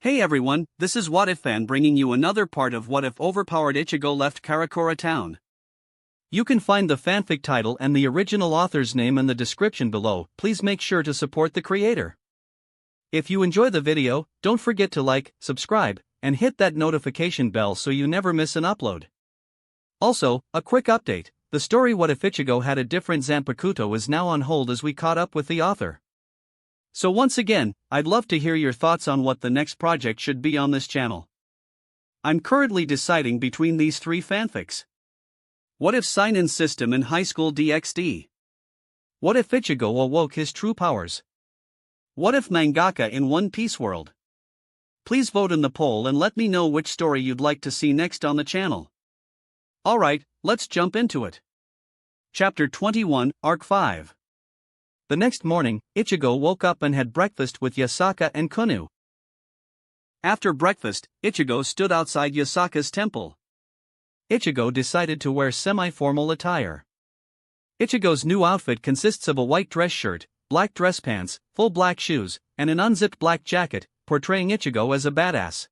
Hey everyone, this is What If Fan bringing you another part of What If Overpowered Ichigo left Karakura town. You can find the fanfic title and the original author's name in the description below. Please make sure to support the creator. If you enjoy the video, don't forget to like, subscribe, and hit that notification bell so you never miss an upload. Also, a quick update, the story What If Ichigo had a different Zanpakuto is now on hold as we caught up with the author. So once again, I'd love to hear your thoughts on what the next project should be on this channel. I'm currently deciding between these three fanfics. What if sign-in system in high school DxD? What if Ichigo awoke his true powers? What if mangaka in One Piece world? Please vote in the poll and let me know which story you'd like to see next on the channel. Alright, let's jump into it. Chapter 21, Arc 5. The next morning, Ichigo woke up and had breakfast with Yasaka and Kunu. After breakfast, Ichigo stood outside Yasaka's temple. Ichigo decided to wear semi-formal attire. Ichigo's new outfit consists of a white dress shirt, black dress pants, full black shoes, and an unzipped black jacket, portraying Ichigo as a badass.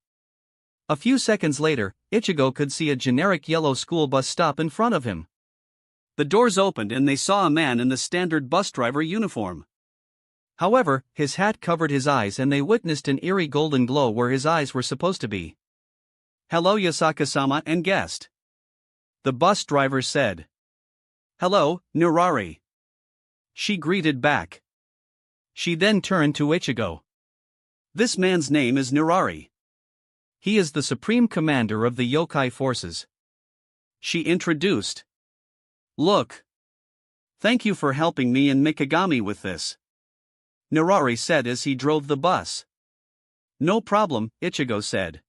A few seconds later, Ichigo could see a generic yellow school bus stop in front of him. The doors opened and they saw a man in the standard bus driver uniform. However, his hat covered his eyes and they witnessed an eerie golden glow where his eyes were supposed to be. "Hello Yasaka-sama and guest," the bus driver said. "Hello, Nurari," she greeted back. She then turned to Ichigo. "This man's name is Nurari. He is the supreme commander of the yokai forces," she introduced. "Look. Thank you for helping me and Mikagami with this," Nurari said as he drove the bus. "No problem," Ichigo said.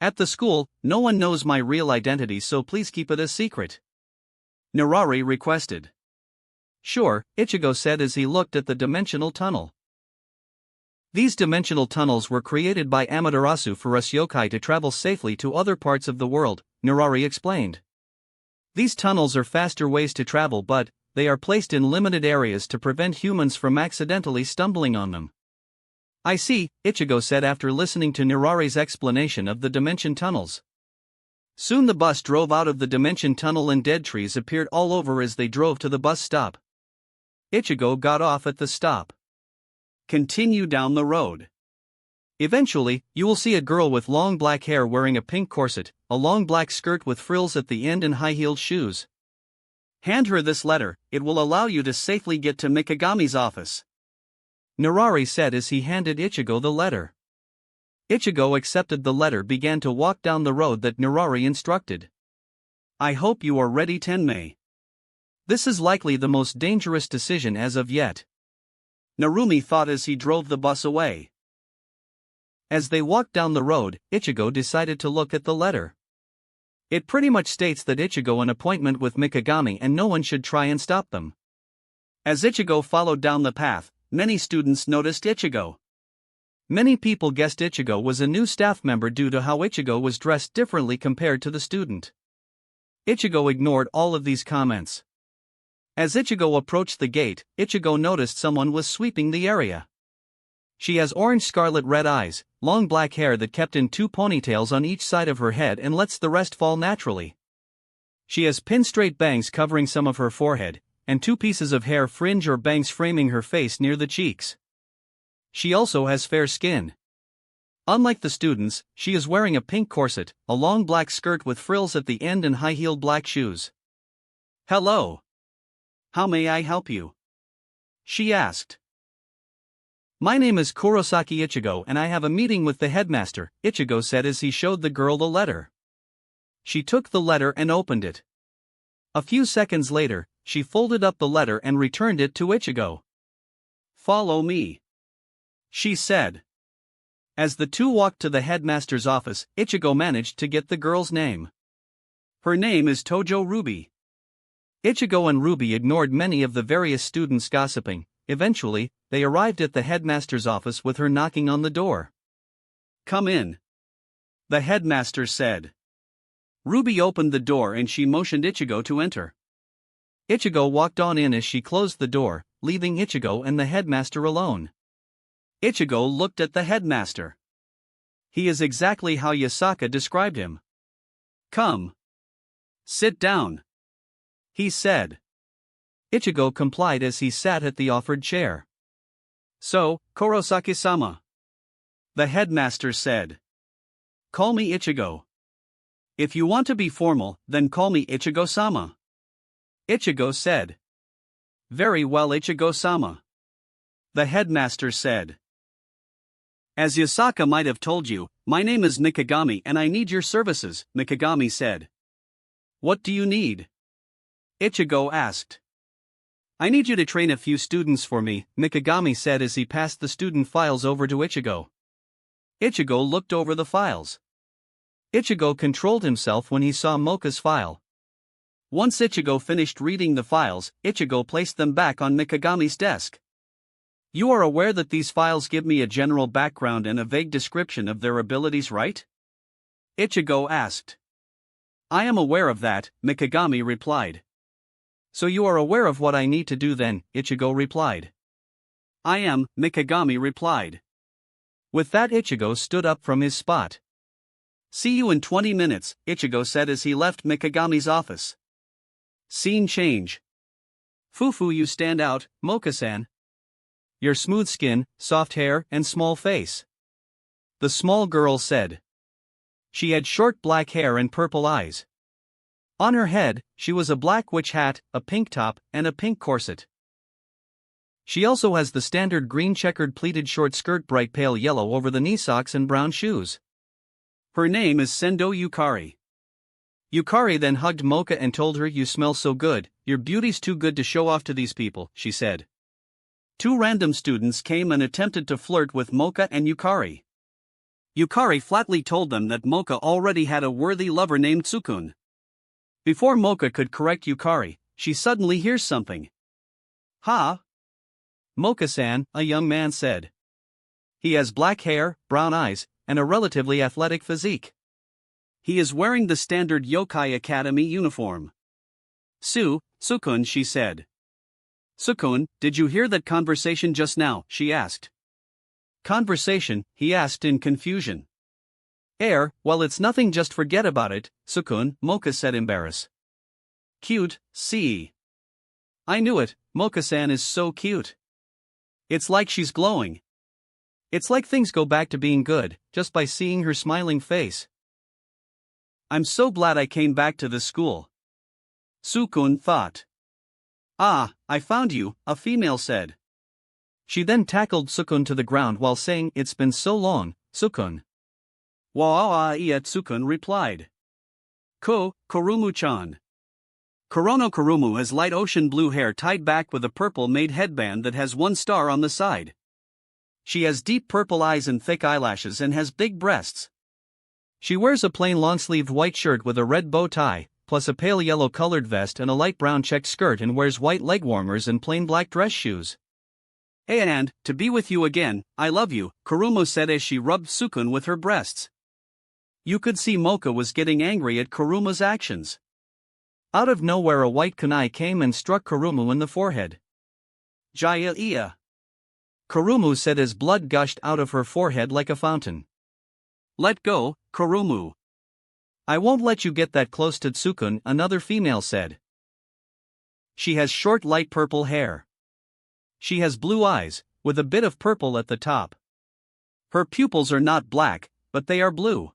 "At the school, no one knows my real identity, so please keep it a secret," Nurari requested. "Sure," Ichigo said as he looked at the dimensional tunnel. These dimensional tunnels were created by Amaterasu for us yokai to travel safely to other parts of the world, Nurari explained. These tunnels are faster ways to travel, but they are placed in limited areas to prevent humans from accidentally stumbling on them. "I see," Ichigo said after listening to Nurari's explanation of the dimension tunnels. Soon the bus drove out of the dimension tunnel and dead trees appeared all over as they drove to the bus stop. Ichigo got off at the stop. "Continue down the road. Eventually, you will see a girl with long black hair wearing a pink corset, a long black skirt with frills at the end and high-heeled shoes. Hand her this letter, it will allow you to safely get to Mikagami's office," Nurari said as he handed Ichigo the letter. Ichigo accepted the letter and began to walk down the road that Nurari instructed. "I hope you are ready, Tenmei. This is likely the most dangerous decision as of yet," Narumi thought as he drove the bus away. As they walked down the road, Ichigo decided to look at the letter. It pretty much states that Ichigo an appointment with Mikagami and no one should try and stop them. As Ichigo followed down the path, many students noticed Ichigo. Many people guessed Ichigo was a new staff member due to how Ichigo was dressed differently compared to the student. Ichigo ignored all of these comments. As Ichigo approached the gate, Ichigo noticed someone was sweeping the area. She has orange scarlet red eyes, long black hair that kept in two ponytails on each side of her head and lets the rest fall naturally. She has pin-straight bangs covering some of her forehead, and two pieces of hair fringe or bangs framing her face near the cheeks. She also has fair skin. Unlike the students, she is wearing a pink corset, a long black skirt with frills at the end and high-heeled black shoes. "Hello. How may I help you?" she asked. "My name is Kurosaki Ichigo and I have a meeting with the headmaster," Ichigo said as he showed the girl the letter. She took the letter and opened it. A few seconds later, she folded up the letter and returned it to Ichigo. "Follow me," she said. As the two walked to the headmaster's office, Ichigo managed to get the girl's name. Her name is Tojo Ruby. Ichigo and Ruby ignored many of the various students gossiping. Eventually, they arrived at the headmaster's office with her knocking on the door. "Come in," the headmaster said. Ruby opened the door and she motioned Ichigo to enter. Ichigo walked on in as she closed the door, leaving Ichigo and the headmaster alone. Ichigo looked at the headmaster. He is exactly how Yasaka described him. Come. Sit down, he said. Ichigo complied as he sat at the offered chair. So, Kurosaki-sama, the headmaster said. Call me Ichigo. If you want to be formal, then call me Ichigo-sama. Ichigo said. Very well, Ichigo-sama, the headmaster said. As Yasaka might have told you, my name is Mikagami and I need your services, Mikagami said. What do you need? Ichigo asked. I need you to train a few students for me, Mikagami said as he passed the student files over to Ichigo. Ichigo looked over the files. Ichigo controlled himself when he saw Mocha's file. Once Ichigo finished reading the files, Ichigo placed them back on Mikagami's desk. You are aware that these files give me a general background and a vague description of their abilities, right? Ichigo asked. I am aware of that, Mikagami replied. So you are aware of what I need to do then, Ichigo replied. I am, Mikagami replied. With that, Ichigo stood up from his spot. See you in 20 minutes, Ichigo said as he left Mikagami's office. Scene change. Fufu, you stand out, Mocha-san. Your smooth skin, soft hair, and small face. The small girl said. She had short black hair and purple eyes. On her head, she was a black witch hat, a pink top, and a pink corset. She also has the standard green checkered pleated short skirt, bright pale yellow over the knee socks, and brown shoes. Her name is Sendo Yukari. Yukari then hugged Mocha and told her, You smell so good, your beauty's too good to show off to these people, she said. Two random students came and attempted to flirt with Mocha and Yukari. Yukari flatly told them that Mocha already had a worthy lover named Sukun. Before Mocha could correct Yukari, she suddenly hears something. Ha! Mocha-san, a young man said. He has black hair, brown eyes, and a relatively athletic physique. He is wearing the standard Yokai Academy uniform. Sukun, she said. Sukun, did you hear that conversation just now? She asked. Conversation, he asked in confusion. Well, it's nothing, just forget about it, Sukun, Mocha said embarrassed. Cute, see. I knew it, Mocha-san is so cute. It's like she's glowing. It's like things go back to being good, just by seeing her smiling face. I'm so glad I came back to this school. Sukun thought. Ah, I found you, a female said. She then tackled Sukun to the ground while saying, It's been so long, Sukun. Wa-a-a-ia, Sukun replied. Kurumu-chan. Kurono Kurumu has light ocean blue hair tied back with a purple-made headband that has one star on the side. She has deep purple eyes and thick eyelashes and has big breasts. She wears a plain long-sleeved white shirt with a red bow tie, plus a pale yellow-colored vest and a light brown checked skirt, and wears white leg warmers and plain black dress shoes. And, to be with you again, I love you, Kurumu said as she rubbed Sukun with her breasts. You could see Mocha was getting angry at Kurumu's actions. Out of nowhere, a white kunai came and struck Kurumu in the forehead. Jaya-iya. Kurumu said as blood gushed out of her forehead like a fountain. Let go, Kurumu. I won't let you get that close to Sukun, another female said. She has short light purple hair. She has blue eyes, with a bit of purple at the top. Her pupils are not black, but they are blue.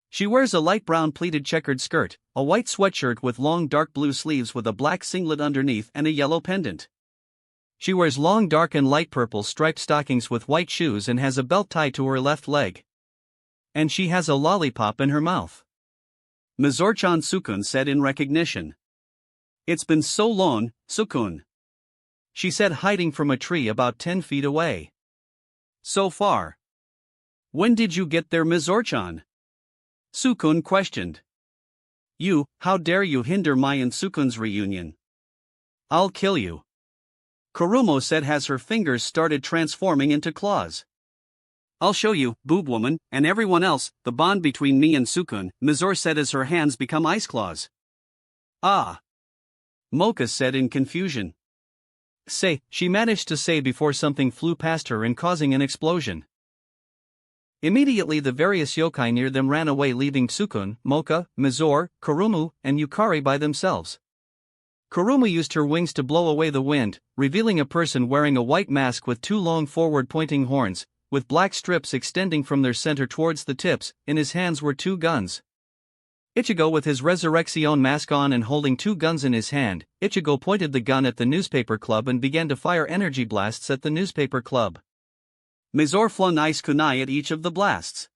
She wears a light brown pleated checkered skirt, a white sweatshirt with long dark blue sleeves with a black singlet underneath and a yellow pendant. She wears long dark and light purple striped stockings with white shoes and has a belt tied to her left leg. And she has a lollipop in her mouth. Mizore-chan, Sukun said in recognition. It's been so long, Sukun. She said, hiding from a tree about 10 feet away. So far. When did you get there, Mizore-chan? Sukun questioned. How dare you hinder my and Sukun's reunion? I'll kill you. Kurumu said as her fingers started transforming into claws. I'll show you, boob woman, and everyone else, the bond between me and Sukun, Mizore said as her hands become ice claws. Ah! Mocha said in confusion. She managed to say before something flew past her and causing an explosion. Immediately the various yokai near them ran away, leaving Tsukun, Moka, Mizore, Kurumu, and Yukari by themselves. Kurumu used her wings to blow away the wind, revealing a person wearing a white mask with two long forward-pointing horns, with black strips extending from their center towards the tips. In his hands were two guns. Ichigo, with his Resurrection mask on and holding two guns in his hand, Ichigo pointed the gun at the newspaper club and began to fire energy blasts at the newspaper club. Mizore flung ice kunai at each of the blasts.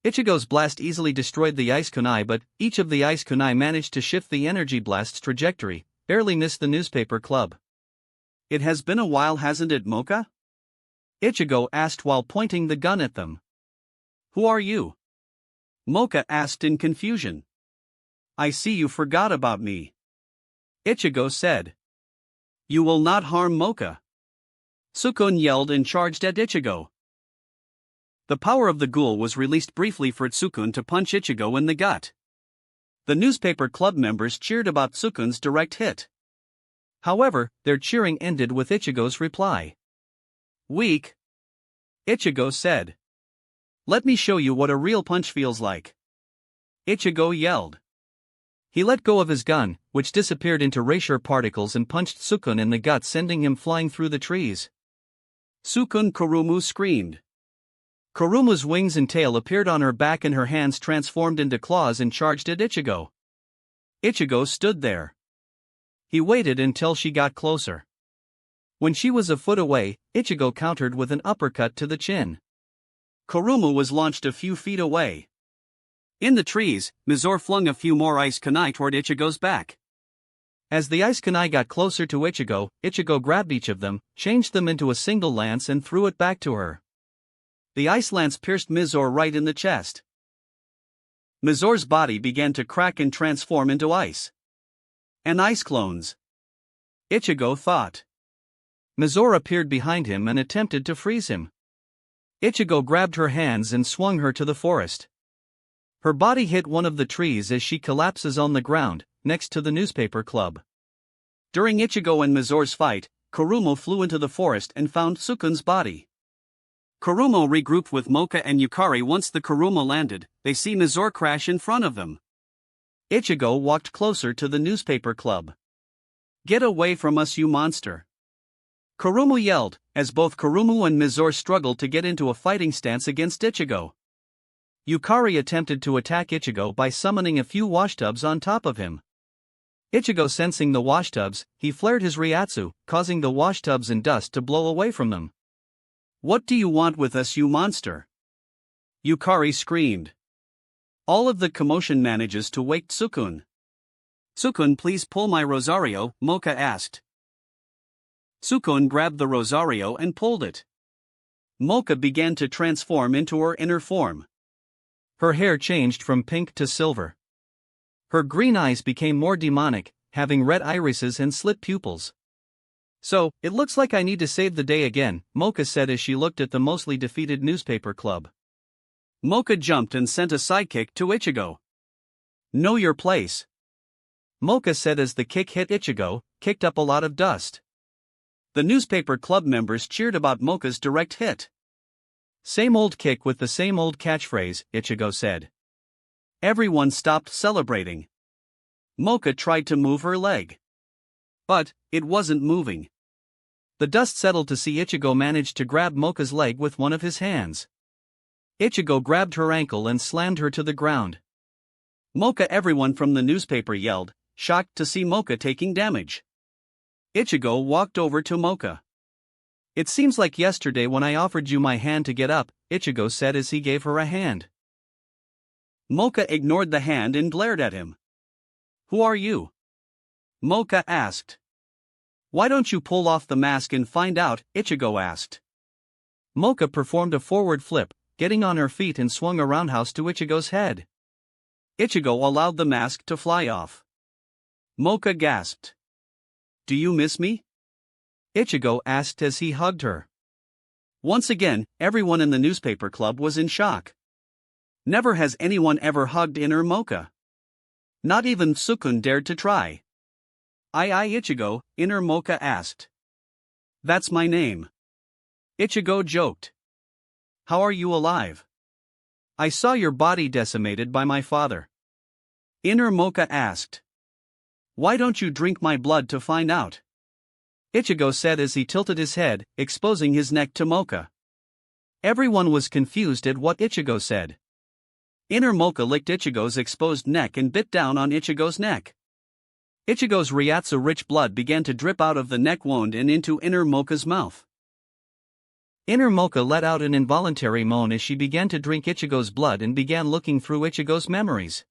Ichigo's blast easily destroyed the ice kunai, but each of the ice kunai managed to shift the energy blast's trajectory, barely missed the newspaper club. "It has been a while, hasn't it, Moka?" Ichigo asked while pointing the gun at them. "Who are you?" Moka asked in confusion. "I see you forgot about me," Ichigo said. "You will not harm Moka." Tsukun yelled and charged at Ichigo. The power of the ghoul was released briefly for Tsukun to punch Ichigo in the gut. The newspaper club members cheered about Tsukun's direct hit. However, their cheering ended with Ichigo's reply. "Weak," Ichigo said. "Let me show you what a real punch feels like," Ichigo yelled. He let go of his gun, which disappeared into Reisher particles, and punched Tsukun in the gut, sending him flying through the trees. Tsukun Kurumu screamed. Kurumu's wings and tail appeared on her back and her hands transformed into claws and charged at Ichigo. Ichigo stood there. He waited until she got closer. When she was a foot away, Ichigo countered with an uppercut to the chin. Kurumu was launched a few feet away. In the trees, Mizore flung a few more ice kunai toward Ichigo's back. As the ice kunai got closer to Ichigo, Ichigo grabbed each of them, changed them into a single lance and threw it back to her. The ice lance pierced Mizore right in the chest. Mizore's body began to crack and transform into ice. An ice clones, Ichigo thought. Mizore appeared behind him and attempted to freeze him. Ichigo grabbed her hands and swung her to the forest. Her body hit one of the trees as she collapses on the ground, next to the newspaper club. During Ichigo and Mizore's fight, Kurumu flew into the forest and found Tsukun's body. Kurumu regrouped with Moka and Yukari. Once the Kurumu landed, they see Mizore crash in front of them. Ichigo walked closer to the newspaper club. "Get away from us, you monster!" Kurumu yelled, as both Kurumu and Mizore struggled to get into a fighting stance against Ichigo. Yukari attempted to attack Ichigo by summoning a few washtubs on top of him. Ichigo, sensing the washtubs, he flared his Ryatsu, causing the washtubs and dust to blow away from them. "What do you want with us, you monster?" Yukari screamed. All of the commotion manages to wake Tsukun. "Tsukun, please pull my Rosario," Moka asked. Tsukun grabbed the Rosario and pulled it. Moka began to transform into her inner form. Her hair changed from pink to silver. Her green eyes became more demonic, having red irises and slit pupils. "So, it looks like I need to save the day again," Moka said as she looked at the mostly defeated newspaper club. Moka jumped and sent a sidekick to Ichigo. "Know your place," Moka said as the kick hit Ichigo, kicked up a lot of dust. The newspaper club members cheered about Moka's direct hit. "Same old kick with the same old catchphrase," Ichigo said. Everyone stopped celebrating. Moka tried to move her leg. But it wasn't moving. The dust settled to see Ichigo managed to grab Moka's leg with one of his hands. Ichigo grabbed her ankle and slammed her to the ground. "Moka!" Everyone from the newspaper yelled, shocked to see Moka taking damage. Ichigo walked over to Moka. "It seems like yesterday when I offered you my hand to get up," Ichigo said as he gave her a hand. Moka ignored the hand and glared at him. "Who are you?" Moka asked. "Why don't you pull off the mask and find out?" Ichigo asked. Moka performed a forward flip, getting on her feet and swung a roundhouse to Ichigo's head. Ichigo allowed the mask to fly off. Moka gasped. "Do you miss me?" Ichigo asked as he hugged her. Once again, everyone in the newspaper club was in shock. Never has anyone ever hugged inner Moka. Not even Tsukun dared to try. "Aye, Ichigo," inner Moka asked. "That's my name." Ichigo joked. "How are you alive?" I saw your body decimated by my father. Inner Mocha asked. Why don't you drink my blood to find out? Ichigo said as he tilted his head, exposing his neck to Mocha. Everyone was confused at what Ichigo said. Inner Mocha licked Ichigo's exposed neck and bit down on Ichigo's neck. Ichigo's Ryatsu-rich blood began to drip out of the neck wound and into Inner Mocha's mouth. Inner Mocha let out an involuntary moan as she began to drink Ichigo's blood and began looking through Ichigo's memories.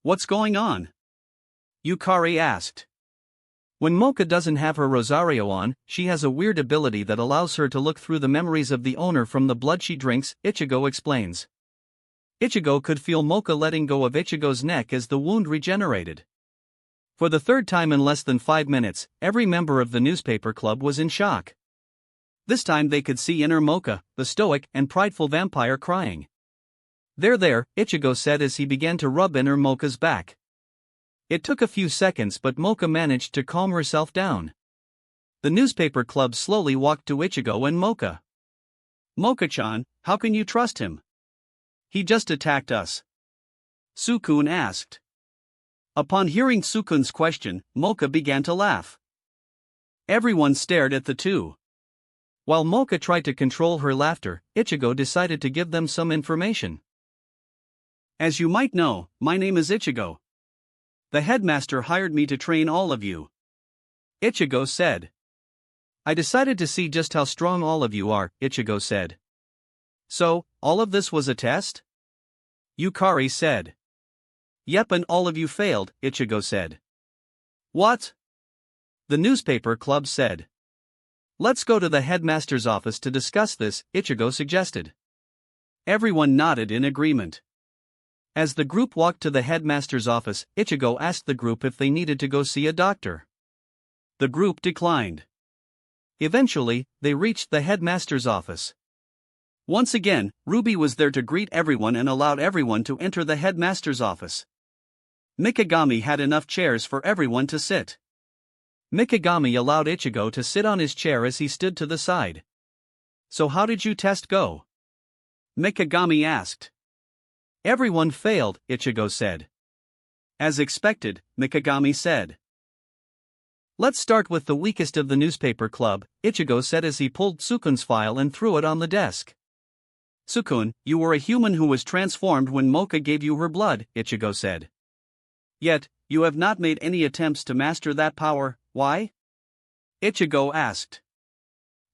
What's going on? Yukari asked. When Mocha doesn't have her Rosario on, she has a weird ability that allows her to look through the memories of the owner from the blood she drinks, Ichigo explains. Ichigo could feel Mocha letting go of Ichigo's neck as the wound regenerated. For the third time in less than 5 minutes, every member of the newspaper club was in shock. This time they could see Inner Mocha, the stoic and prideful vampire, crying. There, Ichigo said as he began to rub Inner Mocha's back. It took a few seconds but Mocha managed to calm herself down. The newspaper club slowly walked to Ichigo and Mocha. Mocha-chan, how can you trust him? He just attacked us. Sukun asked. Upon hearing Sukun's question, Mocha began to laugh. Everyone stared at the two. While Mocha tried to control her laughter, Ichigo decided to give them some information. As you might know, my name is Ichigo. The headmaster hired me to train all of you. Ichigo said. I decided to see just how strong all of you are, Ichigo said. So, all of this was a test? Yukari said. Yep, and all of you failed, Ichigo said. What? The newspaper club said. Let's go to the headmaster's office to discuss this, Ichigo suggested. Everyone nodded in agreement. As the group walked to the headmaster's office, Ichigo asked the group if they needed to go see a doctor. The group declined. Eventually, they reached the headmaster's office. Once again, Ruby was there to greet everyone and allowed everyone to enter the headmaster's office. Mikagami had enough chairs for everyone to sit. Mikagami allowed Ichigo to sit on his chair as he stood to the side. So how did your test go? Mikagami asked. Everyone failed, Ichigo said. As expected, Mikagami said. Let's start with the weakest of the newspaper club, Ichigo said as he pulled Sukun's file and threw it on the desk. Sukun, you were a human who was transformed when Mocha gave you her blood, Ichigo said. Yet, you have not made any attempts to master that power, why? Ichigo asked.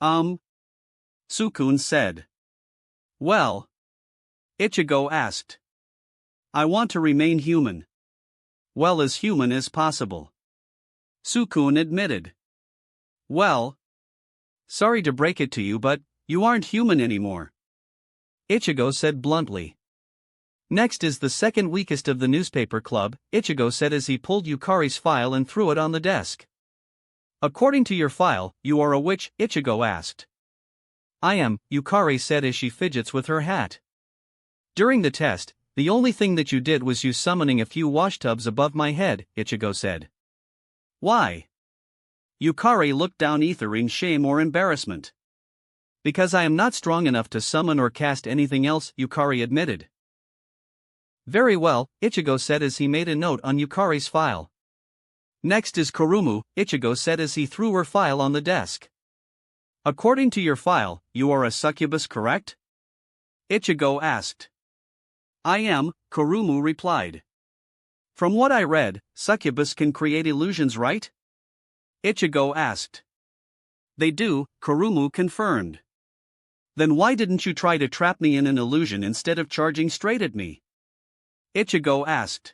Sukun said. Well. Ichigo asked. I want to remain human. Well, as human as possible. Sukun admitted. Well. Sorry to break it to you, but you aren't human anymore. Ichigo said bluntly. Next is the second weakest of the newspaper club, Ichigo said as he pulled Yukari's file and threw it on the desk. According to your file, you are a witch, Ichigo asked. I am, Yukari said as she fidgets with her hat. During the test, the only thing that you did was you summoning a few washtubs above my head, Ichigo said. Why? Yukari looked down either in shame or embarrassment. Because I am not strong enough to summon or cast anything else, Yukari admitted. Very well, Ichigo said as he made a note on Yukari's file. Next is Kurumu, Ichigo said as he threw her file on the desk. According to your file, you are a succubus, correct? Ichigo asked. I am, Kurumu replied. From what I read, succubus can create illusions, right? Ichigo asked. They do, Kurumu confirmed. Then why didn't you try to trap me in an illusion instead of charging straight at me? Ichigo asked.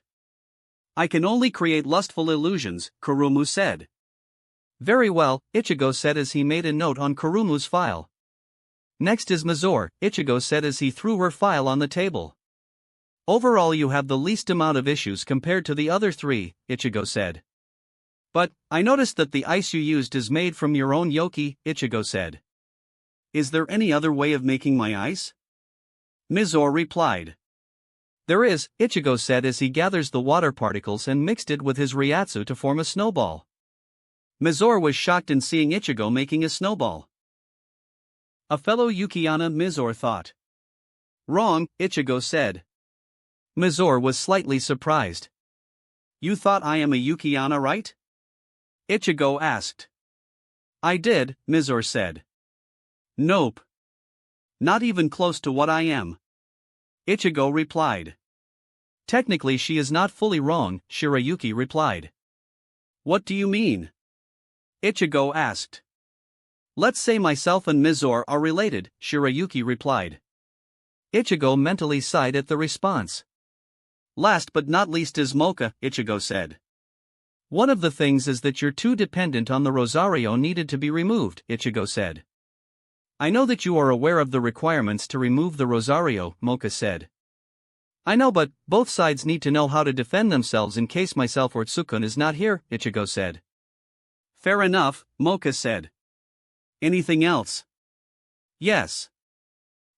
I can only create lustful illusions, Kurumu said. Very well, Ichigo said as he made a note on Kurumu's file. Next is Mazor, Ichigo said as he threw her file on the table. Overall you have the least amount of issues compared to the other three, Ichigo said. But, I noticed that the ice you used is made from your own yoki, Ichigo said. Is there any other way of making my ice? Mizor replied. There is, Ichigo said as he gathers the water particles and mixed it with his Ryatsu to form a snowball. Mizor was shocked in seeing Ichigo making a snowball. A fellow Yukiana, Mizor thought. Wrong, Ichigo said. Mizore was slightly surprised. You thought I am a Yukiana, right? Ichigo asked. I did, Mizore said. Nope. Not even close to what I am. Ichigo replied. Technically she is not fully wrong, Shirayuki replied. What do you mean? Ichigo asked. Let's say myself and Mizore are related, Shirayuki replied. Ichigo mentally sighed at the response. Last but not least is Mocha, Ichigo said. One of the things is that you're too dependent on the Rosario needed to be removed, Ichigo said. I know that you are aware of the requirements to remove the Rosario, Mocha said. I know, but both sides need to know how to defend themselves in case myself or Tsukun is not here, Ichigo said. Fair enough, Mocha said. Anything else? Yes.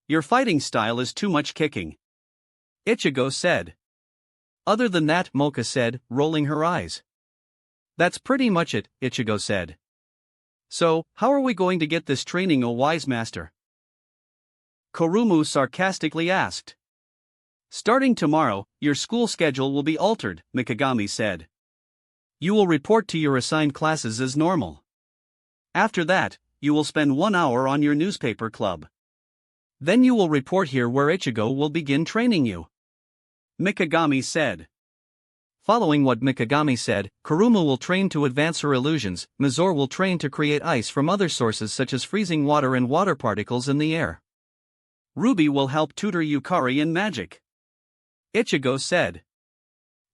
Your fighting style is too much kicking. Ichigo said. Other than that, Mocha said, rolling her eyes. That's pretty much it, Ichigo said. So, how are we going to get this training, O wise master? Kurumu sarcastically asked. Starting tomorrow, your school schedule will be altered, Mikagami said. You will report to your assigned classes as normal. After that, you will spend 1 hour on your newspaper club. Then you will report here where Ichigo will begin training you. Mikagami said. Following what Mikagami said, Kurumu will train to advance her illusions, Mizore will train to create ice from other sources such as freezing water and water particles in the air. Ruby will help tutor Yukari in magic. Ichigo said.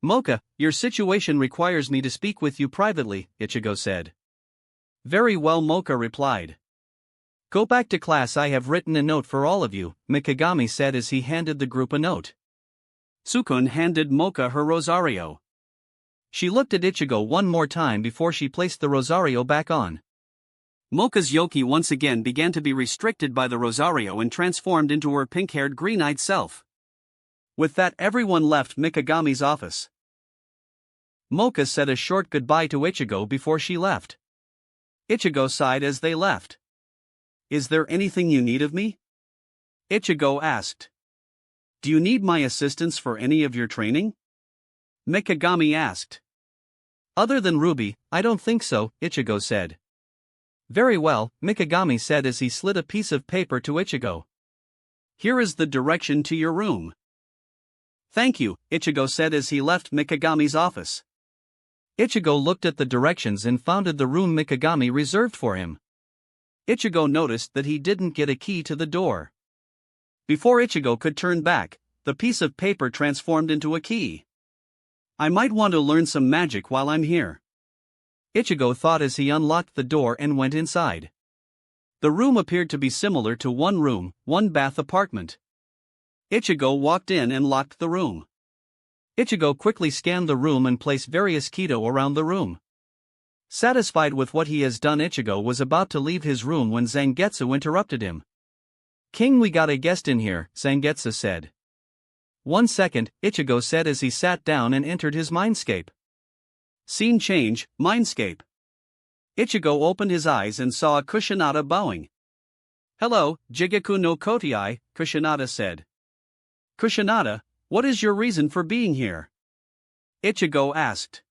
Mocha, your situation requires me to speak with you privately, Ichigo said. Very well, Mocha replied. Go back to class, I have written a note for all of you, Mikagami said as he handed the group a note. Tsukun handed Mocha her Rosario. She looked at Ichigo one more time before she placed the Rosario back on. Mocha's Yoki once again began to be restricted by the Rosario and transformed into her pink-haired green-eyed self. With that, everyone left Mikagami's office. Mocha said a short goodbye to Ichigo before she left. Ichigo sighed as they left. Is there anything you need of me? Ichigo asked. Do you need my assistance for any of your training? Mikagami asked. Other than Ruby, I don't think so, Ichigo said. Very well, Mikagami said as he slid a piece of paper to Ichigo. Here is the direction to your room. Thank you, Ichigo said as he left Mikagami's office. Ichigo looked at the directions and found the room Mikagami reserved for him. Ichigo noticed that he didn't get a key to the door. Before Ichigo could turn back, the piece of paper transformed into a key. I might want to learn some magic while I'm here. Ichigo thought as he unlocked the door and went inside. The room appeared to be similar to one room, one bath apartment. Ichigo walked in and locked the room. Ichigo quickly scanned the room and placed various Kido around the room. Satisfied with what he has done, Ichigo was about to leave his room when Zangetsu interrupted him. King, we got a guest in here, Zangetsu said. 1 second, Ichigo said as he sat down and entered his mindscape. Scene change, mindscape. Ichigo opened his eyes and saw a Kusanada bowing. Hello, Jigaku no Kotai, Kusanada said. Kusanada, what is your reason for being here? Ichigo asked.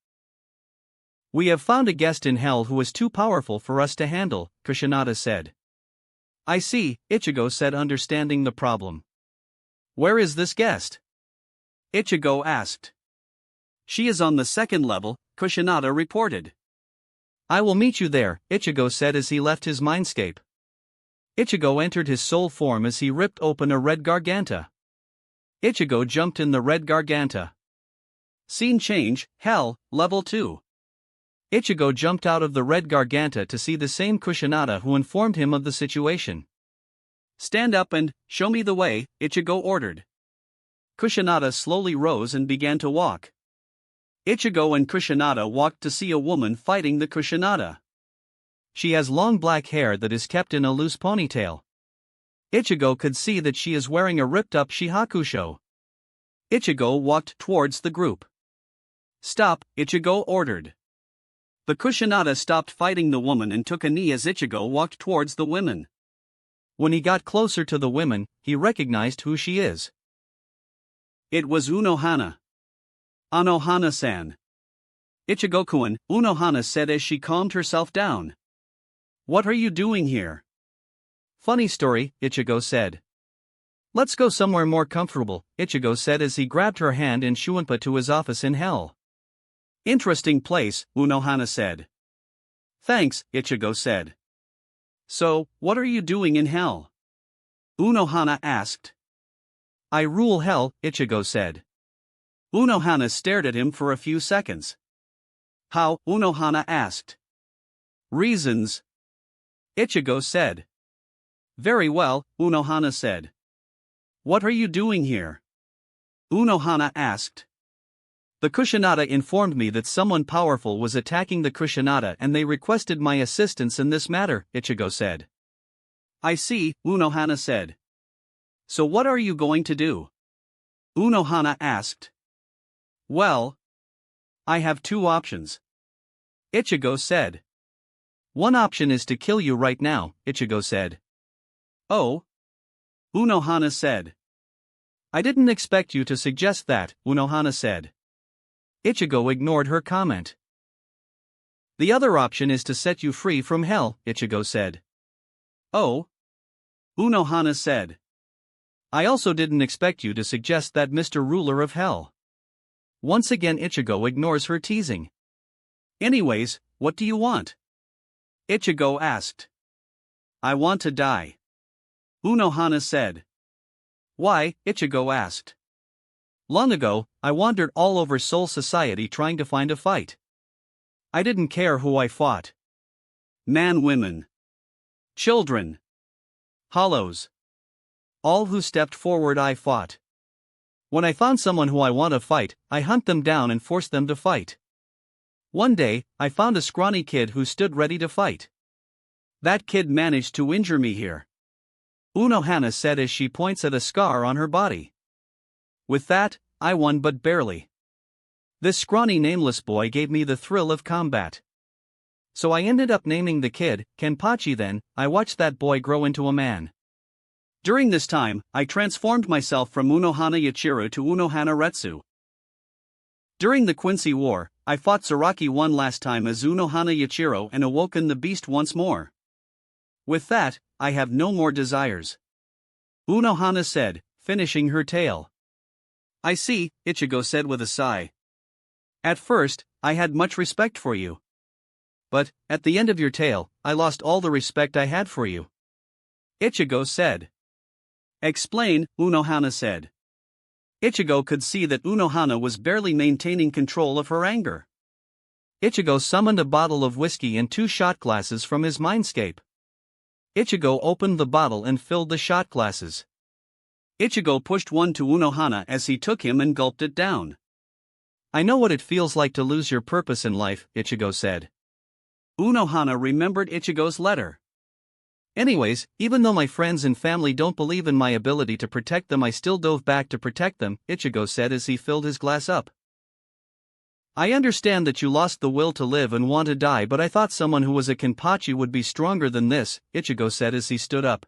We have found a guest in hell who is too powerful for us to handle, Kusanada said. I see, Ichigo said, understanding the problem. Where is this guest? Ichigo asked. She is on the 2nd level, Kusanada reported. I will meet you there, Ichigo said as he left his mindscape. Ichigo entered his soul form as he ripped open a red garganta. Ichigo jumped in the red garganta. Scene change, hell, level 2. Ichigo jumped out of the red garganta to see the same Kusanada who informed him of the situation. Stand up and show me the way, Ichigo ordered. Kusanada slowly rose and began to walk. Ichigo and Kusanada walked to see a woman fighting the Kusanada. She has long black hair that is kept in a loose ponytail. Ichigo could see that she is wearing a ripped-up shihakusho. Ichigo walked towards the group. Stop, Ichigo ordered. The Kusanada stopped fighting the woman and took a knee as Ichigo walked towards the women. When he got closer to the women, he recognized who she is. It was Unohana. Anohana-san. Ichigo-kun, Unohana said as she calmed herself down. What are you doing here? Funny story, Ichigo said. Let's go somewhere more comfortable, Ichigo said as he grabbed her hand and Shuunpa to his office in hell. Interesting place, Unohana said. Thanks, Ichigo said. So, what are you doing in hell? Unohana asked. I rule hell, Ichigo said. Unohana stared at him for a few seconds. How? Unohana asked. Reasons. Ichigo said. Very well, Unohana said. What are you doing here? Unohana asked. The Kusanada informed me that someone powerful was attacking the Kusanada and they requested my assistance in this matter, Ichigo said. I see, Unohana said. So what are you going to do? Unohana asked. Well, I have two options. Ichigo said. One option is to kill you right now, Ichigo said. Oh? Unohana said. I didn't expect you to suggest that, Unohana said. Ichigo ignored her comment. The other option is to set you free from hell, Ichigo said. Oh? Unohana said. I also didn't expect you to suggest that, Mr. Ruler of Hell. Once again Ichigo ignores her teasing. Anyways, what do you want? Ichigo asked. I want to die. Unohana said. Why? Ichigo asked. Long ago, I wandered all over Soul Society trying to find a fight. I didn't care who I fought. Man, women. Children. Hollows. All who stepped forward I fought. When I found someone who I want to fight, I hunt them down and force them to fight. One day, I found a scrawny kid who stood ready to fight. That kid managed to injure me here. Unohana said as she points at a scar on her body. With that, I won but barely. This scrawny nameless boy gave me the thrill of combat. So I ended up naming the kid Kenpachi. Then, I watched that boy grow into a man. During this time, I transformed myself from Unohana Yachiru to Unohana Retsu. During the Quincy War, I fought Saraki one last time as Unohana Yachiru and awoken the beast once more. With that, I have no more desires. Unohana said, finishing her tale. I see, Ichigo said with a sigh. At first, I had much respect for you. But, at the end of your tale, I lost all the respect I had for you. Ichigo said. Explain, Unohana said. Ichigo could see that Unohana was barely maintaining control of her anger. Ichigo summoned a bottle of whiskey and 2 shot glasses from his mindscape. Ichigo opened the bottle and filled the shot glasses. Ichigo pushed one to Unohana as he took him and gulped it down. I know what it feels like to lose your purpose in life, Ichigo said. Unohana remembered Ichigo's letter. Anyways, even though my friends and family don't believe in my ability to protect them, I still dove back to protect them, Ichigo said as he filled his glass up. I understand that you lost the will to live and want to die, but I thought someone who was a Kenpachi would be stronger than this, Ichigo said as he stood up.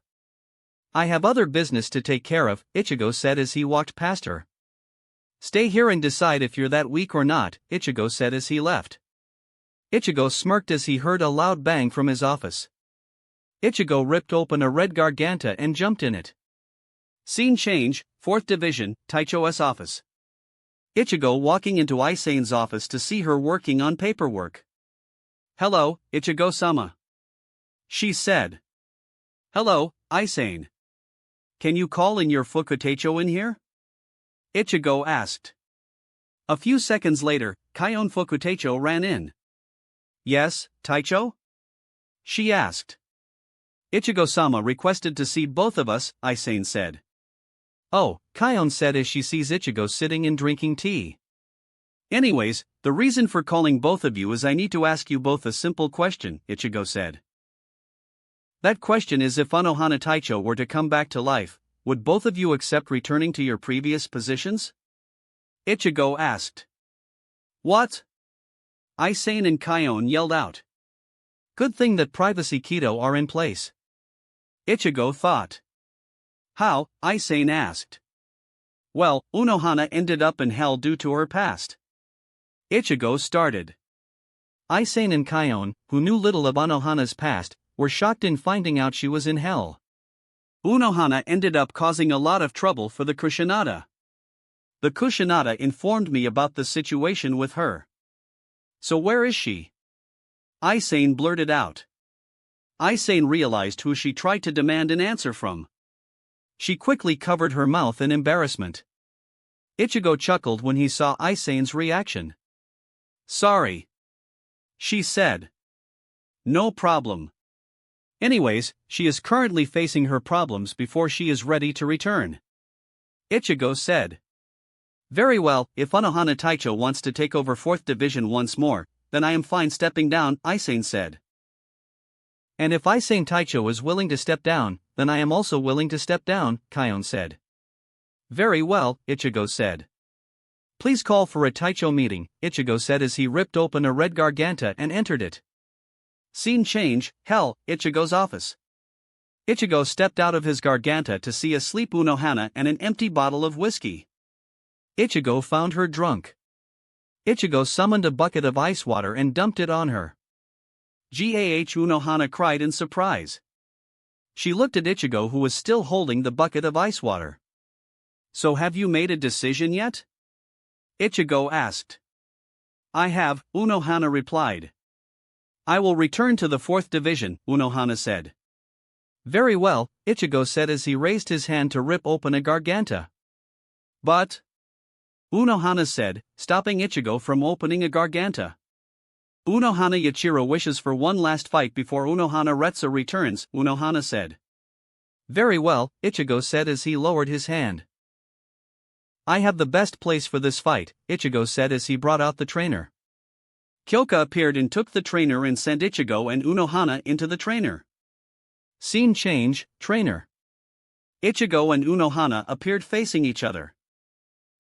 I have other business to take care of, Ichigo said as he walked past her. Stay here and decide if you're that weak or not, Ichigo said as he left. Ichigo smirked as he heard a loud bang from his office. Ichigo ripped open a red garganta and jumped in it. Scene change, 4th Division, Taicho's office. Ichigo walking into Isane's office to see her working on paperwork. Hello, Ichigo-sama. She said. Hello, Isane. Can you call in your Fukuteicho in here? Ichigo asked. A few seconds later, Kion Fukuteicho ran in. Yes, Taicho? She asked. Ichigo-sama requested to see both of us, Isane said. Oh, Kion said as she sees Ichigo sitting and drinking tea. Anyways, the reason for calling both of you is I need to ask you both a simple question, Ichigo said. That question is, if Unohana Taicho were to come back to life, would both of you accept returning to your previous positions? Ichigo asked. What? Isane and Kion yelled out. Good thing that privacy keto are in place. Ichigo thought. How? Isane asked. Well, Unohana ended up in hell due to her past. Ichigo started. Isane and Kaion, who knew little of Unohana's past, were shocked in finding out she was in hell. Unohana ended up causing a lot of trouble for the Kusinada. The Kusinada informed me about the situation with her. So where is she? Isane blurted out. Isane realized who she tried to demand an answer from. She quickly covered her mouth in embarrassment. Ichigo chuckled when he saw Isane's reaction. Sorry, she said. No problem. Anyways, she is currently facing her problems before she is ready to return. Ichigo said. Very well, if Unohana Taicho wants to take over 4th Division once more, then I am fine stepping down, Isane said. And if Isane Taicho is willing to step down, then I am also willing to step down, Kaion said. Very well, Ichigo said. Please call for a Taicho meeting, Ichigo said as he ripped open a red garganta and entered it. Scene change, hell, Ichigo's office. Ichigo stepped out of his garganta to see asleep Unohana and an empty bottle of whiskey. Ichigo found her drunk. Ichigo summoned a bucket of ice water and dumped it on her. Gah Unohana cried in surprise. She looked at Ichigo, who was still holding the bucket of ice water. So have you made a decision yet? Ichigo asked. I have, Unohana replied. I will return to the 4th Division, Unohana said. Very well, Ichigo said as he raised his hand to rip open a garganta. But Unohana said, stopping Ichigo from opening a garganta. Unohana Yachiro wishes for one last fight before Unohana Retsu returns, Unohana said. Very well, Ichigo said as he lowered his hand. I have the best place for this fight, Ichigo said as he brought out the trainer. Kyoka appeared and took the trainer and sent Ichigo and Unohana into the trainer. Scene change, trainer. Ichigo and Unohana appeared facing each other.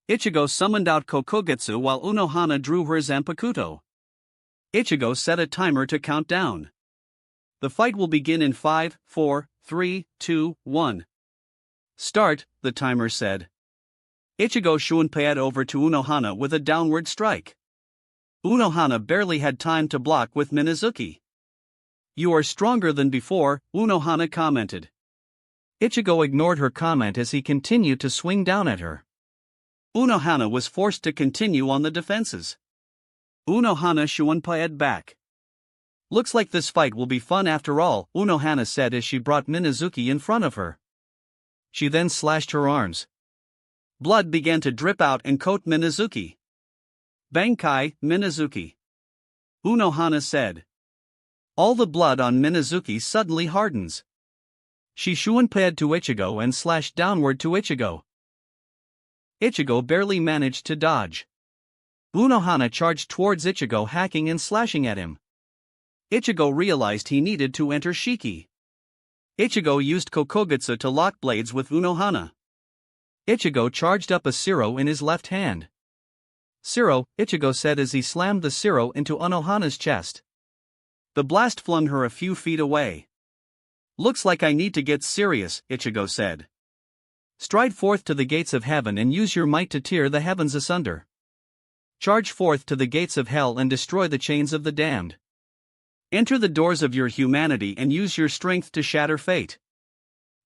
Ichigo summoned out Kokugetsu while Unohana drew her Zanpakuto. Ichigo set a timer to count down. The fight will begin in 5, 4, 3, 2, 1. Start, the timer said. Ichigo shunpaied over to Unohana with a downward strike. Unohana barely had time to block with Minazuki. You are stronger than before, Unohana commented. Ichigo ignored her comment as he continued to swing down at her. Unohana was forced to continue on the defenses. Unohana shunpaied back. Looks like this fight will be fun after all, Unohana said as she brought Minazuki in front of her. She then slashed her arms. Blood began to drip out and coat Minazuki. Bankai, Minazuki. Unohana said. All the blood on Minazuki suddenly hardens. She shunpaied to Ichigo and slashed downward to Ichigo. Ichigo barely managed to dodge. Unohana charged towards Ichigo, hacking and slashing at him. Ichigo realized he needed to enter Shiki. Ichigo used Kokugetsu to lock blades with Unohana. Ichigo charged up a Siro in his left hand. Siro, Ichigo said as he slammed the Siro into Unohana's chest. The blast flung her a few feet away. Looks like I need to get serious, Ichigo said. Stride forth to the gates of heaven and use your might to tear the heavens asunder. Charge forth to the gates of hell and destroy the chains of the damned. Enter the doors of your humanity and use your strength to shatter fate.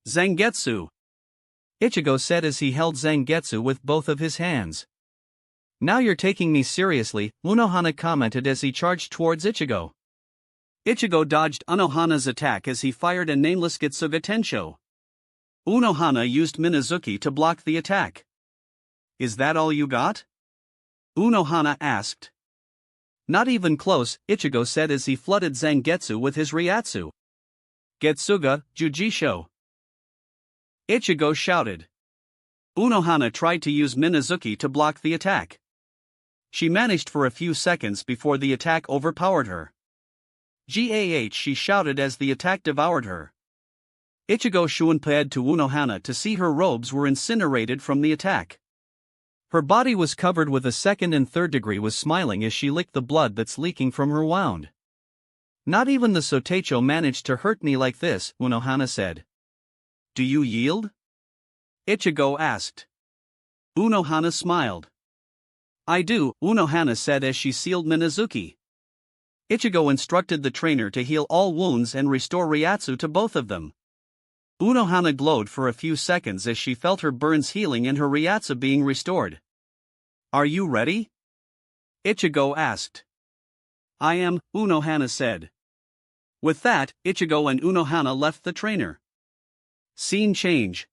Zangetsu. Ichigo said as he held Zangetsu with both of his hands. Now you're taking me seriously, Unohana commented as he charged towards Ichigo. Ichigo dodged Unohana's attack as he fired a nameless Getsuga Tensho. Unohana used Minazuki to block the attack. Is that all you got? Unohana asked. Not even close, Ichigo said as he flooded Zangetsu with his Ryatsu. Getsuga, Jujisho. Ichigo shouted. Unohana tried to use Minazuki to block the attack. She managed for a few seconds before the attack overpowered her. Gah, she shouted as the attack devoured her. Ichigo shunpaied to Unohana to see her robes were incinerated from the attack. Her body was covered with a 2nd and 3rd degree was smiling as she licked the blood that's leaking from her wound. Not even the Sotecho managed to hurt me like this, Unohana said. Do you yield? Ichigo asked. Unohana smiled. I do, Unohana said as she sealed Minazuki. Ichigo instructed the trainer to heal all wounds and restore Ryatsu to both of them. Unohana glowed for a few seconds as she felt her burns healing and her Ryatsu being restored. Are you ready? Ichigo asked. I am, Unohana said. With that, Ichigo and Unohana left the trainer. Scene change.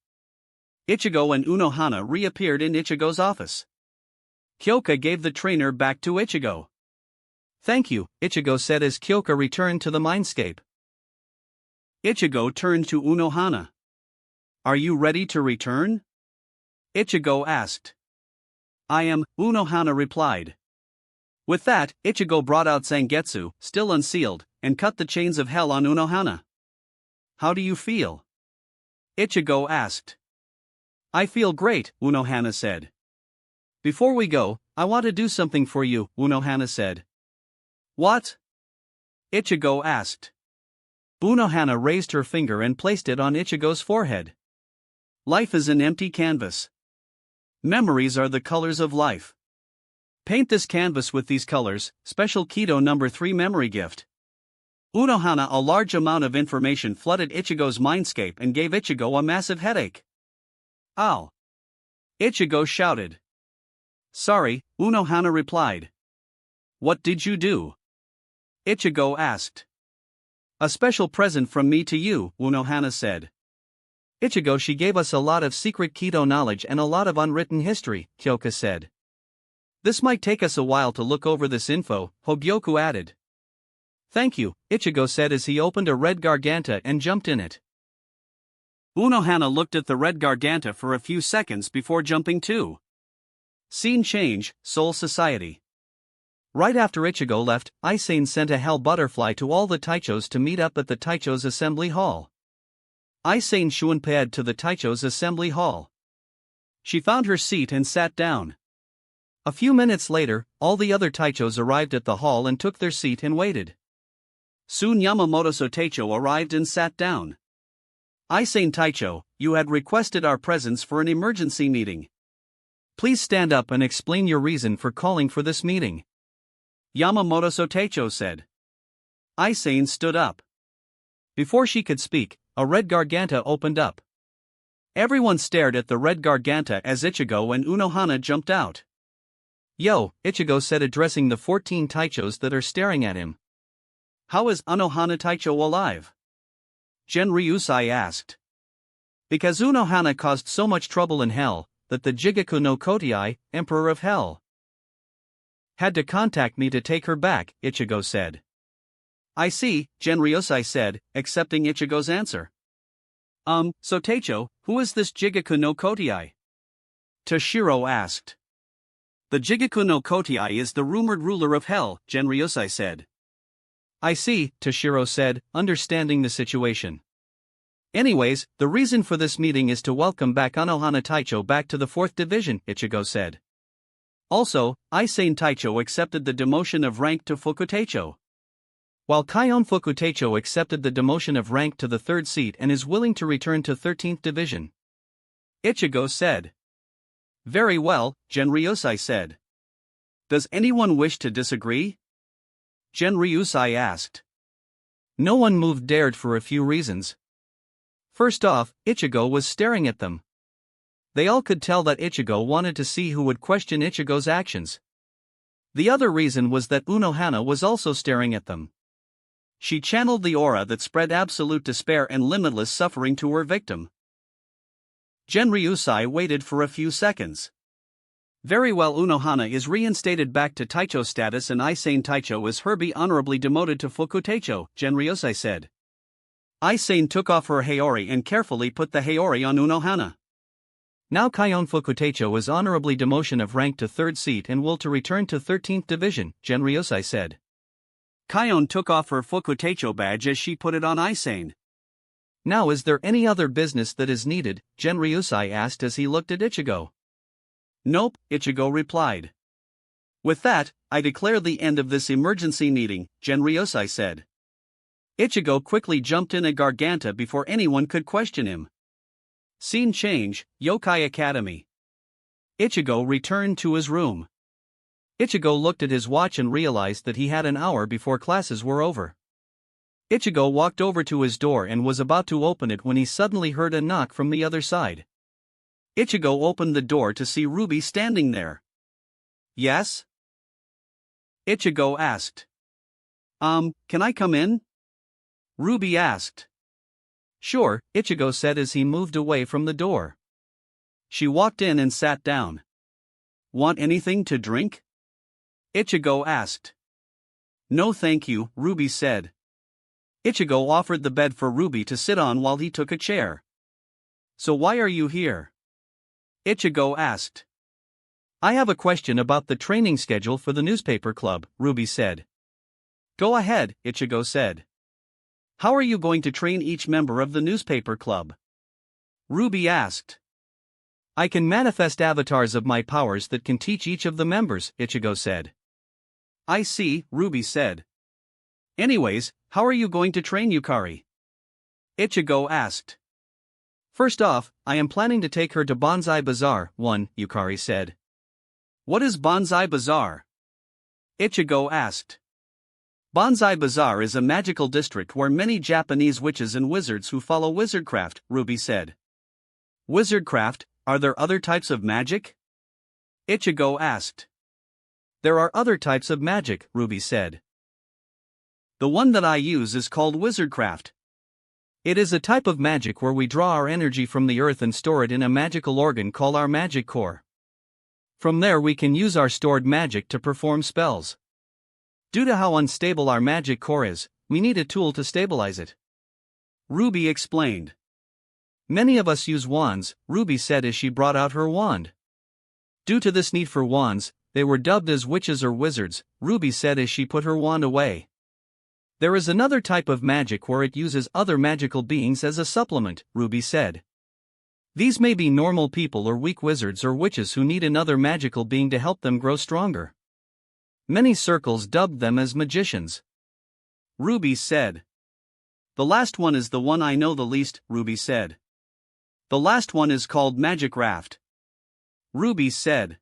Ichigo and Unohana reappeared in Ichigo's office. Kyoka gave the trainer back to Ichigo. Thank you, Ichigo said as Kyoka returned to the mindscape. Ichigo turned to Unohana. Are you ready to return? Ichigo asked. I am, Unohana replied. With that, Ichigo brought out Zangetsu, still unsealed, and cut the chains of hell on Unohana. How do you feel? Ichigo asked. I feel great, Unohana said. Before we go, I want to do something for you, Unohana said. What? Ichigo asked. Unohana raised her finger and placed it on Ichigo's forehead. Life is an empty canvas. Memories are the colors of life. Paint this canvas with these colors, special Kido number 3 memory gift. Unohana. A large amount of information flooded Ichigo's mindscape and gave Ichigo a massive headache. Ow! Ichigo shouted. Sorry, Unohana replied. What did you do? Ichigo asked. A special present from me to you, Unohana said. Ichigo, she gave us a lot of secret Kido knowledge and a lot of unwritten history, Kyoka said. This might take us a while to look over this info, Hogyoku added. Thank you, Ichigo said as he opened a red garganta and jumped in it. Unohana looked at the red garganta for a few seconds before jumping too. Scene change, Soul Society. Right after Ichigo left, Isane sent a hell butterfly to all the Taichos to meet up at the Taichos Assembly Hall. Isane shunpaed to the Taichos Assembly Hall. She found her seat and sat down. A few minutes later, all the other Taichos arrived at the hall and took their seat and waited. Soon Yamamoto Soteicho arrived and sat down. Isane Taicho, you had requested our presence for an emergency meeting. Please stand up and explain your reason for calling for this meeting. Yamamoto Soteicho said. Isane stood up. Before she could speak, a red garganta opened up. Everyone stared at the red garganta as Ichigo and Unohana jumped out. Yo, Ichigo said addressing the 14 Taichos that are staring at him. How is Unohana Taicho alive? Genryusai asked. Because Unohana caused so much trouble in hell, that the Jigaku no Kotai, Emperor of Hell, had to contact me to take her back, Ichigo said. I see, Genryusai said, accepting Ichigo's answer. Soteicho, who is this Jigaku no Kotai? Toshiro asked. The Jigaku no Kotai is the rumored ruler of hell, Genryusai said. I see, Toshiro said, understanding the situation. Anyways, the reason for this meeting is to welcome back Unohana Taicho back to the 4th Division, Ichigo said. Also, Isane Taicho accepted the demotion of rank to Fukuteicho. While Kaion Fukuteicho accepted the demotion of rank to the 3rd seat and is willing to return to 13th Division. Ichigo said. Very well, Genryusai said. Does anyone wish to disagree? Genryusai asked. No one moved dared for a few reasons. First off, Ichigo was staring at them. They all could tell that Ichigo wanted to see who would question Ichigo's actions. The other reason was that Unohana was also staring at them. She channeled the aura that spread absolute despair and limitless suffering to her victim. Genryusai waited for a few seconds. Very well, Unohana is reinstated back to Taicho status and Isane Taicho is hereby honorably demoted to Fukuteicho, Genryusai said. Isane took off her Haori and carefully put the Haori on Unohana. Now Kaion Fukuteicho is honorably demotion of rank to 3rd seat and will to return to 13th Division, Genryusai said. Kaion took off her Fukuteicho badge as she put it on Isane. Now is there any other business that is needed, Genryusai asked as he looked at Ichigo. Nope, Ichigo replied. With that, I declare the end of this emergency meeting, Genryusai said. Ichigo quickly jumped in a garganta before anyone could question him. Scene change, Yokai Academy. Ichigo returned to his room. Ichigo looked at his watch and realized that he had an hour before classes were over. Ichigo walked over to his door and was about to open it when he suddenly heard a knock from the other side. Ichigo opened the door to see Ruby standing there. Yes? Ichigo asked. Can I come in? Ruby asked. Sure, Ichigo said as he moved away from the door. She walked in and sat down. Want anything to drink? Ichigo asked. No thank you, Ruby said. Ichigo offered the bed for Ruby to sit on while he took a chair. So why are you here? Ichigo asked. I have a question about the training schedule for the newspaper club, Ruby said. Go ahead, Ichigo said. How are you going to train each member of the newspaper club? Ruby asked. I can manifest avatars of my powers that can teach each of the members, Ichigo said. I see, Ruby said. Anyways, how are you going to train Yukari? Ichigo asked. First off, I am planning to take her to Bonsai Bazaar, Yukari said. What is Bonsai Bazaar? Ichigo asked. Bonsai Bazaar is a magical district where many Japanese witches and wizards who follow wizardcraft, Ruby said. Wizardcraft, are there other types of magic? Ichigo asked. There are other types of magic, Ruby said. The one that I use is called wizardcraft. It is a type of magic where we draw our energy from the earth and store it in a magical organ called our magic core. From there we can use our stored magic to perform spells. Due to how unstable our magic core is, we need a tool to stabilize it. Ruby explained. Many of us use wands, Ruby said as she brought out her wand. Due to this need for wands, they were dubbed as witches or wizards, Ruby said as she put her wand away. There is another type of magic where it uses other magical beings as a supplement, Ruby said. These may be normal people or weak wizards or witches who need another magical being to help them grow stronger. Many circles dubbed them as magicians. Ruby said. The last one is the one I know the least, Ruby said. The last one is called Magic Raft. Ruby said.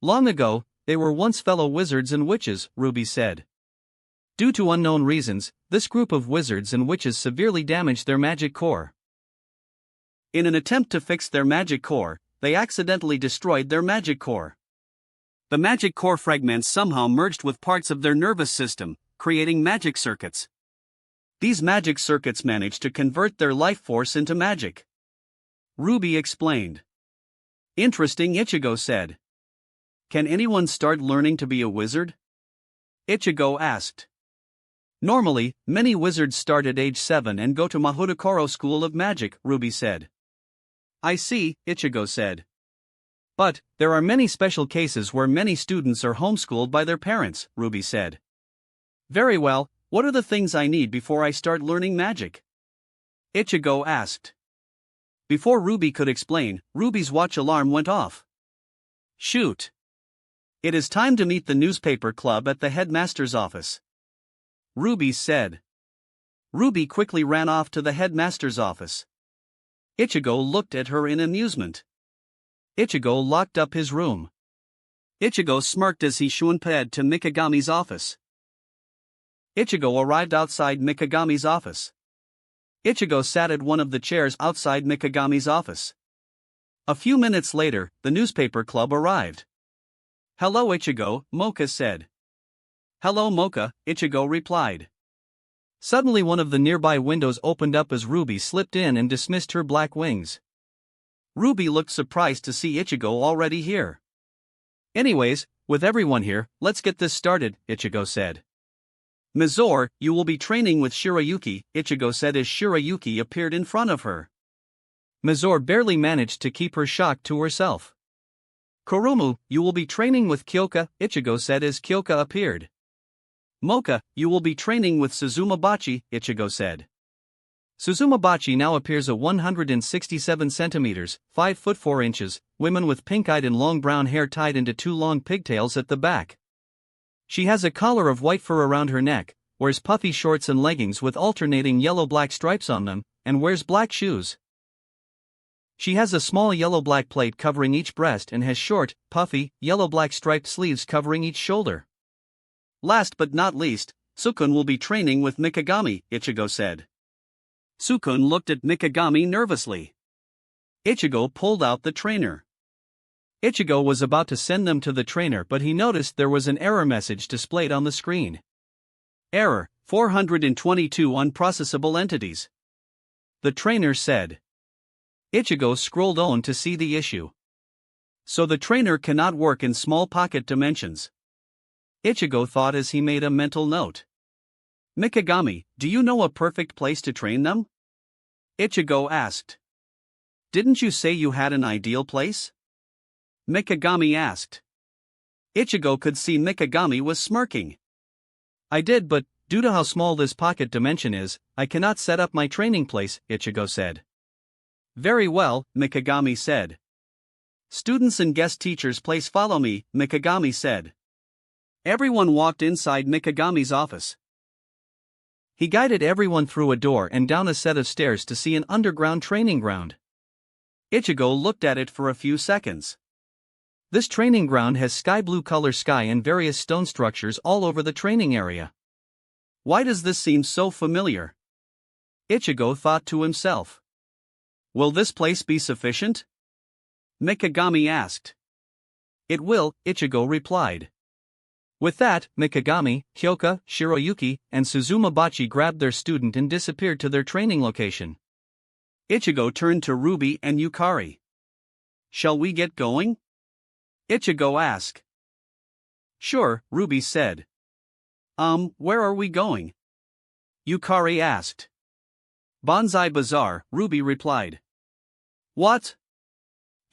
Long ago, they were once fellow wizards and witches, Ruby said. Due to unknown reasons, this group of wizards and witches severely damaged their magic core. In an attempt to fix their magic core, they accidentally destroyed their magic core. The magic core fragments somehow merged with parts of their nervous system, creating magic circuits. These magic circuits managed to convert their life force into magic. Ruby explained. Interesting, Ichigo said. Can anyone start learning to be a wizard? Ichigo asked. Normally, many wizards start at age 7 and go to Mahudokoro School of Magic, Ruby said. I see, Ichigo said. But, there are many special cases where many students are homeschooled by their parents, Ruby said. Very well, what are the things I need before I start learning magic? Ichigo asked. Before Ruby could explain, Ruby's watch alarm went off. Shoot! It is time to meet the newspaper club at the headmaster's office. Ruby said. Ruby quickly ran off to the headmaster's office. Ichigo looked at her in amusement. Ichigo locked up his room. Ichigo smirked as he shunped to Mikagami's office. Ichigo arrived outside Mikagami's office. Ichigo sat at one of the chairs outside Mikagami's office. A few minutes later, the newspaper club arrived. Hello Ichigo, Mocha said. Hello Mocha, Ichigo replied. Suddenly one of the nearby windows opened up as Ruby slipped in and dismissed her black wings. Ruby looked surprised to see Ichigo already here. Anyways, with everyone here, let's get this started, Ichigo said. Mizore, you will be training with Shirayuki, Ichigo said as Shirayuki appeared in front of her. Mizore barely managed to keep her shock to herself. Kurumu, you will be training with Kyoka, Ichigo said as Kyoka appeared. Mocha, you will be training with Suzumabachi, Ichigo said. Suzumabachi now appears at 167 centimeters, 5 foot 4 inches, women with pink-eyed and long brown hair tied into 2 long pigtails at the back. She has a collar of white fur around her neck, wears puffy shorts and leggings with alternating yellow-black stripes on them, and wears black shoes. She has a small yellow-black plate covering each breast and has short, puffy, yellow-black striped sleeves covering each shoulder. Last but not least, Sukun will be training with Mikagami, Ichigo said. Sukun looked at Mikagami nervously. Ichigo pulled out the trainer. Ichigo was about to send them to the trainer, but he noticed there was an error message displayed on the screen. Error, 422 unprocessable entities. The trainer said. Ichigo scrolled on to see the issue. So the trainer cannot work in small pocket dimensions. Ichigo thought as he made a mental note. Mikagami, do you know a perfect place to train them? Ichigo asked. Didn't you say you had an ideal place? Mikagami asked. Ichigo could see Mikagami was smirking. I did, but due to how small this pocket dimension is, I cannot set up my training place, Ichigo said. Very well, Mikagami said. Students and guest teachers, please follow me, Mikagami said. Everyone walked inside Mikagami's office. He guided everyone through a door and down a set of stairs to see an underground training ground. Ichigo looked at it for a few seconds. This training ground has sky blue color sky and various stone structures all over the training area. Why does this seem so familiar? Ichigo thought to himself. Will this place be sufficient? Mikagami asked. It will, Ichigo replied. With that, Mikagami, Hyoka, Shiroyuki, and Suzumabachi grabbed their student and disappeared to their training location. Ichigo turned to Ruby and Yukari. Shall we get going? Ichigo asked. Sure, Ruby said. Where are we going? Yukari asked. Bonsai Bazaar, Ruby replied. What?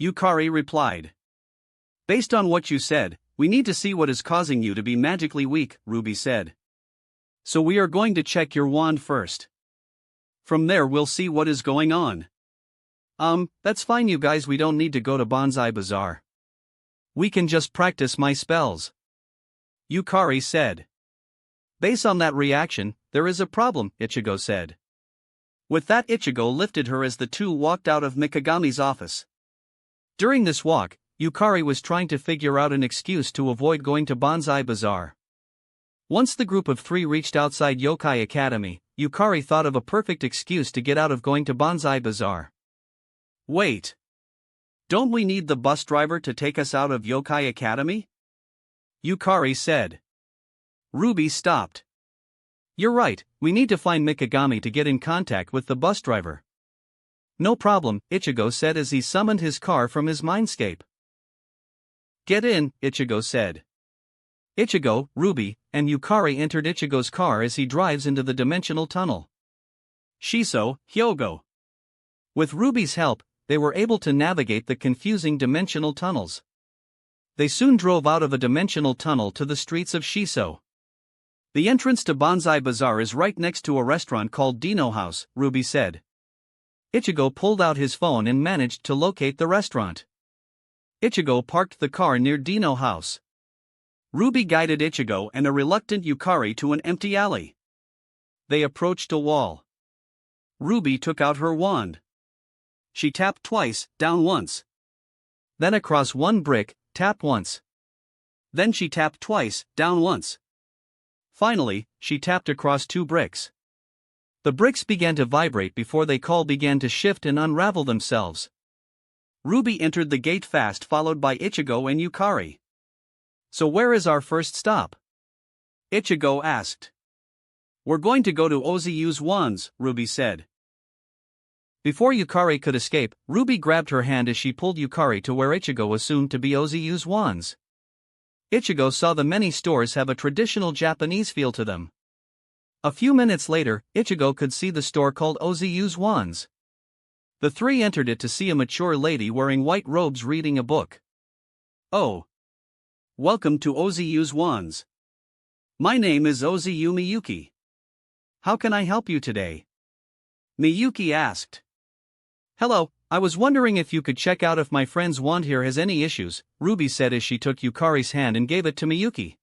Yukari replied. Based on what you said, we need to see what is causing you to be magically weak, Ruby said. So we are going to check your wand first. From there we'll see what is going on. That's fine you guys, we don't need to go to Bonsai Bazaar. We can just practice my spells. Yukari said. Based on that reaction, there is a problem, Ichigo said. With that, Ichigo lifted her as the two walked out of Mikagami's office. During this walk, Yukari was trying to figure out an excuse to avoid going to Bonsai Bazaar. Once the group of three reached outside Yokai Academy, Yukari thought of a perfect excuse to get out of going to Bonsai Bazaar. Wait. Don't we need the bus driver to take us out of Yokai Academy? Yukari said. Ruby stopped. You're right, we need to find Mikagami to get in contact with the bus driver. No problem, Ichigo said as he summoned his car from his mindscape. Get in, Ichigo said. Ichigo, Ruby, and Yukari entered Ichigo's car as he drives into the dimensional tunnel. Shiso, Hyogo. With Ruby's help, they were able to navigate the confusing dimensional tunnels. They soon drove out of a dimensional tunnel to the streets of Shiso. The entrance to Bonsai Bazaar is right next to a restaurant called Dino House, Ruby said. Ichigo pulled out his phone and managed to locate the restaurant. Ichigo parked the car near Dino House. Ruby guided Ichigo and a reluctant Yukari to an empty alley. They approached a wall. Ruby took out her wand. She tapped twice, down once. Then across one brick, tapped once. Then she tapped twice, down once. Finally, she tapped across two bricks. The bricks began to vibrate before they began to shift and unravel themselves. Ruby entered the gate fast, followed by Ichigo and Yukari. So where is our first stop? Ichigo asked. We're going to go to Ozuyu's wands, Ruby said. Before Yukari could escape, Ruby grabbed her hand as she pulled Yukari to where Ichigo assumed to be Ozuyu's wands. Ichigo saw the many stores have a traditional Japanese feel to them. A few minutes later, Ichigo could see the store called Ozuyu's Wands. The three entered it to see a mature lady wearing white robes reading a book. Oh. Welcome to Ozuyu's Wands. My name is Ozuyu Miyuki. How can I help you today? Miyuki asked. Hello, I was wondering if you could check out if my friend's wand here has any issues, Ruby said as she took Yukari's hand and gave it to Miyuki.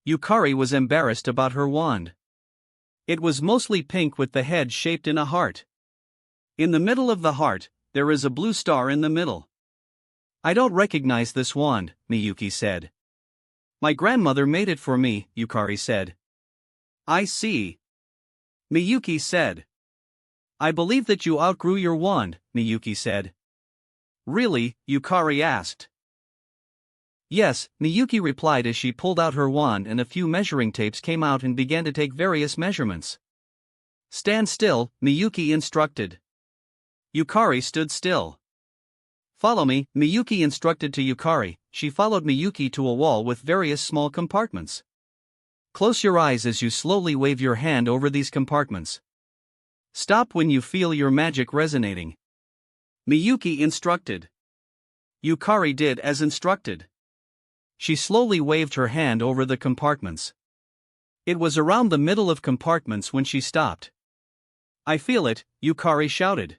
Yukari was embarrassed about her wand. It was mostly pink with the head shaped in a heart. In the middle of the heart, there is a blue star in the middle. I don't recognize this wand, Miyuki said. My grandmother made it for me, Yukari said. I see. Miyuki said. I believe that you outgrew your wand, Miyuki said. Really? Yukari asked. Yes, Miyuki replied as she pulled out her wand and a few measuring tapes came out and began to take various measurements. Stand still, Miyuki instructed. Yukari stood still. Follow me, Miyuki instructed to Yukari. She followed Miyuki to a wall with various small compartments. Close your eyes as you slowly wave your hand over these compartments. Stop when you feel your magic resonating. Miyuki instructed. Yukari did as instructed. She slowly waved her hand over the compartments. It was around the middle of compartments when she stopped. I feel it, Yukari shouted.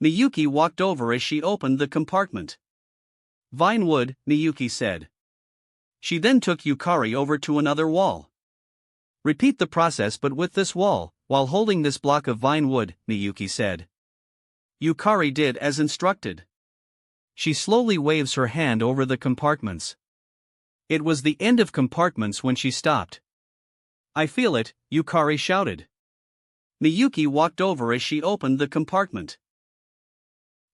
Miyuki walked over as she opened the compartment. Vine wood, Miyuki said. She then took Yukari over to another wall. Repeat the process but with this wall, while holding this block of vine wood, Miyuki said. Yukari did as instructed. She slowly waves her hand over the compartments. It was the end of compartments when she stopped. I feel it, Yukari shouted. Miyuki walked over as she opened the compartment.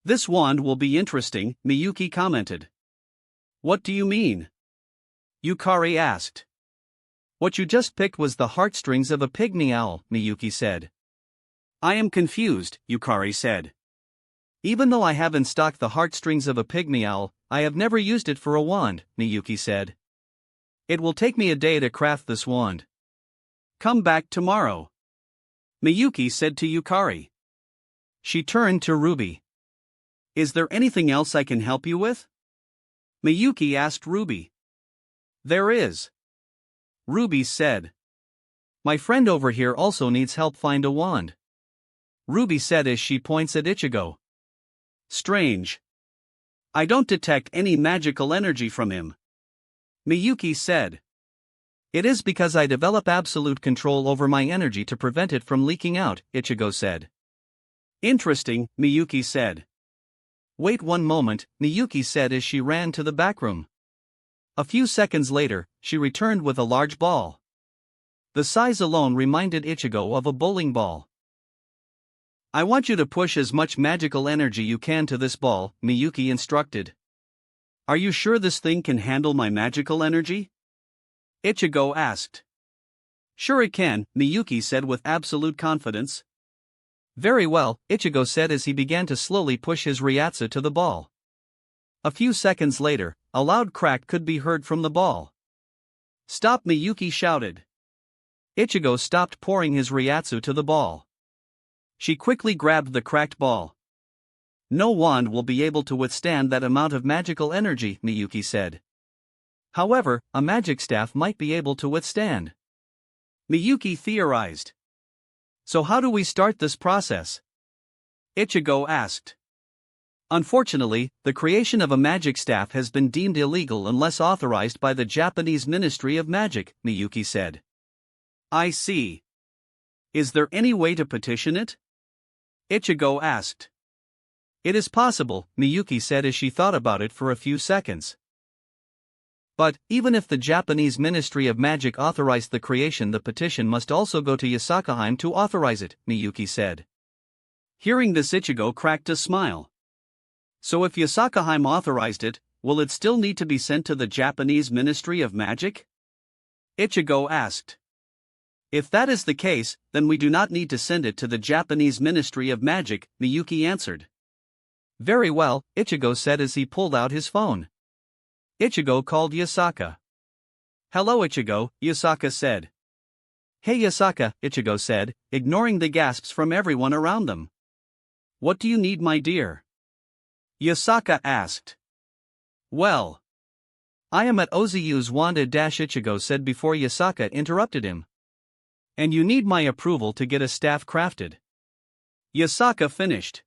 This wand will be interesting, Miyuki commented. What do you mean? Yukari asked. What you just picked was the heartstrings of a pygmy owl, Miyuki said. I am confused, Yukari said. Even though I have in stock the heartstrings of a pygmy owl, I have never used it for a wand, Miyuki said. It will take me a day to craft this wand. Come back tomorrow, Miyuki said to Yukari. She turned to Ruby. Is there anything else I can help you with? Miyuki asked Ruby. There is, Ruby said. My friend over here also needs help find a wand, Ruby said as she points at Ichigo. Strange. I don't detect any magical energy from him, Miyuki said. It is because I develop absolute control over my energy to prevent it from leaking out, Ichigo said. Interesting, Miyuki said. Wait one moment, Miyuki said as she ran to the back room. A few seconds later, she returned with a large ball. The size alone reminded Ichigo of a bowling ball. I want you to push as much magical energy you can to this ball, Miyuki instructed. Are you sure this thing can handle my magical energy? Ichigo asked. Sure it can, Miyuki said with absolute confidence. Very well, Ichigo said as he began to slowly push his Ryatsu to the ball. A few seconds later, a loud crack could be heard from the ball. Stop, Miyuki shouted. Ichigo stopped pouring his Ryatsu to the ball. She quickly grabbed the cracked ball. No wand will be able to withstand that amount of magical energy, Miyuki said. However, a magic staff might be able to withstand. Miyuki theorized. So how do we start this process? Ichigo asked. Unfortunately, the creation of a magic staff has been deemed illegal unless authorized by the Japanese Ministry of Magic, Miyuki said. I see. Is there any way to petition it? Ichigo asked. It is possible, Miyuki said as she thought about it for a few seconds. But, even if the Japanese Ministry of Magic authorized the creation, the petition must also go to Yasakaheim to authorize it, Miyuki said. Hearing this, Ichigo cracked a smile. So if Yasakaheim authorized it, will it still need to be sent to the Japanese Ministry of Magic? Ichigo asked. If that is the case, then we do not need to send it to the Japanese Ministry of Magic, Miyuki answered. Very well, Ichigo said as he pulled out his phone. Ichigo called Yasaka. Hello Ichigo, Yasaka said. Hey Yasaka, Ichigo said, ignoring the gasps from everyone around them. What do you need, my dear? Yasaka asked. Well, I am at Ozu's Wanda. Ichigo said before Yasaka interrupted him. And you need my approval to get a staff crafted. Yasaka finished.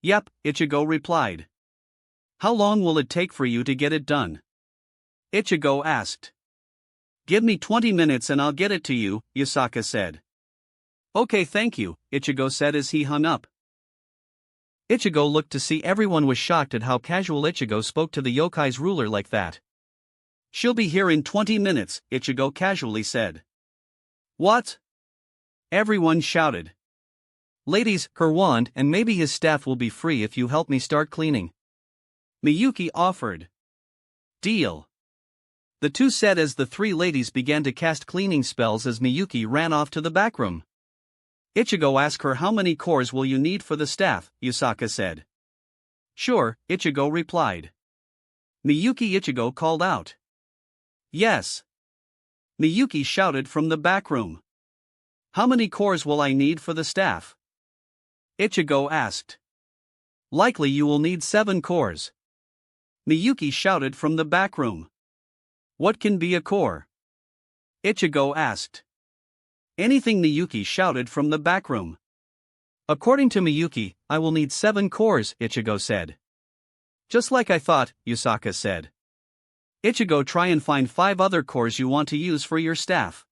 Yep, Ichigo replied. How long will it take for you to get it done? Ichigo asked. Give me 20 minutes and I'll get it to you, Yasaka said. Okay, thank you, Ichigo said as he hung up. Ichigo looked to see everyone was shocked at how casual Ichigo spoke to the yokai's ruler like that. "She'll be here in 20 minutes, Ichigo casually said. "What?" everyone shouted. "Ladies, her wand and maybe his staff will be free if you help me start cleaning," Miyuki offered. "Deal." The two said as the three ladies began to cast cleaning spells as Miyuki ran off to the back room. Ichigo asked her, "How many cores will you need for the staff?" Yusaka said. "Sure," Ichigo replied. Miyuki Ichigo called out. "Yes." Miyuki shouted from the back room. "How many cores will I need for the staff?" Ichigo asked. "Likely you will need 7 cores." Miyuki shouted from the back room. "What can be a core?" Ichigo asked. "Anything," Miyuki shouted from the back room. "According to Miyuki, I will need 7 cores," Ichigo said. "Just like I thought," Yusaka said. "Ichigo, try and find 5 other cores you want to use for your staff.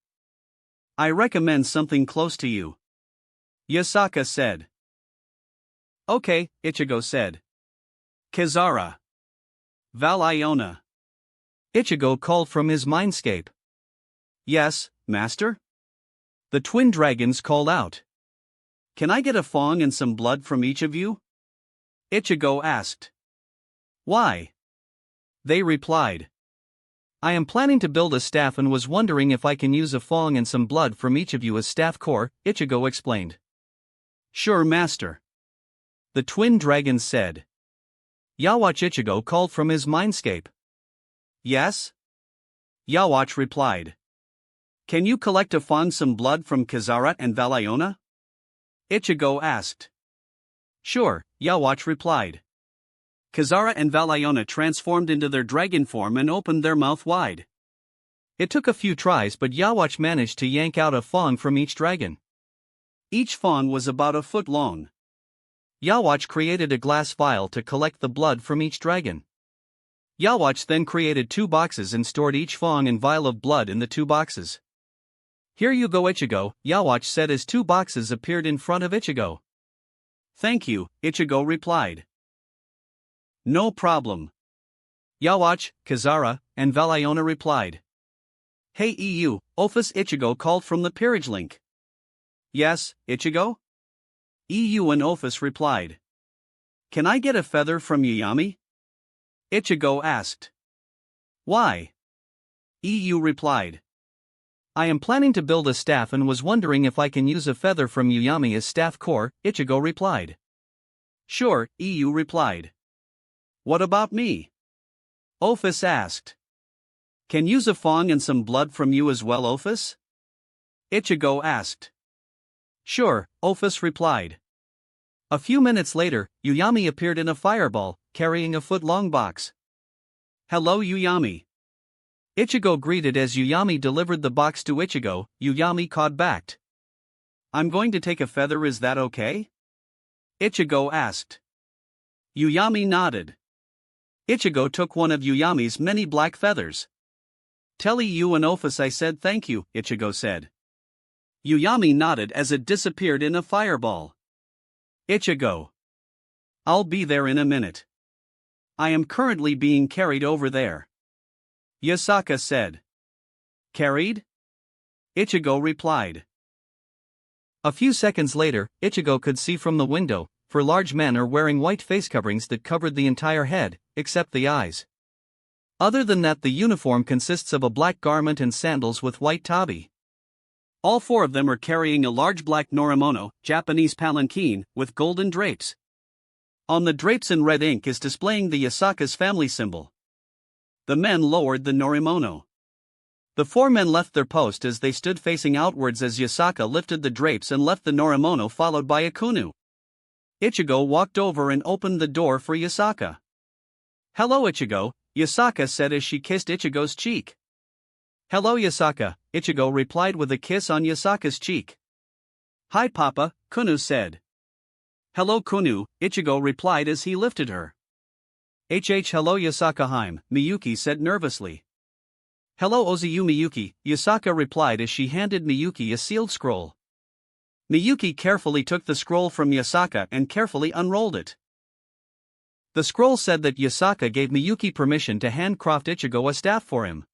I recommend something close to you," Yusaka said. "Okay," Ichigo said. "Kizara. Valiona." Ichigo called from his mindscape. "Yes, master?" The twin dragons called out. "Can I get a fong and some blood from each of you?" Ichigo asked. "Why?" They replied. "I am planning to build a staff and was wondering if I can use a fong and some blood from each of you as staff core," Ichigo explained. "Sure, master," the twin dragons said. Yawatch Ichigo called from his mindscape. "Yes?" Yawatch replied. "Can you collect a fong some blood from Kizara and Valiona?" Ichigo asked. "Sure," Yawatch replied. Kizara and Valiona transformed into their dragon form and opened their mouth wide. It took a few tries, but Yawatch managed to yank out a fong from each dragon. Each fong was about a foot long. Yawatch created a glass vial to collect the blood from each dragon. Yawatch then created 2 boxes and stored each fong and vial of blood in the 2 boxes. "Here you go, Ichigo," Yawatch said as 2 boxes appeared in front of Ichigo. "Thank you," Ichigo replied. "No problem." Yawatch, Kizara, and Valiona replied. "Hey EU, Office," Ichigo called from the peerage link. "Yes, Ichigo?" EU and Office replied. "Can I get a feather from Yuyami?" Ichigo asked. "Why?" EU replied. "I am planning to build a staff and was wondering if I can use a feather from Yuyami as staff core," Ichigo replied. "Sure," EU replied. "What about me?" Office asked. "Can use a fong and some blood from you as well, Office?" Ichigo asked. "Sure," Office replied. A few minutes later, Yuyami appeared in a fireball, carrying a foot-long box. "Hello, Yuyami." Ichigo greeted as Yuyami delivered the box to Ichigo. Yuyami called back. "I'm going to take a feather, is that okay?" Ichigo asked. Yuyami nodded. Ichigo took one of Yuyami's many black feathers. "Tell EU and Office I said thank you," Ichigo said. Yuyami nodded as it disappeared in a fireball. Ichigo. "I'll be there in a minute. I am currently being carried over there," Yusaka said. "Carried?" Ichigo replied. A few seconds later, Ichigo could see from the window, for large men are wearing white face coverings that covered the entire head, except the eyes. Other than that, the uniform consists of a black garment and sandals with white tabi. All 4 of them are carrying a large black norimono, Japanese palanquin, with golden drapes. On the drapes in red ink is displaying the Yusaka's family symbol. The men lowered the norimono. The 4 men left their post as they stood facing outwards as Yusaka lifted the drapes and left the norimono followed by a kunu. Ichigo walked over and opened the door for Yusaka. "Hello, Ichigo," Yusaka said as she kissed Ichigo's cheek. "Hello, Yusaka," Ichigo replied with a kiss on Yusaka's cheek. "Hi, Papa," Kunu said. "Hello, Kunu," Ichigo replied as he lifted her. Hello, Yusaka-heim," Miyuki said nervously. "Hello, Ozu Miyuki," Yusaka replied as she handed Miyuki a sealed scroll. Miyuki carefully took the scroll from Yusaka and carefully unrolled it. The scroll said that Yasaka gave Miyuki permission to handcraft Ichigo a staff for him.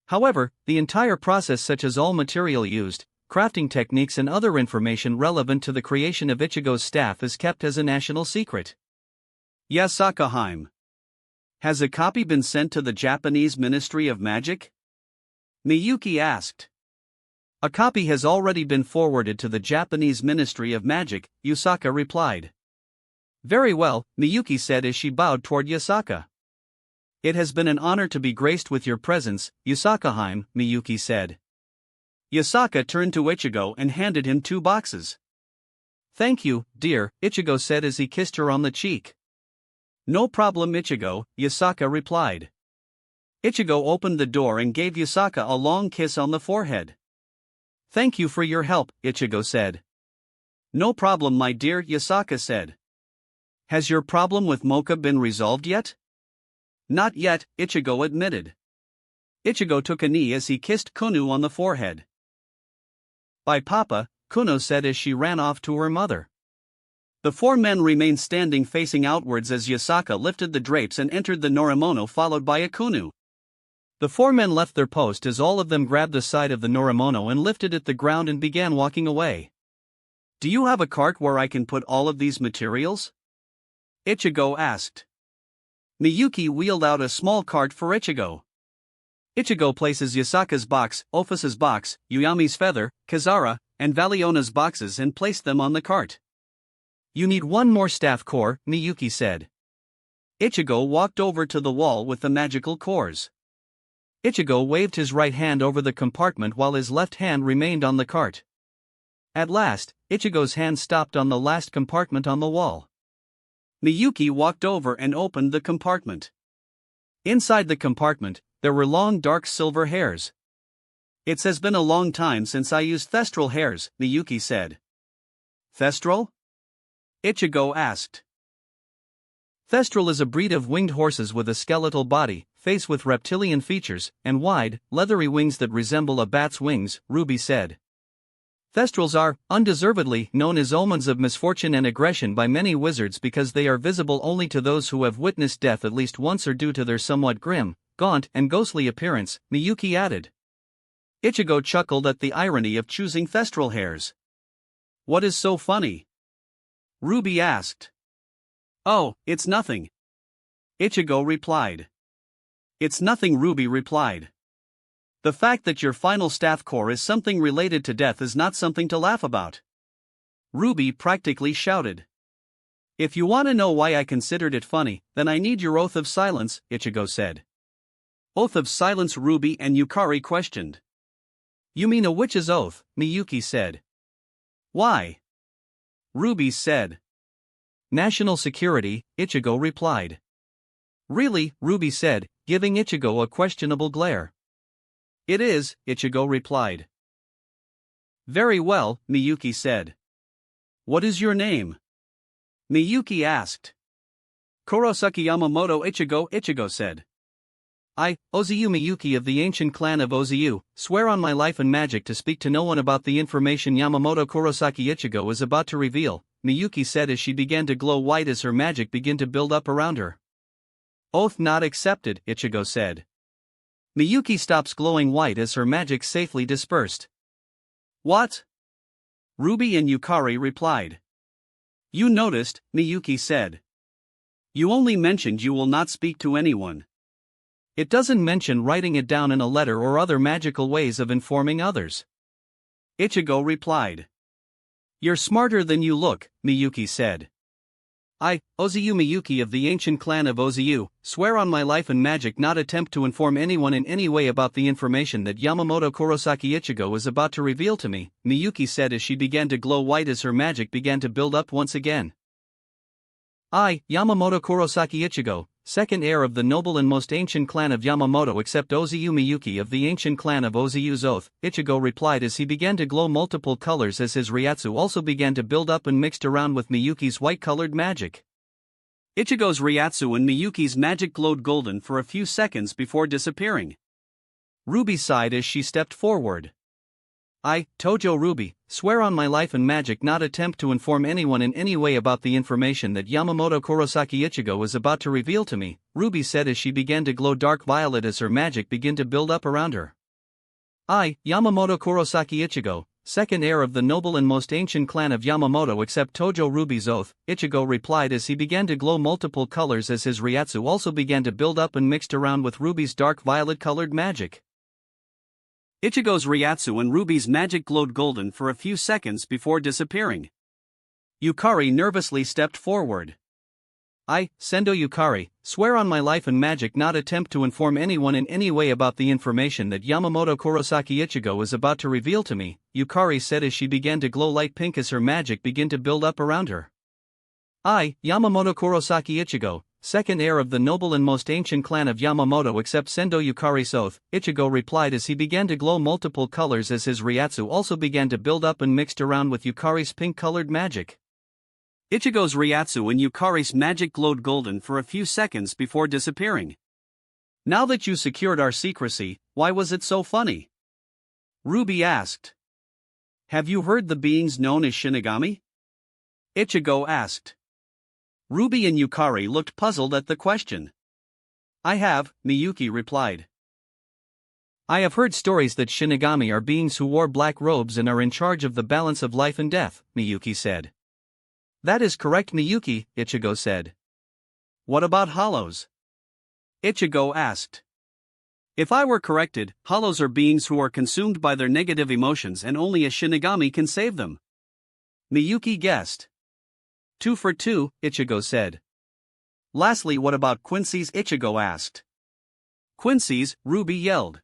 However, the entire process, such as all material used, crafting techniques and other information relevant to the creation of Ichigo's staff, is kept as a national secret. Yasaka Heim. Has a copy been sent to the Japanese Ministry of Magic? Miyuki asked. A copy has already been forwarded to the Japanese Ministry of Magic, Yasaka replied. Very well, Miyuki said as she bowed toward Yasaka. It has been an honor to be graced with your presence, Yasaka-heim, Miyuki said. Yasaka turned to Ichigo and handed him 2 boxes. Thank you, dear, Ichigo said as he kissed her on the cheek. No problem, Ichigo, Yasaka replied. Ichigo opened the door and gave Yasaka a long kiss on the forehead. Thank you for your help, Ichigo said. No problem, my dear, Yasaka said. Has your problem with Mocha been resolved yet? Not yet, Ichigo admitted. Ichigo took a knee as he kissed Kunu on the forehead. Bye Papa, Kuno said as she ran off to her mother. The 4 men remained standing facing outwards as Yasaka lifted the drapes and entered the Norimono followed by Akunu. The 4 men left their post as all of them grabbed the side of the Norimono and lifted it the ground and began walking away. Do you have a cart where I can put all of these materials? Ichigo asked. Miyuki wheeled out a small cart for Ichigo. Ichigo places Yasaka's box, Ofusa's box, Yuyami's feather, Kazara, and Valiona's boxes and placed them on the cart. You need 1 more staff core, Miyuki said. Ichigo walked over to the wall with the magical cores. Ichigo waved his right hand over the compartment while his left hand remained on the cart. At last, Ichigo's hand stopped on the last compartment on the wall. Miyuki walked over and opened the compartment. Inside the compartment, there were long dark silver hairs. It has been a long time since I used thestral hairs, Miyuki said. Thestral? Ichigo asked. Thestral is a breed of winged horses with a skeletal body, face with reptilian features, and wide, leathery wings that resemble a bat's wings, Ruby said. Thestrals are, undeservedly, known as omens of misfortune and aggression by many wizards because they are visible only to those who have witnessed death at least once or due to their somewhat grim, gaunt, and ghostly appearance, Miyuki added. Ichigo chuckled at the irony of choosing thestral hairs. What is so funny? Ruby asked. Oh, it's nothing. Ichigo replied. It's nothing, Ruby replied. The fact that your final staff core is something related to death is not something to laugh about. Ruby practically shouted. If you want to know why I considered it funny, then I need your oath of silence, Ichigo said. Oath of silence, Ruby and Yukari questioned. You mean a witch's oath, Miyuki said. Why? Ruby said. National security, Ichigo replied. Really, Ruby said, giving Ichigo a questionable glare. It is, Ichigo replied. Very well, Miyuki said. What is your name? Miyuki asked. Kurosaki Yamamoto Ichigo said. I, Oziu Miyuki of the ancient clan of Oziu, swear on my life and magic to speak to no one about the information Yamamoto Kurosaki Ichigo is about to reveal, Miyuki said as she began to glow white as her magic began to build up around her. Oath not accepted, Ichigo said. Miyuki stops glowing white as her magic safely dispersed. What? Ruby and Yukari replied. You noticed, Miyuki said. You only mentioned you will not speak to anyone. It doesn't mention writing it down in a letter or other magical ways of informing others. Ichigo replied. You're smarter than you look, Miyuki said. I, Oziu Miyuki of the ancient clan of Oziu, swear on my life and magic not attempt to inform anyone in any way about the information that Yamamoto Kurosaki Ichigo is about to reveal to me, Miyuki said as she began to glow white as her magic began to build up once again. I, Yamamoto Kurosaki Ichigo, second heir of the noble and most ancient clan of Yamamoto accept Oziu Miyuki of the ancient clan of Oziu's oath, Ichigo replied as he began to glow multiple colors as his Ryatsu also began to build up and mixed around with Miyuki's white-colored magic. Ichigo's Ryatsu and Miyuki's magic glowed golden for a few seconds before disappearing. Ruby sighed as she stepped forward. I, Tojo Ruby, swear on my life and magic not attempt to inform anyone in any way about the information that Yamamoto Kurosaki Ichigo is about to reveal to me, Ruby said as she began to glow dark violet as her magic began to build up around her. I, Yamamoto Kurosaki Ichigo, second heir of the noble and most ancient clan of Yamamoto accept Tojo Ruby's oath, Ichigo replied as he began to glow multiple colors as his Ryatsu also began to build up and mixed around with Ruby's dark violet-colored magic. Ichigo's Ryatsu and Ruby's magic glowed golden for a few seconds before disappearing. Yukari nervously stepped forward. I, Sendo Yukari, swear on my life and magic not attempt to inform anyone in any way about the information that Yamamoto Kurosaki Ichigo is about to reveal to me, Yukari said as she began to glow light pink as her magic began to build up around her. I, Yamamoto Kurosaki Ichigo, second heir of the noble and most ancient clan of Yamamoto accept Sendo Yukari's oath, Ichigo replied as he began to glow multiple colors as his Ryatsu also began to build up and mixed around with Yukari's pink-colored magic. Ichigo's Ryatsu and Yukari's magic glowed golden for a few seconds before disappearing. Now that you secured our secrecy, why was it so funny? Ruby asked. Have you heard the beings known as Shinigami? Ichigo asked. Ruby and Yukari looked puzzled at the question. I have, Miyuki replied. I have heard stories that Shinigami are beings who wore black robes and are in charge of the balance of life and death, Miyuki said. That is correct, Miyuki, Ichigo said. What about hollows? Ichigo asked. If I were corrected, hollows are beings who are consumed by their negative emotions and only a Shinigami can save them. Miyuki guessed. 2 for 2, Ichigo said. Lastly, what about Quincy's? Ichigo asked. Quincy's, Ruby yelled.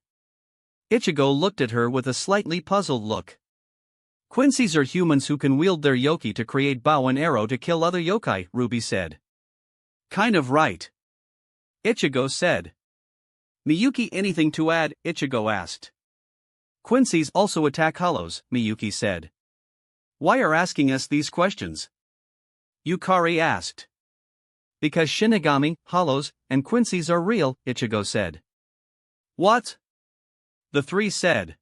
Ichigo looked at her with a slightly puzzled look. Quincy's are humans who can wield their yoki to create bow and arrow to kill other yokai, Ruby said. Kind of right. Ichigo said. Miyuki, anything to add? Ichigo asked. Quincy's also attack hollows, Miyuki said. Why are asking us these questions? Yukari asked. Because Shinigami, hollows, and Quincy's are real, Ichigo said. What? The three said.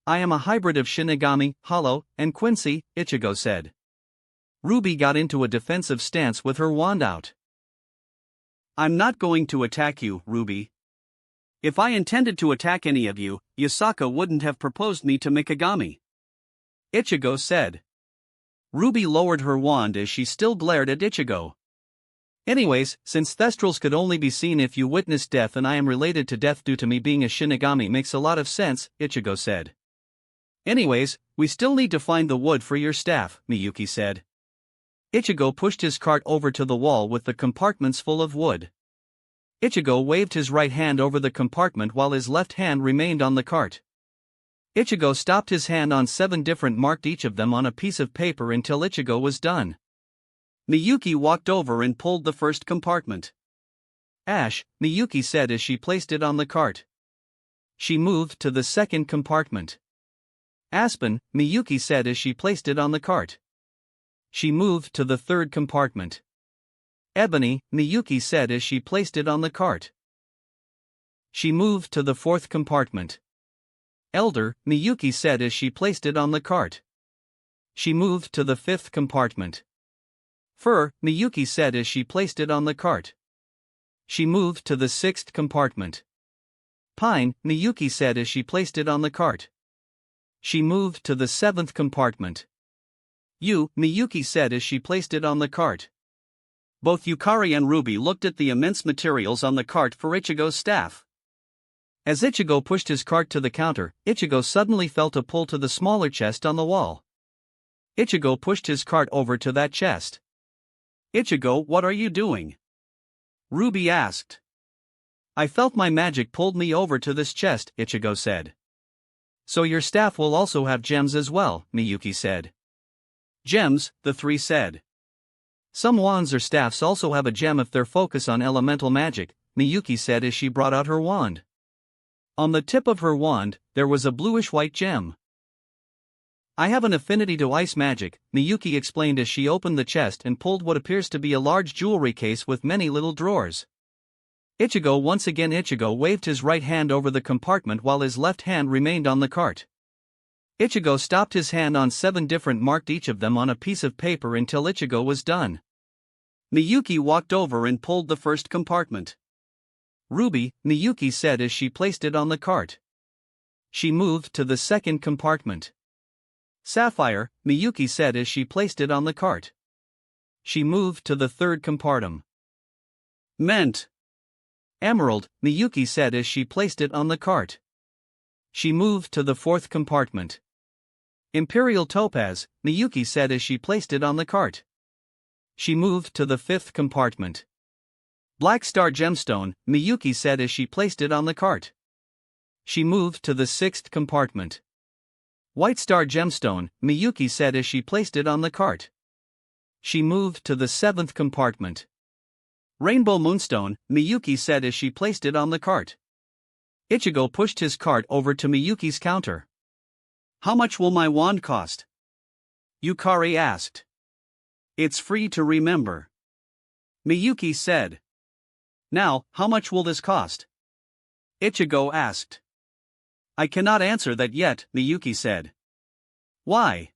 I am a hybrid of Shinigami, hollow, and Quincy, Ichigo said. Ruby got into a defensive stance with her wand out. I'm not going to attack you, Ruby. If I intended to attack any of you, Yasaka wouldn't have proposed me to Mikagami. Ichigo said. Ruby lowered her wand as she still glared at Ichigo. Anyways, since thestrals could only be seen if you witnessed death and I am related to death due to me being a Shinigami makes a lot of sense, Ichigo said. Anyways, we still need to find the wood for your staff, Miyuki said. Ichigo pushed his cart over to the wall with the compartments full of wood. Ichigo waved his right hand over the compartment while his left hand remained on the cart. Ichigo stopped his hand on 7 different marked each of them on a piece of paper until Ichigo was done. Miyuki walked over and pulled the first compartment. Ash, Miyuki said as she placed it on the cart. She moved to the second compartment. Aspen, Miyuki said as she placed it on the cart. She moved to the third compartment. Ebony, Miyuki said as she placed it on the cart. She moved to the fourth compartment. Elder, Miyuki said as she placed it on the cart. She moved to the fifth compartment. Fur, Miyuki said as she placed it on the cart. She moved to the sixth compartment. Pine, Miyuki said as she placed it on the cart. She moved to the seventh compartment. Miyuki said as she placed it on the cart. Both Yukari and Ruby looked at the immense materials on the cart for Ichigo's staff. As Ichigo pushed his cart to the counter, Ichigo suddenly felt a pull to the smaller chest on the wall. Ichigo pushed his cart over to that chest. Ichigo, what are you doing? Ruby asked. I felt my magic pulled me over to this chest, Ichigo said. So your staff will also have gems as well, Miyuki said. Gems, the three said. Some wands or staffs also have a gem if they're focused on elemental magic, Miyuki said as she brought out her wand. On the tip of her wand, there was a bluish-white gem. I have an affinity to ice magic, Miyuki explained as she opened the chest and pulled what appears to be a large jewelry case with many little drawers. Ichigo waved his right hand over the compartment while his left hand remained on the cart. Ichigo stopped his hand on 7 different marked each of them on a piece of paper until Ichigo was done. Miyuki walked over and pulled the first compartment. Ruby, Miyuki said as she placed it on the cart. She moved to the second compartment. Sapphire, Miyuki said as she placed it on the cart. She moved to the third compartment. Mint. Emerald, Miyuki said as she placed it on the cart. She moved to the fourth compartment. Imperial Topaz, Miyuki said as she placed it on the cart. She moved to the fifth compartment. Black Star Gemstone, Miyuki said as she placed it on the cart. She moved to the sixth compartment. White Star Gemstone, Miyuki said as she placed it on the cart. She moved to the seventh compartment. Rainbow Moonstone, Miyuki said as she placed it on the cart. Ichigo pushed his cart over to Miyuki's counter. How much will my wand cost? Yukari asked. It's free to remember. Miyuki said. Now, how much will this cost? Ichigo asked. I cannot answer that yet, Miyuki said. Why?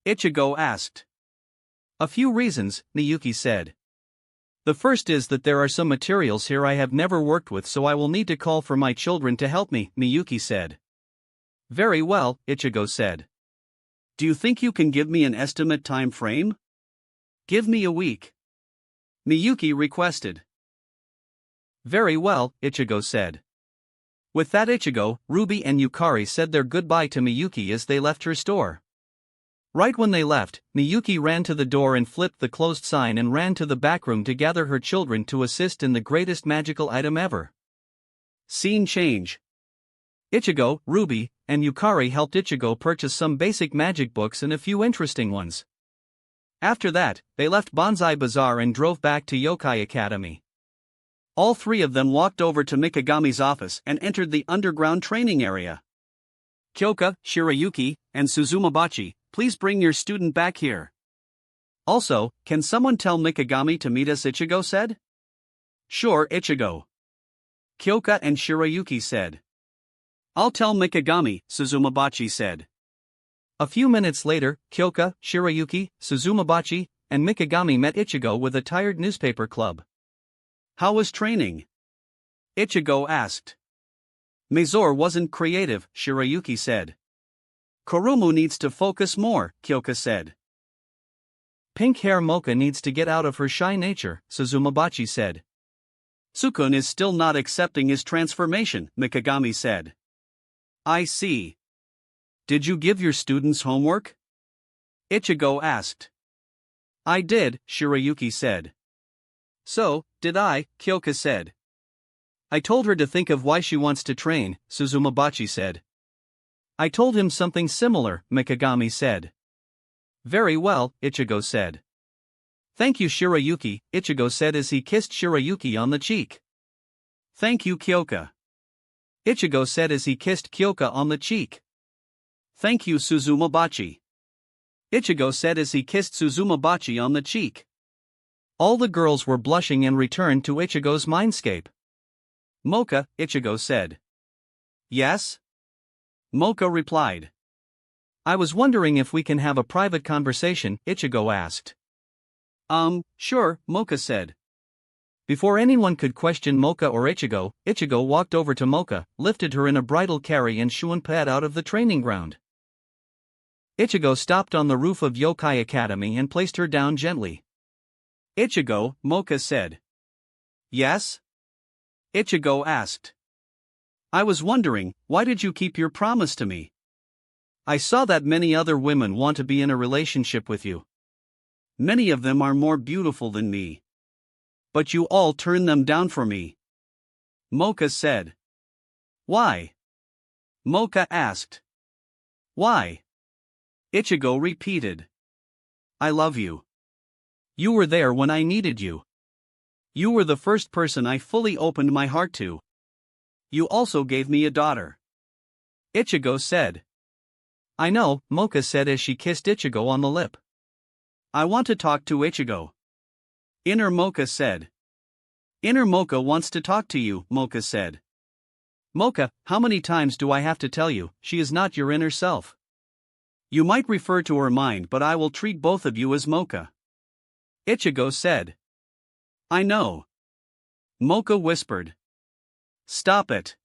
Ichigo asked. A few reasons, Miyuki said. The first is that there are some materials here I have never worked with, so I will need to call for my children to help me, Miyuki said. Very well, Ichigo said. Do you think you can give me an estimate time frame? Give me a week. Miyuki requested. Very well, Ichigo said. With that, Ichigo, Ruby and Yukari said their goodbye to Miyuki as they left her store. Right when they left, Miyuki ran to the door and flipped the closed sign and ran to the back room to gather her children to assist in the greatest magical item ever. Scene change. Ichigo, Ruby, and Yukari helped Ichigo purchase some basic magic books and a few interesting ones. After that, they left Bonsai Bazaar and drove back to Yokai Academy. All 3 of them walked over to Mikagami's office and entered the underground training area. Kyoka, Shirayuki, and Suzumabachi, please bring your student back here. Also, can someone tell Mikagami to meet us, Ichigo said. Sure, Ichigo. Kyoka and Shirayuki said. I'll tell Mikagami, Suzumabachi said. A few minutes later, Kyoka, Shirayuki, Suzumabachi, and Mikagami met Ichigo with a tired newspaper club. How was training? Ichigo asked. Mazor wasn't creative, Shirayuki said. Kurumu needs to focus more, Kyoka said. Pink hair Mocha needs to get out of her shy nature, Suzumabachi said. Sukun is still not accepting his transformation, Mikagami said. I see. Did you give your students homework? Ichigo asked. I did, Shirayuki said. So, did I, Kyoka said. I told her to think of why she wants to train, Suzumabachi said. I told him something similar, Mikagami said. Very well, Ichigo said. Thank you, Shirayuki, Ichigo said as he kissed Shirayuki on the cheek. Thank you, Kyoka. Ichigo said as he kissed Kyoka on the cheek. Thank you, Suzumabachi. Ichigo said as he kissed Suzumabachi on the cheek. All the girls were blushing and returned to Ichigo's mindscape. Mocha, Ichigo said. Yes? Mocha replied. I was wondering if we can have a private conversation, Ichigo asked. Sure, Mocha said. Before anyone could question Mocha or Ichigo, Ichigo walked over to Mocha, lifted her in a bridal carry and shunpad out of the training ground. Ichigo stopped on the roof of Yokai Academy and placed her down gently. Ichigo, Mocha said. Yes? Ichigo asked. I was wondering, why did you keep your promise to me? I saw that many other women want to be in a relationship with you. Many of them are more beautiful than me. But you all turned them down for me. Mocha said. Why? Mocha asked. Why? Ichigo repeated. I love you. You were there when I needed you. You were the first person I fully opened my heart to. You also gave me a daughter. Ichigo said. I know, Mocha said as she kissed Ichigo on the lip. I want to talk to Ichigo. Inner Mocha said. Inner Mocha wants to talk to you, Mocha said. Mocha, how many times do I have to tell you, she is not your inner self? You might refer to her mind, but I will treat both of you as Mocha. Ichigo said. I know. Mocha whispered. Stop it.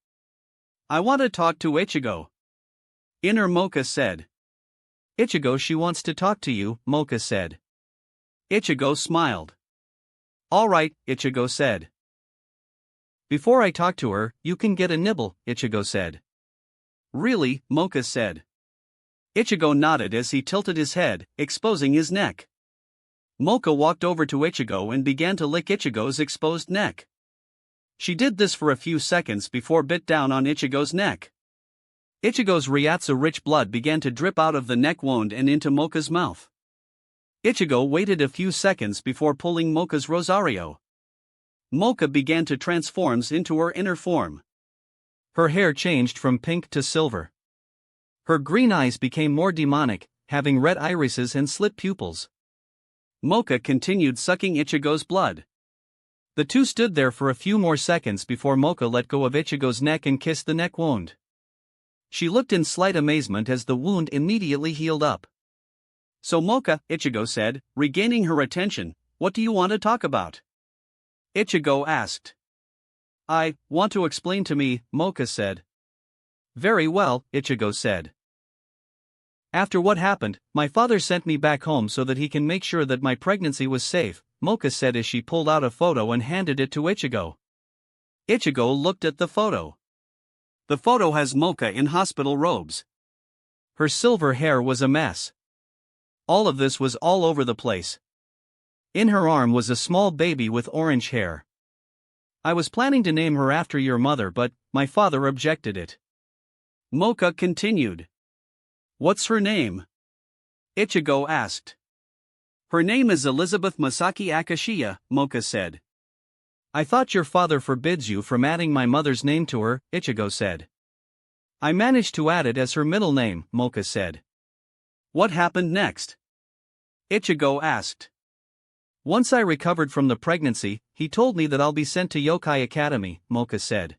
I want to talk to Ichigo. Inner Mocha said. Ichigo, she wants to talk to you, Mocha said. Ichigo smiled. All right, Ichigo said. Before I talk to her, you can get a nibble, Ichigo said. Really, Mocha said. Ichigo nodded as he tilted his head, exposing his neck. Mocha walked over to Ichigo and began to lick Ichigo's exposed neck. She did this for a few seconds before bit down on Ichigo's neck. Ichigo's Ryatsu-rich blood began to drip out of the neck wound and into Mocha's mouth. Ichigo waited a few seconds before pulling Mocha's Rosario. Mocha began to transform into her inner form. Her hair changed from pink to silver. Her green eyes became more demonic, having red irises and slit pupils. Mocha continued sucking Ichigo's blood. The two stood there for a few more seconds before Mocha let go of Ichigo's neck and kissed the neck wound. She looked in slight amazement as the wound immediately healed up. So Mocha, Ichigo said, regaining her attention, what do you want to talk about? Ichigo asked. I want to explain to me, Mocha said. Very well, Ichigo said. After what happened, my father sent me back home so that he can make sure that my pregnancy was safe, Mocha said as she pulled out a photo and handed it to Ichigo. Ichigo looked at the photo. The photo has Mocha in hospital robes. Her silver hair was a mess. All of this was all over the place. In her arm was a small baby with orange hair. I was planning to name her after your mother, but my father objected it. Mocha continued. What's her name? Ichigo asked. Her name is Elizabeth Masaki Akashiya, Mocha said. I thought your father forbids you from adding my mother's name to her, Ichigo said. I managed to add it as her middle name, Mocha said. What happened next? Ichigo asked. Once I recovered from the pregnancy, he told me that I'll be sent to Yokai Academy, Mocha said.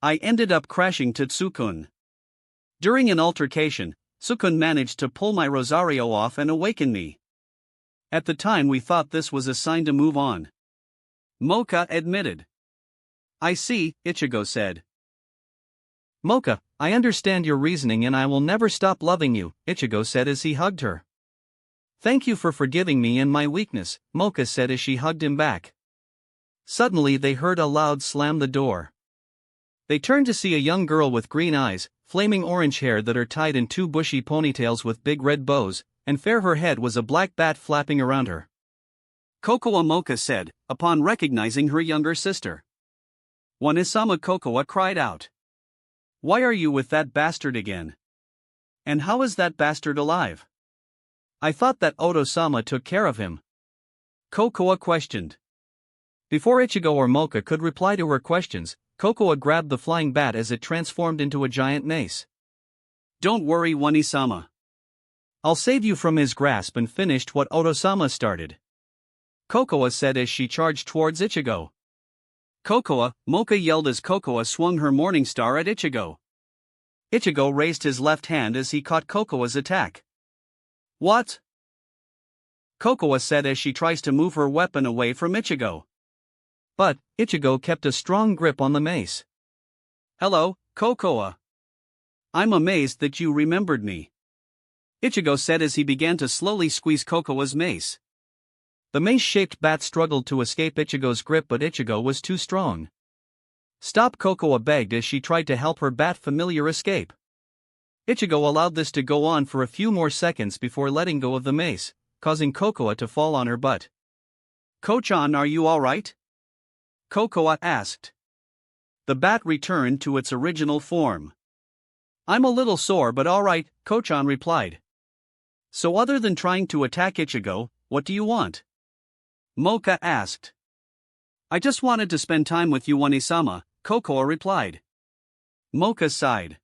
I ended up crashing to Tsukun. During an altercation, Tsukun managed to pull my Rosario off and awaken me. At the time we thought this was a sign to move on. Mocha admitted. I see, Ichigo said. Mocha, I understand your reasoning and I will never stop loving you, Ichigo said as he hugged her. Thank you for forgiving me and my weakness, Mocha said as she hugged him back. Suddenly they heard a loud slam the door. They turned to see a young girl with green eyes, flaming orange hair that are tied in two bushy ponytails with big red bows, and fair her head was a black bat flapping around her. Kokoa, Mocha said, upon recognizing her younger sister. Wanisama, Kokoa cried out. Why are you with that bastard again? And how is that bastard alive? I thought that Oto-sama took care of him. Kokoa questioned. Before Ichigo or Mocha could reply to her questions, Kokoa grabbed the flying bat as it transformed into a giant mace. Don't worry, Wanisama. I'll save you from his grasp and finished what Oto-sama started. Kokoa said as she charged towards Ichigo. Kokoa, Mocha yelled as Kokoa swung her morning star at Ichigo. Ichigo raised his left hand as he caught Kokoa's attack. What? Kokoa said as she tries to move her weapon away from Ichigo. But Ichigo kept a strong grip on the mace. Hello, Kokoa. I'm amazed that you remembered me. Ichigo said as he began to slowly squeeze Kokoa's mace. The mace-shaped bat struggled to escape Ichigo's grip, but Ichigo was too strong. Stop, Kokoa begged as she tried to help her bat familiar escape. Ichigo allowed this to go on for a few more seconds before letting go of the mace, causing Kokoa to fall on her butt. Ko-chan, are you alright? Kokoa asked. The bat returned to its original form. I'm a little sore but alright, Ko-chan replied. So other than trying to attack Ichigo, what do you want? Mocha asked. I just wanted to spend time with you, Wanisama, Kokoa replied. Mocha sighed.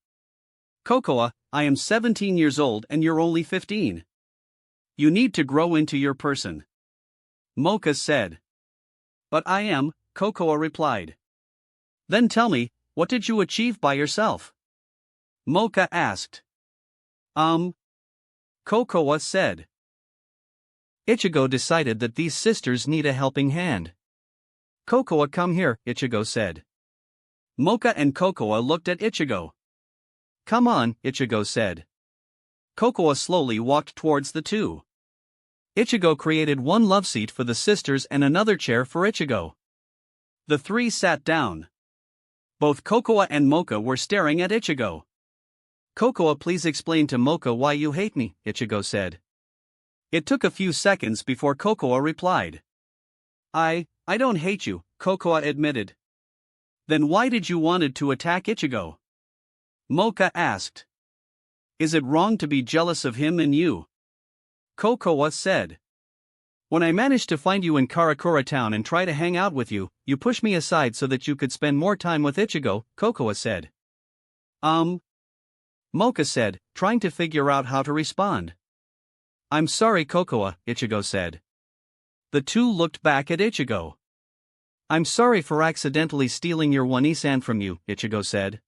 Kokoa, I am 17 years old and you're only 15. You need to grow into your person. Mocha said. But I am, Kokoa replied. Then tell me, what did you achieve by yourself? Mocha asked. Kokoa said. Ichigo decided that these sisters need a helping hand. Kokoa, come here, Ichigo said. Mocha and Kokoa looked at Ichigo. Come on, Ichigo said. Kokoa slowly walked towards the two. Ichigo created one love seat for the sisters and another chair for Ichigo. The three sat down. Both Kokoa and Mocha were staring at Ichigo. Kokoa, please explain to Mocha why you hate me, Ichigo said. It took a few seconds before Kokoa replied. I don't hate you, Kokoa admitted. Then why did you wanted to attack Ichigo? Mocha asked. Is it wrong to be jealous of him and you? Kokoa said. When I managed to find you in Karakura town and try to hang out with you, you pushed me aside so that you could spend more time with Ichigo, Kokoa said. Mocha said, trying to figure out how to respond. I'm sorry, Kokoa, Ichigo said. The two looked back at Ichigo. I'm sorry for accidentally stealing your One-Isan from you, Ichigo said.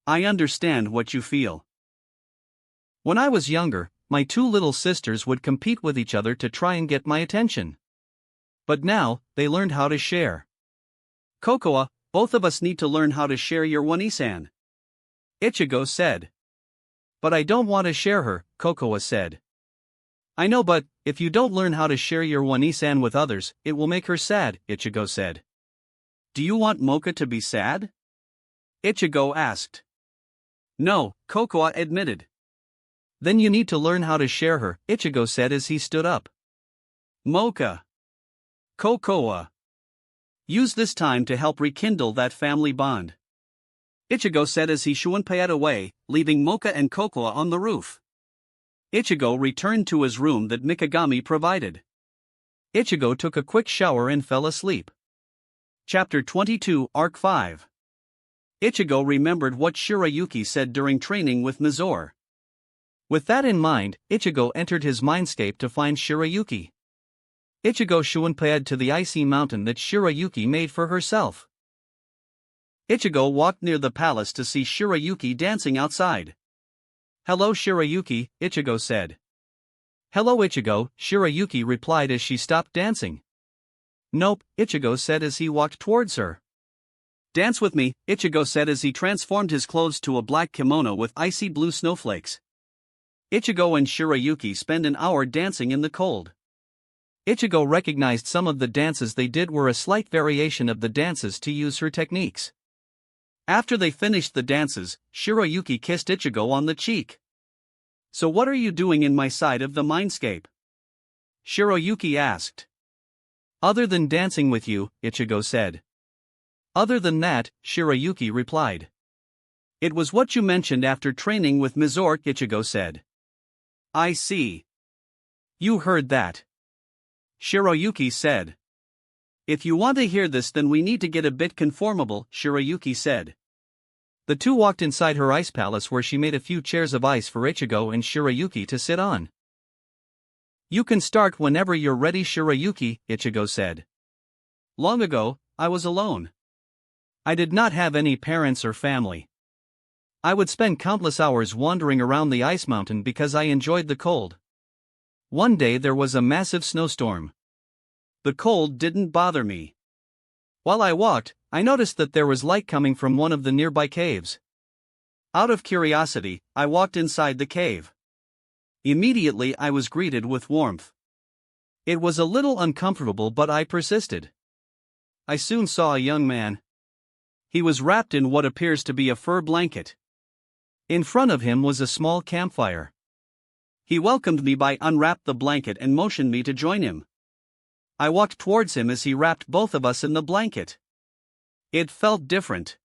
I understand what you feel. When I was younger, my two little sisters would compete with each other to try and get my attention. But now, they learned how to share. Kokoa, both of us need to learn how to share your One-Isan. Ichigo said. But I don't want to share her, Kokoa said. I know, but if you don't learn how to share your One-Isan with others, it will make her sad, Ichigo said. Do you want Mocha to be sad? Ichigo asked. No, Kokoa admitted. Then you need to learn how to share her, Ichigo said as he stood up. Mocha. Kokoa. Use this time to help rekindle that family bond. Ichigo said as he shunpaied away, leaving Mocha and Kokoa on the roof. Ichigo returned to his room that Mikagami provided. Ichigo took a quick shower and fell asleep. Chapter 22, Arc 5. Ichigo remembered what Shirayuki said during training with Mizore. With that in mind, Ichigo entered his mindscape to find Shirayuki. Ichigo shunpaied to the icy mountain that Shirayuki made for herself. Ichigo walked near the palace to see Shirayuki dancing outside. Hello Shirayuki, Ichigo said. Hello Ichigo, Shirayuki replied as she stopped dancing. Nope, Ichigo said as he walked towards her. Dance with me, Ichigo said as he transformed his clothes to a black kimono with icy blue snowflakes. Ichigo and Shirayuki spent an hour dancing in the cold. Ichigo recognized some of the dances they did were a slight variation of the dances to use her techniques. After they finished the dances, Shirayuki kissed Ichigo on the cheek. So what are you doing in my side of the mindscape? Shirayuki asked. Other than dancing with you, Ichigo said. Other than that, Shirayuki replied. It was what you mentioned after training with Mizore, Ichigo said. I see. You heard that. Shirayuki said. If you want to hear this, then we need to get a bit conformable, Shirayuki said. The two walked inside her ice palace where she made a few chairs of ice for Ichigo and Shirayuki to sit on. You can start whenever you're ready, Shirayuki, Ichigo said. Long ago, I was alone. I did not have any parents or family. I would spend countless hours wandering around the ice mountain because I enjoyed the cold. One day there was a massive snowstorm. The cold didn't bother me. While I walked, I noticed that there was light coming from one of the nearby caves. Out of curiosity, I walked inside the cave. Immediately I was greeted with warmth. It was a little uncomfortable, but I persisted. I soon saw a young man. He was wrapped in what appears to be a fur blanket. In front of him was a small campfire. He welcomed me by unwrapped the blanket and motioned me to join him. I walked towards him as he wrapped both of us in the blanket. It felt different.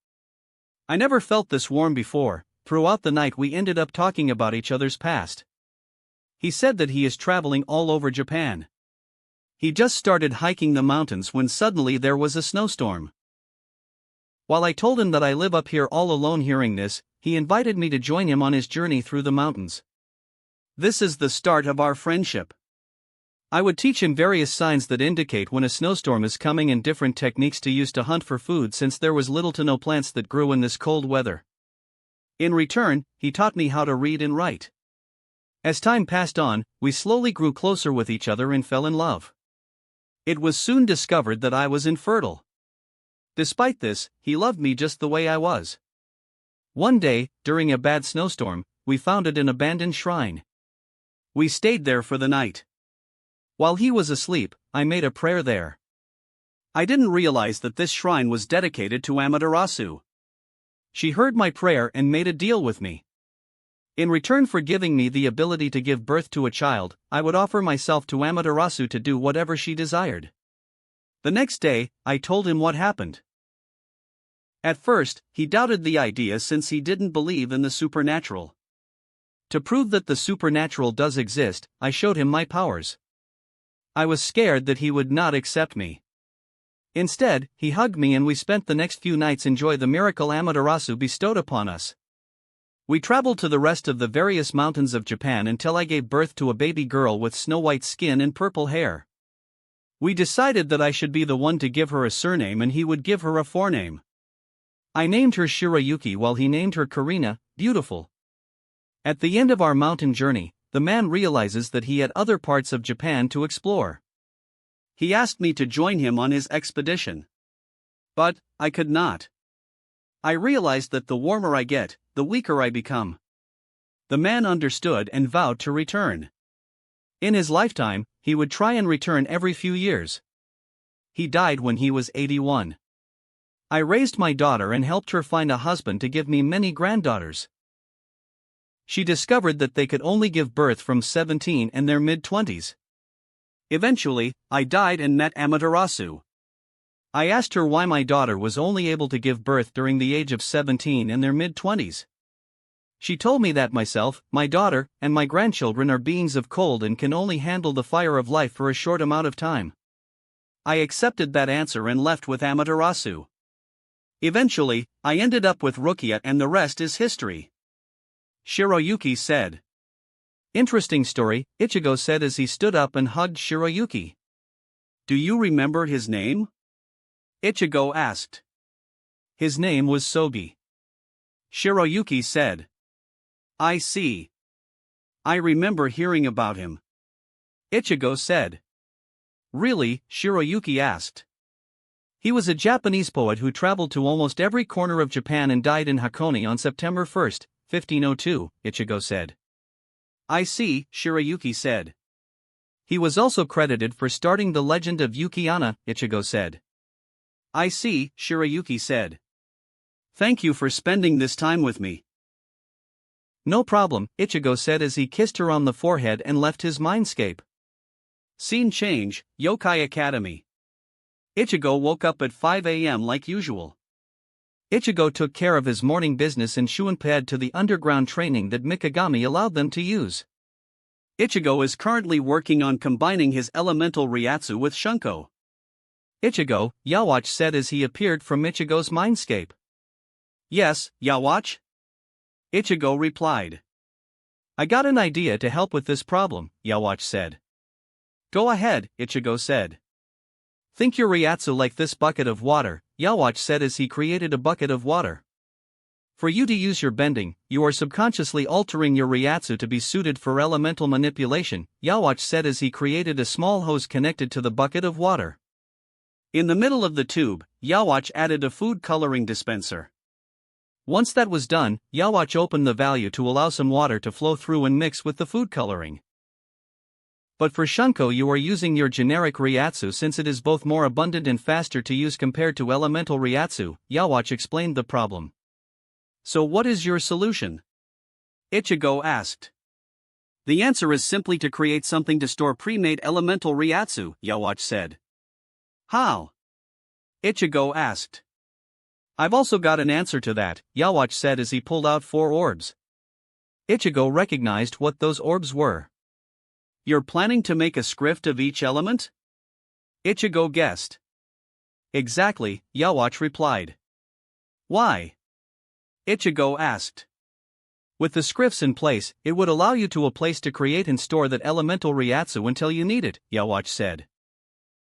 I never felt this warm before. Throughout the night we ended up talking about each other's past. He said that he is traveling all over Japan. He just started hiking the mountains when suddenly there was a snowstorm. While I told him that I live up here all alone, hearing this, he invited me to join him on his journey through the mountains. This is the start of our friendship. I would teach him various signs that indicate when a snowstorm is coming and different techniques to use to hunt for food, since there was little to no plants that grew in this cold weather. In return, he taught me how to read and write. As time passed on, we slowly grew closer with each other and fell in love. It was soon discovered that I was infertile. Despite this, he loved me just the way I was. One day, during a bad snowstorm, we found an abandoned shrine. We stayed there for the night. While he was asleep, I made a prayer there. I didn't realize that this shrine was dedicated to Amaterasu. She heard my prayer and made a deal with me. In return for giving me the ability to give birth to a child, I would offer myself to Amaterasu to do whatever she desired. The next day, I told him what happened. At first, he doubted the idea since he didn't believe in the supernatural. To prove that the supernatural does exist, I showed him my powers. I was scared that he would not accept me. Instead, he hugged me and we spent the next few nights enjoying the miracle Amaterasu bestowed upon us. We traveled to the rest of the various mountains of Japan until I gave birth to a baby girl with snow-white skin and purple hair. We decided that I should be the one to give her a surname and he would give her a forename. I named her Shirayuki while he named her Karina, beautiful. At the end of our mountain journey, the man realizes that he had other parts of Japan to explore. He asked me to join him on his expedition. But I could not. I realized that the warmer I get, the weaker I become. The man understood and vowed to return. In his lifetime, he would try and return every few years. He died when he was 81. I raised my daughter and helped her find a husband to give me many granddaughters. She discovered that they could only give birth from 17 and their mid-20s. Eventually, I died and met Amaterasu. I asked her why my daughter was only able to give birth during the age of 17 and their mid-20s. She told me that myself, my daughter, and my grandchildren are beings of cold and can only handle the fire of life for a short amount of time. I accepted that answer and left with Amaterasu. Eventually, I ended up with Rukia and the rest is history. Shiroyuki said. Interesting story, Ichigo said as he stood up and hugged Shiroyuki. Do you remember his name? Ichigo asked. His name was Sogi. Shiroyuki said. I see. I remember hearing about him. Ichigo said. Really? Shiroyuki asked. He was a Japanese poet who traveled to almost every corner of Japan and died in Hakone on September 1, 1502, Ichigo said. I see, Shiroyuki said. He was also credited for starting the legend of Yuki-onna, Ichigo said. I see, Shiroyuki said. Thank you for spending this time with me. No problem, Ichigo said as he kissed her on the forehead and left his mindscape. Scene change, Yokai Academy. Ichigo woke up at 5 a.m. like usual. Ichigo took care of his morning business and shunped to the underground training that Mikagami allowed them to use. Ichigo is currently working on combining his elemental Ryatsu with Shunko. Ichigo, Yawatch said as he appeared from Ichigo's mindscape. Yes, Yawatch? Ichigo replied. I got an idea to help with this problem, Yawatch said. Go ahead, Ichigo said. Think your Ryatsu like this bucket of water, Yawatch said as he created a bucket of water. For you to use your bending, you are subconsciously altering your Ryatsu to be suited for elemental manipulation, Yawatch said as he created a small hose connected to the bucket of water. In the middle of the tube, Yawatch added a food coloring dispenser. Once that was done, Yawatch opened the value to allow some water to flow through and mix with the food coloring. But for Shunko you are using your generic Ryatsu since it is both more abundant and faster to use compared to elemental Ryatsu, Yawatch explained the problem. So what is your solution? Ichigo asked. The answer is simply to create something to store pre-made elemental Ryatsu, Yawatch said. How? Ichigo asked. I've also got an answer to that, Yawatch said as he pulled out 4 orbs. Ichigo recognized what those orbs were. You're planning to make a script of each element? Ichigo guessed. Exactly, Yawatch replied. Why? Ichigo asked. With the scripts in place, it would allow you to a place to create and store that elemental Ryatsu until you need it, Yawatch said.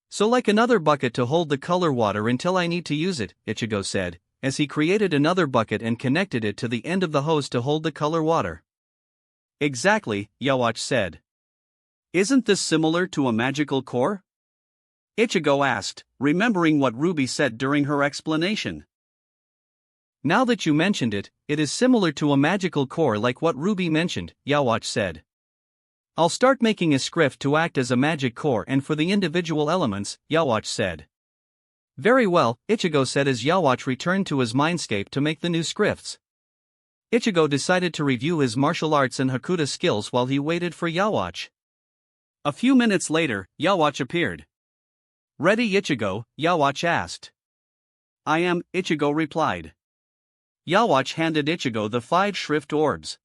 So like another bucket to hold the color water until I need to use it, Ichigo said, as he created another bucket and connected it to the end of the hose to hold the color water. Exactly, Yawatch said. Isn't this similar to a magical core? Ichigo asked, remembering what Ruby said during her explanation. Now that you mentioned it, it is similar to a magical core like what Ruby mentioned, Yawatch said. I'll start making a script to act as a magic core and for the individual elements, Yawatch said. Very well, Ichigo said as Yawatch returned to his mindscape to make the new scripts. Ichigo decided to review his martial arts and Hakuta skills while he waited for Yawatch. A few minutes later, Yawatch appeared. Ready, Ichigo? Yawatch asked. I am, Ichigo replied. Yawatch handed Ichigo the 5 shrift orbs.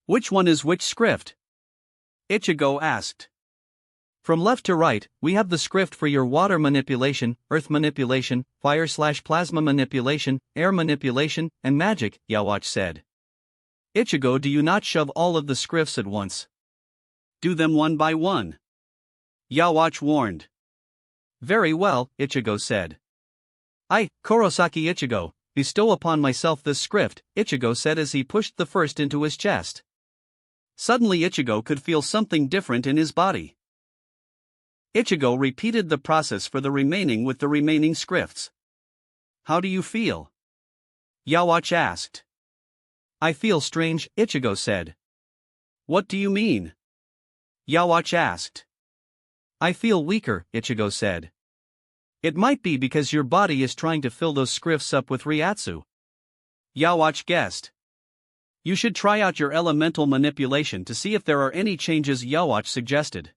Which one is which script? Ichigo asked. From left to right, we have the script for your water manipulation, earth manipulation, fire/plasma manipulation, air manipulation, and magic, Yawatch said. Ichigo, do you not shove all of the scripts at once? Do them one by one. Yawatch warned. Very well, Ichigo said. I, Kurosaki Ichigo, bestow upon myself this script, Ichigo said as he pushed the first into his chest. Suddenly Ichigo could feel something different in his body. Ichigo repeated the process for the remaining with the remaining scripts. How do you feel? Yawatch asked. I feel strange, Ichigo said. What do you mean? Yawatch asked. I feel weaker, Ichigo said. It might be because your body is trying to fill those scripts up with Ryatsu. Yawatch guessed. You should try out your elemental manipulation to see if there are any changes, Yawatch suggested.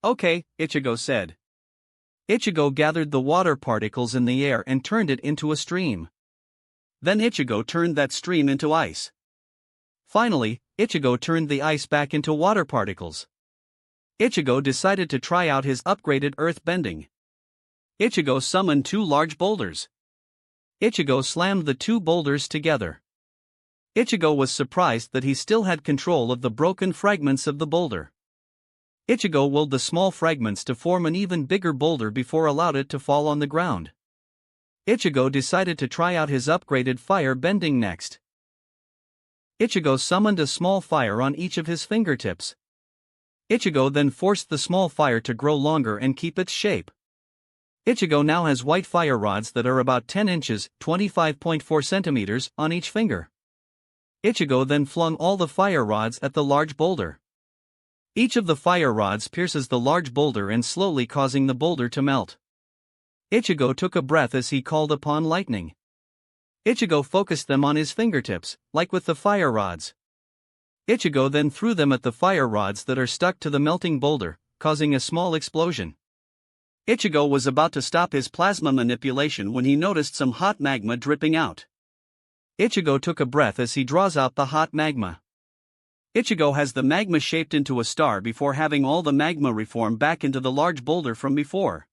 Okay, Ichigo said. Ichigo gathered the water particles in the air and turned it into a stream. Then Ichigo turned that stream into ice. Finally, Ichigo turned the ice back into water particles. Ichigo decided to try out his upgraded earth bending. Ichigo summoned 2 large boulders. Ichigo slammed the 2 boulders together. Ichigo was surprised that he still had control of the broken fragments of the boulder. Ichigo willed the small fragments to form an even bigger boulder before allowed it to fall on the ground. Ichigo decided to try out his upgraded fire bending next. Ichigo summoned a small fire on each of his fingertips. Ichigo then forced the small fire to grow longer and keep its shape. Ichigo now has white fire rods that are about 10 inches, 25.4 centimeters, on each finger. Ichigo then flung all the fire rods at the large boulder. Each of the fire rods pierces the large boulder and slowly causing the boulder to melt. Ichigo took a breath as he called upon lightning. Ichigo focused them on his fingertips, like with the fire rods. Ichigo then threw them at the fire rods that are stuck to the melting boulder, causing a small explosion. Ichigo was about to stop his plasma manipulation when he noticed some hot magma dripping out. Ichigo took a breath as he draws out the hot magma. Ichigo has the magma shaped into a star before having all the magma reform back into the large boulder from before.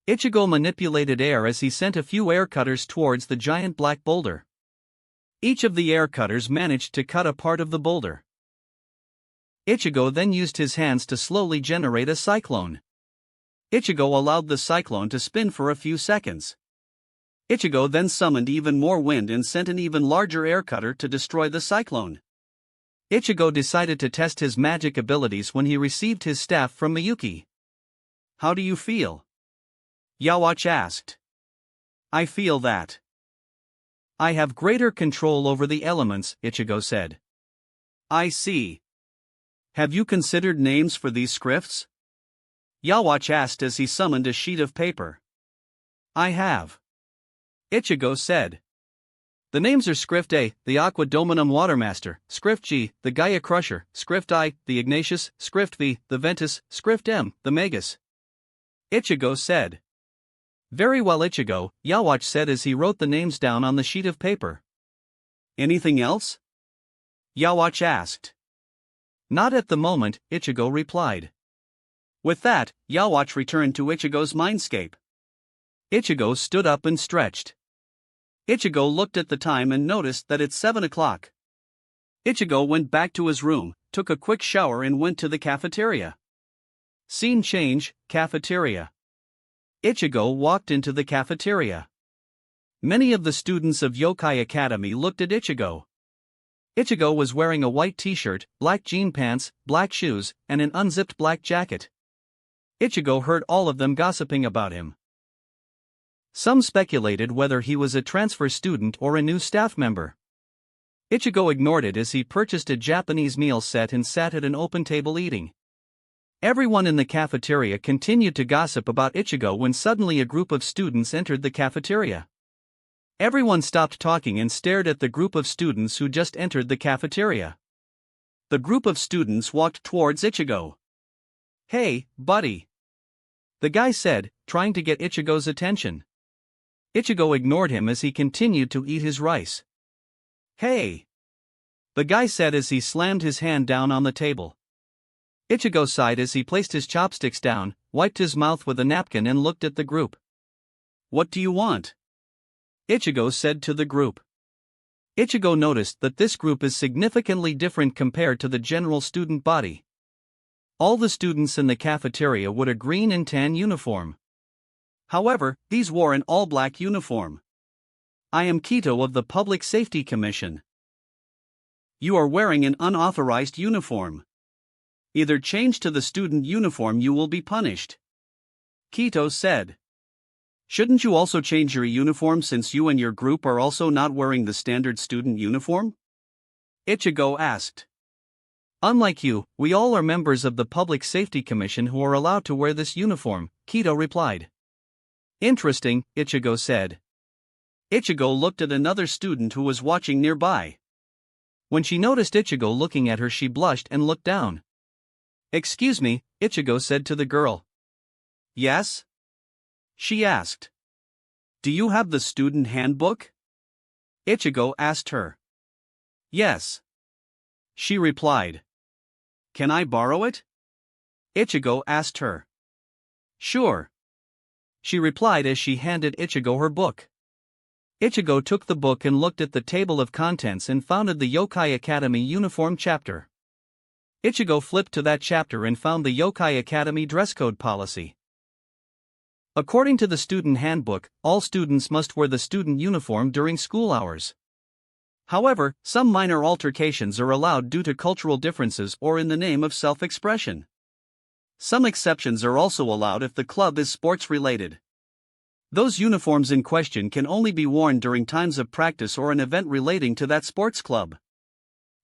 Ichigo manipulated air as he sent a few air cutters towards the giant black boulder. Each of the air cutters managed to cut a part of the boulder. Ichigo then used his hands to slowly generate a cyclone. Ichigo allowed the cyclone to spin for a few seconds. Ichigo then summoned even more wind and sent an even larger air cutter to destroy the cyclone. Ichigo decided to test his magic abilities when he received his staff from Miyuki. How do you feel? Yawatch asked. I feel that I have greater control over the elements, Ichigo said. I see. Have you considered names for these scripts? Yawatch asked as he summoned a sheet of paper. I have. Ichigo said. The names are Script A, the Aqua Dominum Watermaster, Script G, the Gaia Crusher, Script I, the Ignatius, Script V, the Ventus, Script M, the Magus. Ichigo said. Very well, Ichigo, Yawatch said as he wrote the names down on the sheet of paper. Anything else? Yawatch asked. Not at the moment, Ichigo replied. With that, Yawatch returned to Ichigo's mindscape. Ichigo stood up and stretched. Ichigo looked at the time and noticed that it's 7 o'clock. Ichigo went back to his room, took a quick shower and went to the cafeteria. Scene change, cafeteria. Ichigo walked into the cafeteria. Many of the students of Yokai Academy looked at Ichigo. Ichigo was wearing a white t-shirt, black jean pants, black shoes, and an unzipped black jacket. Ichigo heard all of them gossiping about him. Some speculated whether he was a transfer student or a new staff member. Ichigo ignored it as he purchased a Japanese meal set and sat at an open table eating. Everyone in the cafeteria continued to gossip about Ichigo when suddenly a group of students entered the cafeteria. Everyone stopped talking and stared at the group of students who just entered the cafeteria. The group of students walked towards Ichigo. "Hey, buddy," the guy said, trying to get Ichigo's attention. Ichigo ignored him as he continued to eat his rice. "Hey," the guy said as he slammed his hand down on the table. Ichigo sighed as he placed his chopsticks down, wiped his mouth with a napkin and looked at the group. "What do you want?" Ichigo said to the group. Ichigo noticed that this group is significantly different compared to the general student body. All the students in the cafeteria wore a green and tan uniform. However, these wore an all-black uniform. "I am Kito of the Public Safety Commission. You are wearing an unauthorized uniform. Either change to the student uniform, you will be punished," Kito said. "Shouldn't you also change your uniform since you and your group are also not wearing the standard student uniform?" Ichigo asked. "Unlike you, we all are members of the Public Safety Commission who are allowed to wear this uniform," Kito replied. "Interesting," Ichigo said. Ichigo looked at another student who was watching nearby. When she noticed Ichigo looking at her, she blushed and looked down. "Excuse me," Ichigo said to the girl. "Yes?" she asked. "Do you have the student handbook?" Ichigo asked her. "Yes," she replied. "Can I borrow it?" Ichigo asked her. "Sure," she replied as she handed Ichigo her book. Ichigo took the book and looked at the table of contents and found the Yokai Academy uniform chapter. Ichigo flipped to that chapter and found the Yokai Academy dress code policy. According to the student handbook, all students must wear the student uniform during school hours. However, some minor altercations are allowed due to cultural differences or in the name of self-expression. Some exceptions are also allowed if the club is sports-related. Those uniforms in question can only be worn during times of practice or an event relating to that sports club,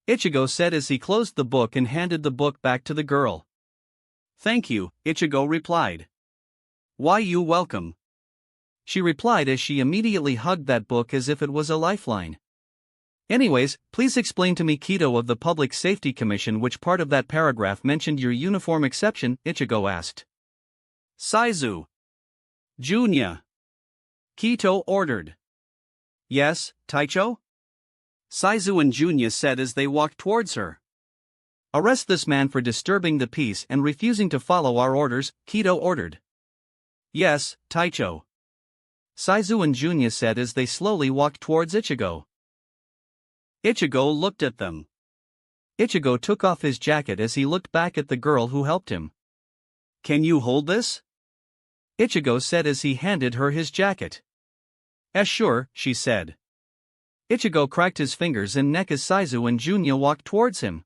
Ichigo said as he closed the book and handed the book back to the girl. "Thank you," Ichigo replied. "Why, you welcome," she replied as she immediately hugged that book as if it was a lifeline. "Anyways, please explain to me, Kito of the Public Safety Commission, which part of that paragraph mentioned your uniform exception," Ichigo asked. "Saizu Junya," Kito ordered. "Yes, Taicho?" Saizu and Junya said as they walked towards her. "Arrest this man for disturbing the peace and refusing to follow our orders," Kito ordered. "Yes, Taicho," Saizu and Junya said as they slowly walked towards Ichigo. Ichigo looked at them. Ichigo took off his jacket as he looked back at the girl who helped him. "Can you hold this?" Ichigo said as he handed her his jacket. Sure," she said. Ichigo cracked his fingers and neck as Saizu and Junya walked towards him.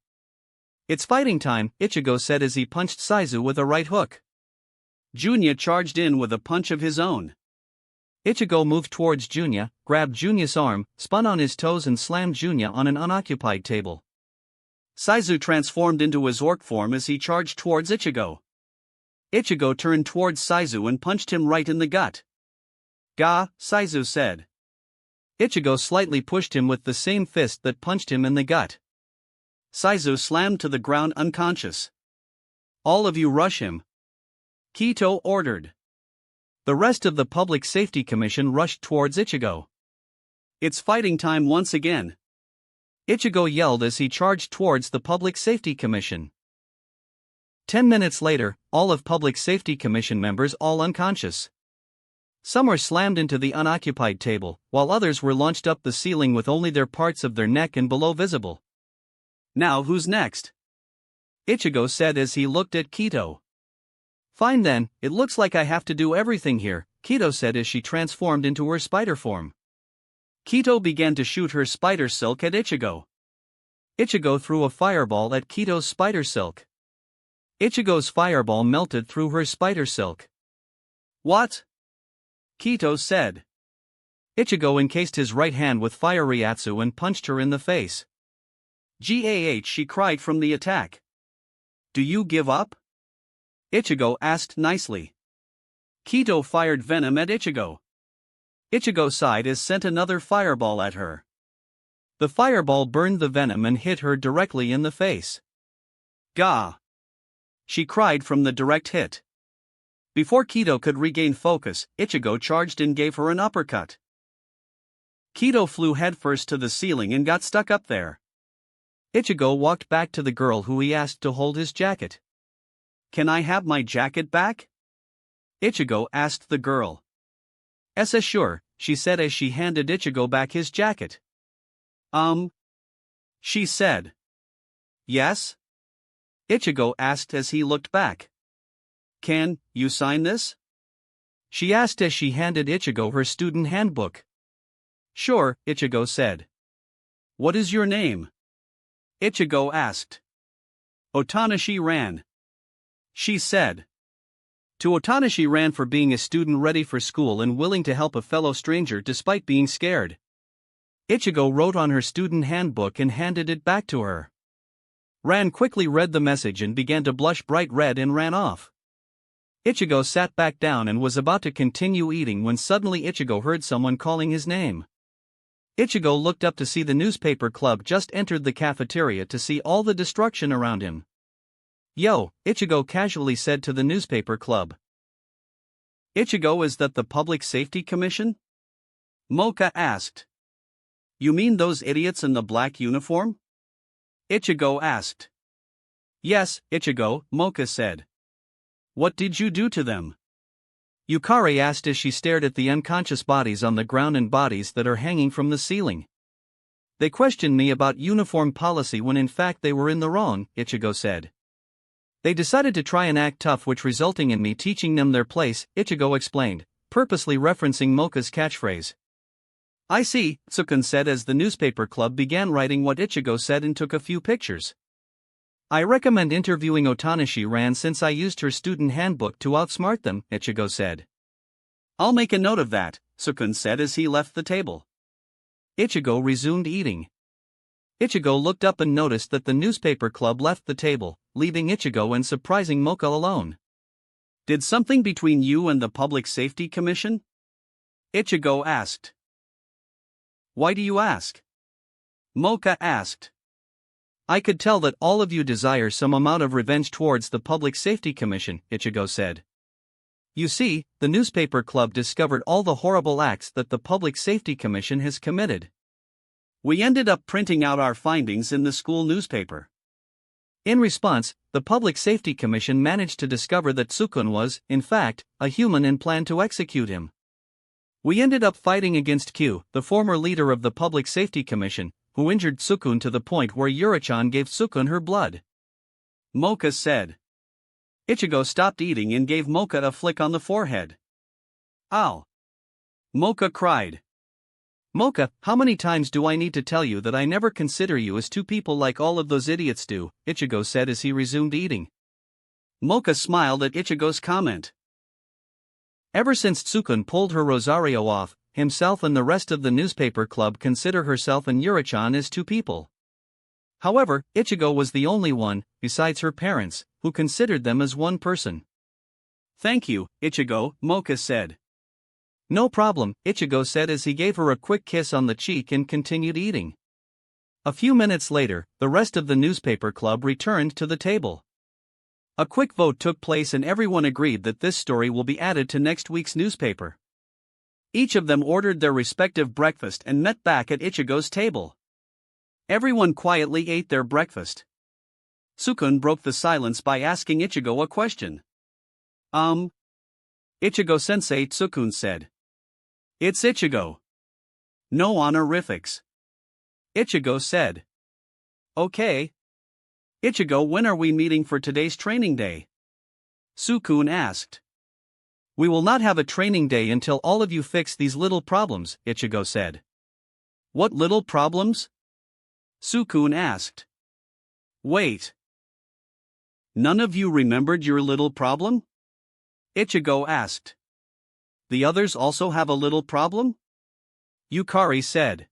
"It's fighting time," Ichigo said as he punched Saizu with a right hook. Junya charged in with a punch of his own. Ichigo moved towards Junya, grabbed Junya's arm, spun on his toes and slammed Junya on an unoccupied table. Saizu transformed into his orc form as he charged towards Ichigo. Ichigo turned towards Saizu and punched him right in the gut. "Ga," Saizu said. Ichigo slightly pushed him with the same fist that punched him in the gut. Saizu slammed to the ground unconscious. "All of you rush him," Kito ordered. The rest of the Public Safety Commission rushed towards Ichigo. "It's fighting time once again," Ichigo yelled as he charged towards the Public Safety Commission. 10 minutes later, all of Public Safety Commission members all unconscious. Some were slammed into the unoccupied table, while others were launched up the ceiling with only their parts of their neck and below visible. "Now who's next?" Ichigo said as he looked at Kito. "Fine then, it looks like I have to do everything here," Kito said as she transformed into her spider form. Kito began to shoot her spider silk at Ichigo. Ichigo threw a fireball at Kito's spider silk. Ichigo's fireball melted through her spider silk. What? Kito said. Ichigo encased his right hand with fire Ryatsu and punched her in the face. Gah, she cried from the attack. Do you give up? Ichigo asked nicely. Kito fired venom at Ichigo. Ichigo sighed as sent another fireball at her. The fireball burned the venom and hit her directly in the face. Gah! She cried from the direct hit. Before Kito could regain focus, Ichigo charged and gave her an uppercut. Kito flew headfirst to the ceiling and got stuck up there. Ichigo walked back to the girl who he asked to hold his jacket. Can I have my jacket back? Ichigo asked the girl. Sure, she said as she handed Ichigo back his jacket. She said. Yes? Ichigo asked as he looked back. Can you sign this? She asked as she handed Ichigo her student handbook. Sure, Ichigo said. What is your name? Ichigo asked. Otanashi Ran. She said. To Otanashi ran for being a student ready for school and willing to help a fellow stranger despite being scared. Ichigo wrote on her student handbook and handed it back to her. Ran quickly read the message and began to blush bright red and ran off. Ichigo sat back down and was about to continue eating when suddenly Ichigo heard someone calling his name. Ichigo looked up to see the newspaper club just entered the cafeteria to see all the destruction around him. Yo, Ichigo casually said to the newspaper club. Ichigo, is that the Public Safety Commission? Mocha asked. You mean those idiots in the black uniform? Ichigo asked. Yes, Ichigo, Mocha said. What did you do to them? Yukari asked as she stared at the unconscious bodies on the ground and bodies that are hanging from the ceiling. They questioned me about uniform policy when in fact they were in the wrong, Ichigo said. They decided to try and act tough, which resulting in me teaching them their place, Ichigo explained, purposely referencing Mocha's catchphrase. I see, Tsukun said as the newspaper club began writing what Ichigo said and took a few pictures. I recommend interviewing Otanashi Ran since I used her student handbook to outsmart them, Ichigo said. I'll make a note of that, Tsukun said as he left the table. Ichigo resumed eating. Ichigo looked up and noticed that the newspaper club left the table, leaving Ichigo and surprising Mocha alone. Did something between you and the Public Safety Commission? Ichigo asked. Why do you ask? Mocha asked. I could tell that all of you desire some amount of revenge towards the Public Safety Commission, Ichigo said. You see, the newspaper club discovered all the horrible acts that the Public Safety Commission has committed. We ended up printing out our findings in the school newspaper. In response, the Public Safety Commission managed to discover that Tsukun was, in fact, a human and planned to execute him. We ended up fighting against Q, the former leader of the Public Safety Commission, who injured Tsukun to the point where Yuri-chan gave Tsukun her blood. Mocha said. Ichigo stopped eating and gave Mocha a flick on the forehead. Ow! Mocha cried. Mocha, how many times do I need to tell you that I never consider you as two people like all of those idiots do, Ichigo said as he resumed eating. Mocha smiled at Ichigo's comment. Ever since Tsukun pulled her Rosario off, himself and the rest of the newspaper club consider herself and Yuri-chan as two people. However, Ichigo was the only one, besides her parents, who considered them as one person. Thank you, Ichigo, Mocha said. No problem, Ichigo said as he gave her a quick kiss on the cheek and continued eating. A few minutes later, the rest of the newspaper club returned to the table. A quick vote took place and everyone agreed that this story will be added to next week's newspaper. Each of them ordered their respective breakfast and met back at Ichigo's table. Everyone quietly ate their breakfast. Tsukun broke the silence by asking Ichigo a question. Ichigo-sensei, Tsukun said. It's Ichigo. No honorifics. Ichigo said. Okay. Ichigo, when are we meeting for today's training day? Tsukun asked. We will not have a training day until all of you fix these little problems, Ichigo said. What little problems? Tsukun asked. Wait. None of you remembered your little problem? Ichigo asked. The others also have a little problem? Yukari said.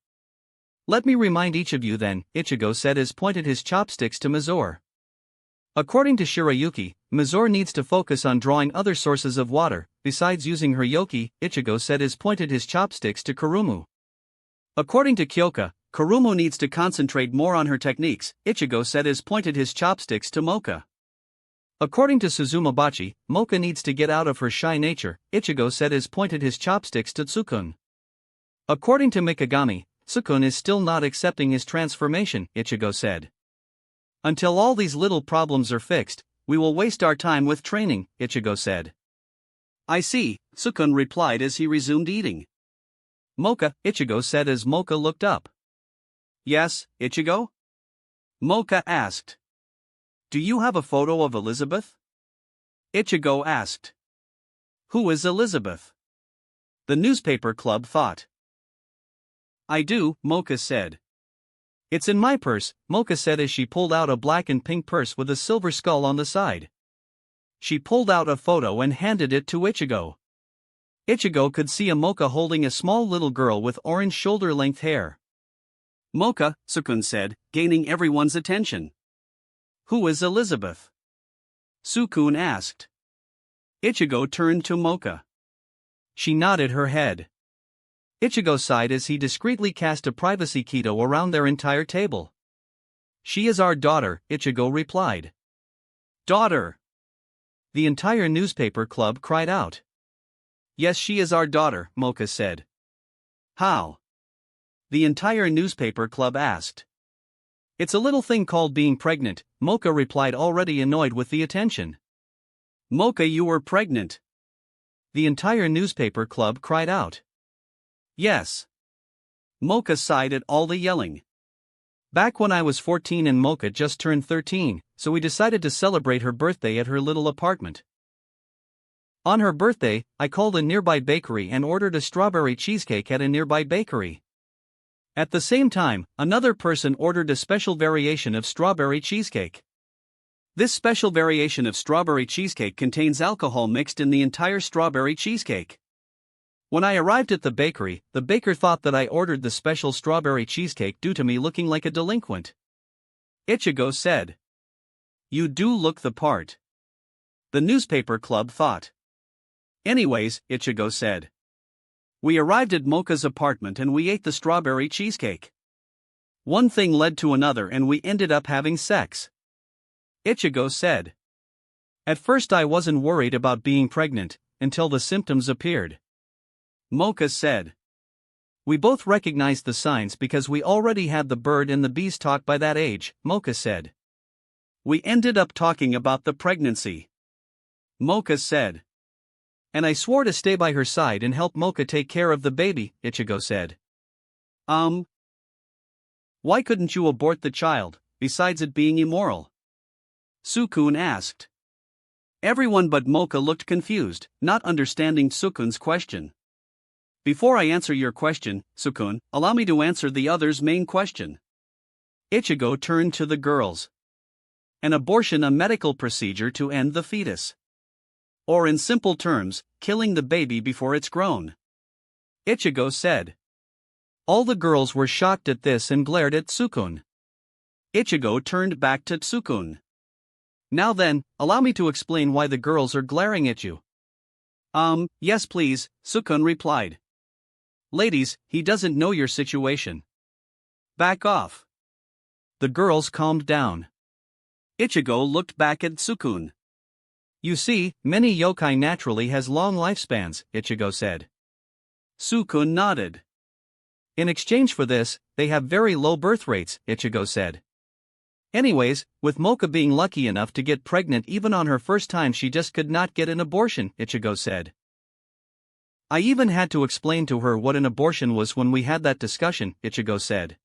Let me remind each of you then, Ichigo said as pointed his chopsticks to Mizore. According to Shirayuki, Mizore needs to focus on drawing other sources of water, besides using her yoki, Ichigo said as pointed his chopsticks to Kurumu. According to Kyoka, Kurumu needs to concentrate more on her techniques, Ichigo said as pointed his chopsticks to Mocha. According to Suzumabachi, Mocha needs to get out of her shy nature, Ichigo said as pointed his chopsticks to Tsukun. According to Mikagami, Tsukun is still not accepting his transformation, Ichigo said. Until all these little problems are fixed, we will waste our time with training, Ichigo said. I see, Tsukun replied as he resumed eating. Mocha, Ichigo said as Mocha looked up. Yes, Ichigo? Mocha asked. Do you have a photo of Elizabeth? Ichigo asked. Who is Elizabeth? The newspaper club thought. I do, Mocha said. It's in my purse, Mocha said as she pulled out a black and pink purse with a silver skull on the side. She pulled out a photo and handed it to Ichigo. Ichigo could see a Mocha holding a small little girl with orange shoulder-length hair. Mocha, Sukun said, gaining everyone's attention. Who is Elizabeth? Sukun asked. Ichigo turned to Mocha. She nodded her head. Ichigo sighed as he discreetly cast a privacy keto around their entire table. She is our daughter, Ichigo replied. Daughter! The entire newspaper club cried out. Yes, she is our daughter, Mocha said. How? The entire newspaper club asked. It's a little thing called being pregnant, Mocha replied, already annoyed with the attention. Mocha, you were pregnant. The entire newspaper club cried out. Yes. Mocha sighed at all the yelling. Back when I was 14 and Mocha just turned 13, so we decided to celebrate her birthday at her little apartment. On her birthday, I called a nearby bakery and ordered a strawberry cheesecake at a nearby bakery. At the same time, another person ordered a special variation of strawberry cheesecake. This special variation of strawberry cheesecake contains alcohol mixed in the entire strawberry cheesecake. When I arrived at the bakery, the baker thought that I ordered the special strawberry cheesecake due to me looking like a delinquent. Ichigo said. You do look the part. The newspaper club thought. Anyways, Ichigo said. We arrived at Mocha's apartment and we ate the strawberry cheesecake. One thing led to another and we ended up having sex. Ichigo said. At first I wasn't worried about being pregnant, until the symptoms appeared. Mocha said. We both recognized the signs because we already had the bird and the bees talk by that age, Mocha said. We ended up talking about the pregnancy. Mocha said. And I swore to stay by her side and help Mocha take care of the baby, Ichigo said. Why couldn't you abort the child, besides it being immoral? Sukun asked. Everyone but Mocha looked confused, not understanding Sukun's question. Before I answer your question, Sukun, allow me to answer the other's main question. Ichigo turned to the girls. An abortion, a medical procedure to end the fetus. Or in simple terms, killing the baby before it's grown. Ichigo said. All the girls were shocked at this and glared at Sukun. Ichigo turned back to Tsukun. Now then, allow me to explain why the girls are glaring at you. Yes please, Sukun replied. Ladies, he doesn't know your situation. Back off. The girls calmed down. Ichigo looked back at Sukun. You see, many yokai naturally has long lifespans, Ichigo said. Sukun nodded. In exchange for this, they have very low birth rates, Ichigo said. Anyways, with Mocha being lucky enough to get pregnant even on her first time, she just could not get an abortion, Ichigo said. I even had to explain to her what an abortion was when we had that discussion, Ichigo said.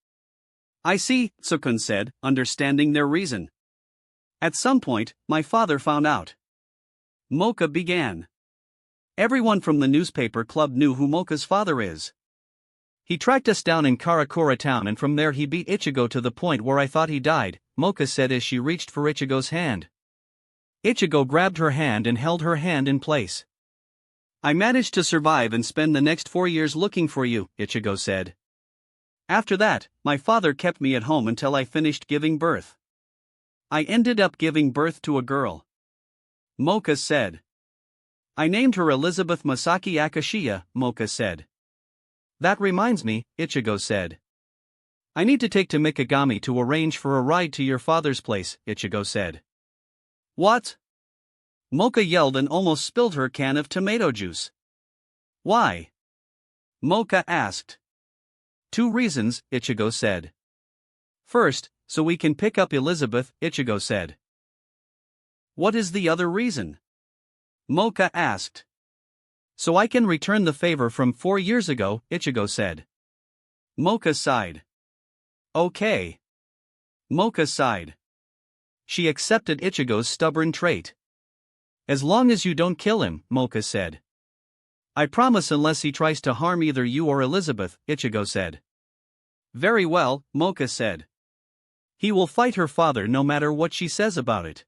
I see, Sukun said, understanding their reason. At some point, my father found out. Mocha began. Everyone from the newspaper club knew who Mocha's father is. He tracked us down in Karakura town and from there he beat Ichigo to the point where I thought he died, Mocha said as she reached for Ichigo's hand. Ichigo grabbed her hand and held her hand in place. I managed to survive and spend the next 4 years looking for you, Ichigo said. After that, my father kept me at home until I finished giving birth. I ended up giving birth to a girl. Mocha said. I named her Elizabeth Masaki Akashiya, Mocha said. That reminds me, Ichigo said. I need to take to Mikagami to arrange for a ride to your father's place, Ichigo said. What? Mocha yelled and almost spilled her can of tomato juice. Why? Mocha asked. 2 reasons, Ichigo said. First, so we can pick up Elizabeth, Ichigo said. What is the other reason? Mocha asked. So I can return the favor from 4 years ago, Ichigo said. Mocha sighed. Okay. Mocha sighed. She accepted Ichigo's stubborn trait. As long as you don't kill him, Mocha said. I promise unless he tries to harm either you or Elizabeth, Ichigo said. Very well, Mocha said. He will fight her father no matter what she says about it.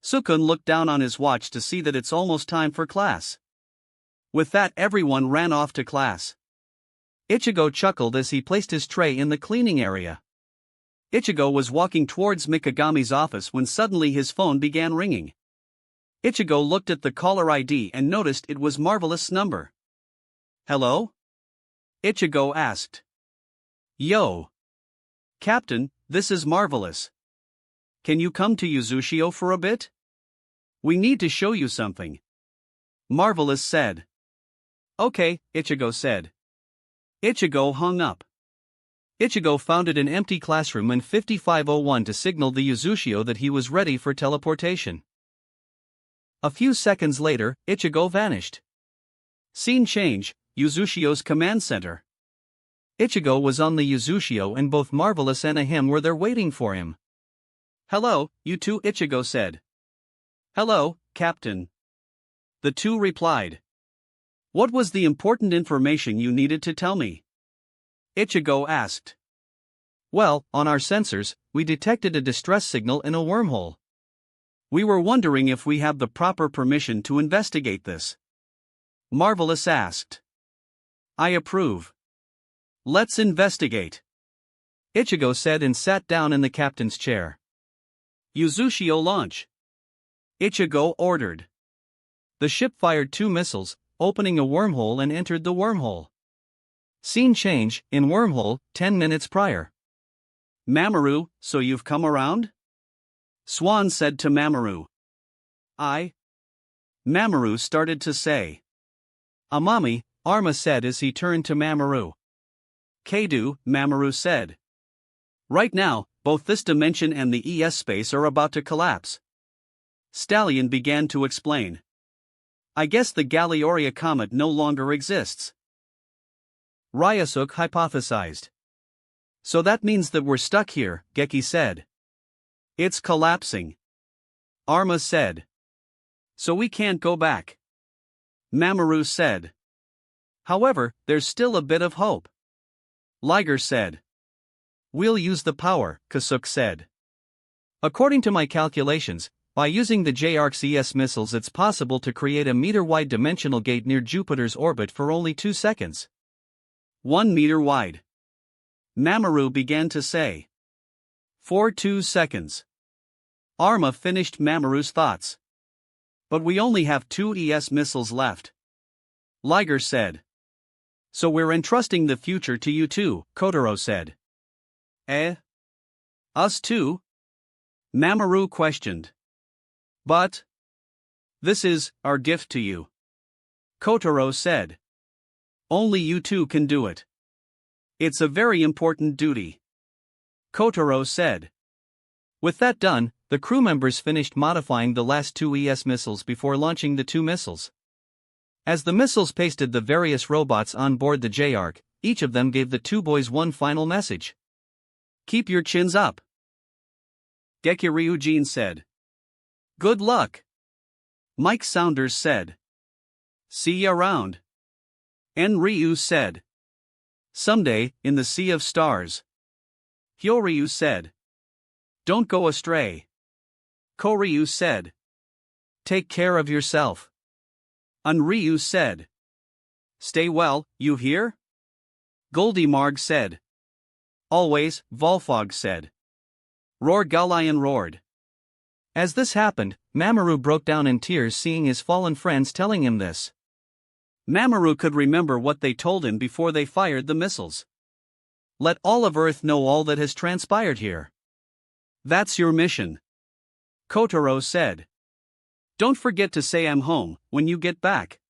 Sukun looked down on his watch to see that it's almost time for class. With that, everyone ran off to class. Ichigo chuckled as he placed his tray in the cleaning area. Ichigo was walking towards Mikagami's office when suddenly his phone began ringing. Ichigo looked at the caller ID and noticed it was Marvelous' number. Hello? Ichigo asked. Yo. Captain, this is Marvelous. Can you come to Yuzushio for a bit? We need to show you something. Marvelous said. Okay, Ichigo said. Ichigo hung up. Ichigo founded an empty classroom in 5501 to signal the Yuzushio that he was ready for teleportation. A few seconds later, Ichigo vanished. Scene change, Yuzushio's command center. Ichigo was on the Yuzushio and both Marvelous and him were there waiting for him. Hello, you two, Ichigo said. Hello, Captain. The two replied. What was the important information you needed to tell me? Ichigo asked. Well, on our sensors, we detected a distress signal in a wormhole. We were wondering if we have the proper permission to investigate this. Marvelous asked. I approve. Let's investigate. Ichigo said and sat down in the captain's chair. Yuzushio launch. Ichigo ordered. The ship fired 2 missiles, opening a wormhole and entered the wormhole. Scene change, in wormhole, 10 minutes prior. Mamoru, so you've come around? Swan said to Mamoru. Mamoru started to say. Amami, Arma said as he turned to Mamoru. Keidu, Mamoru said. Right now, both this dimension and the ES space are about to collapse. Stallion began to explain. I guess the Gallioria comet no longer exists. Ryasuke hypothesized. So that means that we're stuck here, Geki said. It's collapsing. Arma said. So we can't go back. Mamoru said. However, there's still a bit of hope. Liger said. We'll use the power, Kasuke said. According to my calculations, by using the JARC-ES missiles it's possible to create a meter-wide dimensional gate near Jupiter's orbit for only 2 seconds. 1 meter wide. Mamoru began to say. For 2 seconds. Arma finished Mamoru's thoughts. But we only have 2 ES missiles left. Liger said. So we're entrusting the future to you too, Kotaro said. Us too? Mamoru questioned. But this is our gift to you. Kotaro said. Only you two can do it. It's a very important duty. Kotaro said. With that done, the crew members finished modifying the last 2 ES missiles before launching the 2 missiles. As the missiles pasted the various robots on board the JARC, each of them gave the 2 boys one final message. Keep your chins up. Geki Ryujin said. Good luck. Mike Saunders said. See ya around. En Ryu said. Someday, in the sea of stars. Hyoryu said. Don't go astray. Koryu said. Take care of yourself. Unryu said. Stay well, you hear? Goldie Marg said. Always, Volfog said. Roar Gaulion roared. As this happened, Mamoru broke down in tears seeing his fallen friends telling him this. Mamoru could remember what they told him before they fired the missiles. Let all of Earth know all that has transpired here. That's your mission. Kotaro said. Don't forget to say I'm home when you get back.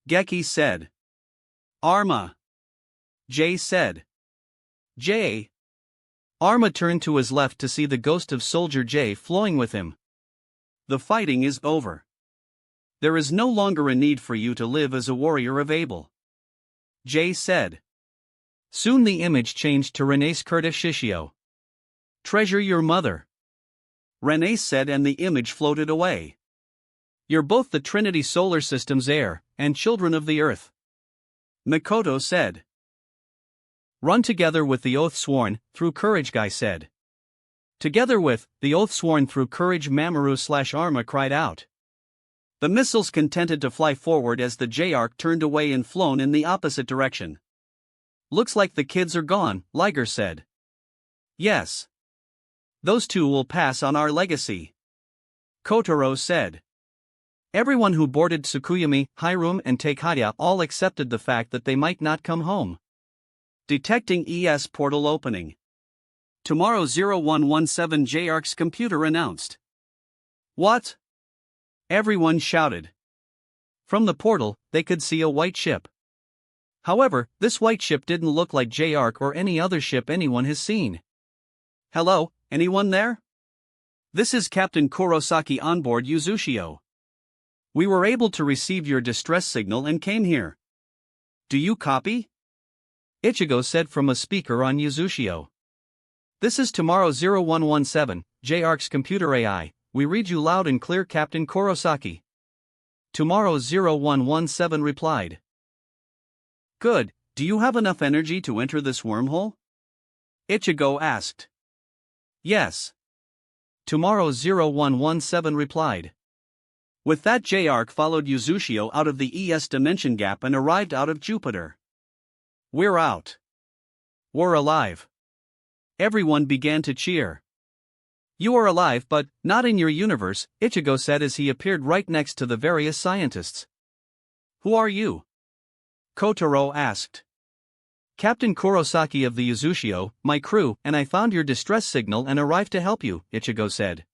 Geki said. Arma. Jay said. Jay. Arma turned to his left to see the ghost of Soldier Jay flowing with him. The fighting is over. There is no longer a need for you to live as a warrior of Abel. Jay said. Soon the image changed to Rene's Curtis Shishio. Treasure your mother. Rene said, and the image floated away. You're both the Trinity Solar System's heir, and children of the Earth. Mikoto said. Run together with the oath sworn, through courage, Guy said. Together with the oath sworn through courage, Mamoru/Arma cried out. The missiles contented to fly forward as the J-Arc turned away and flown in the opposite direction. Looks like the kids are gone, Liger said. Yes. Those two will pass on our legacy. Kotaro said. Everyone who boarded Tsukuyomi, Hiram and Takaya all accepted the fact that they might not come home. Detecting ES portal opening. Tomorrow 0117 J-Arc's computer announced. What? Everyone shouted. From the portal, they could see a white ship. However, this white ship didn't look like J-Arc or any other ship anyone has seen. Hello, anyone there? This is Captain Kurosaki on board Yuzushio. We were able to receive your distress signal and came here. Do you copy? Ichigo said from a speaker on Yuzushio. This is Tomorrow 0117, J-Arc's computer AI. We read you loud and clear, Captain Kurosaki. Tomorrow 0117 replied. Good, do you have enough energy to enter this wormhole? Ichigo asked. Yes. Tomorrow 0117 replied. With that, J-Arc followed Yuzushio out of the ES dimension gap and arrived out of Jupiter. We're out. We're alive. Everyone began to cheer. You are alive, but not in your universe, Ichigo said as he appeared right next to the various scientists. Who are you? Kotaro asked. Captain Kurosaki of the Yuzushio, my crew, and I found your distress signal and arrived to help you, Ichigo said.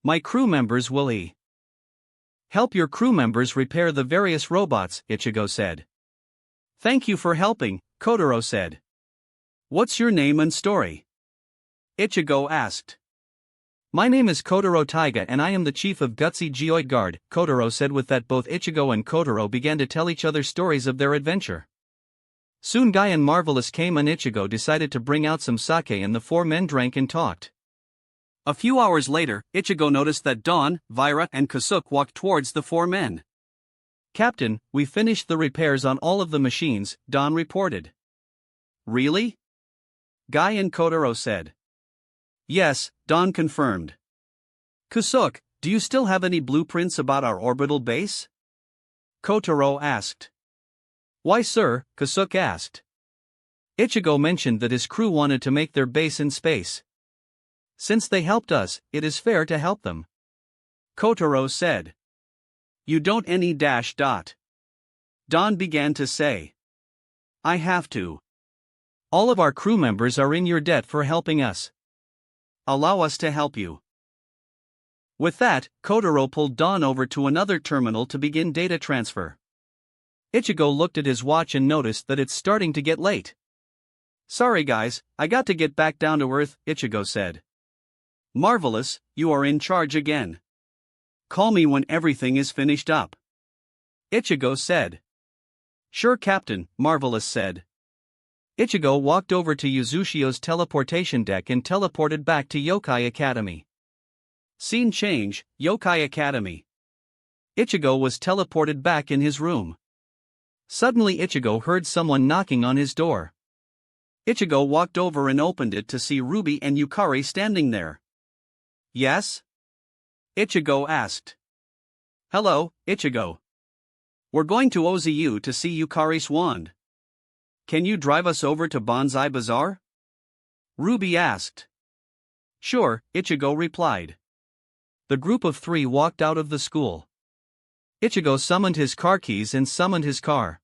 My crew members will help your crew members repair the various robots, Ichigo said. Thank you for helping, Kotaro said. What's your name and story? Ichigo asked. My name is Kotaro Taiga and I am the chief of Gutsy Geoid Guard, Kotaro said. With that, both Ichigo and Kotaro began to tell each other stories of their adventure. Soon Guy and Marvelous came and Ichigo decided to bring out some sake and the four men drank and talked. A few hours later, Ichigo noticed that Dawn, Vira and Kasuke walked towards the four men. Captain, we finished the repairs on all of the machines, Dawn reported. Really? Guy and Kotaro said. Yes, Dawn confirmed. Kasuke, do you still have any blueprints about our orbital base? Kotaro asked. Why, sir? Kasuke asked. Ichigo mentioned that his crew wanted to make their base in space. Since they helped us, it is fair to help them. Kotaro said. You don't any dash dot. Dawn began to say. I have to. All of our crew members are in your debt for helping us. Allow us to help you. With that, Kotaro pulled Dawn over to another terminal to begin data transfer. Ichigo looked at his watch and noticed that it's starting to get late. Sorry guys, I got to get back down to Earth, Ichigo said. Marvelous, you are in charge again. Call me when everything is finished up. Ichigo said. Sure, Captain, Marvelous said. Ichigo walked over to Yuzushio's teleportation deck and teleported back to Yokai Academy. Scene change, Yokai Academy. Ichigo was teleported back in his room. Suddenly Ichigo heard someone knocking on his door. Ichigo walked over and opened it to see Ruby and Yukari standing there. Yes? Ichigo asked. Hello, Ichigo. We're going to Ozu to see Yukari's wand. Can you drive us over to Bonsai Bazaar? Ruby asked. Sure, Ichigo replied. The group of three walked out of the school. Ichigo summoned his car keys and summoned his car.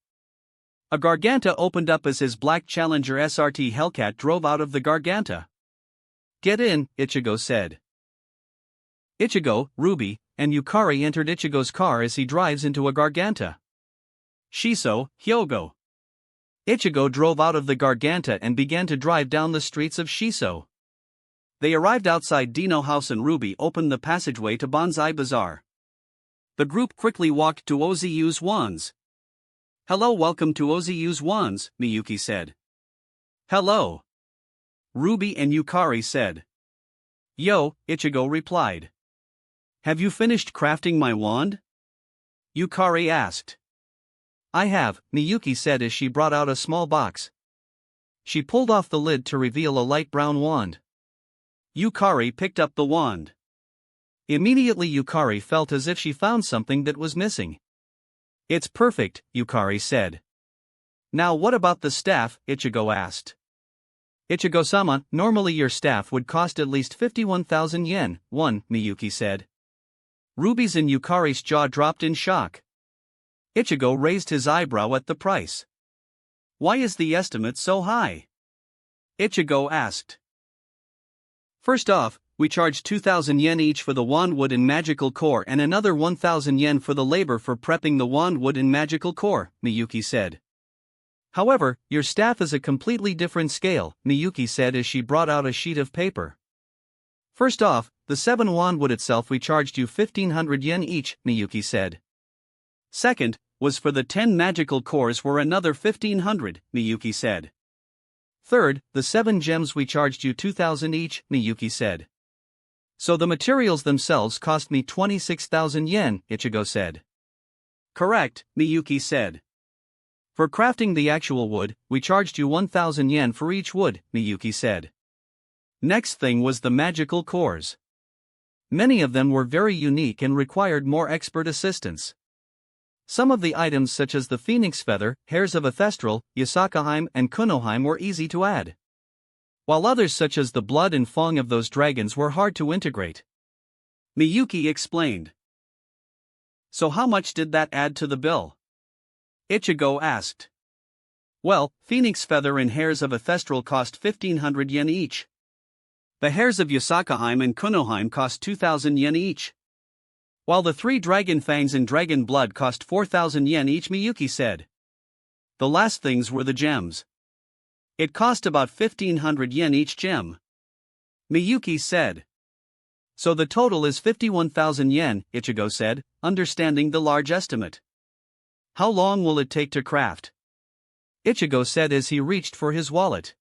A Garganta opened up as his black Challenger SRT Hellcat drove out of the Garganta. Get in, Ichigo said. Ichigo, Ruby, and Yukari entered Ichigo's car as he drives into a Garganta. Shiso, Hyogo. Ichigo drove out of the Garganta and began to drive down the streets of Shiso. They arrived outside Dino House and Ruby opened the passageway to Bonsai Bazaar. The group quickly walked to Ozu's wands. Hello, welcome to Ozu's wands, Miyuki said. Hello. Ruby and Yukari said. Yo, Ichigo replied. Have you finished crafting my wand? Yukari asked. I have, Miyuki said as she brought out a small box. She pulled off the lid to reveal a light brown wand. Yukari picked up the wand. Immediately Yukari felt as if she found something that was missing. It's perfect, Yukari said. Now what about the staff, Ichigo asked. Ichigo-sama, normally your staff would cost at least 51,000 yen, Miyuki said. Ruby's and Yukari's jaw dropped in shock. Ichigo raised his eyebrow at the price. Why is the estimate so high? Ichigo asked. First off, we charge 2,000 yen each for the wand wood and magical core and another 1,000 yen for the labor for prepping the wand wood and magical core, Miyuki said. However, your staff is a completely different scale, Miyuki said as she brought out a sheet of paper. First off, the 7 wand wood itself we charged you 1,500 yen each, Miyuki said. Second, was for the 10 magical cores were another 1,500, Miyuki said. Third, the 7 gems we charged you 2,000 each, Miyuki said. So the materials themselves cost me 26,000 yen, Ichigo said. Correct, Miyuki said. For crafting the actual wood, we charged you 1,000 yen for each wood, Miyuki said. Next thing was the magical cores. Many of them were very unique and required more expert assistance. Some of the items such as the phoenix feather, hairs of Athestral, Yasakaheim and Kunoheim were easy to add. While others such as the blood and fang of those dragons were hard to integrate. Miyuki explained. So how much did that add to the bill? Ichigo asked. Well, phoenix feather and hairs of Athestral cost 1,500 yen each. The hairs of Yasakaheim and Kunoheim cost 2,000 yen each. While the 3 dragon fangs and dragon blood cost 4,000 yen each, Miyuki said. The last things were the gems. It cost about 1,500 yen each gem. Miyuki said. So the total is 51,000 yen, Ichigo said, understanding the large estimate. How long will it take to craft? Ichigo said as he reached for his wallet.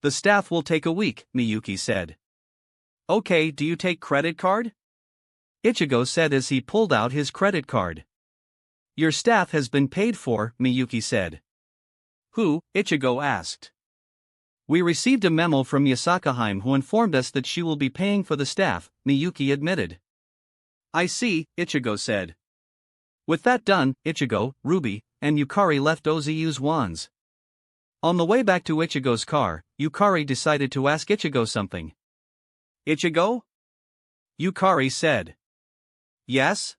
The staff will take a week, Miyuki said. Okay, do you take credit card? Ichigo said as he pulled out his credit card. Your staff has been paid for, Miyuki said. Who? Ichigo asked. We received a memo from Yasakaheim who informed us that she will be paying for the staff, Miyuki admitted. I see, Ichigo said. With that done, Ichigo, Ruby, and Yukari left Ozu's wands. On the way back to Ichigo's car, Yukari decided to ask Ichigo something. Ichigo? Yukari said. Yes?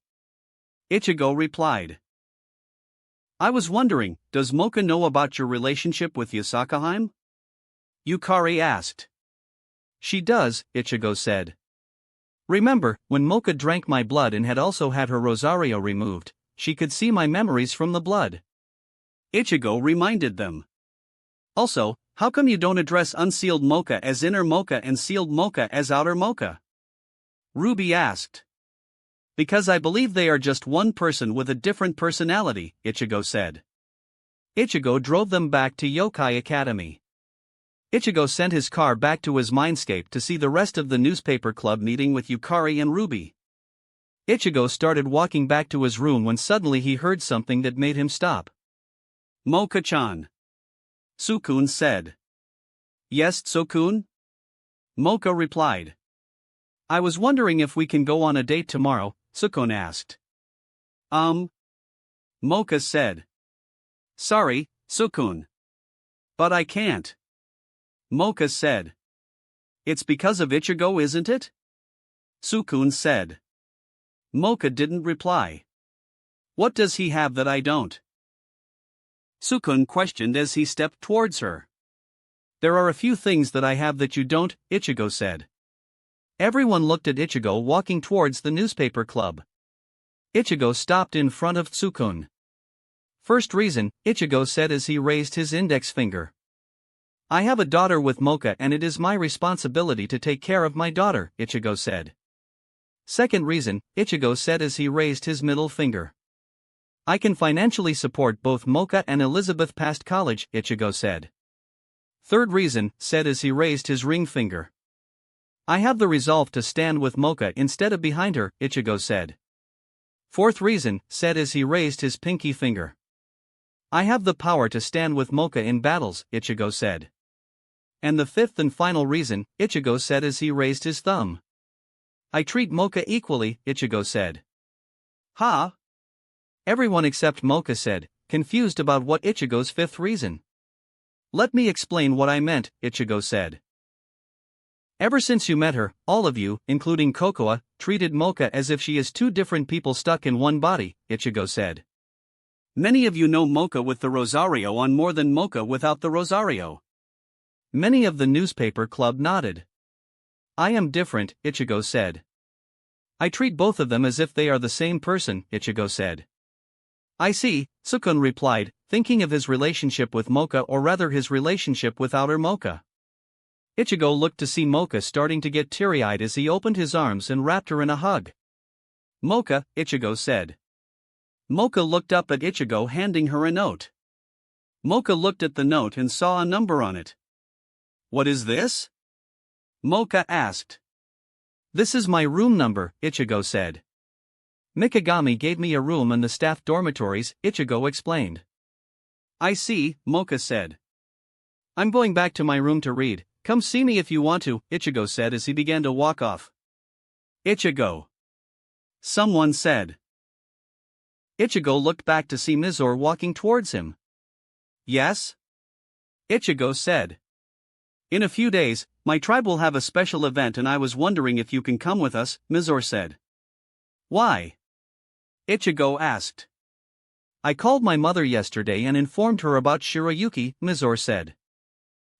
Ichigo replied. I was wondering, does Mocha know about your relationship with Yasakaheim? Yukari asked. She does, Ichigo said. Remember, when Mocha drank my blood and had also had her Rosario removed, she could see my memories from the blood. Ichigo reminded them. Also, how come you don't address unsealed Mocha as inner Mocha and sealed Mocha as outer Mocha? Ruby asked. Because I believe they are just one person with a different personality, Ichigo said. Ichigo drove them back to Yokai Academy. Ichigo sent his car back to his mindscape to see the rest of the newspaper club meeting with Yukari and Ruby. Ichigo started walking back to his room when suddenly he heard something that made him stop. Mocha-chan. Sukun said. Yes, Sukun? Mocha replied. I was wondering if we can go on a date tomorrow, Sukun asked. Mocha said. Sorry, Sukun. But I can't. Mocha said. It's because of Ichigo, isn't it? Sukun said. Mocha didn't reply. What does he have that I don't? Sukun questioned as he stepped towards her. There are a few things that I have that you don't, Ichigo said. Everyone looked at Ichigo walking towards the newspaper club. Ichigo stopped in front of Sukun. First reason, Ichigo said as he raised his index finger. I have a daughter with Mocha and it is my responsibility to take care of my daughter, Ichigo said. Second reason, Ichigo said as he raised his middle finger. I can financially support both Mocha and Elizabeth past college, Ichigo said. Third reason, said as he raised his ring finger. I have the resolve to stand with Mocha instead of behind her, Ichigo said. Fourth reason, said as he raised his pinky finger. I have the power to stand with Mocha in battles, Ichigo said. And the fifth and final reason, Ichigo said as he raised his thumb. I treat Mocha equally, Ichigo said. Huh? Everyone except Mocha said, confused about what Ichigo's fifth reason. Let me explain what I meant, Ichigo said. Ever since you met her, all of you, including Kokoa, treated Mocha as if she is two different people stuck in one body, Ichigo said. Many of you know Mocha with the Rosario on more than Mocha without the Rosario. Many of the newspaper club nodded. I am different, Ichigo said. I treat both of them as if they are the same person, Ichigo said. I see, Sukun replied, thinking of his relationship with Mocha or rather his relationship with outer Mocha. Ichigo looked to see Mocha starting to get teary-eyed as he opened his arms and wrapped her in a hug. Mocha, Ichigo said. Mocha looked up at Ichigo handing her a note. Mocha looked at the note and saw a number on it. What is this? Mocha asked. This is my room number, Ichigo said. Mikagami gave me a room in the staff dormitories, Ichigo explained. I see, Mocha said. I'm going back to my room to read. Come see me if you want to, Ichigo said as he began to walk off. Ichigo. Someone said. Ichigo looked back to see Mizore walking towards him. Yes? Ichigo said. In a few days, my tribe will have a special event and I was wondering if you can come with us, Mizore said. Why? Ichigo asked. I called my mother yesterday and informed her about Shiroyuki, Mizore said.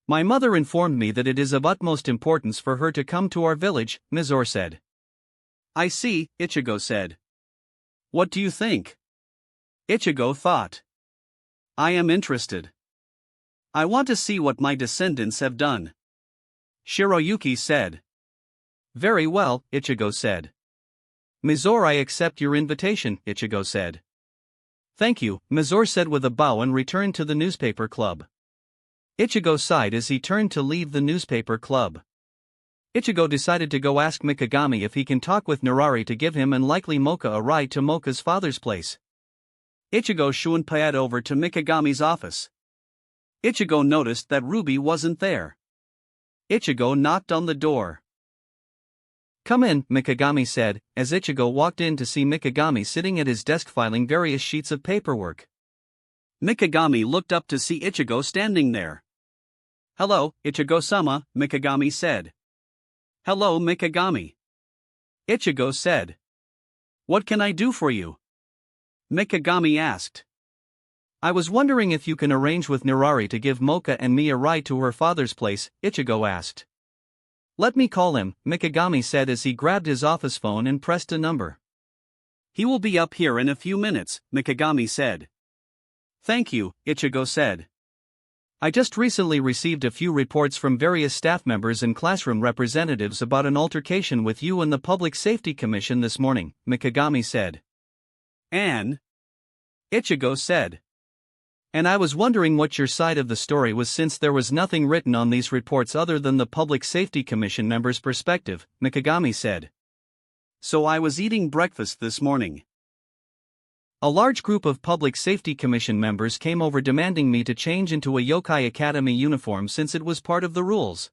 My mother informed me that it is of utmost importance for her to come to our village, Mizore said. I see, Ichigo said. What do you think? Ichigo thought. I am interested. I want to see what my descendants have done. Shiroyuki said. Very well, Ichigo said. Mizore, I accept your invitation, Ichigo said. Thank you, Mizore said with a bow and returned to the newspaper club. Ichigo sighed as he turned to leave the newspaper club. Ichigo decided to go ask Mikagami if he can talk with Narari to give him and likely Mocha a ride to Mocha's father's place. Ichigo shunpaied over to Mikagami's office. Ichigo noticed that Ruby wasn't there. Ichigo knocked on the door. Come in, Mikagami said, as Ichigo walked in to see Mikagami sitting at his desk filing various sheets of paperwork. Mikagami looked up to see Ichigo standing there. Hello, Ichigo-sama, Mikagami said. Hello, Mikagami. Ichigo said. What can I do for you? Mikagami asked. I was wondering if you can arrange with Narari to give Mocha and me a ride to her father's place, Ichigo asked. Let me call him, Mikagami said as he grabbed his office phone and pressed a number. He will be up here in a few minutes, Mikagami said. Thank you, Ichigo said. I just recently received a few reports from various staff members and classroom representatives about an altercation with you and the Public Safety Commission this morning, Mikagami said. And? Ichigo said. And I was wondering what your side of the story was since there was nothing written on these reports other than the Public Safety Commission members' perspective, Mikagami said. So I was eating breakfast this morning. A large group of Public Safety Commission members came over demanding me to change into a Yokai Academy uniform since it was part of the rules.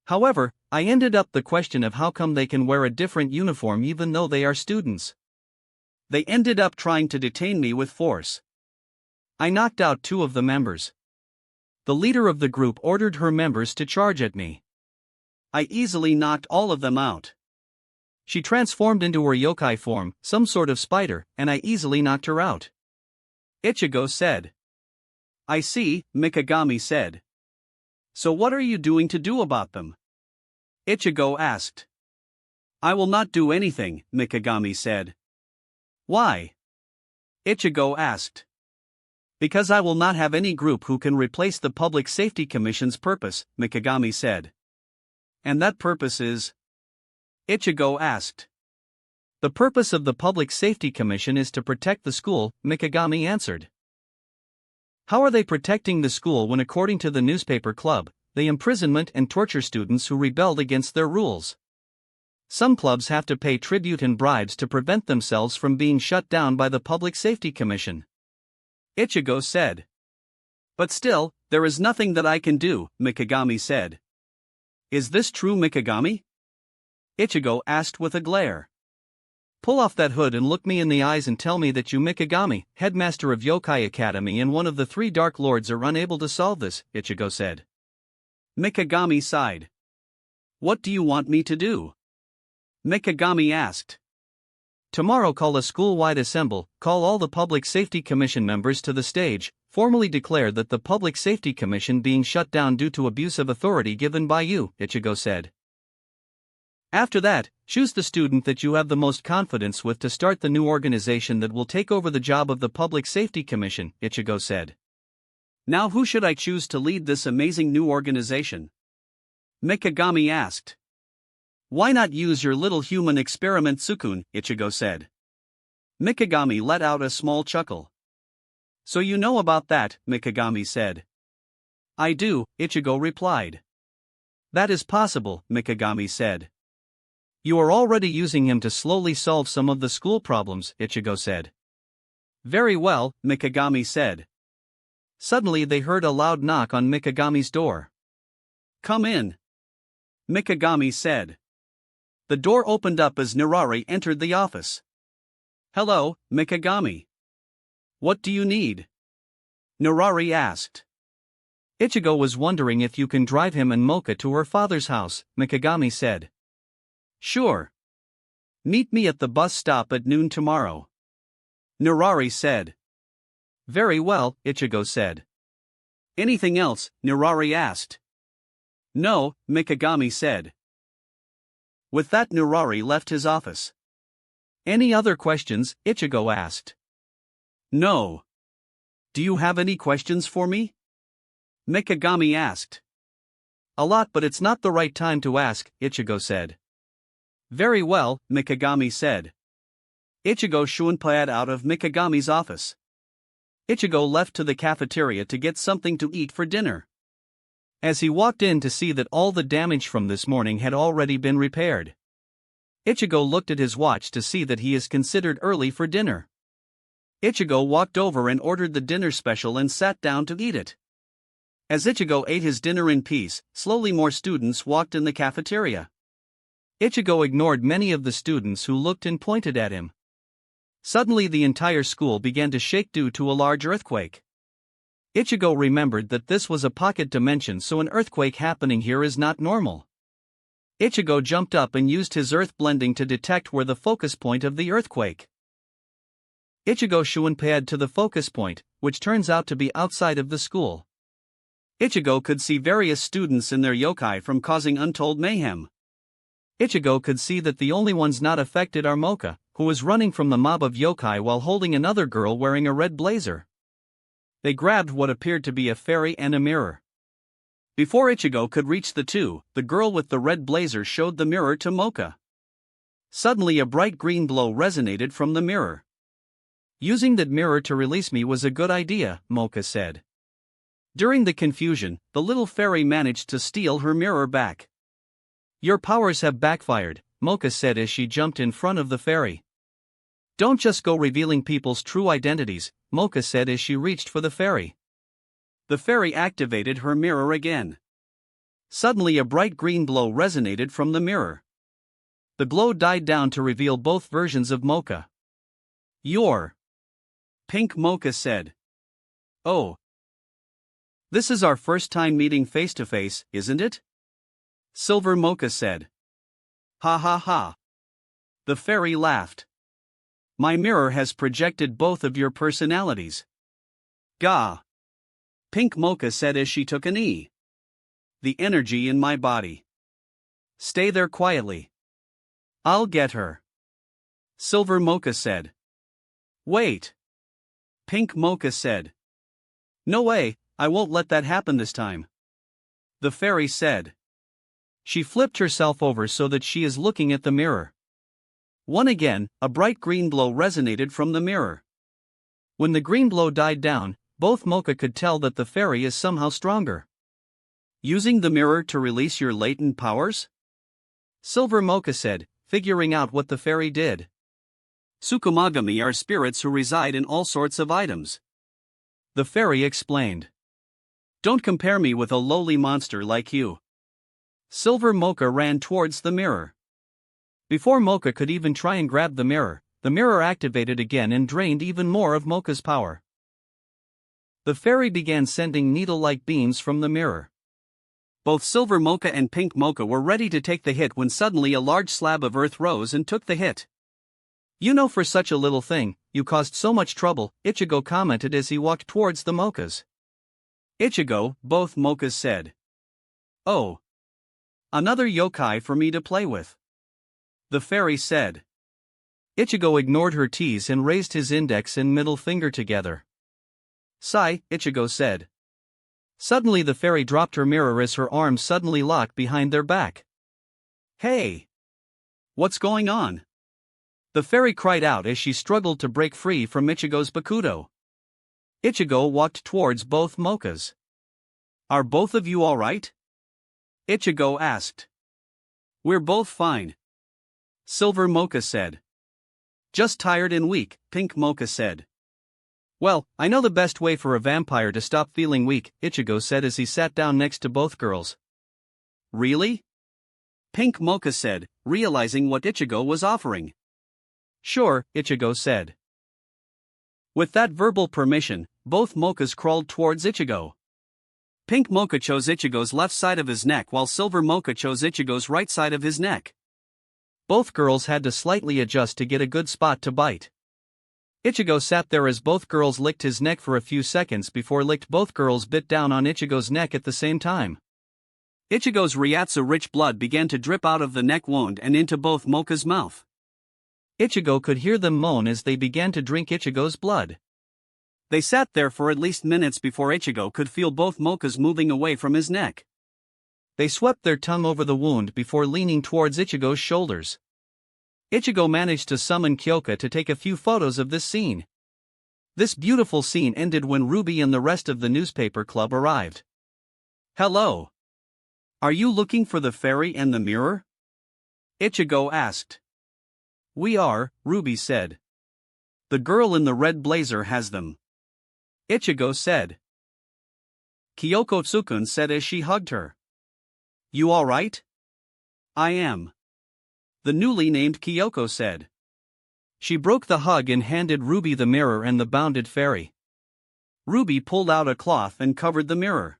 However, I ended up the question of how come they can wear a different uniform even though they are students. They ended up trying to detain me with force. I knocked out 2 of the members. The leader of the group ordered her members to charge at me. I easily knocked all of them out. She transformed into her yokai form, some sort of spider, and I easily knocked her out. Ichigo said. I see, Mikagami said. So what are you doing to do about them? Ichigo asked. I will not do anything, Mikagami said. Why? Ichigo asked. Because I will not have any group who can replace the Public Safety Commission's purpose, Mikagami said. And that purpose is? Ichigo asked. The purpose of the Public Safety Commission is to protect the school, Mikagami answered. How are they protecting the school when, according to the newspaper club, they imprisonment and torture students who rebelled against their rules? Some clubs have to pay tribute and bribes to prevent themselves from being shut down by the Public Safety Commission. Ichigo said. But still, there is nothing that I can do, Mikagami said. Is this true, Mikagami? Ichigo asked with a glare. Pull off that hood and look me in the eyes and tell me that you, Mikagami, headmaster of Yokai Academy and one of the 3 Dark Lords, are unable to solve this, Ichigo said. Mikagami sighed. What do you want me to do? Mikagami asked. Tomorrow call a school-wide assemble, call all the Public Safety Commission members to the stage, formally declare that the Public Safety Commission being shut down due to abuse of authority given by you, Ichigo said. After that, choose the student that you have the most confidence with to start the new organization that will take over the job of the Public Safety Commission, Ichigo said. Now who should I choose to lead this amazing new organization? Mikagami asked. Why not use your little human experiment Sukun, Ichigo said. Mikagami let out a small chuckle. So you know about that, Mikagami said. I do, Ichigo replied. That is possible, Mikagami said. You are already using him to slowly solve some of the school problems, Ichigo said. Very well, Mikagami said. Suddenly they heard a loud knock on Mikagami's door. Come in, Mikagami said. The door opened up as Narari entered the office. Hello, Mikagami. What do you need? Narari asked. Ichigo was wondering if you can drive him and Mocha to her father's house, Mikagami said. Sure. Meet me at the bus stop at noon tomorrow. Narari said. Very well, Ichigo said. Anything else? Narari asked. No, Mikagami said. With that, Narari left his office. Any other questions? Ichigo asked. No. Do you have any questions for me? Mikagami asked. A lot, but it's not the right time to ask, Ichigo said. Very well, Mikagami said. Ichigo shunpaied out of Mikagami's office. Ichigo left to the cafeteria to get something to eat for dinner. As he walked in to see that all the damage from this morning had already been repaired, Ichigo looked at his watch to see that he is considered early for dinner. Ichigo walked over and ordered the dinner special and sat down to eat it. As Ichigo ate his dinner in peace, slowly more students walked in the cafeteria. Ichigo ignored many of the students who looked and pointed at him. Suddenly the entire school began to shake due to a large earthquake. Ichigo remembered that this was a pocket dimension, so an earthquake happening here is not normal. Ichigo jumped up and used his earth blending to detect where the focus point of the earthquake. Ichigo shunpaied to the focus point, which turns out to be outside of the school. Ichigo could see various students in their yokai from causing untold mayhem. Ichigo could see that the only ones not affected are Mocha, who was running from the mob of yokai while holding another girl wearing a red blazer. They grabbed what appeared to be a fairy and a mirror. Before Ichigo could reach the two, the girl with the red blazer showed the mirror to Mocha. Suddenly a bright green glow resonated from the mirror. Using that mirror to release me was a good idea, Mocha said. During the confusion, the little fairy managed to steal her mirror back. Your powers have backfired, Mocha said as she jumped in front of the fairy. Don't just go revealing people's true identities, Mocha said as she reached for the fairy. The fairy activated her mirror again. Suddenly a bright green glow resonated from the mirror. The glow died down to reveal both versions of Mocha. You're Pink, Mocha said. Oh. This is our first time meeting face to face, isn't it? Silver, Mocha said. Ha ha ha. The fairy laughed. My mirror has projected both of your personalities. Gah. Pink, Mocha said as she took a knee. The energy in my body. Stay there quietly. I'll get her. Silver, Mocha said. Wait. Pink, Mocha said. No way, I won't let that happen this time. The fairy said. She flipped herself over so that she is looking at the mirror. Once again, a bright green glow resonated from the mirror. When the green glow died down, both Mocha could tell that the fairy is somehow stronger. Using the mirror to release your latent powers? Silver, Mocha said, figuring out what the fairy did. Tsukumagami are spirits who reside in all sorts of items. The fairy explained. Don't compare me with a lowly monster like you. Silver, Mocha ran towards the mirror. Before Mocha could even try and grab the mirror activated again and drained even more of Mocha's power. The fairy began sending needle-like beams from the mirror. Both Silver Mocha and Pink Mocha were ready to take the hit when suddenly a large slab of earth rose and took the hit. You know, for such a little thing, you caused so much trouble, Ichigo commented as he walked towards the Mochas. Ichigo, both Mochas said. Oh. Another yokai for me to play with. The fairy said. Ichigo ignored her tease and raised his index and middle finger together. Sigh, Ichigo said. Suddenly the fairy dropped her mirror as her arms suddenly locked behind their back. Hey! What's going on? The fairy cried out as she struggled to break free from Ichigo's Bakuto. Ichigo walked towards both Mochas. Are both of you alright? Ichigo asked. We're both fine. Silver Mocha said. Just tired and weak, Pink Mocha said. Well, I know the best way for a vampire to stop feeling weak, Ichigo said as he sat down next to both girls. Really? Pink Mocha said, realizing what Ichigo was offering. Sure, Ichigo said. With that verbal permission, both Mochas crawled towards Ichigo. Pink Mocha chose Ichigo's left side of his neck while Silver Mocha chose Ichigo's right side of his neck. Both girls had to slightly adjust to get a good spot to bite. Ichigo sat there as both girls licked his neck for a few seconds before both girls bit down on Ichigo's neck at the same time. Ichigo's Ryatsu-rich blood began to drip out of the neck wound and into both Mocha's mouth. Ichigo could hear them moan as they began to drink Ichigo's blood. They sat there for at least minutes before Ichigo could feel both Mochas moving away from his neck. They swept their tongue over the wound before leaning towards Ichigo's shoulders. Ichigo managed to summon Kyoka to take a few photos of this scene. This beautiful scene ended when Ruby and the rest of the newspaper club arrived. Hello. Are you looking for the fairy and the mirror? Ichigo asked. We are, Ruby said. The girl in the red blazer has them. Ichigo said. Kyoko Tsukun said as she hugged her. You alright? I am. The newly named Kyoko said. She broke the hug and handed Ruby the mirror and the bounded fairy. Ruby pulled out a cloth and covered the mirror.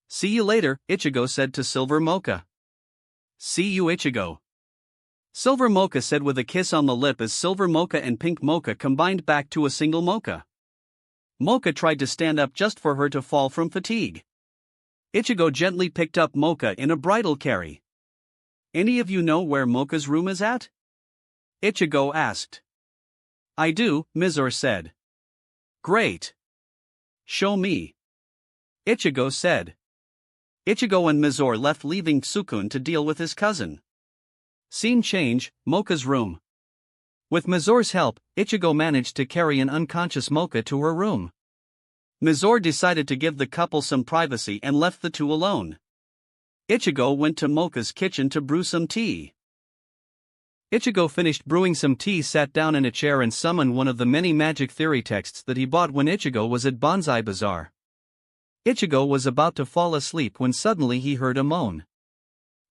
See you later, Ichigo said to Silver Mocha. See you, Ichigo. Silver Mocha said with a kiss on the lip as Silver Mocha and Pink Mocha combined back to a single Mocha. Mocha tried to stand up just for her to fall from fatigue. Ichigo gently picked up Mocha in a bridal carry. Any of you know where Mocha's room is at? Ichigo asked. I do, Mizore said. Great. Show me. Ichigo said. Ichigo and Mizore left, leaving Tsukun to deal with his cousin. Scene change, Mocha's room. With Mizore's help, Ichigo managed to carry an unconscious Mocha to her room. Mizore decided to give the couple some privacy and left the two alone. Ichigo went to Mocha's kitchen to brew some tea. Ichigo finished brewing some tea, sat down in a chair and summoned one of the many magic theory texts that he bought when Ichigo was at Bonsai Bazaar. Ichigo was about to fall asleep when suddenly he heard a moan.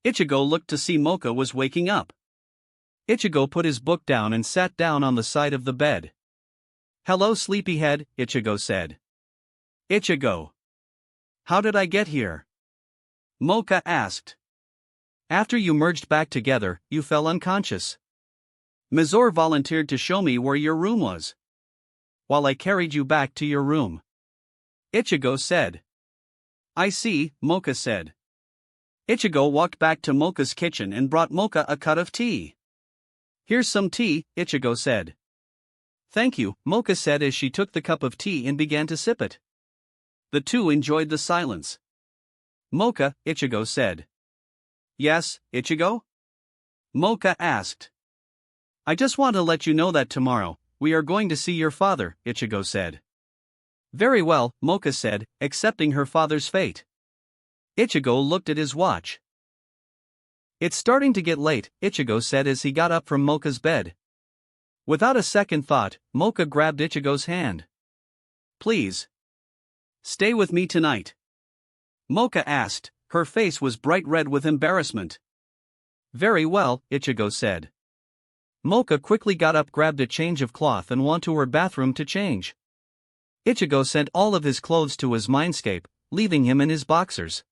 Ichigo looked to see Mocha was waking up. Ichigo put his book down and sat down on the side of the bed. "Hello, sleepyhead," Ichigo said. "Ichigo. How did I get here?" Mocha asked. "After you merged back together, you fell unconscious. Mizore volunteered to show me where your room was, while I carried you back to your room," Ichigo said. "I see," Mocha said. Ichigo walked back to Mocha's kitchen and brought Mocha a cup of tea. "Here's some tea," Ichigo said. "Thank you," Mocha said as she took the cup of tea and began to sip it. The two enjoyed the silence. "Mocha," Ichigo said. "Yes, Ichigo?" Mocha asked. "I just want to let you know that tomorrow, we are going to see your father," Ichigo said. "Very well," Mocha said, accepting her father's fate. Ichigo looked at his watch. "It's starting to get late," Ichigo said as he got up from Mocha's bed. Without a second thought, Mocha grabbed Ichigo's hand. "Please stay with me tonight?" Mocha asked. Her face was bright red with embarrassment. "Very well," Ichigo said. Mocha quickly got up, grabbed a change of cloth and went to her bathroom to change. Ichigo sent all of his clothes to his mindscape, leaving him in his boxers.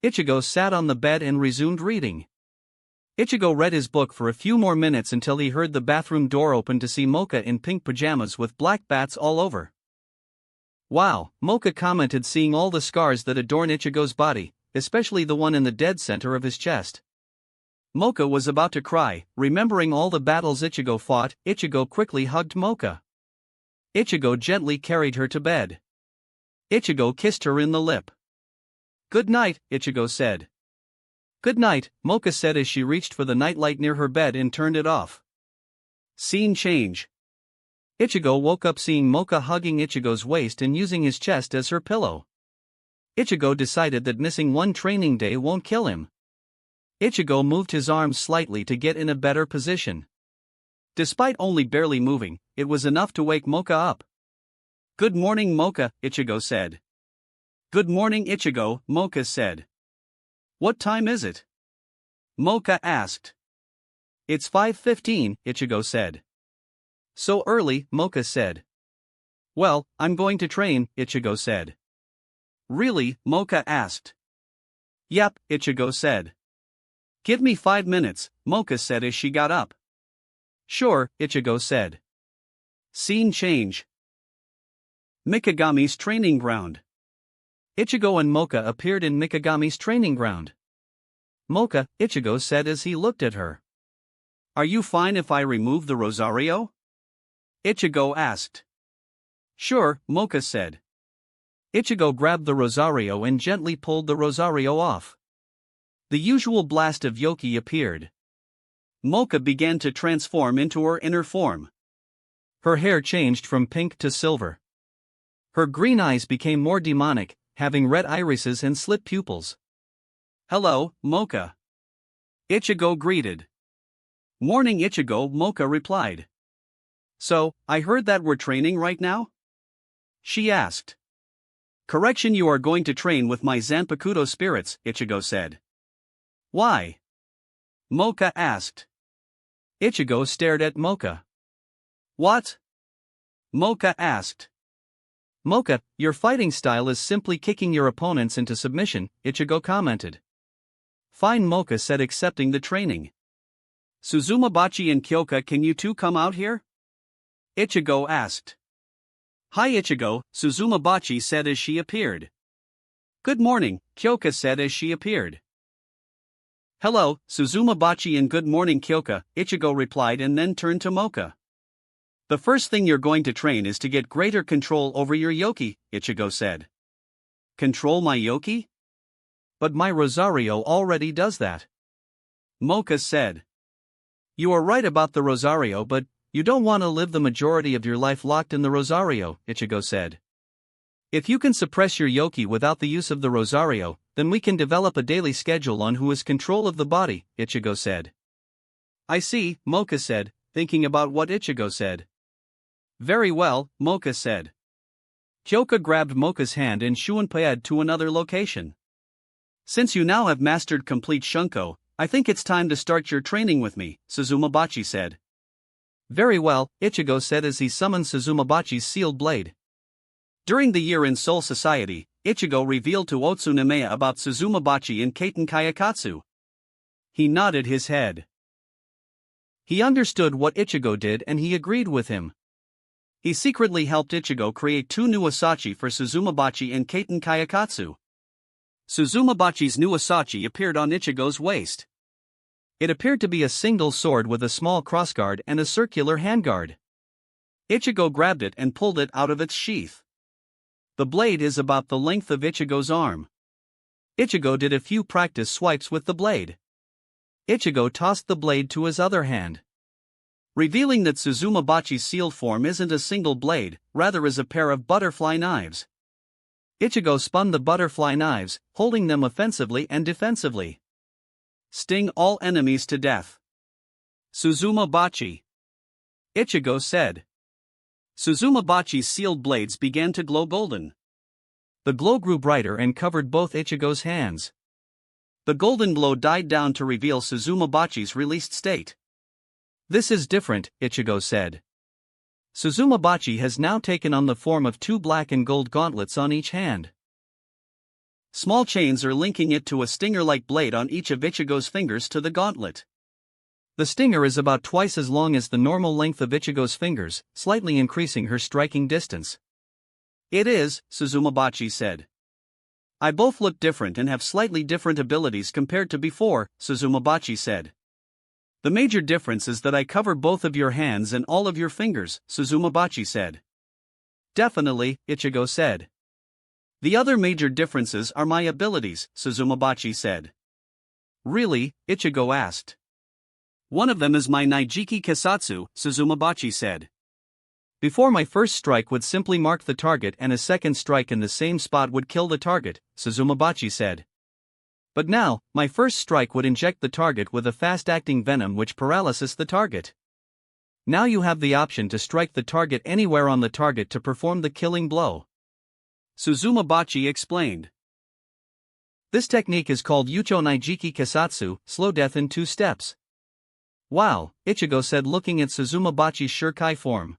Ichigo sat on the bed and resumed reading. Ichigo read his book for a few more minutes until he heard the bathroom door open to see Mocha in pink pajamas with black bats all over. "Wow," Mocha commented, seeing all the scars that adorn Ichigo's body, especially the one in the dead center of his chest. Mocha was about to cry, remembering all the battles Ichigo fought. Ichigo quickly hugged Mocha. Ichigo gently carried her to bed. Ichigo kissed her in the lip. "Good night," Ichigo said. "Good night," Mocha said as she reached for the nightlight near her bed and turned it off. Scene change. Ichigo woke up seeing Mocha hugging Ichigo's waist and using his chest as her pillow. Ichigo decided that missing one training day won't kill him. Ichigo moved his arms slightly to get in a better position. Despite only barely moving, it was enough to wake Mocha up. "Good morning, Mocha," Ichigo said. "Good morning, Ichigo," Mocha said. "What time is it?" Mocha asked. "It's 5:15, Ichigo said. "So early," Mocha said. "Well, I'm going to train," Ichigo said. "Really?" Mocha asked. "Yep," Ichigo said. "Give me 5 minutes," Mocha said as she got up. "Sure," Ichigo said. Scene change. Mikagami's training ground. Ichigo and Mocha appeared in Mikagami's training ground. "Mocha," Ichigo said as he looked at her. "Are you fine if I remove the Rosario?" Ichigo asked. "Sure," Mocha said. Ichigo grabbed the Rosario and gently pulled the Rosario off. The usual blast of Yoki appeared. Mocha began to transform into her inner form. Her hair changed from pink to silver. Her green eyes became more demonic, having red irises and slit pupils. "Hello, Mocha," Ichigo greeted. "Morning, Ichigo," Mocha replied. "So, I heard that we're training right now?" she asked. "Correction, you are going to train with my Zanpakuto spirits," Ichigo said. "Why?" Mocha asked. Ichigo stared at Mocha. "What?" Mocha asked. "Mocha, your fighting style is simply kicking your opponents into submission," Ichigo commented. "Fine," Mocha said, accepting the training. "Suzumabachi and Kyoka, can you two come out here?" Ichigo asked. "Hi, Ichigo," Suzumabachi said as she appeared. "Good morning," Kyoka said as she appeared. "Hello, Suzumabachi, and good morning, Kyoka," Ichigo replied and then turned to Mocha. "The first thing you're going to train is to get greater control over your Yoki," Ichigo said. "Control my Yoki? But my Rosario already does that," Mocha said. "You are right about the Rosario, but you don't want to live the majority of your life locked in the Rosario," Ichigo said. "If you can suppress your Yoki without the use of the Rosario, then we can develop a daily schedule on who has control of the body," Ichigo said. I see, Mocha said, thinking about what Ichigo said. Very well, Mocha said. Kyoka grabbed Mocha's hand and Shuunpaed to another location. Since you now have mastered complete Shunko, I think it's time to start your training with me, Suzumabachi said. Very well, Ichigo said as he summoned Suzumabachi's sealed blade. During the year in Soul Society, Ichigo revealed to Otsunemeya about Suzumabachi and Kaiten Kayakatsu. He nodded his head. He understood what Ichigo did and he agreed with him. He secretly helped Ichigo create 2 new Asachi for Suzumabachi and Kaiten Kayakatsu. Suzumabachi's new Asachi appeared on Ichigo's waist. It appeared to be a single sword with a small crossguard and a circular handguard. Ichigo grabbed it and pulled it out of its sheath. The blade is about the length of Ichigo's arm. Ichigo did a few practice swipes with the blade. Ichigo tossed the blade to his other hand, revealing that Suzumabachi's sealed form isn't a single blade, rather is a pair of butterfly knives. Ichigo spun the butterfly knives, holding them offensively and defensively. Sting all enemies to death. Suzumabachi. Ichigo said. Suzumabachi's sealed blades began to glow golden. The glow grew brighter and covered both Ichigo's hands. The golden glow died down to reveal Suzumabachi's released state. This is different, Ichigo said. Suzumabachi has now taken on the form of 2 black and gold gauntlets on each hand. Small chains are linking it to a stinger-like blade on each of Ichigo's fingers to the gauntlet. The stinger is about twice as long as the normal length of Ichigo's fingers, slightly increasing her striking distance. It is, Suzumabachi said. I both look different and have slightly different abilities compared to before, Suzumabachi said. The major difference is that I cover both of your hands and all of your fingers, Suzumabachi said. Definitely, Ichigo said. The other major differences are my abilities, Suzumabachi said. Really? Ichigo asked. One of them is my Naijiki Kisatsu, Suzumabachi said. Before my first strike would simply mark the target and a second strike in the same spot would kill the target, Suzumabachi said. But now, my first strike would inject the target with a fast-acting venom which paralyzes the target. Now you have the option to strike the target anywhere on the target to perform the killing blow. Suzumabachi explained. This technique is called Yucho Naijiki Kisatsu, slow death in 2 steps. Wow, Ichigo said looking at Suzumabachi's Shurkai form.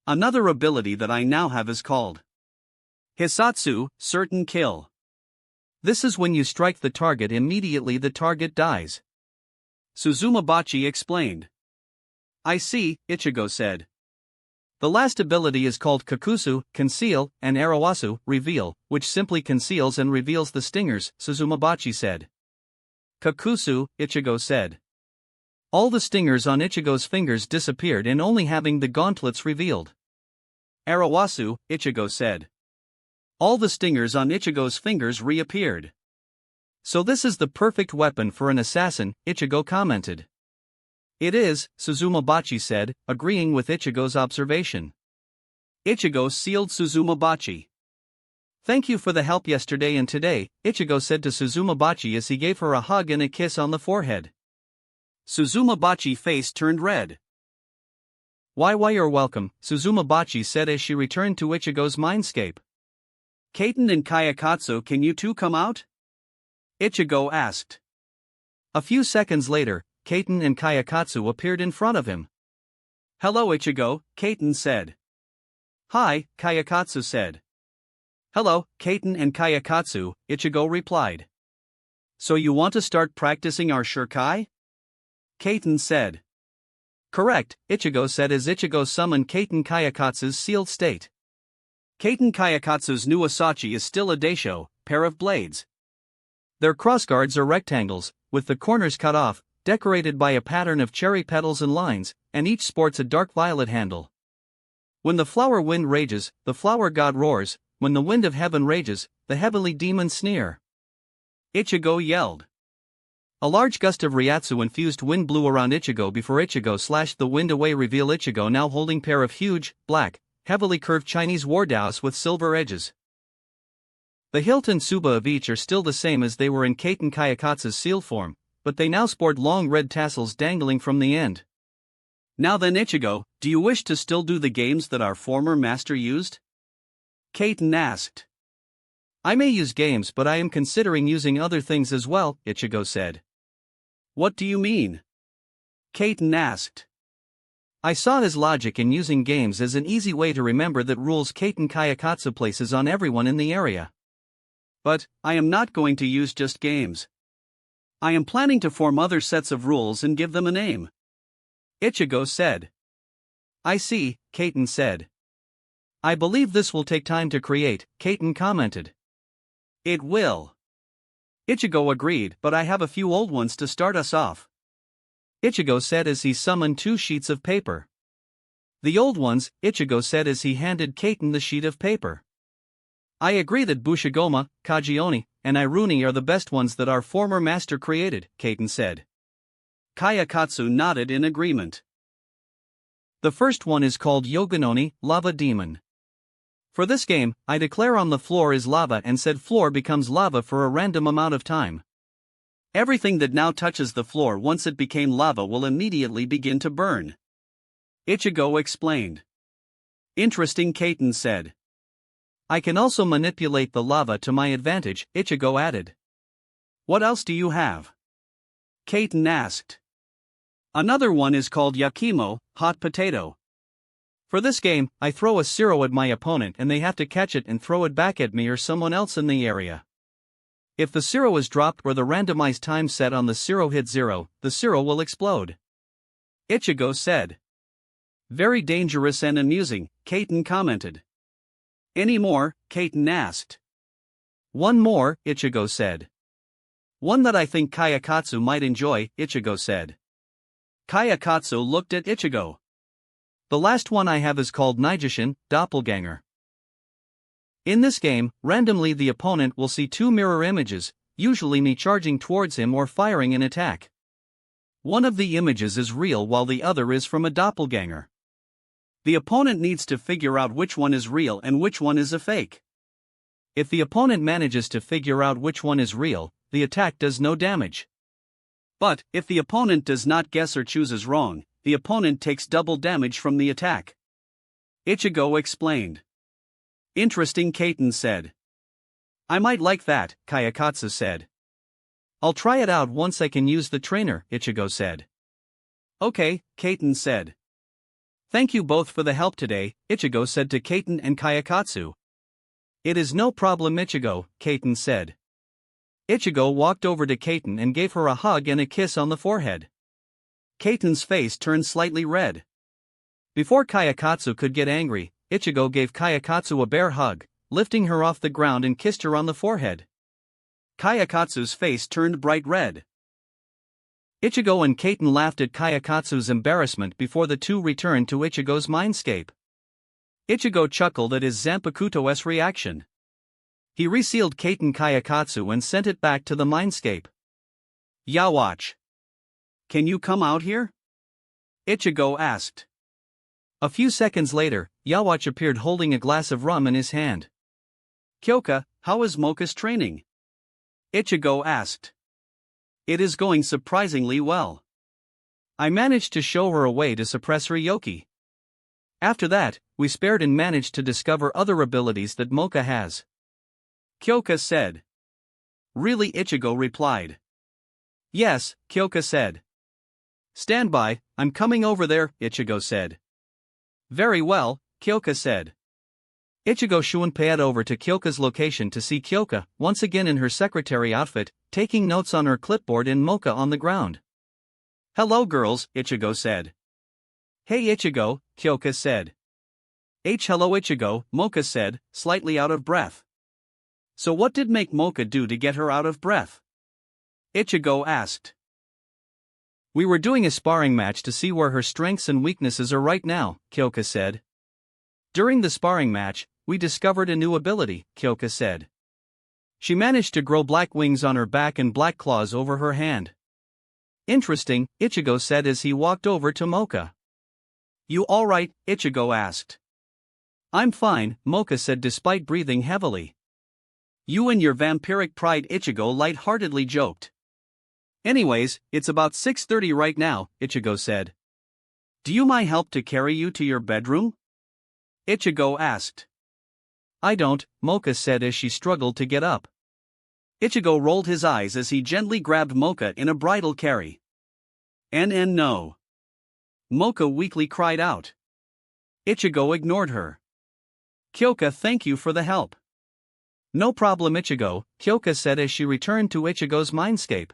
Another ability that I now have is called Hisatsu, certain kill. This is when you strike the target immediately the target dies. Suzumabachi explained. I see, Ichigo said. The last ability is called Kakusu, conceal, and Arawasu, reveal, which simply conceals and reveals the stingers, Suzumabachi said. Kakusu, Ichigo said. All the stingers on Ichigo's fingers disappeared in only having the gauntlets revealed. Arawasu, Ichigo said. All the stingers on Ichigo's fingers reappeared. So this is the perfect weapon for an assassin, Ichigo commented. It is, Suzumabachi said, agreeing with Ichigo's observation. Ichigo sealed Suzumabachi. Thank you for the help yesterday and today, Ichigo said to Suzumabachi as he gave her a hug and a kiss on the forehead. Suzumabachi's face turned red. Why you're welcome, Suzumabachi said as she returned to Ichigo's mindscape. Kaiten and Kayakatsu, can you two come out? Ichigo asked. A few seconds later, Kaiten and Kayakatsu appeared in front of him. Hello Ichigo, Kaiten said. Hi, Kayakatsu said. Hello, Kaiten and Kayakatsu, Ichigo replied. So you want to start practicing our Shurkai? Kaiten said. Correct, Ichigo said as Ichigo summoned Kaiten Kayakatsu's sealed state. Kaiten Kayakatsu's new Asachi is still a Daisho, pair of blades. Their crossguards are rectangles, with the corners cut off, decorated by a pattern of cherry petals and lines, and each sports a dark violet handle. When the flower wind rages, the flower god roars, when the wind of heaven rages, the heavenly demons sneer. Ichigo yelled. A large gust of Ryatsu-infused wind blew around Ichigo before Ichigo slashed the wind away, reveal Ichigo now holding pair of huge, black, heavily curved Chinese war daos with silver edges. The hilt and tsuba of each are still the same as they were in Kaiten Kayakatsu's sealed form, but they now sport long red tassels dangling from the end. Now then, Ichigo, do you wish to still do the games that our former master used? Kaiten asked. I may use games, but I am considering using other things as well, Ichigo said. What do you mean? Kaiten asked. I saw his logic in using games as an easy way to remember that rules Kaiten Kayakatsu places on everyone in the area. But, I am not going to use just games. I am planning to form other sets of rules and give them a name. Ichigo said. I see, Kaiten said. I believe this will take time to create, Kaiten commented. It will. Ichigo agreed, but I have a few old ones to start us off. Ichigo said as he summoned 2 sheets of paper. The old ones, Ichigo said as he handed Kaiten the sheet of paper. I agree that Bushigoma, Kajioni, and Iruni are the best ones that our former master created, Kaiten said. Kayakatsu nodded in agreement. The first one is called Yoganoni, Lava Demon. For this game, I declare on the floor is lava and said floor becomes lava for a random amount of time. Everything that now touches the floor once it became lava will immediately begin to burn. Ichigo explained. Interesting, Kaiten said. I can also manipulate the lava to my advantage, Ichigo added. What else do you have? Kaiten asked. Another one is called Yakimo, hot potato. For this game, I throw a zero at my opponent and they have to catch it and throw it back at me or someone else in the area. If the zero is dropped or the randomized time set on the zero hits 0, the zero will explode. Ichigo said. Very dangerous and amusing, Kaiten commented. Any more? Kaiten asked. One more, Ichigo said. One that I think Kayakatsu might enjoy, Ichigo said. Kayakatsu looked at Ichigo. The last one I have is called Nijishin, Doppelganger. In this game, randomly the opponent will see 2 mirror images, usually me charging towards him or firing an attack. One of the images is real while the other is from a doppelganger. The opponent needs to figure out which one is real and which one is a fake. If the opponent manages to figure out which one is real, the attack does no damage. But, if the opponent does not guess or chooses wrong, the opponent takes double damage from the attack. Ichigo explained. Interesting, Kaiten said. I might like that, Kayakatsu said. I'll try it out once I can use the trainer, Ichigo said. Okay, Kaiten said. Thank you both for the help today, Ichigo said to Kaiten and Kayakatsu. It is no problem, Ichigo, Kaiten said. Ichigo walked over to Kaiten and gave her a hug and a kiss on the forehead. Kaiten's face turned slightly red. Before Kayakatsu could get angry, Ichigo gave Kayakatsu a bear hug, lifting her off the ground and kissed her on the forehead. Kayakatsu's face turned bright red. Ichigo and Kaiten laughed at Kayakatsu's embarrassment before the two returned to Ichigo's mindscape. Ichigo chuckled at his Zanpakuto's reaction. He resealed Kaiten Kayakatsu and sent it back to the mindscape. Yawatch. Can you come out here? Ichigo asked. A few seconds later, Yawatch appeared holding a glass of rum in his hand. Kyoka, how is Mocha's training? Ichigo asked. It is going surprisingly well. I managed to show her a way to suppress her yoki. After that, we spared and managed to discover other abilities that Mocha has. Kyoka said. Really? Ichigo replied. Yes, Kyoka said. Stand by, I'm coming over there, Ichigo said. Very well, Kyoka said. Ichigo Shuunpaed over to Kyoka's location to see Kyoka, once again in her secretary outfit, taking notes on her clipboard and Mocha on the ground. Hello girls, Ichigo said. Hey Ichigo, Kyoka said. Hello Ichigo, Mocha said, slightly out of breath. So what did make Mocha do to get her out of breath? Ichigo asked. We were doing a sparring match to see where her strengths and weaknesses are right now, Kyoka said. During the sparring match, we discovered a new ability, Kyoka said. She managed to grow black wings on her back and black claws over her hand. Interesting, Ichigo said as he walked over to Mocha. You alright? Ichigo asked. I'm fine, Mocha said despite breathing heavily. You and your vampiric pride, Ichigo light-heartedly joked. Anyways, it's about 6:30 right now, Ichigo said. Do you mind help to carry you to your bedroom? Ichigo asked. I don't, Mocha said as she struggled to get up. Ichigo rolled his eyes as he gently grabbed Mocha in a bridal carry. No. Mocha weakly cried out. Ichigo ignored her. Kyoka, thank you for the help. No problem, Ichigo, Kyoka said as she returned to Ichigo's mindscape.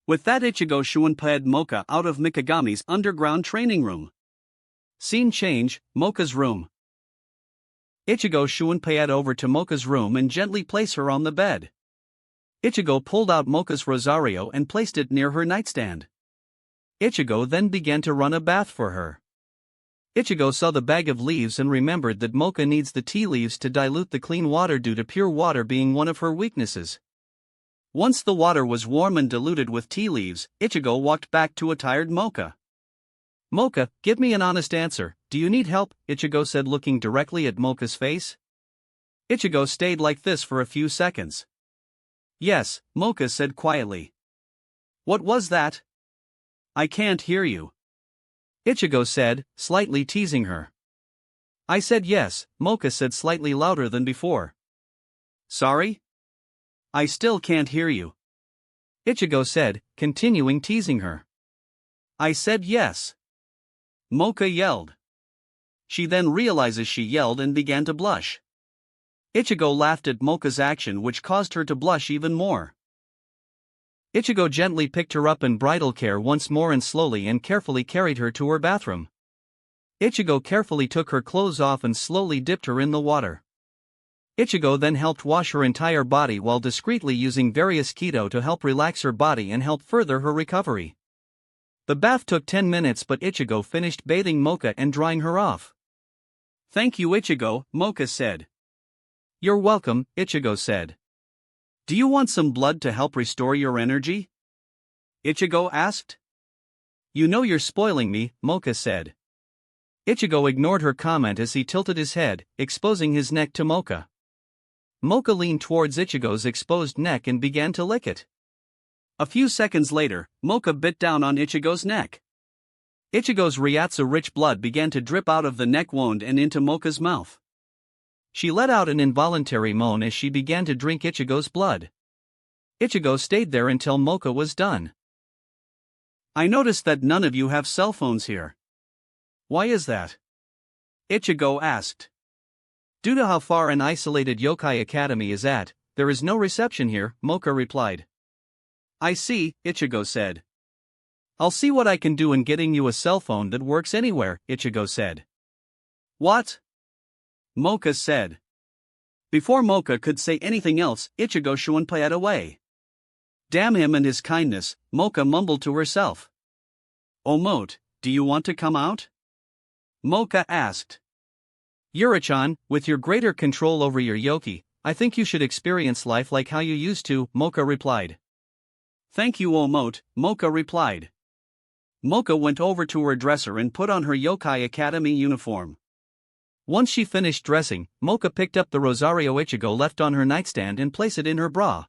With that, Ichigo shunpaed Mocha out of Mikagami's underground training room. Scene change, Mocha's room. Ichigo shunpaed over to Mocha's room and gently placed her on the bed. Ichigo pulled out Mocha's rosario and placed it near her nightstand. Ichigo then began to run a bath for her. Ichigo saw the bag of leaves and remembered that Mocha needs the tea leaves to dilute the clean water due to pure water being one of her weaknesses. Once the water was warm and diluted with tea leaves, Ichigo walked back to a tired Mocha. Mocha, give me an honest answer, do you need help? Ichigo said, looking directly at Mocha's face. Ichigo stayed like this for a few seconds. Yes, Mocha said quietly. What was that? I can't hear you. Ichigo said, slightly teasing her. I said yes, Mocha said slightly louder than before. Sorry? I still can't hear you. Ichigo said, continuing teasing her. I said yes. Mocha yelled. She then realizes she yelled and began to blush. Ichigo laughed at Mocha's action, which caused her to blush even more. Ichigo gently picked her up in bridal care once more and slowly and carefully carried her to her bathroom. Ichigo carefully took her clothes off and slowly dipped her in the water. Ichigo then helped wash her entire body while discreetly using various keto to help relax her body and help further her recovery. The bath took 10 minutes, but Ichigo finished bathing Mocha and drying her off. Thank you, Ichigo, Mocha said. You're welcome, Ichigo said. Do you want some blood to help restore your energy? Ichigo asked. You know you're spoiling me, Mocha said. Ichigo ignored her comment as he tilted his head, exposing his neck to Mocha. Mocha leaned towards Ichigo's exposed neck and began to lick it. A few seconds later, Mocha bit down on Ichigo's neck. Ichigo's Ryatsu-rich blood began to drip out of the neck wound and into Mocha's mouth. She let out an involuntary moan as she began to drink Ichigo's blood. Ichigo stayed there until Mocha was done. I noticed that none of you have cell phones here. Why is that? Ichigo asked. Due to how far an isolated yokai academy is at, there is no reception here, Mocha replied. I see, Ichigo said. I'll see what I can do in getting you a cell phone that works anywhere, Ichigo said. What? Mocha said. Before Mocha could say anything else, Ichigo shunpaed away. Damn him and his kindness, Mocha mumbled to herself. Omote, do you want to come out? Mocha asked. Yuri-chan, with your greater control over your yoki, I think you should experience life like how you used to, Mocha replied. Thank you, Omote, Mocha replied. Mocha went over to her dresser and put on her Yokai Academy uniform. Once she finished dressing, Mocha picked up the rosario Ichigo left on her nightstand and placed it in her bra.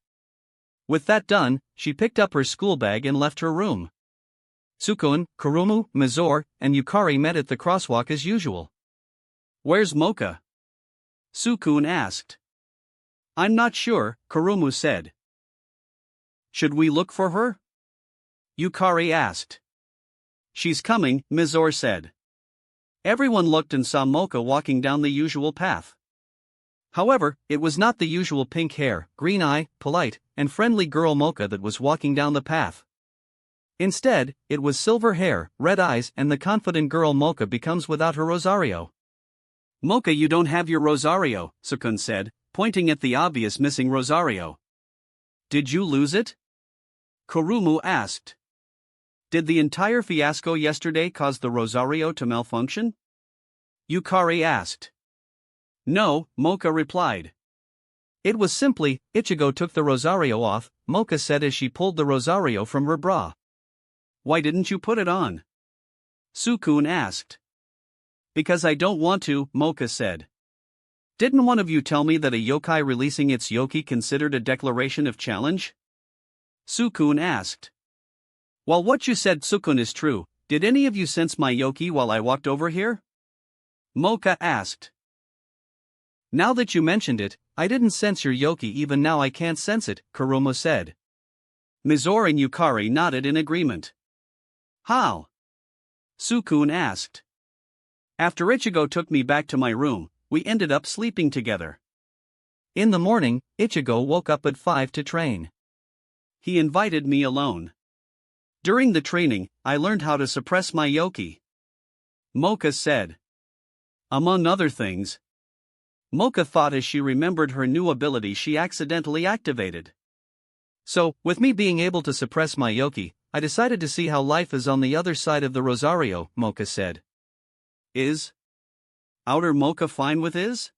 With that done, she picked up her school bag and left her room. Sukun, Kurumu, Mizore, and Yukari met at the crosswalk as usual. Where's Mocha? Sukun asked. I'm not sure, Kurumu said. Should we look for her? Yukari asked. She's coming, Mizore said. Everyone looked and saw Mocha walking down the usual path. However, it was not the usual pink hair, green eye, polite, and friendly girl Mocha that was walking down the path. Instead, it was silver hair, red eyes, and the confident girl Mocha becomes without her rosario. Mocha, you don't have your rosario, Sukun said, pointing at the obvious missing rosario. Did you lose it? Kurumu asked. Did the entire fiasco yesterday cause the rosario to malfunction? Yukari asked. No, Mocha replied. It was simply, Ichigo took the rosario off, Mocha said as she pulled the rosario from her bra. Why didn't you put it on? Sukun asked. Because I don't want to, Mocha said. Didn't one of you tell me that a yokai releasing its yoki considered a declaration of challenge? Sukun asked. While what you said, Tsukun, is true, did any of you sense my yoki while I walked over here? Mocha asked. Now that you mentioned it, I didn't sense your yoki. Even now I can't sense it, Kuruma said. Mizore and Yukari nodded in agreement. How? Tsukun asked. After Ichigo took me back to my room, we ended up sleeping together. In the morning, Ichigo woke up at 5 to train. He invited me alone. During the training, I learned how to suppress my yoki. Mocha said. Among other things. Mocha thought as she remembered her new ability she accidentally activated. So, with me being able to suppress my yoki, I decided to see how life is on the other side of the Rosario, Mocha said. Is Outer Mocha fine with is?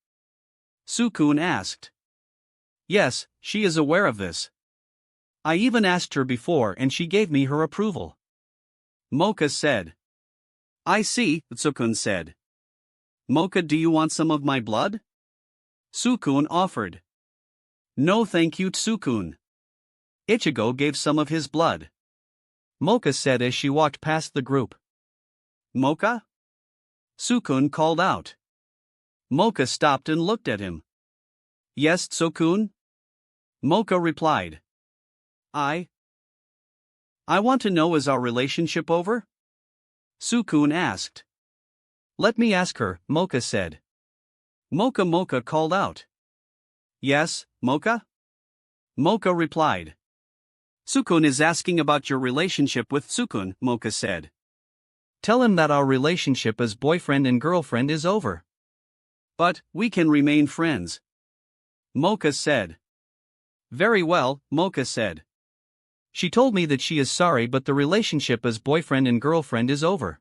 Tsukun asked. Yes, she is aware of this. I even asked her before and she gave me her approval. Mocha said. I see, Tsukun said. Mocha, do you want some of my blood? Tsukun offered. No thank you, Tsukun. Ichigo gave some of his blood. Mocha said as she walked past the group. Mocha? Tsukun called out. Mocha stopped and looked at him. Yes, Tsukun? Mocha replied. I want to know, is our relationship over? Tsukun asked. Let me ask her, Mocha said. Mocha called out. Yes, Mocha? Mocha replied. Tsukun is asking about your relationship with Tsukun, Mocha said. Tell him that our relationship as boyfriend and girlfriend is over. But we can remain friends. Mocha said. Very well, Mocha said. She told me that she is sorry, but the relationship as boyfriend and girlfriend is over.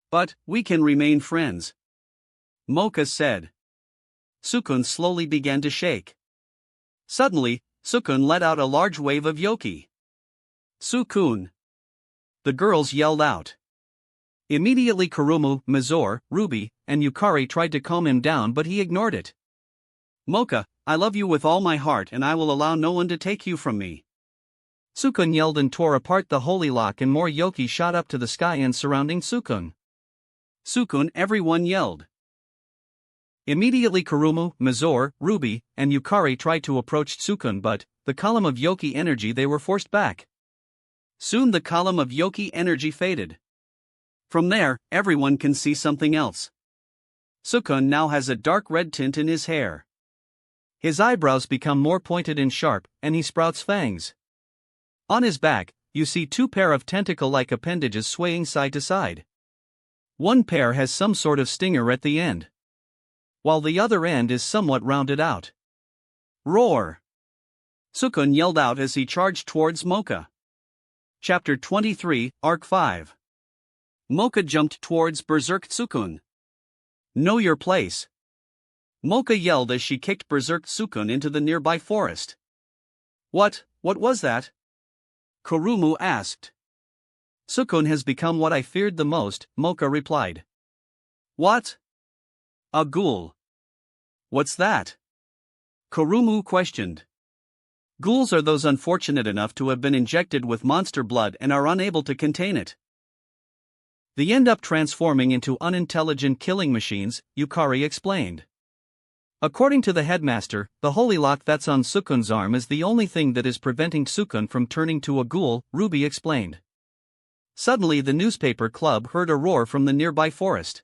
But we can remain friends. Mocha said. Tsukun slowly began to shake. Suddenly, Tsukun let out a large wave of yoki. Tsukun! The girls yelled out. Immediately Kurumu, Mizore, Ruby, and Yukari tried to calm him down, but he ignored it. Mocha, I love you with all my heart and I will allow no one to take you from me. Tsukun yelled and tore apart the holy lock and more yoki shot up to the sky and surrounding Tsukun. Tsukun, everyone yelled. Immediately Kurumu, Mizore, Ruby, and Yukari tried to approach Tsukun, but, the column of yoki energy, they were forced back. Soon the column of yoki energy faded. From there, everyone can see something else. Tsukun now has a dark red tint in his hair. His eyebrows become more pointed and sharp, and he sprouts fangs. On his back, you see two pair of tentacle-like appendages swaying side to side. One pair has some sort of stinger at the end, while the other end is somewhat rounded out. Roar! Tsukun yelled out as he charged towards Mocha. Chapter 23, Arc 5. Mocha jumped towards Berserk Tsukun. Know your place. Mocha yelled as she kicked Berserk Tsukun into the nearby forest. What was that? Kurumu asked. Tsukun has become what I feared the most, Mocha replied. What? A ghoul. What's that? Kurumu questioned. Ghouls are those unfortunate enough to have been injected with monster blood and are unable to contain it. They end up transforming into unintelligent killing machines, Yukari explained. According to the headmaster, the holy lock that's on Tsukun's arm is the only thing that is preventing Tsukun from turning to a ghoul, Ruby explained. Suddenly the newspaper club heard a roar from the nearby forest.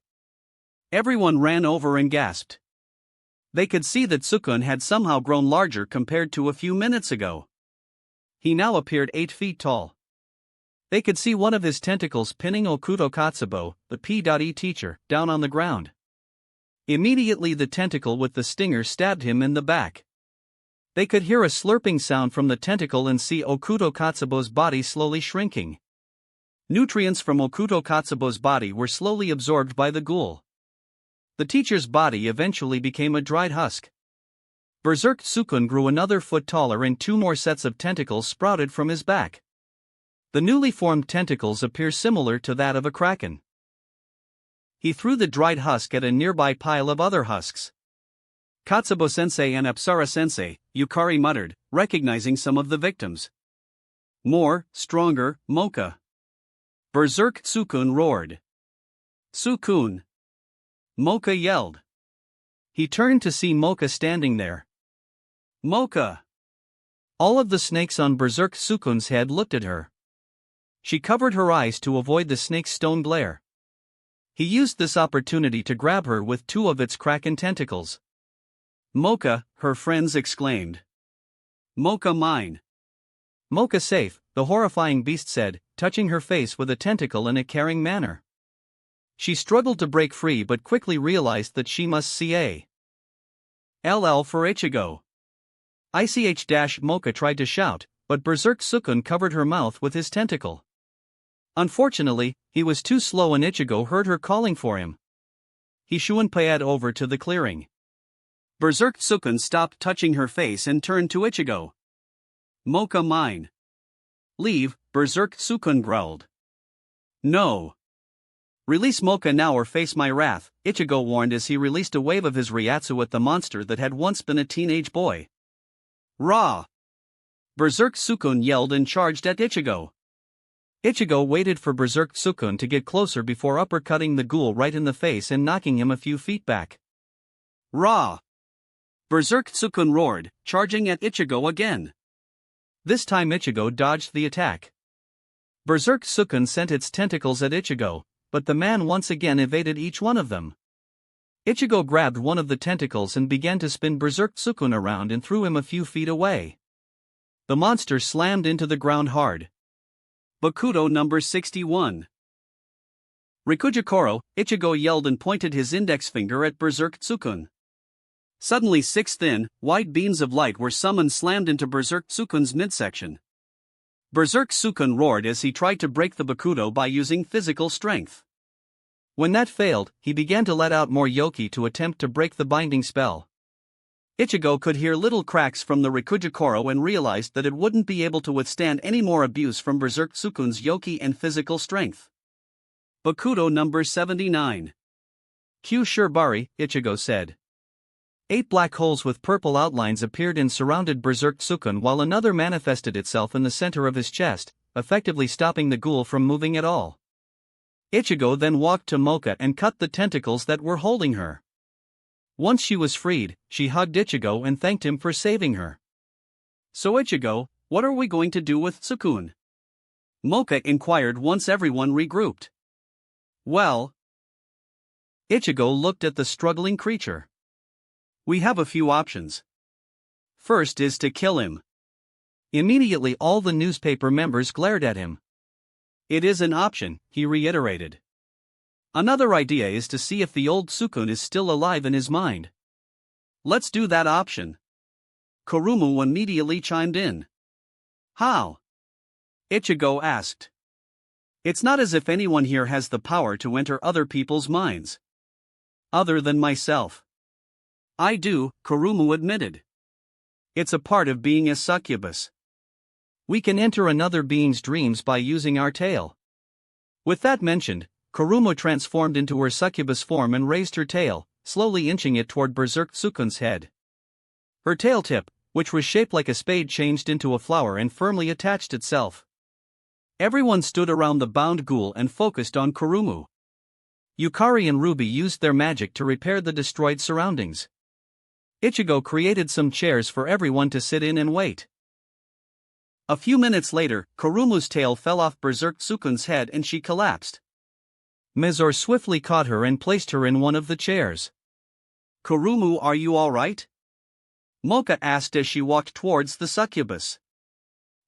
Everyone ran over and gasped. They could see that Tsukun had somehow grown larger compared to a few minutes ago. He now appeared 8 feet tall. They could see one of his tentacles pinning Okuto Katsubo, the P.E teacher, down on the ground. Immediately the tentacle with the stinger stabbed him in the back. They could hear a slurping sound from the tentacle and see Okuto Katsubo's body slowly shrinking. Nutrients from Okuto Katsubo's body were slowly absorbed by the ghoul. The teacher's body eventually became a dried husk. Berserk Tsukun grew another foot taller and 2 more sets of tentacles sprouted from his back. The newly formed tentacles appear similar to that of a kraken. He threw the dried husk at a nearby pile of other husks. Katsubo-sensei and Apsara-sensei, Yukari muttered, recognizing some of the victims. More, stronger, Mocha. Berserk Sukun roared. Sukun! Mocha yelled. He turned to see Mocha standing there. Mocha! All of the snakes on Berserk Sukun's head looked at her. She covered her eyes to avoid the snake's stone glare. He used this opportunity to grab her with two of its kraken tentacles. Mocha, her friends exclaimed. Mocha mine. Mocha safe, the horrifying beast said, touching her face with a tentacle in a caring manner. She struggled to break free but quickly realized that she must CA. LL for Ichigo. ICH-Mocha tried to shout, but Berserk Sukun covered her mouth with his tentacle. Unfortunately, he was too slow and Ichigo heard her calling for him. He Shuanpai'd over to the clearing. Berserk Sukun stopped touching her face and turned to Ichigo. Mocha mine. Leave, Berserk Sukun growled. No. Release Mocha now or face my wrath, Ichigo warned as he released a wave of his Ryatsu at the monster that had once been a teenage boy. Ra! Berserk Sukun yelled and charged at Ichigo. Ichigo waited for Berserk Sukun to get closer before uppercutting the ghoul right in the face and knocking him a few feet back. Ra! Berserk Sukun roared, charging at Ichigo again. This time Ichigo dodged the attack. Berserk Sukun sent its tentacles at Ichigo, but the man once again evaded each one of them. Ichigo grabbed one of the tentacles and began to spin Berserk Sukun around and threw him a few feet away. The monster slammed into the ground hard. Bakuto number 61. Rikujikoro, Ichigo yelled and pointed his index finger at Berserk Sukun. Suddenly 6 thin, white beams of light were summoned slammed into Berserk Sukun's midsection. Berserk Sukun roared as he tried to break the Bakuto by using physical strength. When that failed, he began to let out more Yoki to attempt to break the binding spell. Ichigo could hear little cracks from the Rikujikoro and realized that it wouldn't be able to withstand any more abuse from Berserk Sukun's Yoki and physical strength. Bakuto number 79. Q Shirbari, Ichigo said. 8 black holes with purple outlines appeared and surrounded Berserk Sukun while another manifested itself in the center of his chest, effectively stopping the ghoul from moving at all. Ichigo then walked to Mocha and cut the tentacles that were holding her. Once she was freed, she hugged Ichigo and thanked him for saving her. So Ichigo, what are we going to do with Sukun? Mocha inquired once everyone regrouped. Well... Ichigo looked at the struggling creature. We have a few options. First is to kill him. Immediately all the newspaper members glared at him. It is an option, he reiterated. Another idea is to see if the old Sukun is still alive in his mind. Let's do that option. Kurumu immediately chimed in. How? Ichigo asked. It's not as if anyone here has the power to enter other people's minds. Other than myself. I do, Kurumu admitted. It's a part of being a succubus. We can enter another being's dreams by using our tail. With that mentioned, Kurumu transformed into her succubus form and raised her tail, slowly inching it toward Berserk Sukun's head. Her tail tip, which was shaped like a spade, changed into a flower and firmly attached itself. Everyone stood around the bound ghoul and focused on Kurumu. Yukari and Ruby used their magic to repair the destroyed surroundings. Ichigo created some chairs for everyone to sit in and wait. A few minutes later, Kurumu's tail fell off Berserk Sukun's head and she collapsed. Mizore swiftly caught her and placed her in one of the chairs. Kurumu, are you alright? Mocha asked as she walked towards the succubus.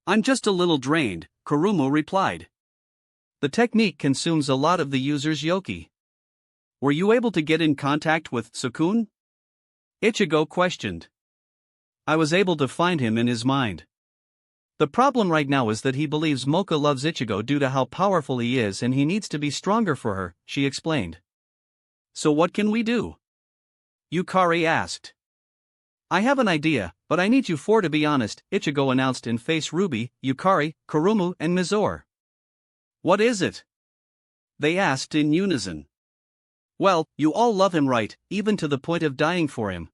I'm just a little drained, Kurumu replied. The technique consumes a lot of the user's Yoki. Were you able to get in contact with Sukun? Ichigo questioned. I was able to find him in his mind. The problem right now is that he believes Mocha loves Ichigo due to how powerful he is and he needs to be stronger for her, she explained. So what can we do? Yukari asked. I have an idea, but I need you four to be honest, Ichigo announced and faced Ruby, Yukari, Kurumu and Mizore. What is it? They asked in unison. Well, you all love him, right, even to the point of dying for him?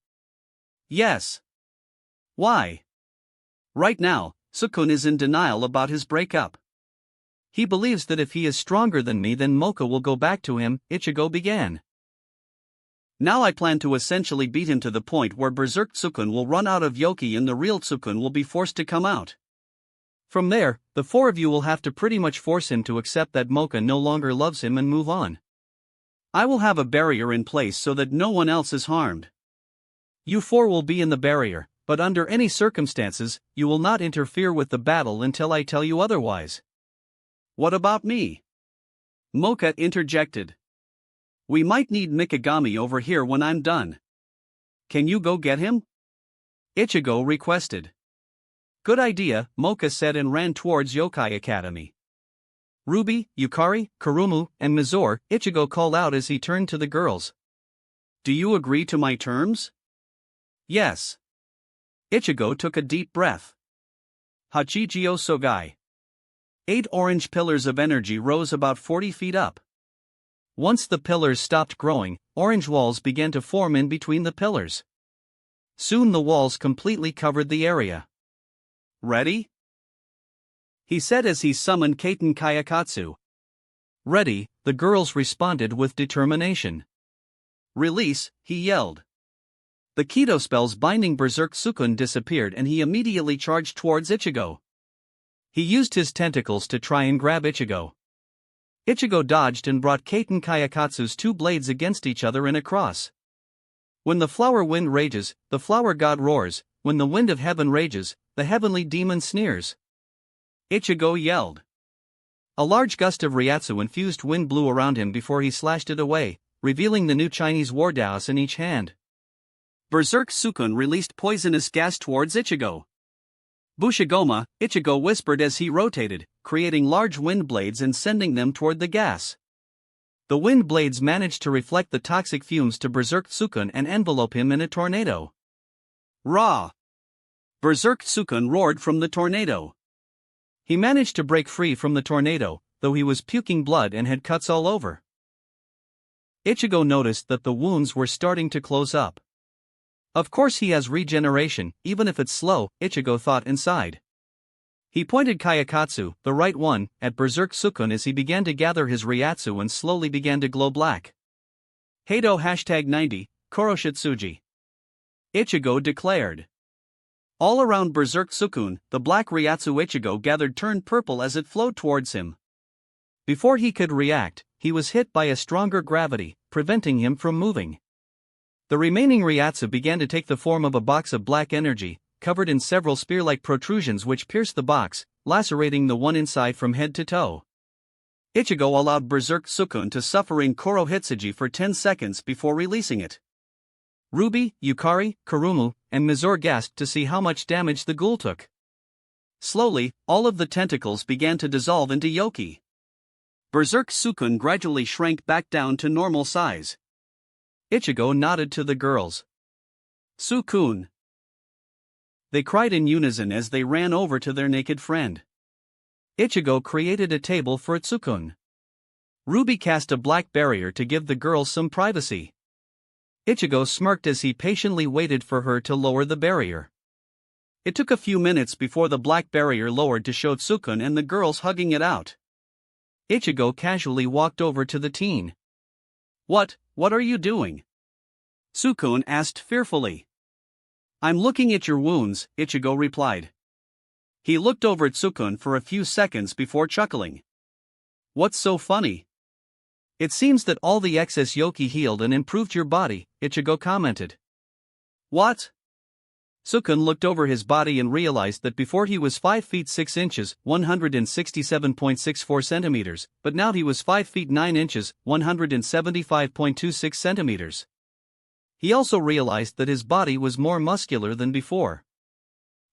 Yes. Why? Right now, Sukun is in denial about his breakup. He believes that if he is stronger than me, then Mocha will go back to him, Ichigo began. Now I plan to essentially beat him to the point where Berserk Sukun will run out of Yoki and the real Sukun will be forced to come out. From there, the four of you will have to pretty much force him to accept that Mocha no longer loves him and move on. I will have a barrier in place so that no one else is harmed. You four will be in the barrier, but under any circumstances, you will not interfere with the battle until I tell you otherwise. What about me? Mocha interjected. We might need Mikagami over here when I'm done. Can you go get him? Ichigo requested. Good idea, Mocha said and ran towards Yokai Academy. Ruby, Yukari, Kurumu, and Mizore, Ichigo called out as he turned to the girls. Do you agree to my terms? Yes. Ichigo took a deep breath. Hachijio Sogai. 8 orange pillars of energy rose about 40 feet up. Once the pillars stopped growing, orange walls began to form in between the pillars. Soon the walls completely covered the area. Ready? He said as he summoned Kaiten Kayakatsu. Ready, the girls responded with determination. Release, he yelled. The Kido spells binding Berserk Sukun disappeared and he immediately charged towards Ichigo. He used his tentacles to try and grab Ichigo. Ichigo dodged and brought Kaiten Kayakatsu's 2 blades against each other in a cross. When the flower wind rages, the flower god roars. When the wind of heaven rages, the heavenly demon sneers. Ichigo yelled. A large gust of Ryatsu-infused wind blew around him before he slashed it away, revealing the new Chinese war dais in each hand. Berserk Sukun released poisonous gas towards Ichigo. Bushigoma, Ichigo whispered as he rotated, creating large wind blades and sending them toward the gas. The wind blades managed to reflect the toxic fumes to Berserk Sukun and envelope him in a tornado. Ra! Berserk Sukun roared from the tornado. He managed to break free from the tornado, though he was puking blood and had cuts all over. Ichigo noticed that the wounds were starting to close up. Of course he has regeneration, even if it's slow, Ichigo thought inside. He pointed Kayakatsu, the right one, at Berserk Sukun as he began to gather his Ryatsu and slowly began to glow black. Heido #90, Koroshitsuji. Ichigo declared. All around Berserk Sukun, the black Ryatsu Ichigo gathered turned purple as it flowed towards him. Before he could react, he was hit by a stronger gravity, preventing him from moving. The remaining Ryatsu began to take the form of a box of black energy, covered in several spear-like protrusions which pierced the box, lacerating the one inside from head to toe. Ichigo allowed Berserk Sukun to suffer in Korohitsuji for 10 seconds before releasing it. Ruby, Yukari, Kurumu, and Mizore gasped to see how much damage the ghoul took. Slowly, all of the tentacles began to dissolve into Yoki. Berserk Sukun gradually shrank back down to normal size. Ichigo nodded to the girls. Sukun. They cried in unison as they ran over to their naked friend. Ichigo created a table for Tsukun. Ruby cast a black barrier to give the girls some privacy. Ichigo smirked as he patiently waited for her to lower the barrier. It took a few minutes before the black barrier lowered to show Tsukun and the girls hugging it out. Ichigo casually walked over to the teen. What are you doing? Tsukun asked fearfully. I'm looking at your wounds, Ichigo replied. He looked over at Tsukun for a few seconds before chuckling. What's so funny? It seems that all the excess Yoki healed and improved your body, Ichigo commented. What? Tsukun looked over his body and realized that before he was 5 feet 6 inches, 167.64 centimeters, but now he was 5 feet 9 inches, 175.26 centimeters. He also realized that his body was more muscular than before.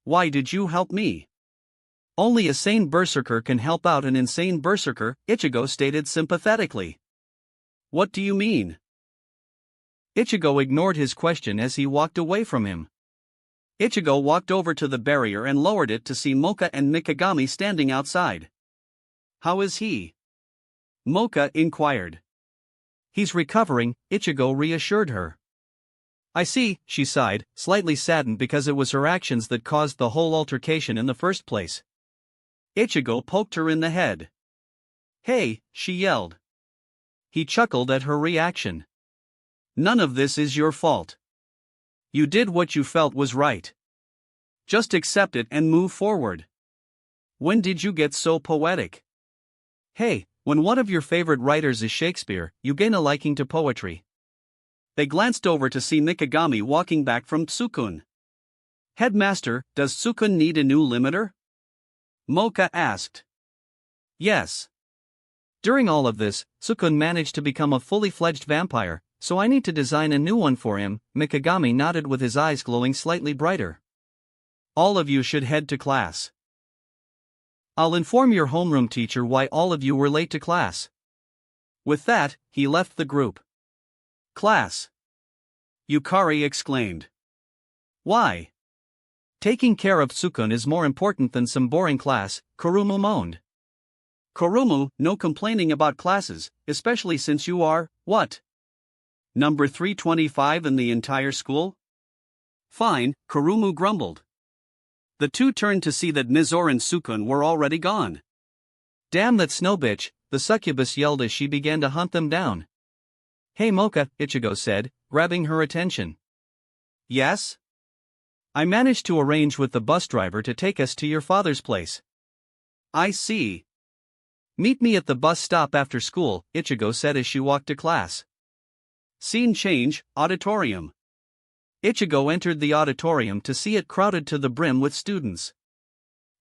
Why did you help me? Only a sane berserker can help out an insane berserker, Ichigo stated sympathetically. What do you mean? Ichigo ignored his question as he walked away from him. Ichigo walked over to the barrier and lowered it to see Mocha and Mikagami standing outside. How is he? Mocha inquired. He's recovering, Ichigo reassured her. I see, she sighed, slightly saddened because it was her actions that caused the whole altercation in the first place. Ichigo poked her in the head. Hey, she yelled. He chuckled at her reaction. None of this is your fault. You did what you felt was right. Just accept it and move forward. When did you get so poetic? Hey, when one of your favorite writers is Shakespeare, you gain a liking to poetry. They glanced over to see Mikagami walking back from Tsukun. Headmaster, does Tsukun need a new limiter? Mocha asked. Yes. During all of this, Tsukun managed to become a fully fledged vampire, so I need to design a new one for him. Mikagami nodded with his eyes glowing slightly brighter. All of you should head to class. I'll inform your homeroom teacher why all of you were late to class. With that, he left the group. Class! Yukari exclaimed. Why? Taking care of Tsukun is more important than some boring class, Kurumu moaned. Kurumu, no complaining about classes, especially since you are, what? Number 325 in the entire school? Fine, Kurumu grumbled. The two turned to see that Mizore and Tsukun were already gone. Damn that snow bitch, the succubus yelled as she began to hunt them down. Hey Mocha, Ichigo said, grabbing her attention. Yes? I managed to arrange with the bus driver to take us to your father's place. I see. Meet me at the bus stop after school, Ichigo said as she walked to class. Scene change, auditorium. Ichigo entered the auditorium to see it crowded to the brim with students.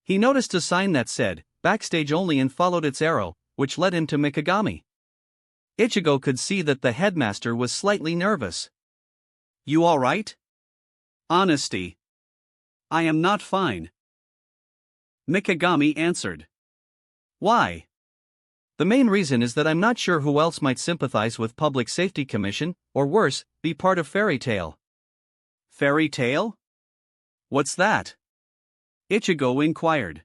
He noticed a sign that said, backstage only, and followed its arrow, which led him to Mikagami. Ichigo could see that the headmaster was slightly nervous. You alright? Honesty. I am not fine. Mikagami answered. Why? The main reason is that I'm not sure who else might sympathize with Public Safety Commission, or worse, be part of Fairy Tail. Fairy Tail? What's that? Ichigo inquired.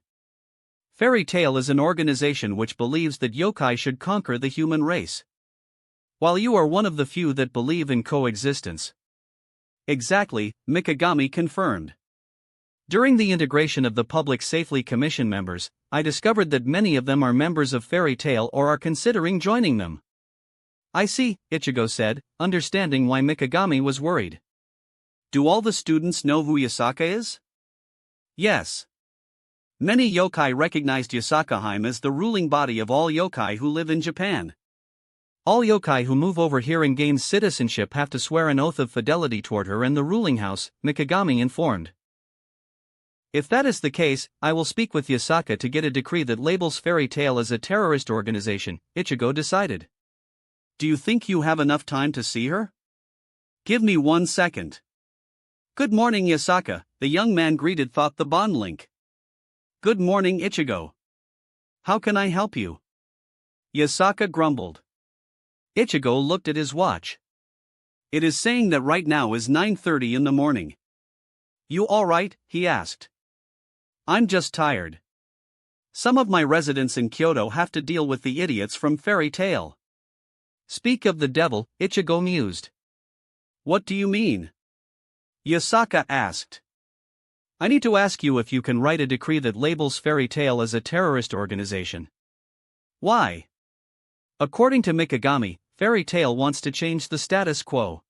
Fairy Tail is an organization which believes that yokai should conquer the human race. While you are one of the few that believe in coexistence. Exactly, Mikagami confirmed. During the integration of the Public Safety Commission members, I discovered that many of them are members of Fairy Tail or are considering joining them. I see, Ichigo said, understanding why Mikagami was worried. Do all the students know who Yasaka is? Yes. Many yokai recognized Yasakaheim as the ruling body of all yokai who live in Japan. All yokai who move over here and gain citizenship have to swear an oath of fidelity toward her and the ruling house, Mikagami informed. If that is the case, I will speak with Yasaka to get a decree that labels Fairy Tail as a terrorist organization, Ichigo decided. Do you think you have enough time to see her? Give me 1 second. Good morning, Yasaka, the young man greeted the bond link. Good morning, Ichigo. How can I help you? Yasaka grumbled. Ichigo looked at his watch. It is saying that right now is 9:30 in the morning. You alright? He asked. I'm just tired. Some of my residents in Kyoto have to deal with the idiots from Fairy Tail. Speak of the devil, Ichigo mused. What do you mean? Yasaka asked. I need to ask you if you can write a decree that labels Fairy Tail as a terrorist organization. Why? According to Mikagami, Fairy Tail wants to change the status quo.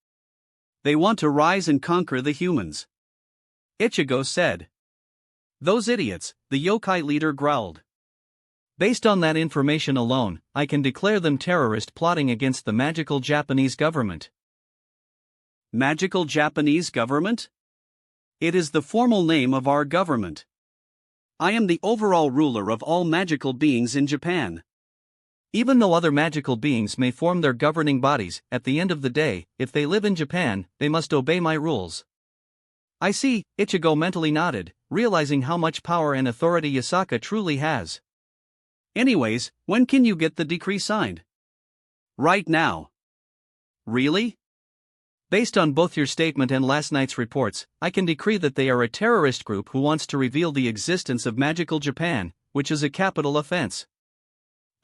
They want to rise and conquer the humans. Ichigo said. Those idiots, the yokai leader growled. Based on that information alone, I can declare them terrorist plotting against the magical Japanese government. Magical Japanese government? It is the formal name of our government. I am the overall ruler of all magical beings in Japan. Even though other magical beings may form their governing bodies, at the end of the day, if they live in Japan, they must obey my rules. I see, Ichigo mentally nodded, realizing how much power and authority Yasaka truly has. Anyways, when can you get the decree signed? Right now. Really? Based on both your statement and last night's reports, I can decree that they are a terrorist group who wants to reveal the existence of magical Japan, which is a capital offense.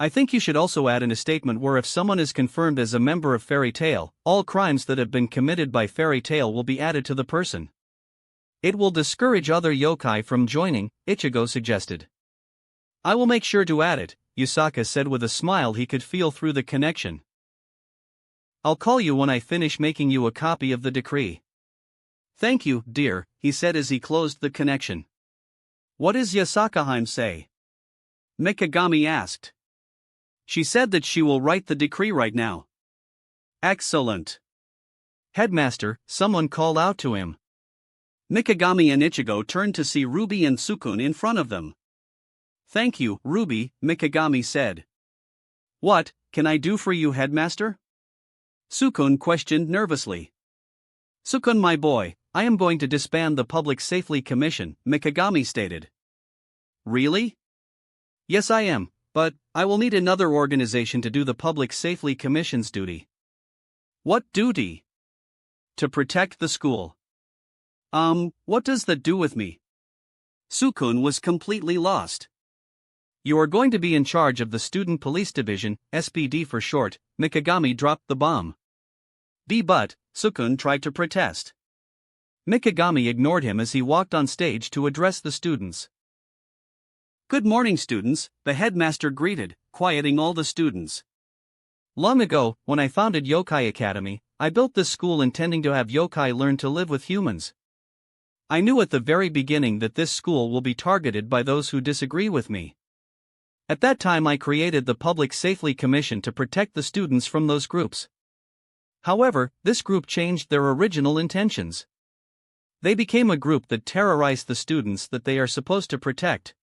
I think you should also add in a statement where if someone is confirmed as a member of Fairy Tail, all crimes that have been committed by Fairy Tail will be added to the person. It will discourage other yokai from joining, Ichigo suggested. I will make sure to add it, Yusaka said with a smile he could feel through the connection. I'll call you when I finish making you a copy of the decree. Thank you, dear, he said as he closed the connection. What does Yasakaheim say? Mikagami asked. She said that she will write the decree right now. Excellent. Headmaster, someone called out to him. Mikagami and Ichigo turned to see Ruby and Sukun in front of them. Thank you, Ruby, Mikagami said. What can I do for you, Headmaster? Sukun questioned nervously. Sukun, my boy, I am going to disband the Public Safety Commission, Mikagami stated. Really? Yes, I am, but I will need another organization to do the Public Safety Commission's duty. What duty? To protect the school. What does that do with me? Sukun was completely lost. You are going to be in charge of the Student Police Division, SPD for short, Mikagami dropped the bomb. But Sukun tried to protest. Mikagami ignored him as he walked on stage to address the students. Good morning, students, the headmaster greeted, quieting all the students. Long ago, when I founded Yokai Academy, I built this school intending to have yokai learn to live with humans. I knew at the very beginning that this school will be targeted by those who disagree with me. At that time I created the Public Safety Commission to protect the students from those groups. However, this group changed their original intentions. They became a group that terrorized the students that they are supposed to protect.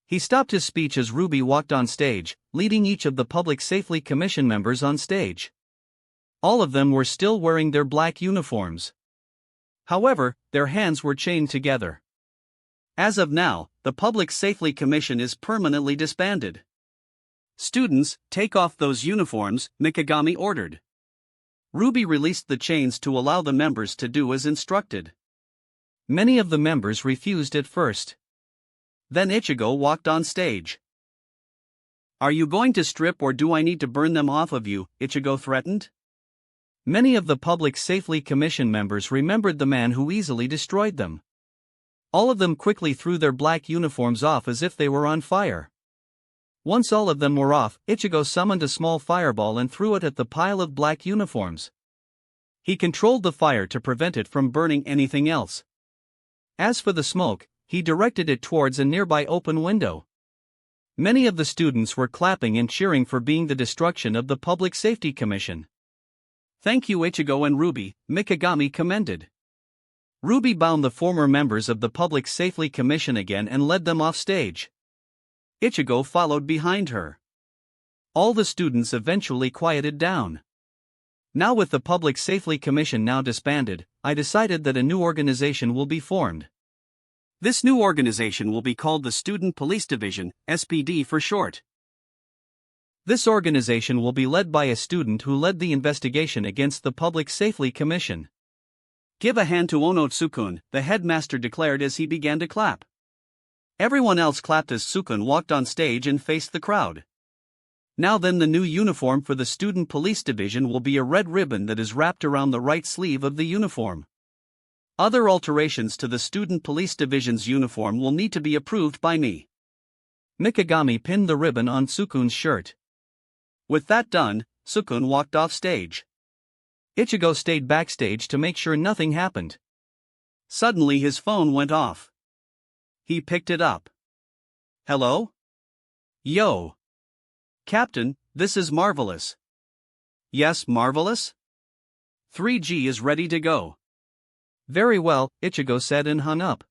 He stopped his speech as Ruby walked on stage, leading each of the Public Safety Commission members on stage. All of them were still wearing their black uniforms. However, their hands were chained together. As of now, the Public Safety Commission is permanently disbanded. Students, take off those uniforms, Mikagami ordered. Ruby released the chains to allow the members to do as instructed. Many of the members refused at first. Then Ichigo walked on stage. Are you going to strip or do I need to burn them off of you? Ichigo threatened. Many of the Public Safety Commission members remembered the man who easily destroyed them. All of them quickly threw their black uniforms off as if they were on fire. Once all of them were off, Ichigo summoned a small fireball and threw it at the pile of black uniforms. He controlled the fire to prevent it from burning anything else. As for the smoke, he directed it towards a nearby open window. Many of the students were clapping and cheering for being the destruction of the Public Safety Commission. Thank you, Ichigo and Ruby, Mikagami commended. Ruby bound the former members of the Public Safety Commission again and led them off stage. Ichigo followed behind her. All the students eventually quieted down. Now with the Public Safety Commission now disbanded, I decided that a new organization will be formed. This new organization will be called the Student Police Division, SPD for short. This organization will be led by a student who led the investigation against the Public Safety Commission. Give a hand to Sukun, the headmaster declared as he began to clap. Everyone else clapped as Sukun walked on stage and faced the crowd. Now then, the new uniform for the Student Police Division will be a red ribbon that is wrapped around the right sleeve of the uniform. Other alterations to the Student Police Division's uniform will need to be approved by me. Mikagami pinned the ribbon on Sukun's shirt. With that done, Sukun walked off stage. Ichigo stayed backstage to make sure nothing happened. Suddenly his phone went off. He picked it up. Hello? Yo. Captain, this is Marvelous. Yes, Marvelous? 3G is ready to go. Very well, Ichigo said and hung up.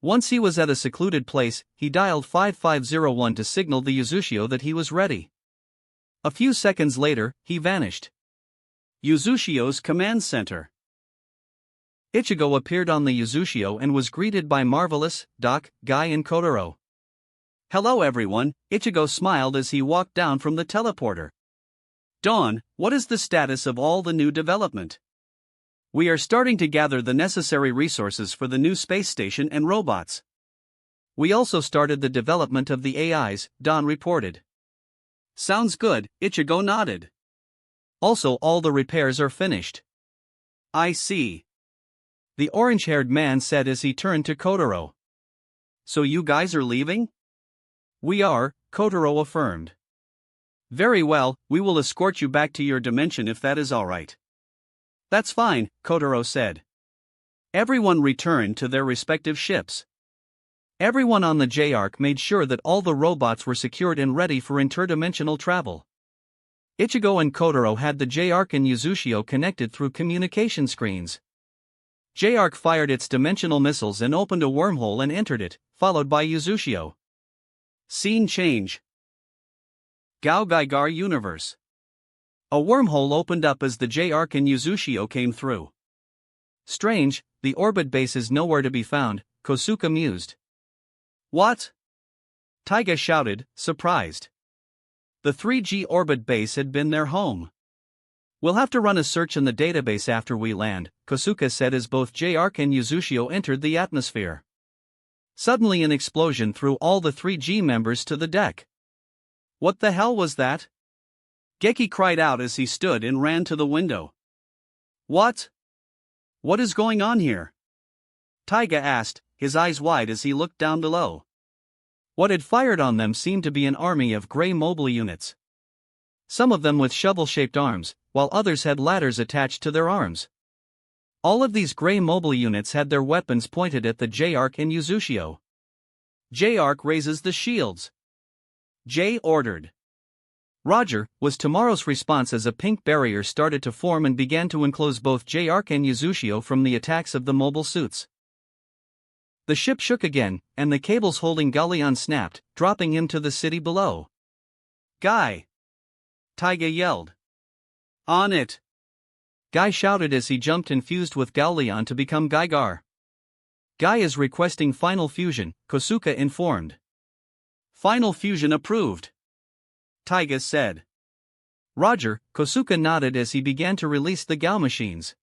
Once he was at a secluded place, he dialed 5501 to signal the Yuzushio that he was ready. A few seconds later, he vanished. Yuzushio's command center. Ichigo appeared on the Yuzushio and was greeted by Marvelous, Doc, Guy and Kotaro. Hello everyone, Ichigo smiled as he walked down from the teleporter. Dawn, what is the status of all the new development? We are starting to gather the necessary resources for the new space station and robots. We also started the development of the AIs, Dawn reported. Sounds good, Ichigo nodded. Also, all the repairs are finished. I see. The orange-haired man said as he turned to Kotaro. So you guys are leaving? We are, Kotaro affirmed. Very well, we will escort you back to your dimension if that is alright. That's fine, Kotaro said. Everyone returned to their respective ships. Everyone on the J-Arc made sure that all the robots were secured and ready for interdimensional travel. Ichigo and Kotaro had the J-Arc and Yuzushio connected through communication screens. J-Arc fired its dimensional missiles and opened a wormhole and entered it, followed by Yuzushio. Scene change. Gao-Gaigar Universe. A wormhole opened up as the J-Arc and Yuzushio came through. Strange, the orbit base is nowhere to be found, Kosuke mused. What? Taiga shouted, surprised. The 3G orbit base had been their home. We'll have to run a search in the database after we land, Kosuke said as both J-Arc and Yuzushio entered the atmosphere. Suddenly an explosion threw all the 3G members to the deck. What the hell was that? Geki cried out as he stood and ran to the window. What? What is going on here? Taiga asked, his eyes wide as he looked down below. What had fired on them seemed to be an army of gray mobile units. Some of them with shovel-shaped arms, while others had ladders attached to their arms. All of these gray mobile units had their weapons pointed at the J-Arc and Yuzushio. J-Arc raises the shields. J ordered. Roger, was tomorrow's response as a pink barrier started to form and began to enclose both J-Arc and Yuzushio from the attacks of the mobile suits. The ship shook again, and the cables holding Galleon snapped, dropping him to the city below. Guy! Taiga yelled. On it! Guy shouted as he jumped and fused with Galleon to become Gaigar. Guy is requesting final fusion, Kosuke informed. Final fusion approved. Taiga said. Roger, Kosuke nodded as he began to release the Gao machines.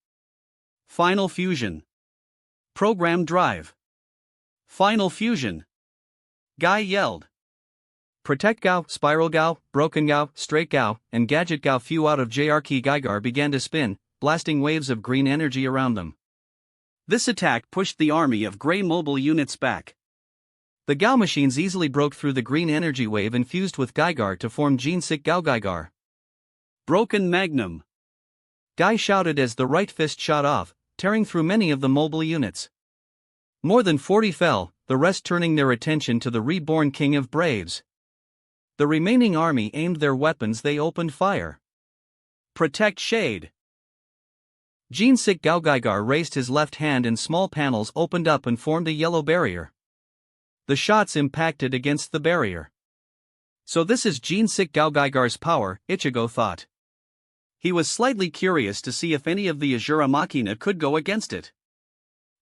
Final fusion. Program drive. Final fusion. Guy yelled. Protect Gao, Spiral Gao, Broken Gao, Straight Gao, and Gadget Gao. Few out of JRK Gaigar began to spin, blasting waves of green energy around them. This attack pushed the army of gray mobile units back. The Gao machines easily broke through the green energy wave and fused with Gaigar to form Jinsik Gao Gaigar. Broken Magnum. Guy shouted as the right fist shot off, tearing through many of the mobile units. More than 40 fell, the rest turning their attention to the reborn King of Braves. The remaining army aimed their weapons. They opened fire. Protect Shade. Jinsik Gao Gaigar raised his left hand and small panels opened up and formed a yellow barrier. The shots impacted against the barrier. So this is Jinsik Gao Gaigar's power, Ichigo thought. He was slightly curious to see if any of the Azura Machina could go against it.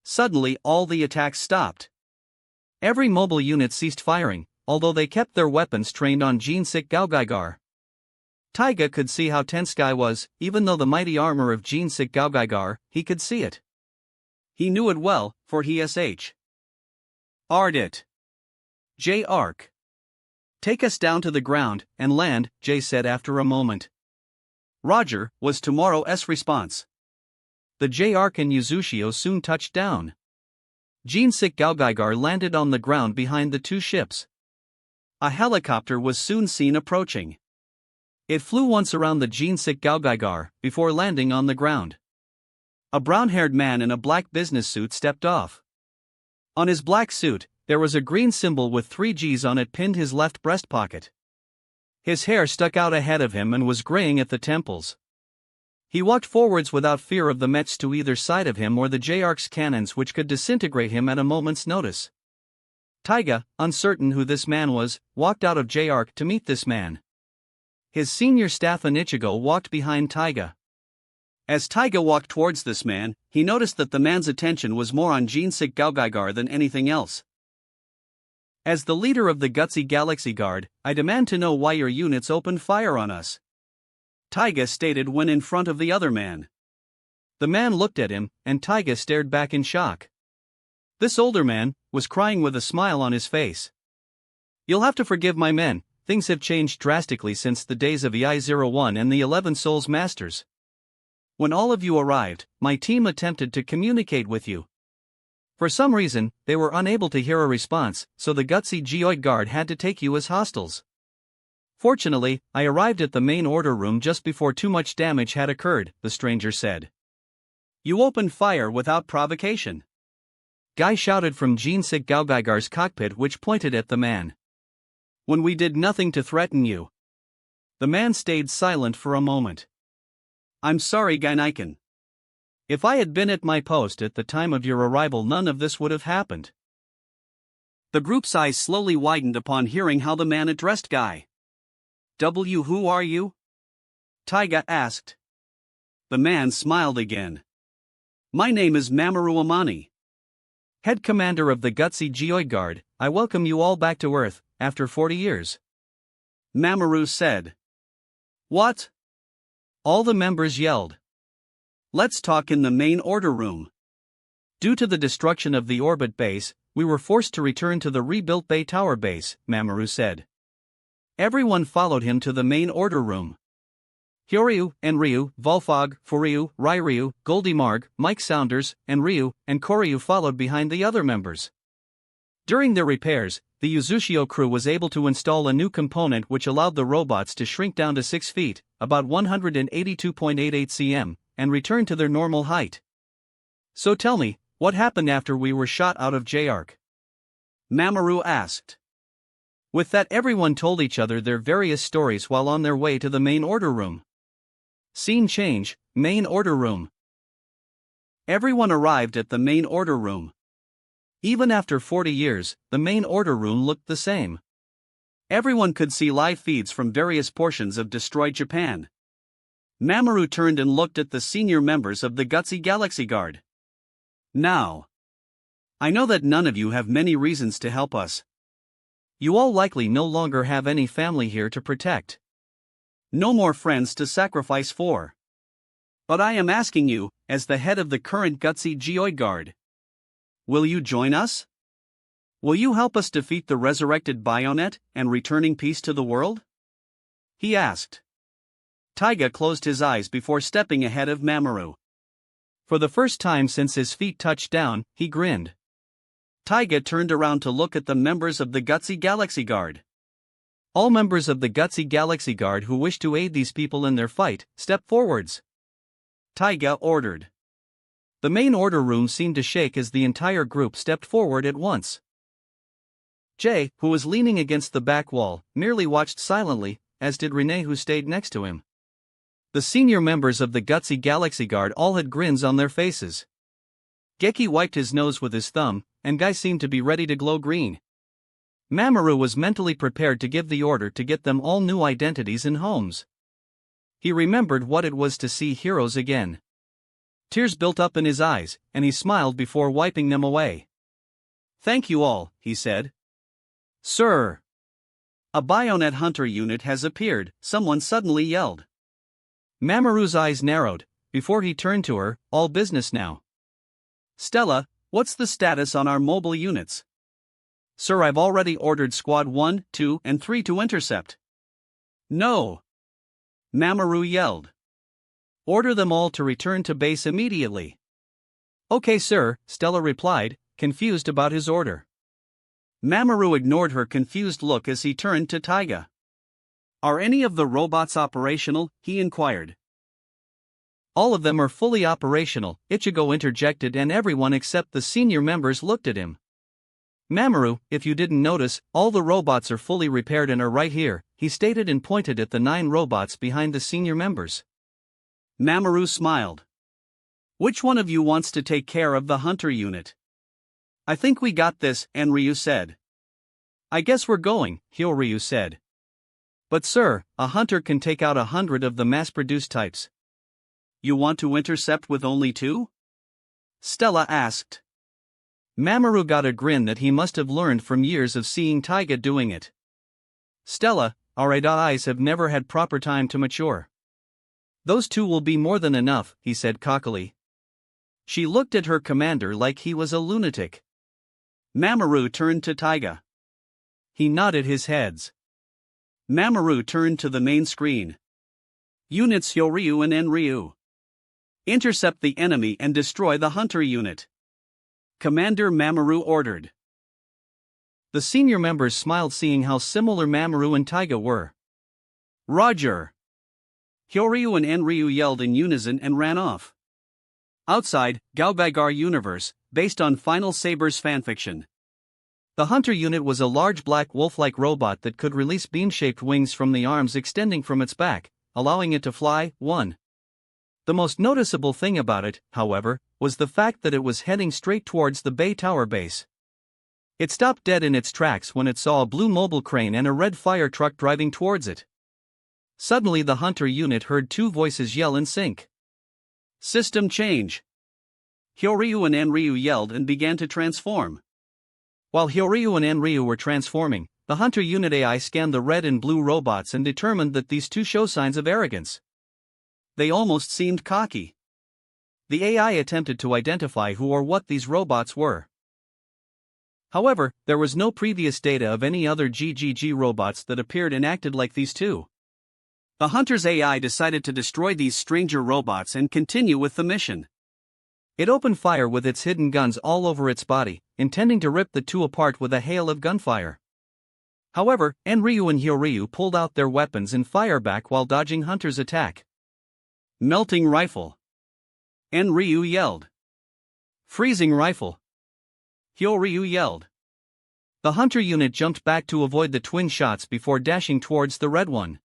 Suddenly all the attacks stopped. Every mobile unit ceased firing, although they kept their weapons trained on Jinsik Gao Gaigar. Taiga could see how tense Guy was, even though the mighty armor of Jinsik Gao Gaigar, he could see it. He knew it well, for he sh. Ard it. J-Arc. Take us down to the ground, and land, Jay said after a moment. Roger, was tomorrow's response. The J-Arc and Yuzushio soon touched down. Jinsik Gao Gaigar landed on the ground behind the two ships. A helicopter was soon seen approaching. It flew once around the Jinsik Gao Gaigar, before landing on the ground. A brown-haired man in a black business suit stepped off. On his black suit, there was a green symbol with 3 Gs on it pinned his left breast pocket. His hair stuck out ahead of him and was graying at the temples. He walked forwards without fear of the mechs to either side of him or the J-Arc's cannons which could disintegrate him at a moment's notice. Taiga, uncertain who this man was, walked out of J-Arc to meet this man. His senior staff and Ichigo walked behind Taiga. As Taiga walked towards this man, he noticed that the man's attention was more on Jinsik Gao Gaigar than anything else. As the leader of the Gutsy Galaxy Guard, I demand to know why your units opened fire on us. Taiga stated when in front of the other man. The man looked at him, and Taiga stared back in shock. This older man was crying with a smile on his face. You'll have to forgive my men, things have changed drastically since the days of EI-01 and the 11 Souls Masters. When all of you arrived, my team attempted to communicate with you. For some reason, they were unable to hear a response, so the gutsy Geoid guard had to take you as hostiles. Fortunately, I arrived at the main order room just before too much damage had occurred, the stranger said. You opened fire without provocation. Guy shouted from Jinsik Gaogaigar's cockpit, which pointed at the man. When we did nothing to threaten you. The man stayed silent for a moment. I'm sorry, Gainaiken. If I had been at my post at the time of your arrival, none of this would have happened. The group's eyes slowly widened upon hearing how the man addressed Guy. Who are you? Taiga asked. The man smiled again. My name is Mamoru Amani. Head commander of the gutsy Geoid Guard, I welcome you all back to Earth, after 40 years. Mamoru said. What? All the members yelled. Let's talk in the main order room. Due to the destruction of the orbit base, we were forced to return to the rebuilt Bay Tower base, Mamoru said. Everyone followed him to the main order room. Hyoryu, Enryu, Volfog, Furyu, Rairyu, Goldimarg, Mike Saunders, Enryu, and Koryu followed behind the other members. During their repairs, the Uzushio crew was able to install a new component which allowed the robots to shrink down to 6 feet, about 182.88 cm, and return to their normal height. So tell me, what happened after we were shot out of J-Arc? Mamoru asked. With that, everyone told each other their various stories while on their way to the main order room. Scene change, main order room. Everyone arrived at the main order room. Even after 40 years, the main order room looked the same. Everyone could see live feeds from various portions of destroyed Japan. Mamoru turned and looked at the senior members of the gutsy Galaxy Guard. Now, I know that none of you have many reasons to help us. You all likely no longer have any family here to protect. No more friends to sacrifice for. But I am asking you, as the head of the current gutsy Geoid Guard. Will you join us? Will you help us defeat the resurrected Bayonet and returning peace to the world? He asked. Taiga closed his eyes before stepping ahead of Mamoru. For the first time since his feet touched down, he grinned. Taiga turned around to look at the members of the gutsy Galaxy Guard. All members of the gutsy Galaxy Guard who wish to aid these people in their fight, step forwards. Taiga ordered. The main order room seemed to shake as the entire group stepped forward at once. Jay, who was leaning against the back wall, merely watched silently, as did Rene, who stayed next to him. The senior members of the gutsy Galaxy Guard all had grins on their faces. Geki wiped his nose with his thumb, and Guy seemed to be ready to glow green. Mamoru was mentally prepared to give the order to get them all new identities and homes. He remembered what it was to see heroes again. Tears built up in his eyes, and he smiled before wiping them away. Thank you all, he said. Sir! A Bayonet Hunter unit has appeared, someone suddenly yelled. Mamoru's eyes narrowed, before he turned to her, all business now. Stella, what's the status on our mobile units? Sir, I've already ordered Squad 1, 2, and 3 to intercept. No! Mamoru yelled. Order them all to return to base immediately. Okay, sir, Stella replied, confused about his order. Mamoru ignored her confused look as he turned to Taiga. Are any of the robots operational? He inquired. All of them are fully operational, Ichigo interjected, and everyone except the senior members looked at him. Mamoru, if you didn't notice, all the robots are fully repaired and are right here, he stated and pointed at the 9 robots behind the senior members. Mamoru smiled. Which one of you wants to take care of the hunter unit? I think we got this, Enryu said. I guess we're going, Hyoryu said. But sir, a hunter can take out 100 of the mass-produced types. You want to intercept with only 2? Stella asked. Mamoru got a grin that he must have learned from years of seeing Taiga doing it. Stella, our eyes have never had proper time to mature. Those 2 will be more than enough, he said cockily. She looked at her commander like he was a lunatic. Mamoru turned to Taiga. He nodded his heads. Mamoru turned to the main screen. Units Hyoryu and Enryu. Intercept the enemy and destroy the hunter unit. Commander Mamoru ordered. The senior members smiled seeing how similar Mamoru and Taiga were. Roger. Hyoryu and Enryu yelled in unison and ran off. Outside, Gaobagar Universe, based on Final Saber's fanfiction. The hunter unit was a large black wolf-like robot that could release beam-shaped wings from the arms extending from its back, allowing it to fly. 1. The most noticeable thing about it, however, was the fact that it was heading straight towards the Bay Tower base. It stopped dead in its tracks when it saw a blue mobile crane and a red fire truck driving towards it. Suddenly the hunter unit heard two voices yell in sync. System change. Hyoryu and Enryu yelled and began to transform. While Hyoryu and Enryu were transforming, the hunter unit AI scanned the red and blue robots and determined that these two show signs of arrogance. They almost seemed cocky. The AI attempted to identify who or what these robots were. However, there was no previous data of any other GGG robots that appeared and acted like these two. The hunter's AI decided to destroy these stranger robots and continue with the mission. It opened fire with its hidden guns all over its body, intending to rip the two apart with a hail of gunfire. However, Enryu and Hyoryu pulled out their weapons and fired back while dodging Hunter's attack. Melting rifle. Enryu yelled. Freezing rifle. Hyoryu yelled. The Hunter unit jumped back to avoid the twin shots before dashing towards the red one.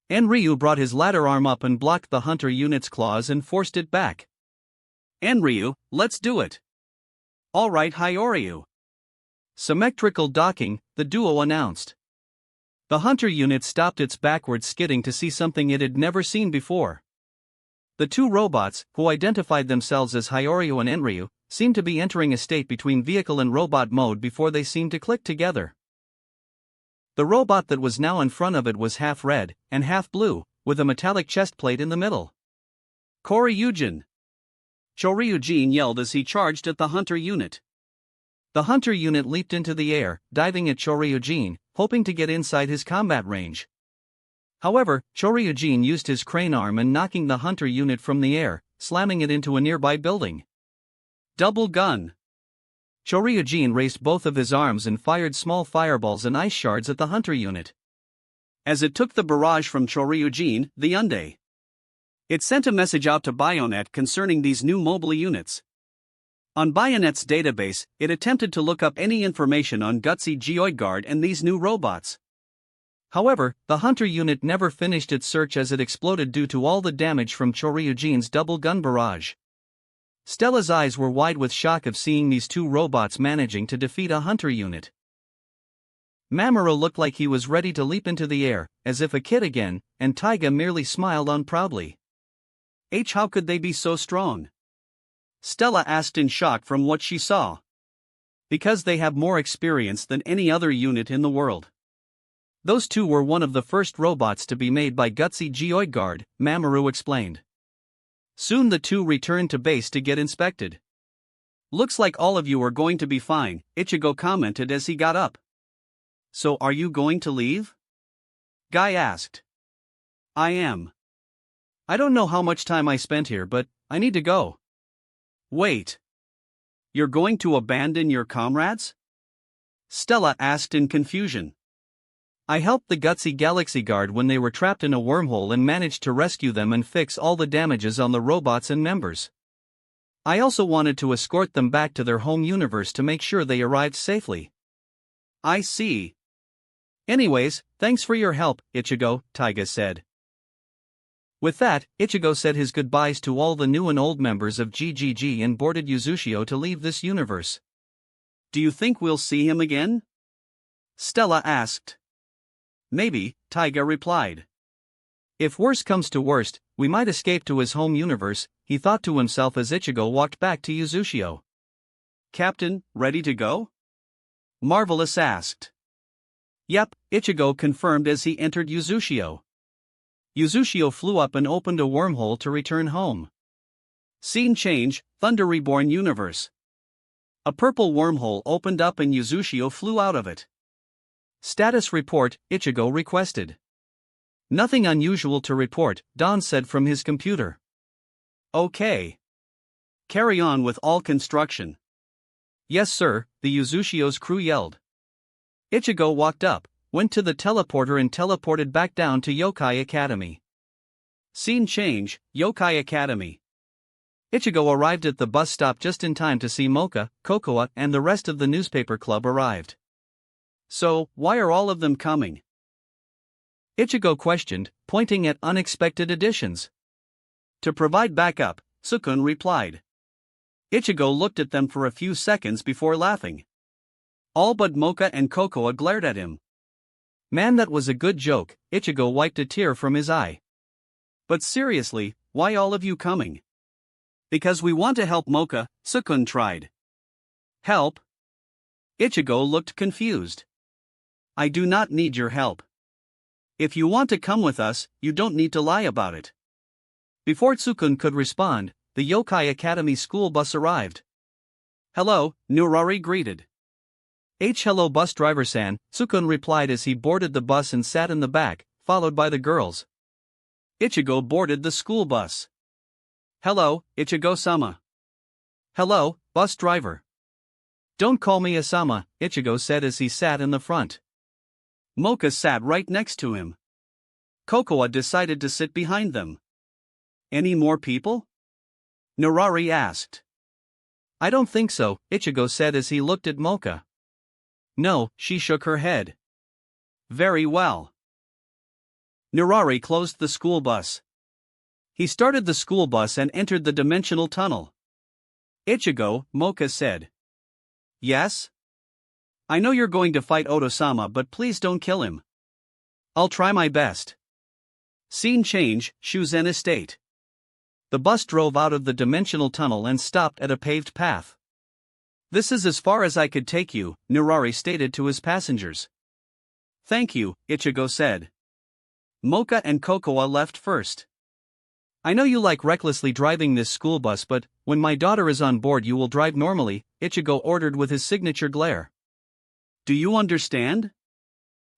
Enryu brought his ladder arm up and blocked the Hunter unit's claws and forced it back. Enryu, let's do it. Alright Hyoryu. Symmetrical docking, the duo announced. The Hunter unit stopped its backward skidding to see something it had never seen before. The two robots, who identified themselves as Hyoryu and Enryu, seemed to be entering a state between vehicle and robot mode before they seemed to click together. The robot that was now in front of it was half red and half blue, with a metallic chest plate in the middle. Koryujin. Choryujin yelled as he charged at the Hunter unit. The Hunter unit leaped into the air, diving at Choryujin, hoping to get inside his combat range. However, Choryujin used his crane arm and knocking the Hunter unit from the air, slamming it into a nearby building. Double gun. Choryujin raised both of his arms and fired small fireballs and ice shards at the Hunter unit. As it took the barrage from Choryujin, the Unday. It sent a message out to Bayonet concerning these new mobile units. On Bayonet's database, it attempted to look up any information on Gutsy Geoidguard and these new robots. However, the Hunter unit never finished its search as it exploded due to all the damage from Choryujin's double gun barrage. Stella's eyes were wide with shock of seeing these two robots managing to defeat a Hunter unit. Mamoru looked like he was ready to leap into the air, as if a kid again, and Taiga merely smiled on proudly. How could they be so strong? Stella asked in shock from what she saw. Because they have more experience than any other unit in the world. Those two were one of the first robots to be made by Gutsy Geoidguard, Mamoru explained. Soon the two returned to base to get inspected. Looks like all of you are going to be fine, Ichigo commented as he got up. So are you going to leave? Guy asked. I am. I don't know how much time I spent here, but I need to go. Wait. You're going to abandon your comrades? Stella asked in confusion. I helped the Gutsy Galaxy Guard when they were trapped in a wormhole and managed to rescue them and fix all the damages on the robots and members. I also wanted to escort them back to their home universe to make sure they arrived safely. I see. Anyways, thanks for your help, Ichigo, Taiga said. With that, Ichigo said his goodbyes to all the new and old members of GGG and boarded Yuzushio to leave this universe. Do you think we'll see him again? Stella asked. Maybe, Taiga replied. If worst comes to worst, we might escape to his home universe, he thought to himself as Ichigo walked back to Yuzushio. Captain, ready to go? Marvelous asked. Yep, Ichigo confirmed as he entered Yuzushio. Yuzushio flew up and opened a wormhole to return home. Scene change, ThunderReborn universe. A purple wormhole opened up and Yuzushio flew out of it. Status report, Ichigo requested. Nothing unusual to report, Don said from his computer. Okay. Carry on with all construction. Yes sir, the Uzushio's crew yelled. Ichigo walked up, went to the teleporter and teleported back down to Yokai Academy. Scene change, Yokai Academy. Ichigo arrived at the bus stop just in time to see Mocha, Cocoa, and the rest of the newspaper club arrived. So, why are all of them coming? Ichigo questioned, pointing at unexpected additions. To provide backup, Sukun replied. Ichigo looked at them for a few seconds before laughing. All but Mocha and Cocoa glared at him. Man, that was a good joke, Ichigo wiped a tear from his eye. But seriously, why all of you coming? Because we want to help Mocha, Sukun tried. Help? Ichigo looked confused. I do not need your help. If you want to come with us, you don't need to lie about it. Before Sukun could respond, the Yokai Academy school bus arrived. Hello, Nurari greeted. Hello bus driver-san, Sukun replied as he boarded the bus and sat in the back, followed by the girls. Ichigo boarded the school bus. Hello, Ichigo-sama. Hello, bus driver. Don't call me Asama, Ichigo said as he sat in the front. Mocha sat right next to him. Cocoa decided to sit behind them. Any more people? Nurari asked. I don't think so, Ichigo said as he looked at Mocha. No, she shook her head. Very well. Nurari closed the school bus. He started the school bus and entered the dimensional tunnel. Ichigo, Mocha said. Yes? I know you're going to fight Oto-sama, but please don't kill him. I'll try my best. Scene change, Shuzen Estate. The bus drove out of the dimensional tunnel and stopped at a paved path. This is as far as I could take you, Nurari stated to his passengers. Thank you, Ichigo said. Mocha and Cocoa left first. I know you like recklessly driving this school bus, but when my daughter is on board you will drive normally, Ichigo ordered with his signature glare. Do you understand?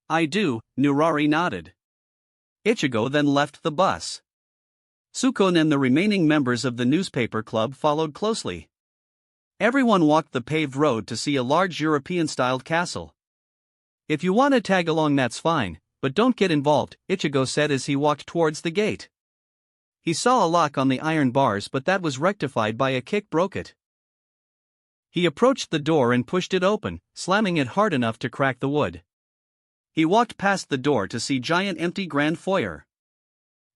I do, Nurari nodded. Ichigo then left the bus. Sukun and the remaining members of the newspaper club followed closely. Everyone walked the paved road to see a large European-styled castle. If you want to tag along, that's fine, but don't get involved, Ichigo said as he walked towards the gate. He saw a lock on the iron bars, but that was rectified by a kick broke it. He approached the door and pushed it open, slamming it hard enough to crack the wood. He walked past the door to see giant empty grand foyer.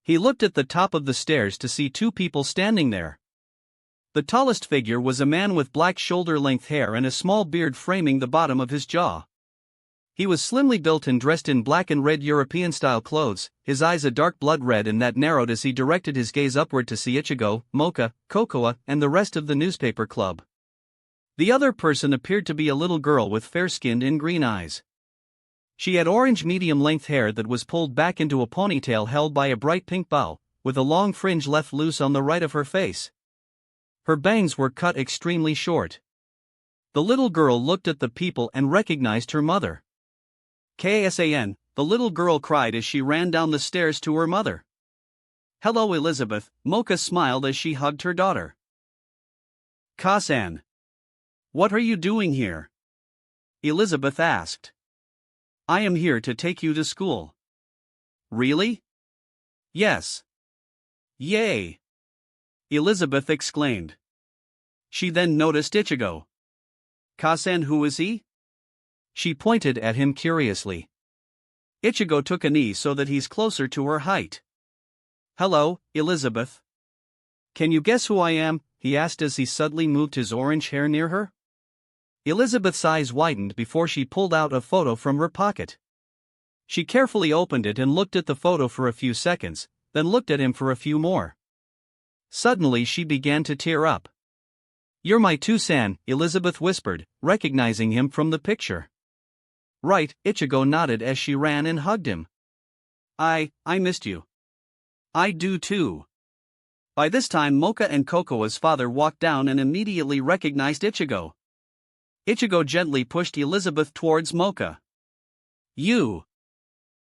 He looked at the top of the stairs to see two people standing there. The tallest figure was a man with black shoulder-length hair and a small beard framing the bottom of his jaw. He was slimly built and dressed in black and red European-style clothes, his eyes a dark blood red and that narrowed as he directed his gaze upward to see Ichigo, Mocha, Cocoa, and the rest of the newspaper club. The other person appeared to be a little girl with fair-skinned and green eyes. She had orange medium-length hair that was pulled back into a ponytail held by a bright pink bow, with a long fringe left loose on the right of her face. Her bangs were cut extremely short. The little girl looked at the people and recognized her mother. Kasan, the little girl cried as she ran down the stairs to her mother. Hello Elizabeth, Mocha smiled as she hugged her daughter. Kasan. What are you doing here? Elizabeth asked. I am here to take you to school. Really? Yes. Yay! Elizabeth exclaimed. She then noticed Ichigo. Kasan, who is he? She pointed at him curiously. Ichigo took a knee so that he's closer to her height. Hello, Elizabeth. Can you guess who I am? He asked as he suddenly moved his orange hair near her. Elizabeth's eyes widened before she pulled out a photo from her pocket. She carefully opened it and looked at the photo for a few seconds, then looked at him for a few more. Suddenly she began to tear up. You're my Two-san, Elizabeth whispered, recognizing him from the picture. Right, Ichigo nodded as she ran and hugged him. I missed you. I do too. By this time Mocha and Cocoa's father walked down and immediately recognized Ichigo. Ichigo gently pushed Elizabeth towards Mocha. You!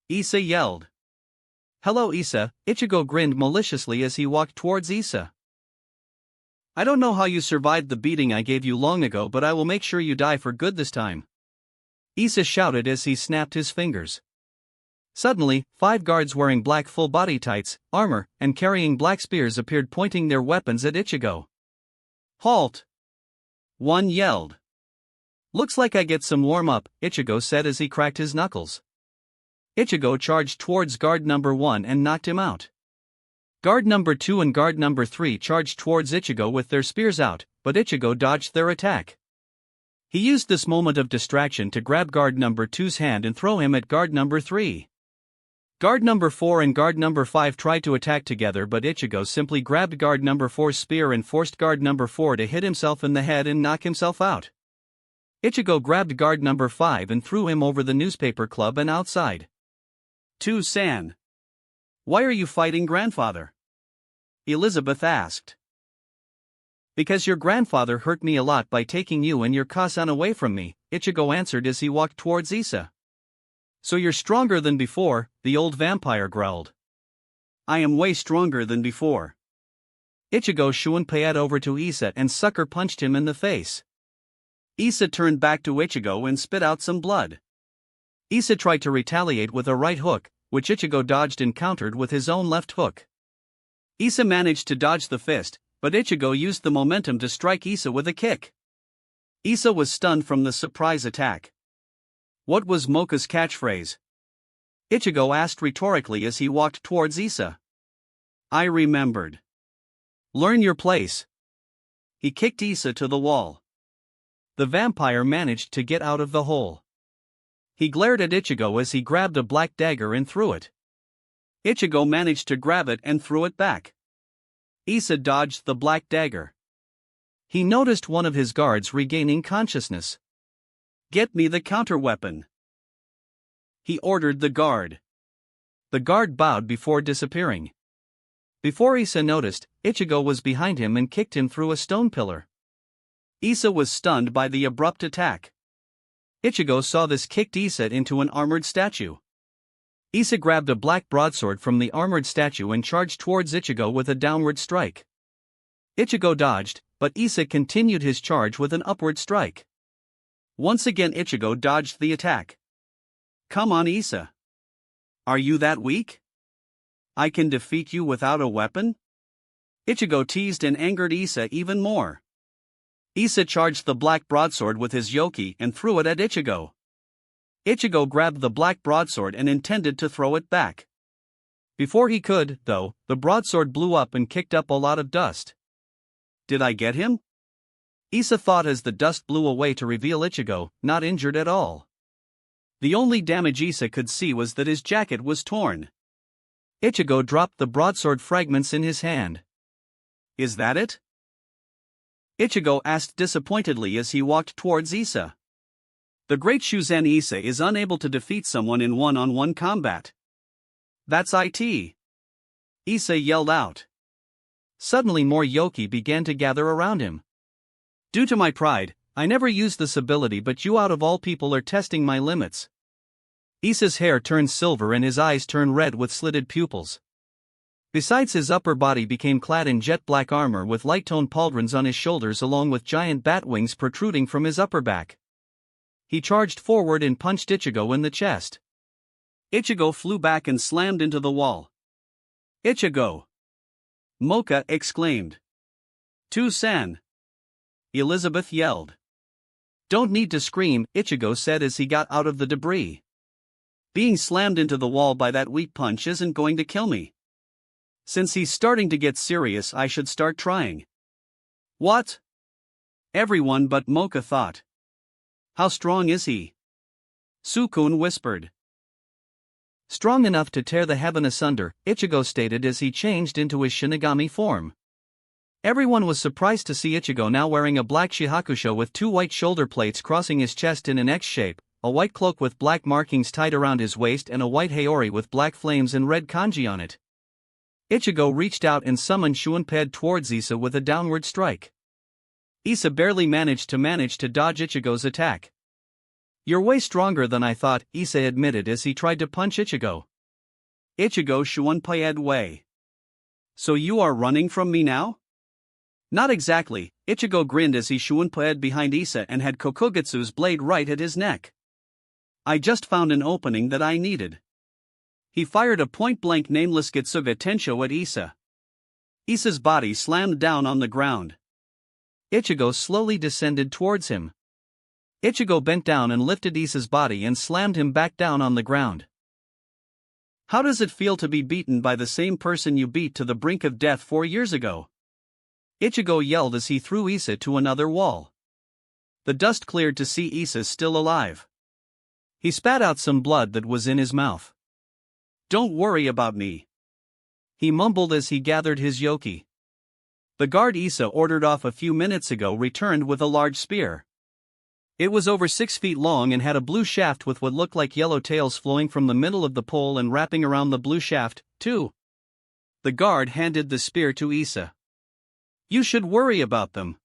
Issa yelled. Hello Issa, Ichigo grinned maliciously as he walked towards Issa. I don't know how you survived the beating I gave you long ago, but I will make sure you die for good this time. Issa shouted as he snapped his fingers. Suddenly, 5 guards wearing black full-body tights, armor, and carrying black spears appeared pointing their weapons at Ichigo. Halt! One yelled. Looks like I get some warm-up, Ichigo said as he cracked his knuckles. Ichigo charged towards guard number 1 and knocked him out. Guard number 2 and guard number 3 charged towards Ichigo with their spears out, but Ichigo dodged their attack. He used this moment of distraction to grab guard number 2's hand and throw him at guard number 3. Guard number 4 and guard number 5 tried to attack together, but Ichigo simply grabbed guard number 4's spear and forced guard number 4 to hit himself in the head and knock himself out. Ichigo grabbed guard number 5 and threw him over the newspaper club and outside. "San, why are you fighting grandfather?" Elizabeth asked. Because your grandfather hurt me a lot by taking you and your Kasan away from me, Ichigo answered as he walked towards Issa. So you're stronger than before, the old vampire growled. I am way stronger than before. Ichigo Shunpei'd over to Issa and sucker punched him in the face. Issa turned back to Ichigo and spit out some blood. Issa tried to retaliate with a right hook, which Ichigo dodged and countered with his own left hook. Issa managed to dodge the fist, but Ichigo used the momentum to strike Issa with a kick. Issa was stunned from the surprise attack. What was Mocha's catchphrase? Ichigo asked rhetorically as he walked towards Issa. I remembered. Learn your place. He kicked Issa to the wall. The vampire managed to get out of the hole. He glared at Ichigo as he grabbed a black dagger and threw it. Ichigo managed to grab it and threw it back. Issa dodged the black dagger. He noticed one of his guards regaining consciousness. Get me the counter-weapon. He ordered the guard. The guard bowed before disappearing. Before Issa noticed, Ichigo was behind him and kicked him through a stone pillar. Issa was stunned by the abrupt attack. Ichigo saw this kicked Issa into an armored statue. Issa grabbed a black broadsword from the armored statue and charged towards Ichigo with a downward strike. Ichigo dodged, but Issa continued his charge with an upward strike. Once again Ichigo dodged the attack. Come on Issa. Are you that weak? I can defeat you without a weapon? Ichigo teased and angered Issa even more. Issa charged the black broadsword with his yoki and threw it at Ichigo. Ichigo grabbed the black broadsword and intended to throw it back. Before he could, though, the broadsword blew up and kicked up a lot of dust. Did I get him? Issa thought as the dust blew away to reveal Ichigo, not injured at all. The only damage Issa could see was that his jacket was torn. Ichigo dropped the broadsword fragments in his hand. Is that it? Ichigo asked disappointedly as he walked towards Issa. The great Shuzen Issa is unable to defeat someone in one-on-one combat. That's it. Issa yelled out. Suddenly more yoki began to gather around him. Due to my pride, I never used this ability, but you out of all people are testing my limits. Issa's hair turned silver and his eyes turned red with slitted pupils. Besides, his upper body became clad in jet black armor with light-toned pauldrons on his shoulders along with giant bat wings protruding from his upper back. He charged forward and punched Ichigo in the chest. Ichigo flew back and slammed into the wall. Ichigo! Mocha exclaimed. San! Elizabeth yelled. Don't need to scream, Ichigo said as he got out of the debris. Being slammed into the wall by that weak punch isn't going to kill me. Since he's starting to get serious, I should start trying. What? Everyone but Mocha thought. How strong is he? Sukun whispered. Strong enough to tear the heaven asunder, Ichigo stated as he changed into his Shinigami form. Everyone was surprised to see Ichigo now wearing a black shihakusho with 2 white shoulder plates crossing his chest in an X shape, a white cloak with black markings tied around his waist and a white haori with black flames and red kanji on it. Ichigo reached out and summoned Shunpei'd towards Issa with a downward strike. Issa barely managed to dodge Ichigo's attack. You're way stronger than I thought, Issa admitted as he tried to punch Ichigo. Ichigo Shuunpayed way. So you are running from me now? Not exactly, Ichigo grinned as he Shuunpayed behind Issa and had Kokugutsu's blade right at his neck. I just found an opening that I needed. He fired a point-blank nameless Getsuga Tensho at Issa. Issa's body slammed down on the ground. Ichigo slowly descended towards him. Ichigo bent down and lifted Issa's body and slammed him back down on the ground. How does it feel to be beaten by the same person you beat to the brink of death 4 years ago? Ichigo yelled as he threw Issa to another wall. The dust cleared to see Issa still alive. He spat out some blood that was in his mouth. Don't worry about me, he mumbled as he gathered his yoki. The guard Issa ordered off a few minutes ago returned with a large spear. It was over 6 feet long and had a blue shaft with what looked like yellow tails flowing from the middle of the pole and wrapping around the blue shaft, too. The guard handed the spear to Issa. You should worry about them,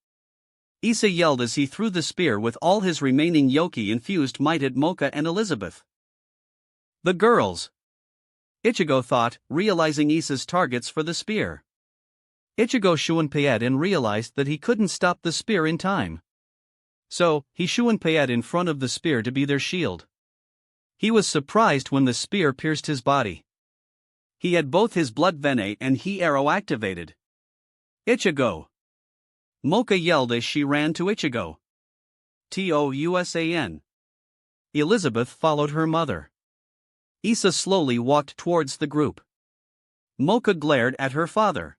Issa yelled as he threw the spear with all his remaining yoki infused might at Mocha and Elizabeth. The girls, Ichigo thought, realizing Issa's targets for the spear. Ichigo Shuunpayed and realized that he couldn't stop the spear in time. So, he Shuunpayed in front of the spear to be their shield. He was surprised when the spear pierced his body. He had both his blood vein and he arrow activated. Ichigo! Mocha yelled as she ran to Ichigo. Tousan. Elizabeth followed her mother. Issa slowly walked towards the group. Mocha glared at her father.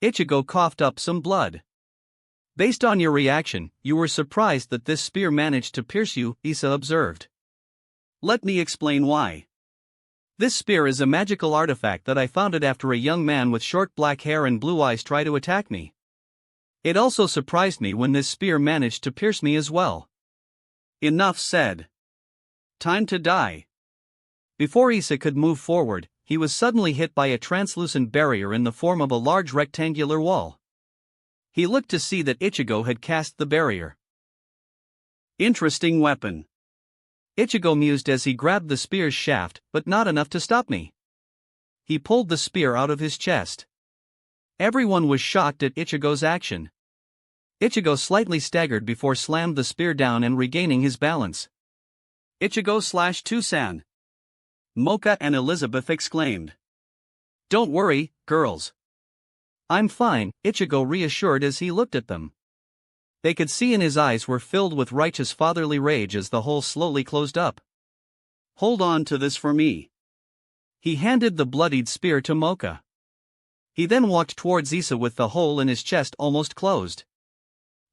Ichigo coughed up some blood. Based on your reaction, you were surprised that this spear managed to pierce you, Issa observed. Let me explain why. This spear is a magical artifact that I found it after a young man with short black hair and blue eyes tried to attack me. It also surprised me when this spear managed to pierce me as well. Enough said. Time to die. Before Issa could move forward, he was suddenly hit by a translucent barrier in the form of a large rectangular wall. He looked to see that Ichigo had cast the barrier. Interesting weapon, Ichigo mused as he grabbed the spear's shaft, but not enough to stop me. He pulled the spear out of his chest. Everyone was shocked at Ichigo's action. Ichigo slightly staggered before slammed the spear down and regaining his balance. Ichigo/Tusan! Mocha and Elizabeth exclaimed. Don't worry, girls. I'm fine, Ichigo reassured as he looked at them. They could see in his eyes were filled with righteous fatherly rage as the hole slowly closed up. Hold on to this for me. He handed the bloodied spear to Mocha. He then walked towards Issa with the hole in his chest almost closed.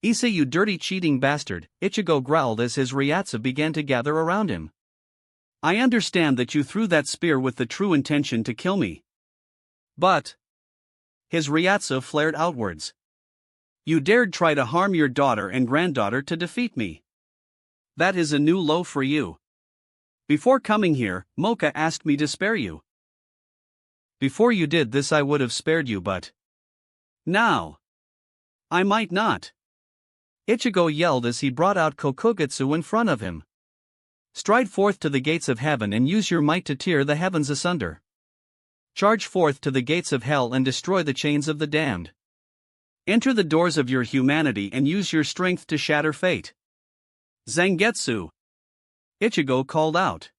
Issa, you dirty cheating bastard, Ichigo growled as his Ryatsu began to gather around him. I understand that you threw that spear with the true intention to kill me. But his Ryatsu flared outwards. You dared try to harm your daughter and granddaughter to defeat me. That is a new low for you. Before coming here, Mocha asked me to spare you. Before you did this I would have spared you, but now I might not. Ichigo yelled as he brought out Kokugutsu in front of him. Stride forth to the gates of heaven and use your might to tear the heavens asunder. Charge forth to the gates of hell and destroy the chains of the damned. Enter the doors of your humanity and use your strength to shatter fate. Zangetsu! Ichigo called out.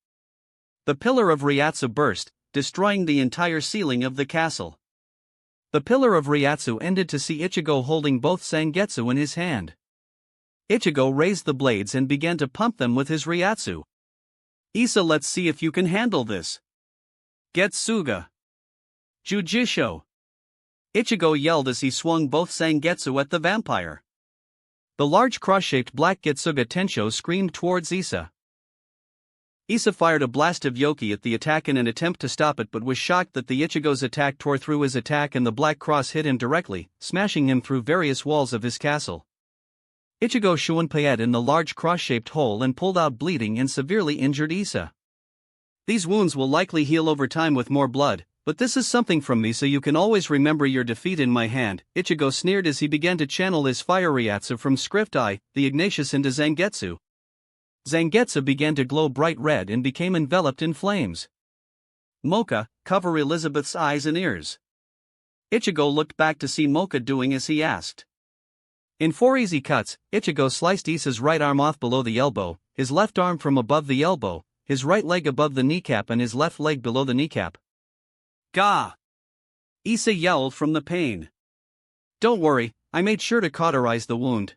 The pillar of Ryatsu burst, destroying the entire ceiling of the castle. The pillar of Ryatsu ended to see Ichigo holding both Zangetsu in his hand. Ichigo raised the blades and began to pump them with his Ryatsu. Issa, let's see if you can handle this. Getsuga! Jujisho! Ichigo yelled as he swung both Zangetsu at the vampire. The large cross-shaped black Getsuga Tensho screamed towards Issa. Issa fired a blast of yoki at the attack in an attempt to stop it, but was shocked that the Ichigo's attack tore through his attack and the black cross hit him directly, smashing him through various walls of his castle. Ichigo Shuunpayed in the large cross-shaped hole and pulled out bleeding and severely injured Issa. These wounds will likely heal over time with more blood, but this is something from me so you can always remember your defeat in my hand, Ichigo sneered as he began to channel his fire Ryatsu from Script Eye, the Ignatius into Zangetsu. Zangetsu began to glow bright red and became enveloped in flames. Mocha, cover Elizabeth's eyes and ears. Ichigo looked back to see Mocha doing as he asked. In 4 easy cuts, Ichigo sliced Isa's right arm off below the elbow, his left arm from above the elbow, his right leg above the kneecap and his left leg below the kneecap. Gah! Isa yelled from the pain. Don't worry, I made sure to cauterize the wound.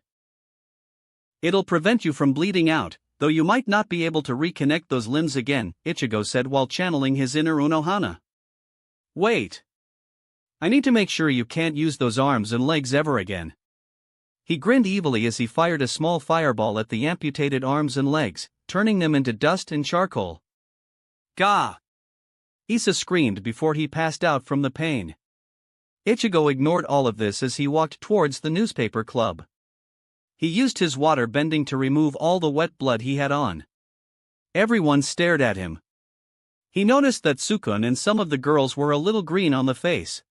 It'll prevent you from bleeding out, though you might not be able to reconnect those limbs again, Ichigo said while channeling his inner Unohana. Wait. I need to make sure you can't use those arms and legs ever again. He grinned evilly as he fired a small fireball at the amputated arms and legs, turning them into dust and charcoal. Gah! Isa screamed before he passed out from the pain. Ichigo ignored all of this as he walked towards the newspaper club. He used his water bending to remove all the wet blood he had on. Everyone stared at him. He noticed that Sukun and some of the girls were a little green on the face.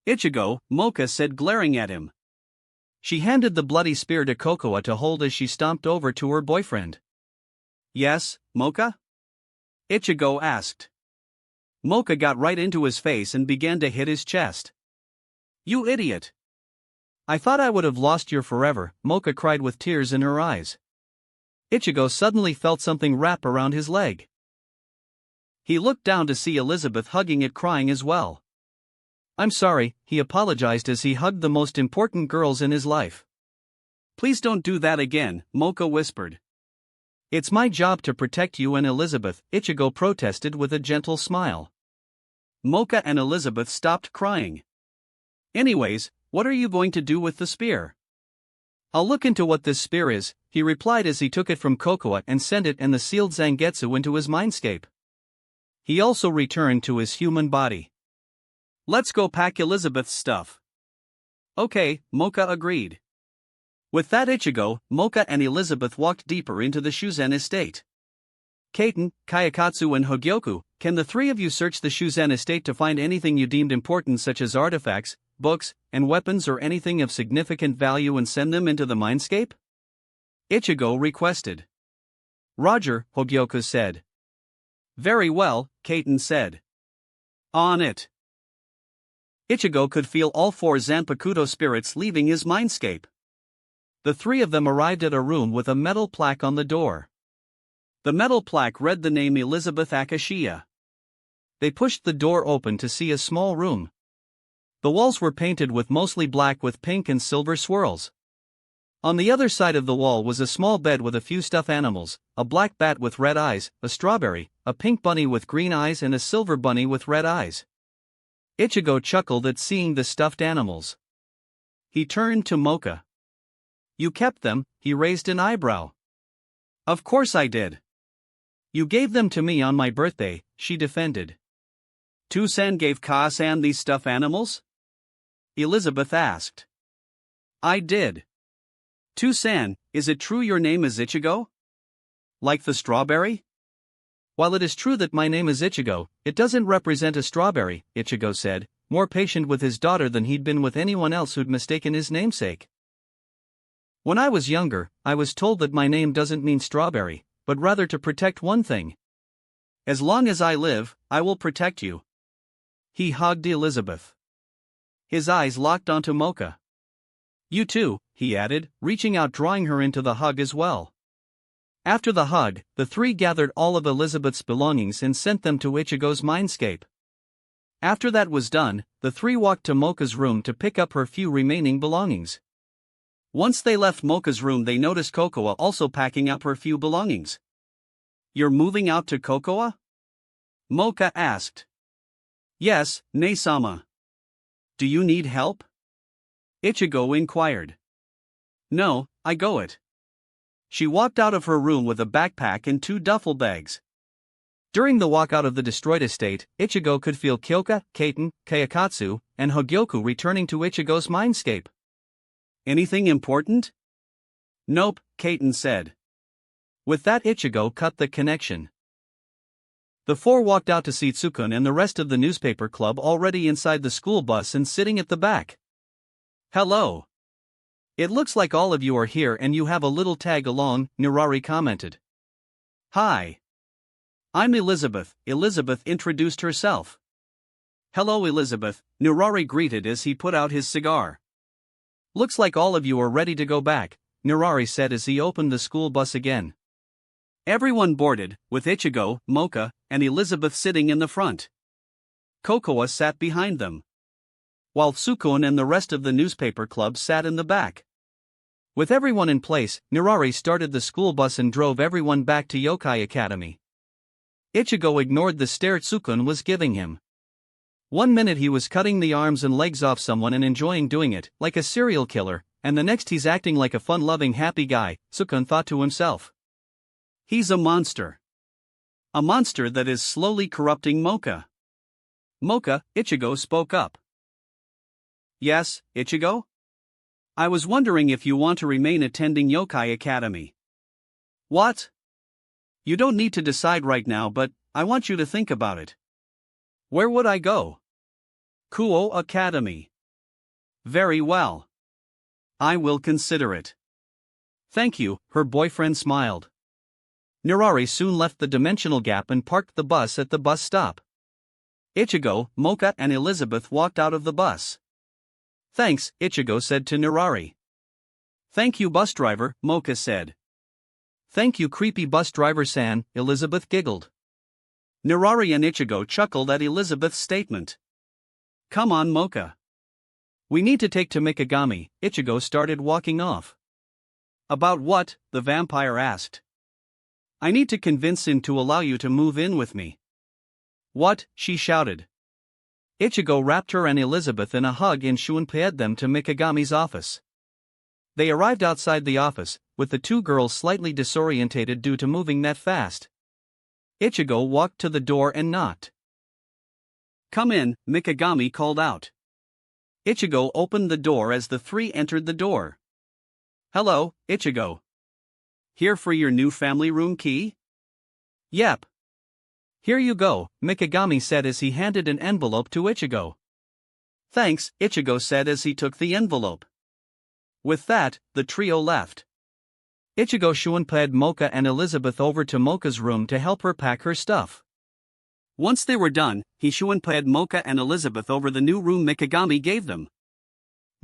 Ichigo, Mocha said, glaring at him. She handed the bloody spear to Kokoa to hold as she stomped over to her boyfriend. Yes, Mocha? Ichigo asked. Mocha got right into his face and began to hit his chest. You idiot! I thought I would have lost you forever, Mocha cried with tears in her eyes. Ichigo suddenly felt something wrap around his leg. He looked down to see Elizabeth hugging it, crying as well. I'm sorry, he apologized as he hugged the most important girls in his life. Please don't do that again, Mocha whispered. It's my job to protect you and Elizabeth, Ichigo protested with a gentle smile. Mocha and Elizabeth stopped crying. Anyways, what are you going to do with the spear? I'll look into what this spear is, he replied as he took it from Kokoa and sent it and the sealed Zangetsu into his mindscape. He also returned to his human body. Let's go pack Elizabeth's stuff. Okay, Mocha agreed. With that, Ichigo, Mocha and Elizabeth walked deeper into the Shuzen estate. Kaiten, Kayakatsu and Hogyoku, can the three of you search the Shuzen estate to find anything you deemed important such as artifacts, books, and weapons or anything of significant value and send them into the mindscape? Ichigo requested. Roger, Hogyoku said. Very well, Kaiten said. On it. Ichigo could feel all 4 Zanpakuto spirits leaving his mindscape. The 3 of them arrived at a room with a metal plaque on the door. The metal plaque read the name Elizabeth Akashiya. They pushed the door open to see a small room. The walls were painted with mostly black with pink and silver swirls. On the other side of the wall was a small bed with a few stuffed animals, a black bat with red eyes, a strawberry, a pink bunny with green eyes and a silver bunny with red eyes. Ichigo chuckled at seeing the stuffed animals. He turned to Mocha. You kept them, he raised an eyebrow. Of course I did. You gave them to me on my birthday, she defended. Tusan gave Ka-san these stuffed animals? Elizabeth asked. I did. Tusan, is it true your name is Ichigo? Like the strawberry? While it is true that my name is Ichigo, it doesn't represent a strawberry, Ichigo said, more patient with his daughter than he'd been with anyone else who'd mistaken his namesake. When I was younger, I was told that my name doesn't mean strawberry, but rather to protect one thing. As long as I live, I will protect you. He hugged Elizabeth. His eyes locked onto Mocha. You too, he added, reaching out, drawing her into the hug as well. After the hug, the 3 gathered all of Elizabeth's belongings and sent them to Ichigo's mindscape. After that was done, the 3 walked to Mocha's room to pick up her few remaining belongings. Once they left Mocha's room, they noticed Kokoa also packing up her few belongings. You're moving out to Kokoa? Mocha asked. Yes, Ne-sama. Do you need help? Ichigo inquired. No, I go it. She walked out of her room with a backpack and 2 duffel bags. During the walk out of the destroyed estate, Ichigo could feel Kyoka, Kaiten, Kayakatsu, and Hogyoku returning to Ichigo's mindscape. Anything important? Nope, Kaiten said. With that, Ichigo cut the connection. The 4 walked out to see Tsukun and the rest of the newspaper club already inside the school bus and sitting at the back. Hello. It looks like all of you are here and you have a little tag along, Nirari commented. Hi. I'm Elizabeth. Elizabeth introduced herself. Hello Elizabeth, Nurari greeted as he put out his cigar. Looks like all of you are ready to go back, Nurari said as he opened the school bus again. Everyone boarded, with Ichigo, Mocha, and Elizabeth sitting in the front. Kokoa sat behind them, while Tsukun and the rest of the newspaper club sat in the back. With everyone in place, Nurari started the school bus and drove everyone back to Yokai Academy. Ichigo ignored the stare Tsukun was giving him. 1 minute he was cutting the arms and legs off someone and enjoying doing it, like a serial killer, and the next he's acting like a fun-loving happy guy, Tsukun thought to himself. He's a monster. A monster that is slowly corrupting Mocha. Mocha, Ichigo spoke up. Yes, Ichigo? I was wondering if you want to remain attending Yokai Academy. What? You don't need to decide right now, but I want you to think about it. Where would I go? Kuo Academy. Very well. I will consider it. Thank you, her boyfriend smiled. Nurari soon left the dimensional gap and parked the bus at the bus stop. Ichigo, Mocha and Elizabeth walked out of the bus. Thanks, Ichigo said to Nurari. Thank you bus driver, Mocha said. Thank you creepy bus driver-san, Elizabeth giggled. Nurari and Ichigo chuckled at Elizabeth's statement. Come on Mocha. We need to take to Mikagami, Ichigo started walking off. About what? The vampire asked. I need to convince him to allow you to move in with me. What? She shouted. Ichigo wrapped her and Elizabeth in a hug and shunpaed them to Mikagami's office. They arrived outside the office, with the two girls slightly disorientated due to moving that fast. Ichigo walked to the door and knocked. Come in, Mikagami called out. Ichigo opened the door as the three entered the door. Hello, Ichigo. Here for your new family room key? Yep. Here you go, Mikagami said as he handed an envelope to Ichigo. Thanks, Ichigo said as he took the envelope. With that, the trio left. Ichigo shunpaed Mocha and Elizabeth over to Mocha's room to help her pack her stuff. Once they were done, he shunpaed Mocha and Elizabeth over the new room Mikagami gave them.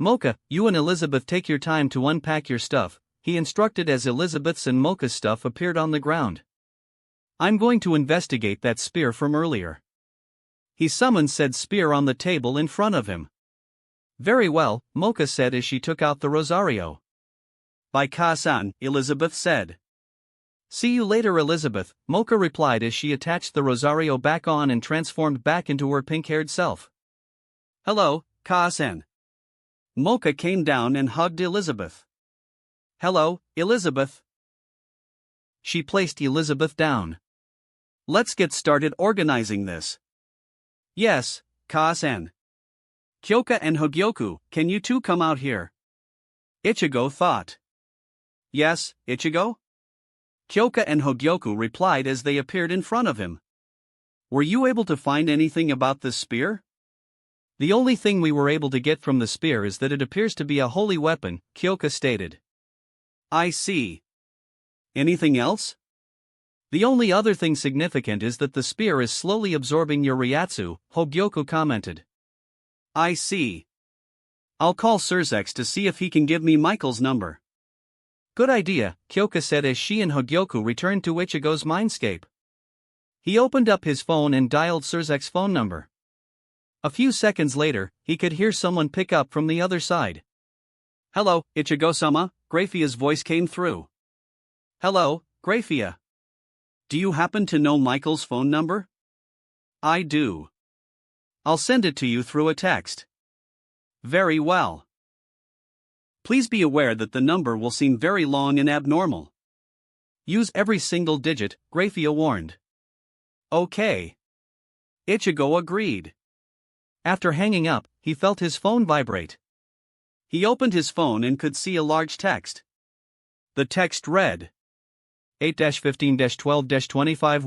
Mocha, you and Elizabeth take your time to unpack your stuff, he instructed as Elizabeth's and Mocha's stuff appeared on the ground. I'm going to investigate that spear from earlier. He summoned said spear on the table in front of him. Very well, Mocha said as she took out the rosario. By Ka-san, Elizabeth said. See you later Elizabeth, Mocha replied as she attached the rosario back on and transformed back into her pink-haired self. Hello, Ka-san. Mocha came down and hugged Elizabeth. Hello, Elizabeth. She placed Elizabeth down. Let's get started organizing this. Yes, Ka-san. Kyoka and Hogyoku, can you two come out here? Ichigo thought. Yes, Ichigo? Kyoka and Hogyoku replied as they appeared in front of him. Were you able to find anything about this spear? The only thing we were able to get from the spear is that it appears to be a holy weapon, Kyoka stated. I see. Anything else? The only other thing significant is that the spear is slowly absorbing your Ryatsu, Hogyoku commented. I see. I'll call Surzex to see if he can give me Michael's number. Good idea, Kyoka said as she and Hogyoku returned to Ichigo's mindscape. He opened up his phone and dialed Surzek's phone number. A few seconds later, he could hear someone pick up from the other side. Hello, Ichigo-sama, Graphia's voice came through. Hello, Graphia. Do you happen to know Michael's phone number? I do. I'll send it to you through a text. Very well. Please be aware that the number will seem very long and abnormal. Use every single digit, Graphia warned. Okay. Ichigo agreed. After hanging up, he felt his phone vibrate. He opened his phone and could see a large text. The text read, 8-15-12-25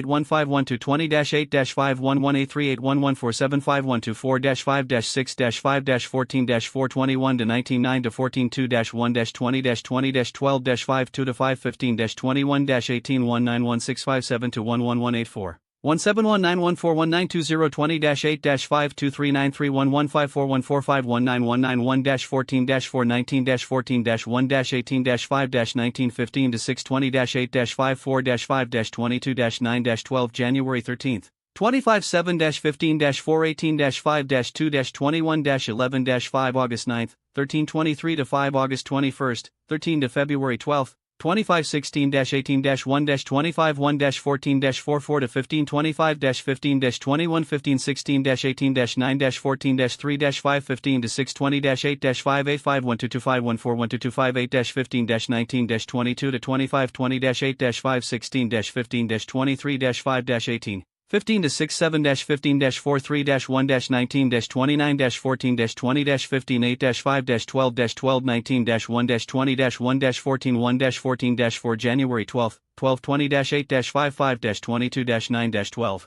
13-8-5-1-183-8-114-5-2-5-2-21-2-20-20-12-5-15-20-1-20-12-5-2-5-15-20-1-18-19-14-20 17191419191-14-419-15-1620-8-5-2-393-115-14-19-14-1-18-5-9-15-22-9-12 January 13th. 25-7-15-418-5-2-21-11-5 August 9th, 13-23-5 August 21st, 13 to February 12th, 25-16-18-1-25-1-14-44 to 15-25-15-21 15-16-18-9-14-3-5 15-620-8-5-8-5-1-2-2-5-1-2-2-5 8-15-19-22 to 25-20-8-5-16-15-23-5-18 15-6-7-15-4-3-1-19-29-14-20-15-18-5-12-12-19-1-20-1-14-1-14-4 January 12th, 12-20-8-55-22-9-12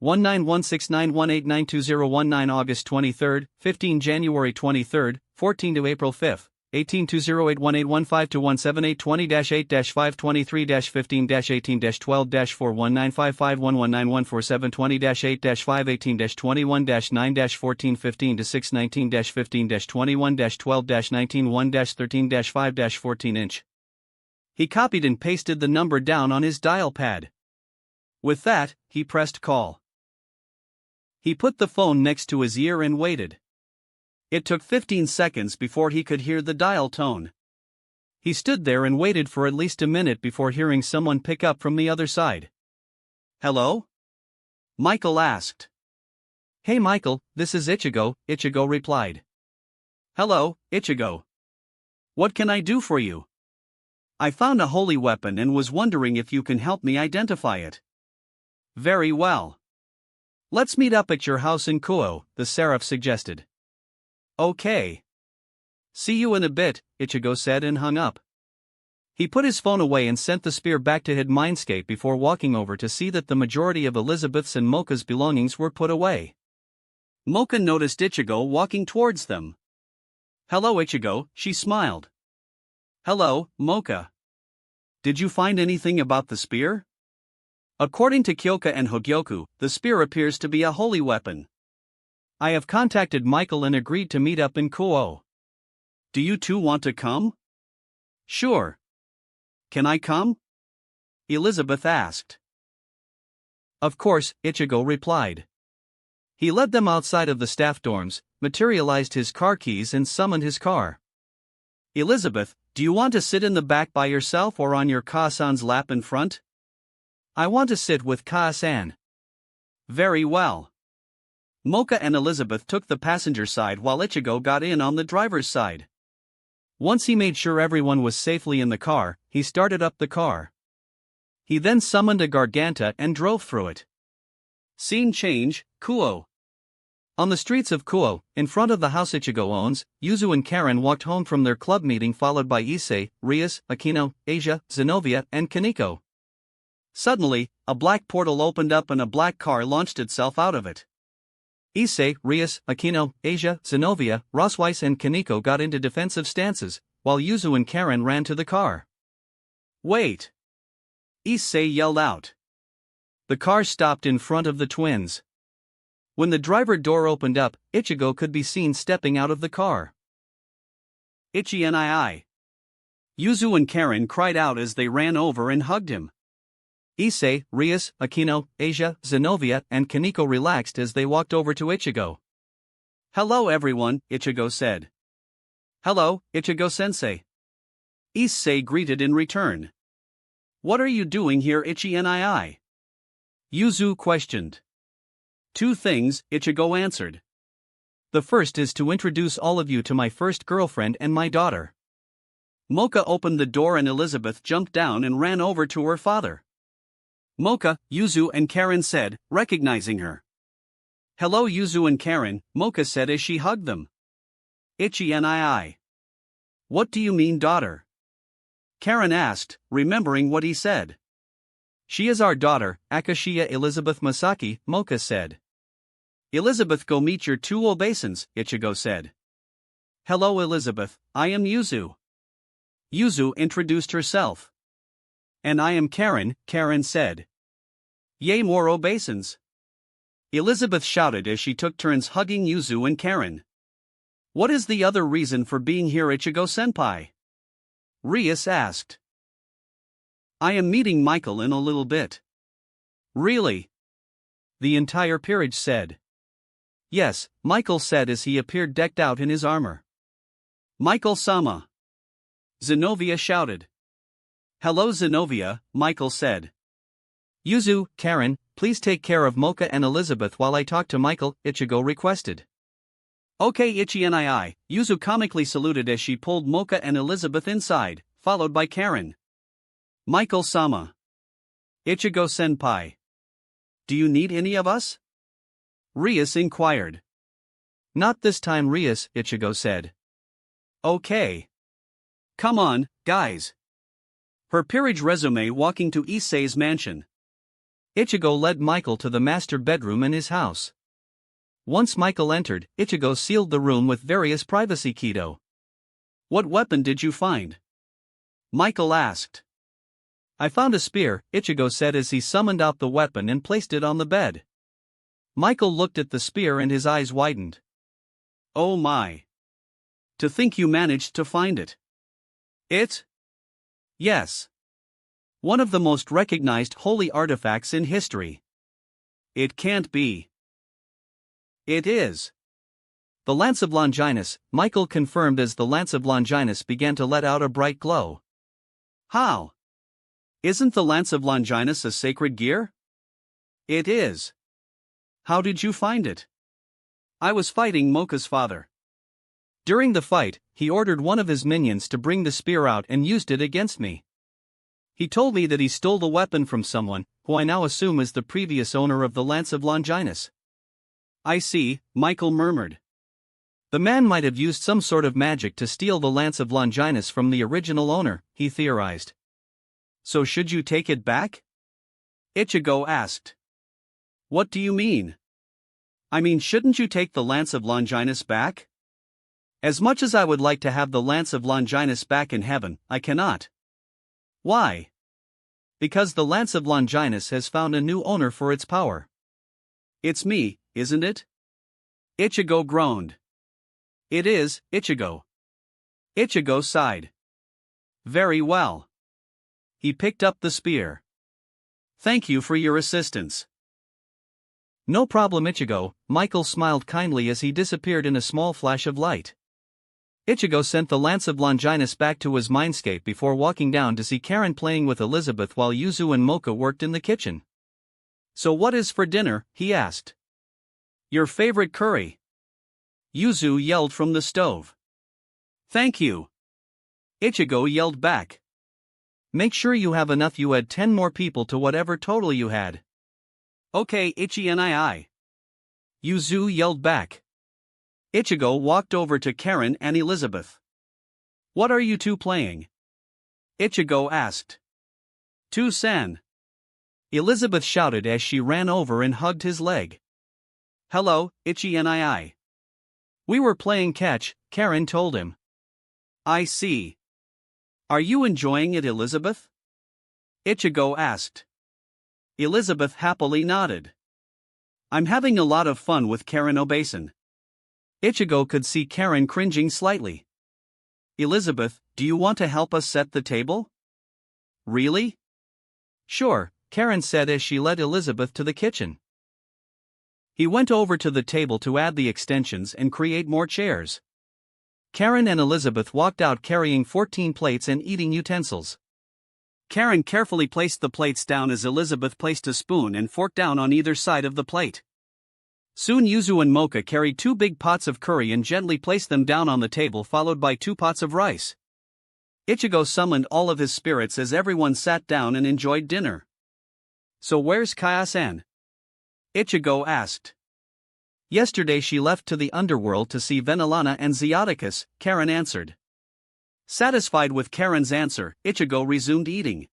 191691892019 August 23rd, 15 January 23rd, 14 to April 5th. 18-2081892019-8-5-23-15-18-12-4-19-5-18-21-9-14-15-16-19-15-21-12-9-14-15 to 16-19-15-21-12-9-14-15 He copied and pasted the number down on his dial pad. With that, he pressed call. He put the phone next to his ear and waited. It took 15 seconds before he could hear the dial tone. He stood there and waited for at least a minute before hearing someone pick up from the other side. "Hello?" Michael asked. "Hey Michael, this is Ichigo," Ichigo replied. "Hello, Ichigo. What can I do for you? I found a holy weapon and was wondering if you can help me identify it." "Very well. Let's meet up at your house in Kuo," the seraph suggested. "Okay. See you in a bit," Ichigo said and hung up. He put his phone away and sent the spear back to hid Mindscape before walking over to see that the majority of Elizabeth's and Mocha's belongings were put away. Mocha noticed Ichigo walking towards them. "Hello Ichigo," she smiled. "Hello, Mocha. Did you find anything about the spear?" According to Kyoka and Hogyoku, the spear appears to be a holy weapon. I have contacted Michael and agreed to meet up in Kuo. Do you two want to come? Sure. Can I come? Elizabeth asked. Of course, Ichigo replied. He led them outside of the staff dorms, materialized his car keys and summoned his car. Elizabeth, do you want to sit in the back by yourself or on your Ka-san's lap in front? I want to sit with Ka-san. Very well. Mocha and Elizabeth took the passenger side while Ichigo got in on the driver's side. Once he made sure everyone was safely in the car, he started up the car. He then summoned a Garganta and drove through it. Scene change, Kuo. On the streets of Kuo, in front of the house Ichigo owns, Yuzu and Karen walked home from their club meeting followed by Issei, Rias, Akino, Asia, Zenovia, and Kaneko. Suddenly, a black portal opened up and a black car launched itself out of it. Issei, Rias, Akino, Asia, Zenovia, Rosweiss and Kaneko got into defensive stances, while Yuzu and Karen ran to the car. Wait! Issei yelled out. The car stopped in front of the twins. When the driver door opened up, Ichigo could be seen stepping out of the car. Ichi nii. Yuzu and Karen cried out as they ran over and hugged him. Issei, Rias, Akino, Asia, Zenovia, and Kaneko relaxed as they walked over to Ichigo. Hello everyone, Ichigo said. Hello, Ichigo-sensei. Issei greeted in return. What are you doing here, Ichi nii? Yuzu questioned. Two things, Ichigo answered. The first is to introduce all of you to my first girlfriend and my daughter. Mocha opened the door and Elizabeth jumped down and ran over to her father. Mocha, Yuzu and Karen said, recognizing her. Hello Yuzu and Karen, Mocha said as she hugged them. Ichi nii. What do you mean daughter? Karen asked, remembering what he said. She is our daughter, Akashiya Elizabeth Masaki, Mocha said. Elizabeth, go meet your two obeisans, Ichigo said. Hello Elizabeth, I am Yuzu. Yuzu introduced herself. And I am Karen, Karen said. Yay, more obeisans. Elizabeth shouted as she took turns hugging Yuzu and Karen. What is the other reason for being here, Ichigo-senpai? Rias asked. I am meeting Michael in a little bit. Really? The entire peerage said. Yes, Michael said as he appeared decked out in his armor. Michael-sama. Zenobia shouted. Hello Zenobia, Michael said. Yuzu, Karen, please take care of Mocha and Elizabeth while I talk to Michael, Ichigo requested. Okay Ichi and I. Yuzu comically saluted as she pulled Mocha and Elizabeth inside, followed by Karen. Michael-sama. Ichigo-senpai. Do you need any of us? Rias inquired. Not this time Rias, Ichigo said. Okay. Come on, guys. Her peerage resume walking to Issei's mansion. Ichigo led Michael to the master bedroom in his house. Once Michael entered, Ichigo sealed the room with various privacy keto. What weapon did you find? Michael asked. I found a spear, Ichigo said as he summoned out the weapon and placed it on the bed. Michael looked at the spear and his eyes widened. Oh my. To think you managed to find it. It? Yes. One of the most recognized holy artifacts in history. It can't be. It is. The Lance of Longinus, Michael confirmed as the Lance of Longinus began to let out a bright glow. How? Isn't the Lance of Longinus a sacred gear? It is. How did you find it? I was fighting Mocha's father. During the fight, he ordered one of his minions to bring the spear out and used it against me. He told me that he stole the weapon from someone, who I now assume is the previous owner of the Lance of Longinus. I see, Michael murmured. The man might have used some sort of magic to steal the Lance of Longinus from the original owner, he theorized. So should you take it back? Ichigo asked. What do you mean? I mean, shouldn't you take the Lance of Longinus back? As much as I would like to have the Lance of Longinus back in heaven, I cannot. Why? Because the Lance of Longinus has found a new owner for its power. It's me, isn't it? Ichigo groaned. It is, Ichigo. Ichigo sighed. Very well. He picked up the spear. Thank you for your assistance. No problem Ichigo, Michael smiled kindly as he disappeared in a small flash of light. Ichigo sent the Lance of Longinus back to his mindscape before walking down to see Karen playing with Elizabeth while Yuzu and Mocha worked in the kitchen. So what is for dinner? He asked. Your favorite curry. Yuzu yelled from the stove. Thank you. Ichigo yelled back. Make sure you have enough. You add 10 more people to whatever total you had. Okay Ichi and I. Yuzu yelled back. Ichigo walked over to Karen and Elizabeth. What are you two playing? Ichigo asked. To-san. Elizabeth shouted as she ran over and hugged his leg. Hello, Ichi and I. We were playing catch, Karen told him. I see. Are you enjoying it, Elizabeth? Ichigo asked. Elizabeth happily nodded. I'm having a lot of fun with Karen Obasan. Ichigo could see Karen cringing slightly. Elizabeth, do you want to help us set the table? Really? Sure, Karen said as she led Elizabeth to the kitchen. He went over to the table to add the extensions and create more chairs. Karen and Elizabeth walked out carrying 14 plates and eating utensils. Karen carefully placed the plates down as Elizabeth placed a spoon and fork down on either side of the plate. Soon Yuzu and Mocha carried 2 big pots of curry and gently placed them down on the table, followed by 2 pots of rice. Ichigo summoned all of his spirits as everyone sat down and enjoyed dinner. So where's Kaya-san? Ichigo asked. Yesterday she left to the underworld to see Venelana and Zeoticus, Karen answered. Satisfied with Karen's answer, Ichigo resumed eating.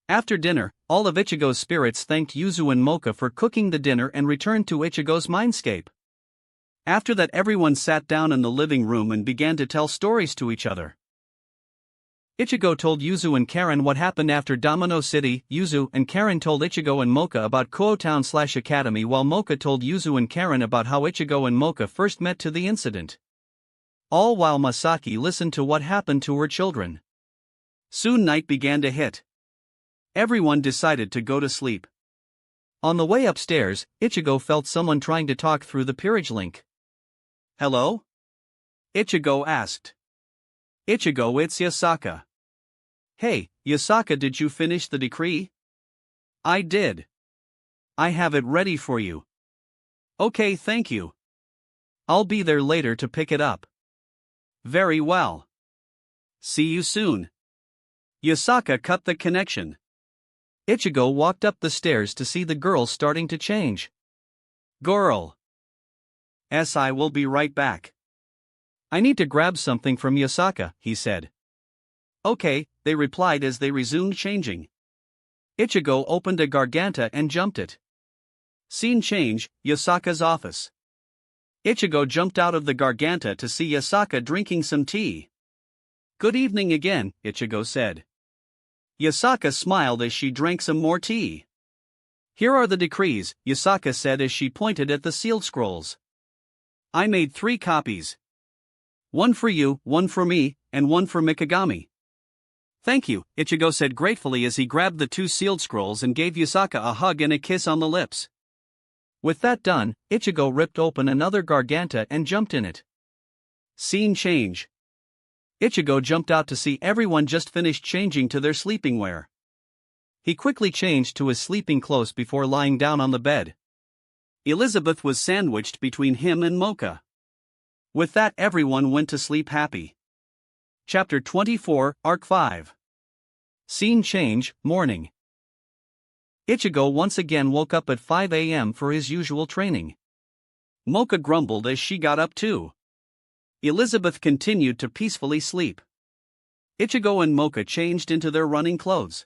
After dinner, all of Ichigo's spirits thanked Yuzu and Mocha for cooking the dinner and returned to Ichigo's mindscape. After that, everyone sat down in the living room and began to tell stories to each other. Ichigo told Yuzu and Karen what happened after Domino City. Yuzu and Karen told Ichigo and Mocha about Kuo Town/Academy, while Mocha told Yuzu and Karen about how Ichigo and Mocha first met to the incident. All while Masaki listened to what happened to her children. Soon night began to hit. Everyone decided to go to sleep. On the way upstairs, Ichigo felt someone trying to talk through the peerage link. "Hello?" Ichigo asked. "Ichigo, it's Yasaka." "Hey, Yasaka, did you finish the decree?" "I did. I have it ready for you." "Okay, thank you. I'll be there later to pick it up." "Very well. See you soon." Yasaka cut the connection. Ichigo walked up the stairs to see the girl starting to change. "Girl. I will be right back. I need to grab something from Yasaka," he said. "Okay," they replied as they resumed changing. Ichigo opened a garganta and jumped it. Scene change, Yasaka's office. Ichigo jumped out of the garganta to see Yasaka drinking some tea. "Good evening again," Ichigo said. Yasaka smiled as she drank some more tea. "Here are the decrees," Yasaka said as she pointed at the sealed scrolls. "I made 3 copies. One for you, one for me, and one for Mikagami." "Thank you," Ichigo said gratefully as he grabbed the 2 sealed scrolls and gave Yasaka a hug and a kiss on the lips. With that done, Ichigo ripped open another garganta and jumped in it. Scene change. Ichigo jumped out to see everyone just finished changing to their sleeping wear. He quickly changed to his sleeping clothes before lying down on the bed. Elizabeth was sandwiched between him and Mocha. With that, everyone went to sleep happy. Chapter 24, Arc 5. Scene change, morning. Ichigo once again woke up at 5 a.m. for his usual training. Mocha grumbled as she got up too. Elizabeth continued to peacefully sleep. Ichigo and Mocha changed into their running clothes.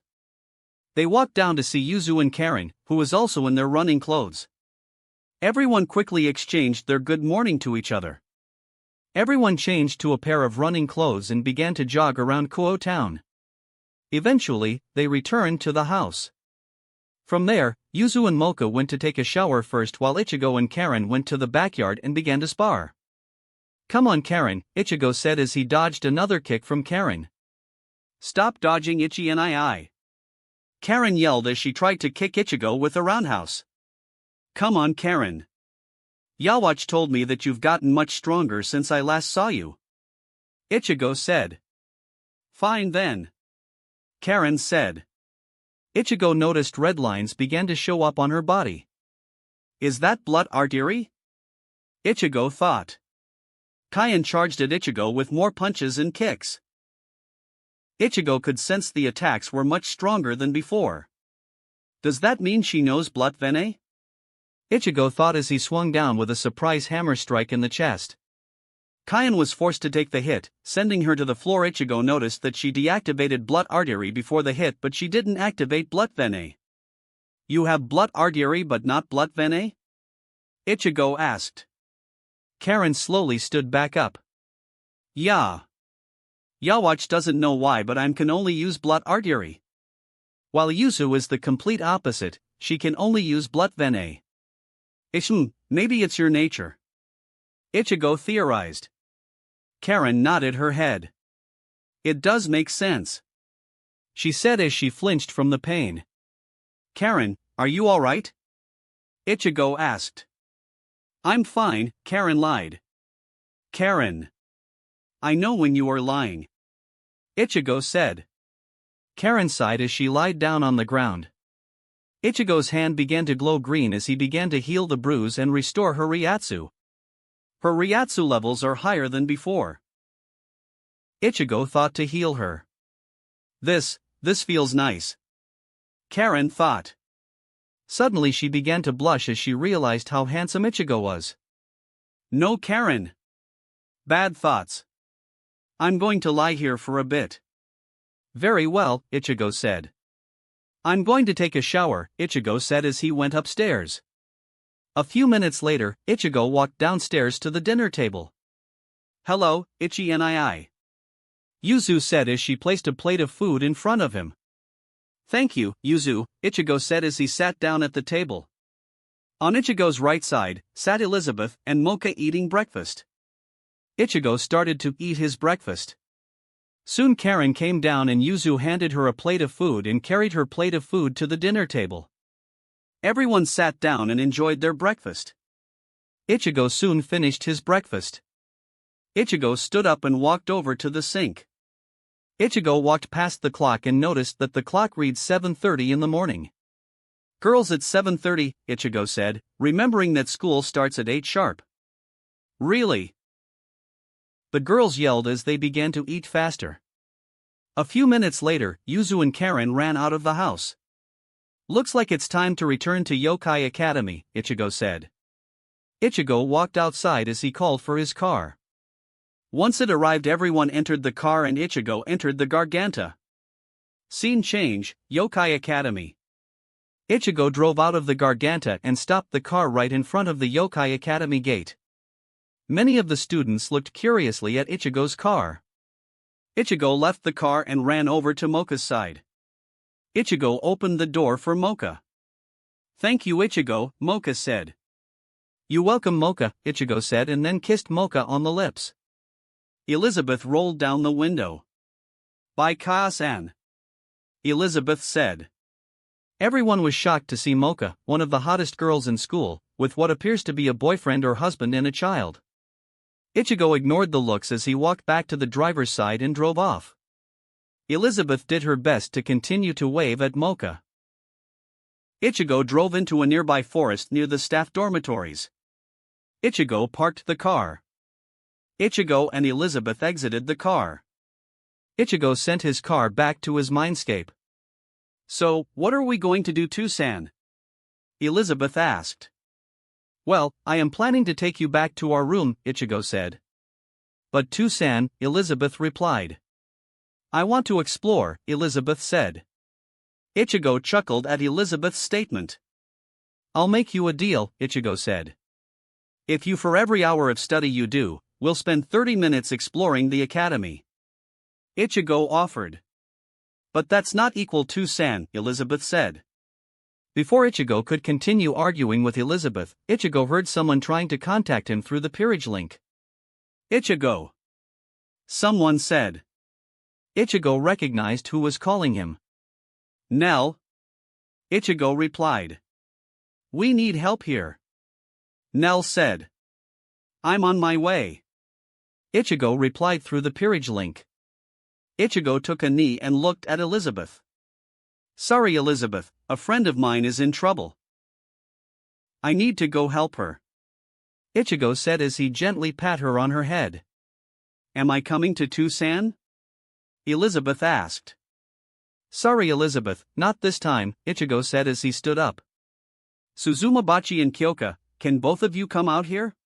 They walked down to see Yuzu and Karen, who was also in their running clothes. Everyone quickly exchanged their good morning to each other. Everyone changed to a pair of running clothes and began to jog around Kuo Town. Eventually, they returned to the house. From there, Yuzu and Mocha went to take a shower first while Ichigo and Karen went to the backyard and began to spar. "Come on, Karen," Ichigo said as he dodged another kick from Karen. "Stop dodging, Ichi and Karen yelled as she tried to kick Ichigo with a roundhouse. "Come on, Karen. Yawatch told me that you've gotten much stronger since I last saw you," Ichigo said. "Fine then," Karen said. Ichigo noticed red lines began to show up on her body. "Is that blood artery?" Ichigo thought. Kyan charged at Ichigo with more punches and kicks. Ichigo could sense the attacks were much stronger than before. "Does that mean she knows blood vene?" Ichigo thought as he swung down with a surprise hammer strike in the chest. Kyan was forced to take the hit, sending her to the floor. Ichigo noticed that she deactivated blood artery before the hit, but she didn't activate blood vene. "You have blood artery but not blood vene?" Ichigo asked. Karen slowly stood back up. "Yeah. Yawatch doesn't know why, but I can only use blood artery. While Yuzu is the complete opposite, she can only use blood vene." Maybe it's your nature," Ichigo theorized. Karen nodded her head. "It does make sense," she said as she flinched from the pain. "Karen, are you alright?" Ichigo asked. "I'm fine," Karen lied. "Karen. I know when you are lying," Ichigo said. Karen sighed as she lied down on the ground. Ichigo's hand began to glow green as he began to heal the bruise and restore her Ryatsu. Her Ryatsu levels are higher than before. Ichigo thought to heal her. This feels nice," Karen thought. Suddenly she began to blush as she realized how handsome Ichigo was. "No, Karen. Bad thoughts. I'm going to lie here for a bit. Very well, Ichigo said. I'm going to take a shower, Ichigo said as he went upstairs. A few minutes later, Ichigo walked downstairs to the dinner table. Hello, Ichi nii. Yuzu said as she placed a plate of food in front of him. Thank you, Yuzu, Ichigo said as he sat down at the table. On Ichigo's right side, sat Elizabeth and Mocha eating breakfast. Ichigo started to eat his breakfast. Soon Karen came down and Yuzu handed her a plate of food and carried her plate of food to the dinner table. Everyone sat down and enjoyed their breakfast. Ichigo soon finished his breakfast. Ichigo stood up and walked over to the sink. Ichigo walked past the clock and noticed that the clock reads 7:30 in the morning. Girls at 7:30, Ichigo said, remembering that school starts at 8 sharp. Really? The girls yelled as they began to eat faster. A few minutes later, Yuzu and Karen ran out of the house. Looks like it's time to return to Yokai Academy, Ichigo said. Ichigo walked outside as he called for his car. Once it arrived, everyone entered the car and Ichigo entered the Garganta. Scene change, Yokai Academy. Ichigo drove out of the Garganta and stopped the car right in front of the Yokai Academy gate. Many of the students looked curiously at Ichigo's car. Ichigo left the car and ran over to Mocha's side. Ichigo opened the door for Mocha. Thank you, Ichigo, Mocha said. You're welcome, Mocha, Ichigo said and then kissed Mocha on the lips. Elizabeth rolled down the window. Bye, Kaya-san, Elizabeth said. Everyone was shocked to see Mocha, one of the hottest girls in school, with what appears to be a boyfriend or husband and a child. Ichigo ignored the looks as he walked back to the driver's side and drove off. Elizabeth did her best to continue to wave at Mocha. Ichigo drove into a nearby forest near the staff dormitories. Ichigo parked the car. Ichigo and Elizabeth exited the car. Ichigo sent his car back to his mindscape. So, what are we going to do, Tusan? Elizabeth asked. Well, I am planning to take you back to our room, Ichigo said. But Tusan, Elizabeth replied. I want to explore, Elizabeth said. Ichigo chuckled at Elizabeth's statement. I'll make you a deal, Ichigo said. If you for every hour of study you do, we'll spend 30 minutes exploring the academy. Ichigo offered. But that's not equal to San, Elizabeth said. Before Ichigo could continue arguing with Elizabeth, Ichigo heard someone trying to contact him through the peerage link. Ichigo, someone said. Ichigo recognized who was calling him. Nell. Ichigo replied. We need help here. Nell said. I'm on my way. Ichigo replied through the peerage link. Ichigo took a knee and looked at Elizabeth. Sorry, Elizabeth, a friend of mine is in trouble. I need to go help her. Ichigo said as he gently pat her on her head. Am I coming to Tusan? Elizabeth asked. Sorry, Elizabeth, not this time, Ichigo said as he stood up. Suzumabachi and Kyoka, can both of you come out here?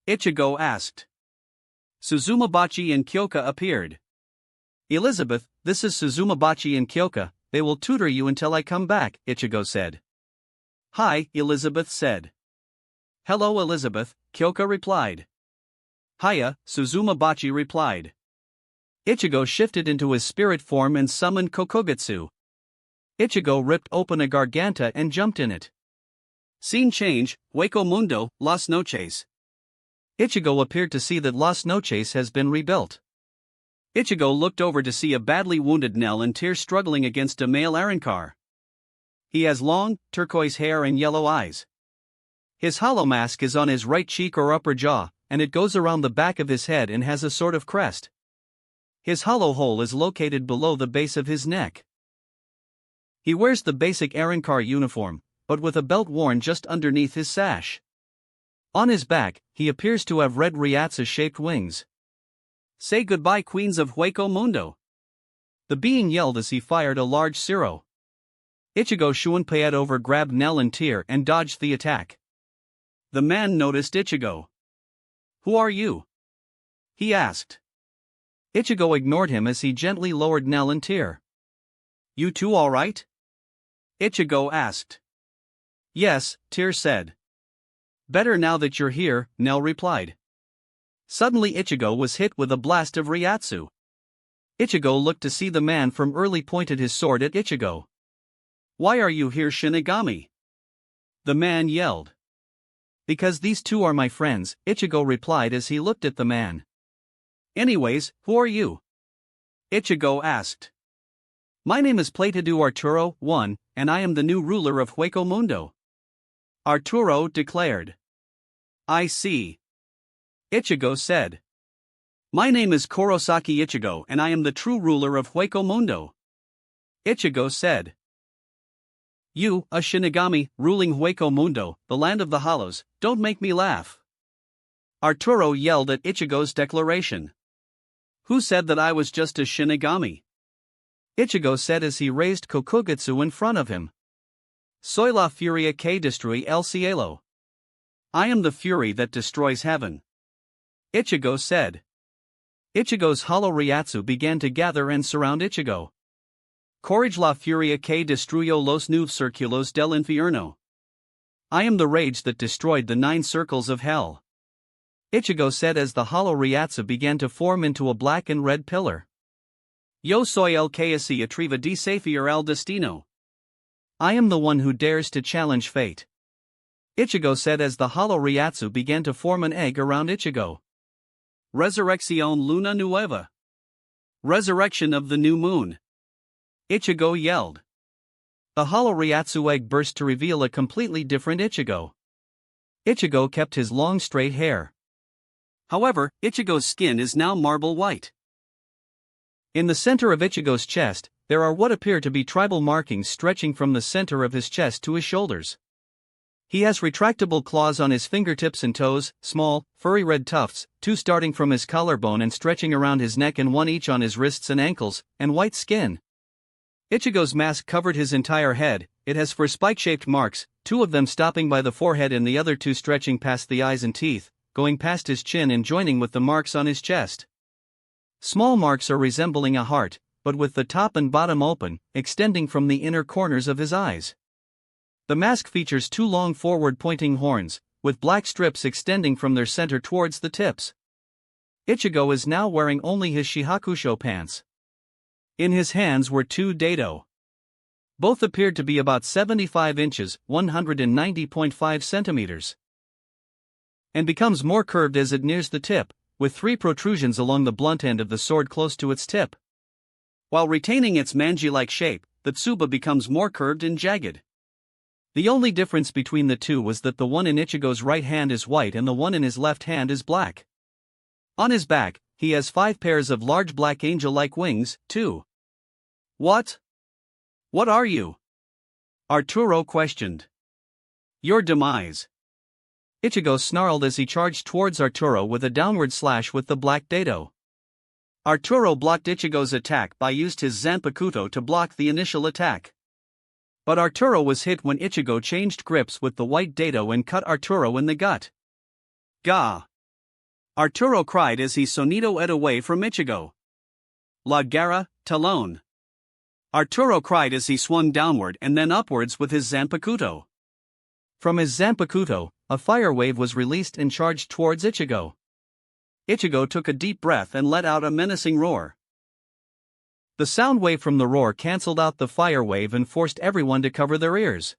Ichigo asked. Suzumabachi and Kyoka appeared. Elizabeth, this is Suzumabachi and Kyoka, they will tutor you until I come back, Ichigo said. Hi, Elizabeth said. Hello, Elizabeth, Kyoka replied. Hiya, Suzumabachi replied. Ichigo shifted into his spirit form and summoned Kokogetsu. Ichigo ripped open a Garganta and jumped in it. Scene change, Hueco Mundo, Las Noches. Ichigo appeared to see that Las Noches has been rebuilt. Ichigo looked over to see a badly wounded Nell and Tear struggling against a male Arrancar. He has long, turquoise hair and yellow eyes. His hollow mask is on his right cheek or upper jaw, and it goes around the back of his head and has a sort of crest. His hollow hole is located below the base of his neck. He wears the basic Arrancar uniform, but with a belt worn just underneath his sash. On his back, he appears to have red Ryatsu-shaped wings. Say goodbye, queens of Hueco Mundo. The being yelled as he fired a large Siro. Ichigo Shunpei'd over grabbed Nell and Tear and dodged the attack. The man noticed Ichigo. Who are you? He asked. Ichigo ignored him as he gently lowered Nell and Tear. "You two alright?" Ichigo asked. "Yes," Tear said. "Better now that you're here," Nell replied. Suddenly Ichigo was hit with a blast of Ryatsu. Ichigo looked to see the man from early pointed his sword at Ichigo. "Why are you here, Shinigami?" the man yelled. "Because these two are my friends," Ichigo replied as he looked at the man. "Anyways, who are you?" Ichigo asked. "My name is Platadu Arturo I, and I am the new ruler of Hueco Mundo," Arturo declared. "I see," Ichigo said. "My name is Kurosaki Ichigo and I am the true ruler of Hueco Mundo," Ichigo said. "You, a Shinigami, ruling Hueco Mundo, the land of the hollows, don't make me laugh," Arturo yelled at Ichigo's declaration. "Who said that I was just a Shinigami?" Ichigo said as he raised Kokugutsu in front of him. "Soy la furia que destruye el cielo." I am the fury that destroys heaven, Ichigo said. Ichigo's hollow Ryatsu began to gather and surround Ichigo. "Courage la furia que destruyó los nueve círculos del infierno." I am the rage that destroyed the 9 circles of hell, Ichigo said as the hollow Ryatsu began to form into a black and red pillar. "Yo soy el que se atreve a desafiar el destino." I am the one who dares to challenge fate, Ichigo said as the hollow Ryatsu began to form an egg around Ichigo. "Resurrección Luna Nueva." Resurrection of the new moon, Ichigo yelled. The hollow Ryatsu egg burst to reveal a completely different Ichigo. Ichigo kept his long straight hair. However, Ichigo's skin is now marble white. In the center of Ichigo's chest, there are what appear to be tribal markings stretching from the center of his chest to his shoulders. He has retractable claws on his fingertips and toes, small, furry red tufts, 2 starting from his collarbone and stretching around his neck and 1 each on his wrists and ankles, and white skin. Ichigo's mask covered his entire head. It has 4 spike-shaped marks, 2 of them stopping by the forehead and the other 2 stretching past the eyes and teeth, going past his chin and joining with the marks on his chest. Small marks are resembling a heart, but with the top and bottom open, extending from the inner corners of his eyes. The mask features 2 long forward-pointing horns, with black strips extending from their center towards the tips. Ichigo is now wearing only his Shihakusho pants. In his hands were 2 dado. Both appeared to be about 75 inches, 190.5 centimeters. And becomes more curved as it nears the tip, with 3 protrusions along the blunt end of the sword close to its tip. While retaining its manji-like shape, the tsuba becomes more curved and jagged. The only difference between the two was that the one in Ichigo's right hand is white and the one in his left hand is black. On his back, he has 5 pairs of large black angel-like wings, too. "What? What are you?" Arturo questioned. "Your demise." Ichigo snarled as he charged towards Arturo with a downward slash with the black dado. Arturo blocked Ichigo's attack by used his Zanpakuto to block the initial attack. But Arturo was hit when Ichigo changed grips with the white dado and cut Arturo in the gut. "Gah!" Arturo cried as he sonido-ed away from Ichigo. "La Garra, Talon!" Arturo cried as he swung downward and then upwards with his Zanpakuto. From his Zanpakuto, a fire wave was released and charged towards Ichigo. Ichigo took a deep breath and let out a menacing roar. The sound wave from the roar cancelled out the fire wave and forced everyone to cover their ears.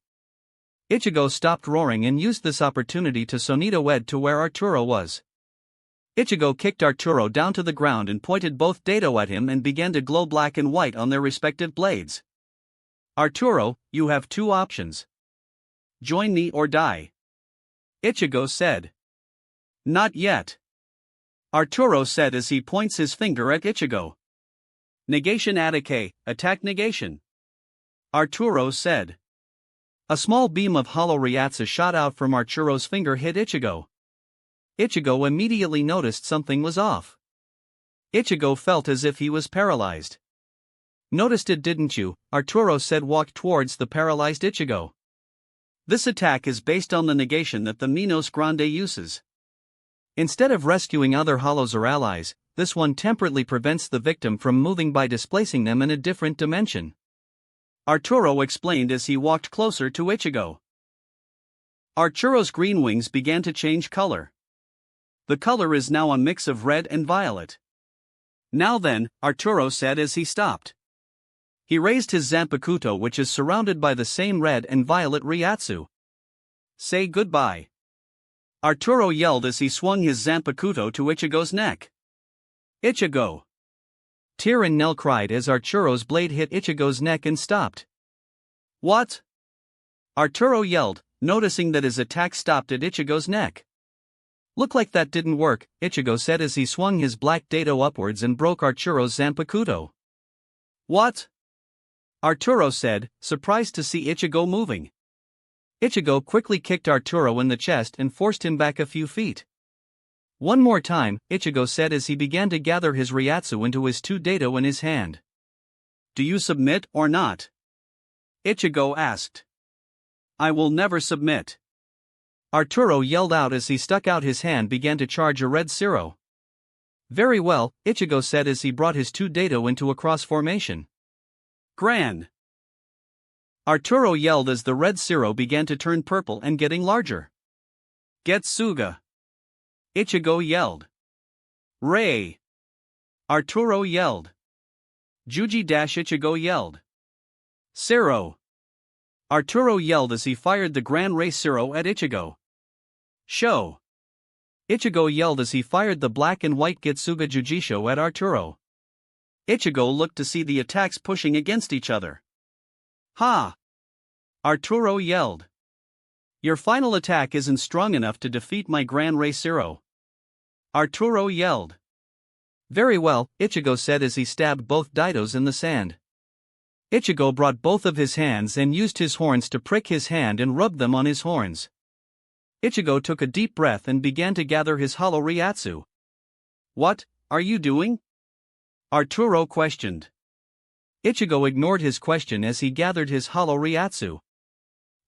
Ichigo stopped roaring and used this opportunity to sonido-ed to where Arturo was. Ichigo kicked Arturo down to the ground and pointed both dado at him and began to glow black and white on their respective blades. "Arturo, you have 2 options. Join me or die," Ichigo said. "Not yet," Arturo said as he points his finger at Ichigo. "Negation Atake, attack negation," Arturo said. A small beam of hollow Ryatsu shot out from Arturo's finger hit Ichigo. Ichigo immediately noticed something was off. Ichigo felt as if he was paralyzed. "Noticed it, didn't you?" Arturo said, walked towards the paralyzed Ichigo. This attack is based on the negation that the Minos Grande uses. Instead of rescuing other hollows or allies, this one temporarily prevents the victim from moving by displacing them in a different dimension. Arturo explained as he walked closer to Ichigo. Arturo's green wings began to change color. The color is now a mix of red and violet. Now then, Arturo said as he stopped. He raised his Zanpakuto, which is surrounded by the same red and violet Ryatsu. Say goodbye. Arturo yelled as he swung his Zanpakuto to Ichigo's neck. Ichigo! Tear and Nell cried as Arturo's blade hit Ichigo's neck and stopped. What? Arturo yelled, noticing that his attack stopped at Ichigo's neck. Look like that didn't work, Ichigo said as he swung his black dado upwards and broke Arturo's Zanpakuto. What? Arturo said, surprised to see Ichigo moving. Ichigo quickly kicked Arturo in the chest and forced him back a few feet. One more time, Ichigo said as he began to gather his Ryatsu into his two dado in his hand. Do you submit or not? Ichigo asked. I will never submit. Arturo yelled out as he stuck out his hand began to charge a red Zero. Very well, Ichigo said as he brought his two dado into a cross formation. Gran! Arturo yelled as the red Zero began to turn purple and getting larger. Getsuga! Ichigo yelled. Ray! Arturo yelled. Juji Ichigo yelled. Zero! Arturo yelled as he fired the Gran Ray Zero at Ichigo. Show! Ichigo yelled as he fired the black and white Getsuga Jujisho at Arturo. Ichigo looked to see the attacks pushing against each other. Ha! Arturo yelled. Your final attack isn't strong enough to defeat my Gran Ray Zero. Arturo yelled. Very well, Ichigo said as he stabbed both dados in the sand. Ichigo brought both of his hands and used his horns to prick his hand and rub them on his horns. Ichigo took a deep breath and began to gather his hollow Ryatsu. What are you doing? Arturo questioned. Ichigo ignored his question as he gathered his hollow Ryatsu.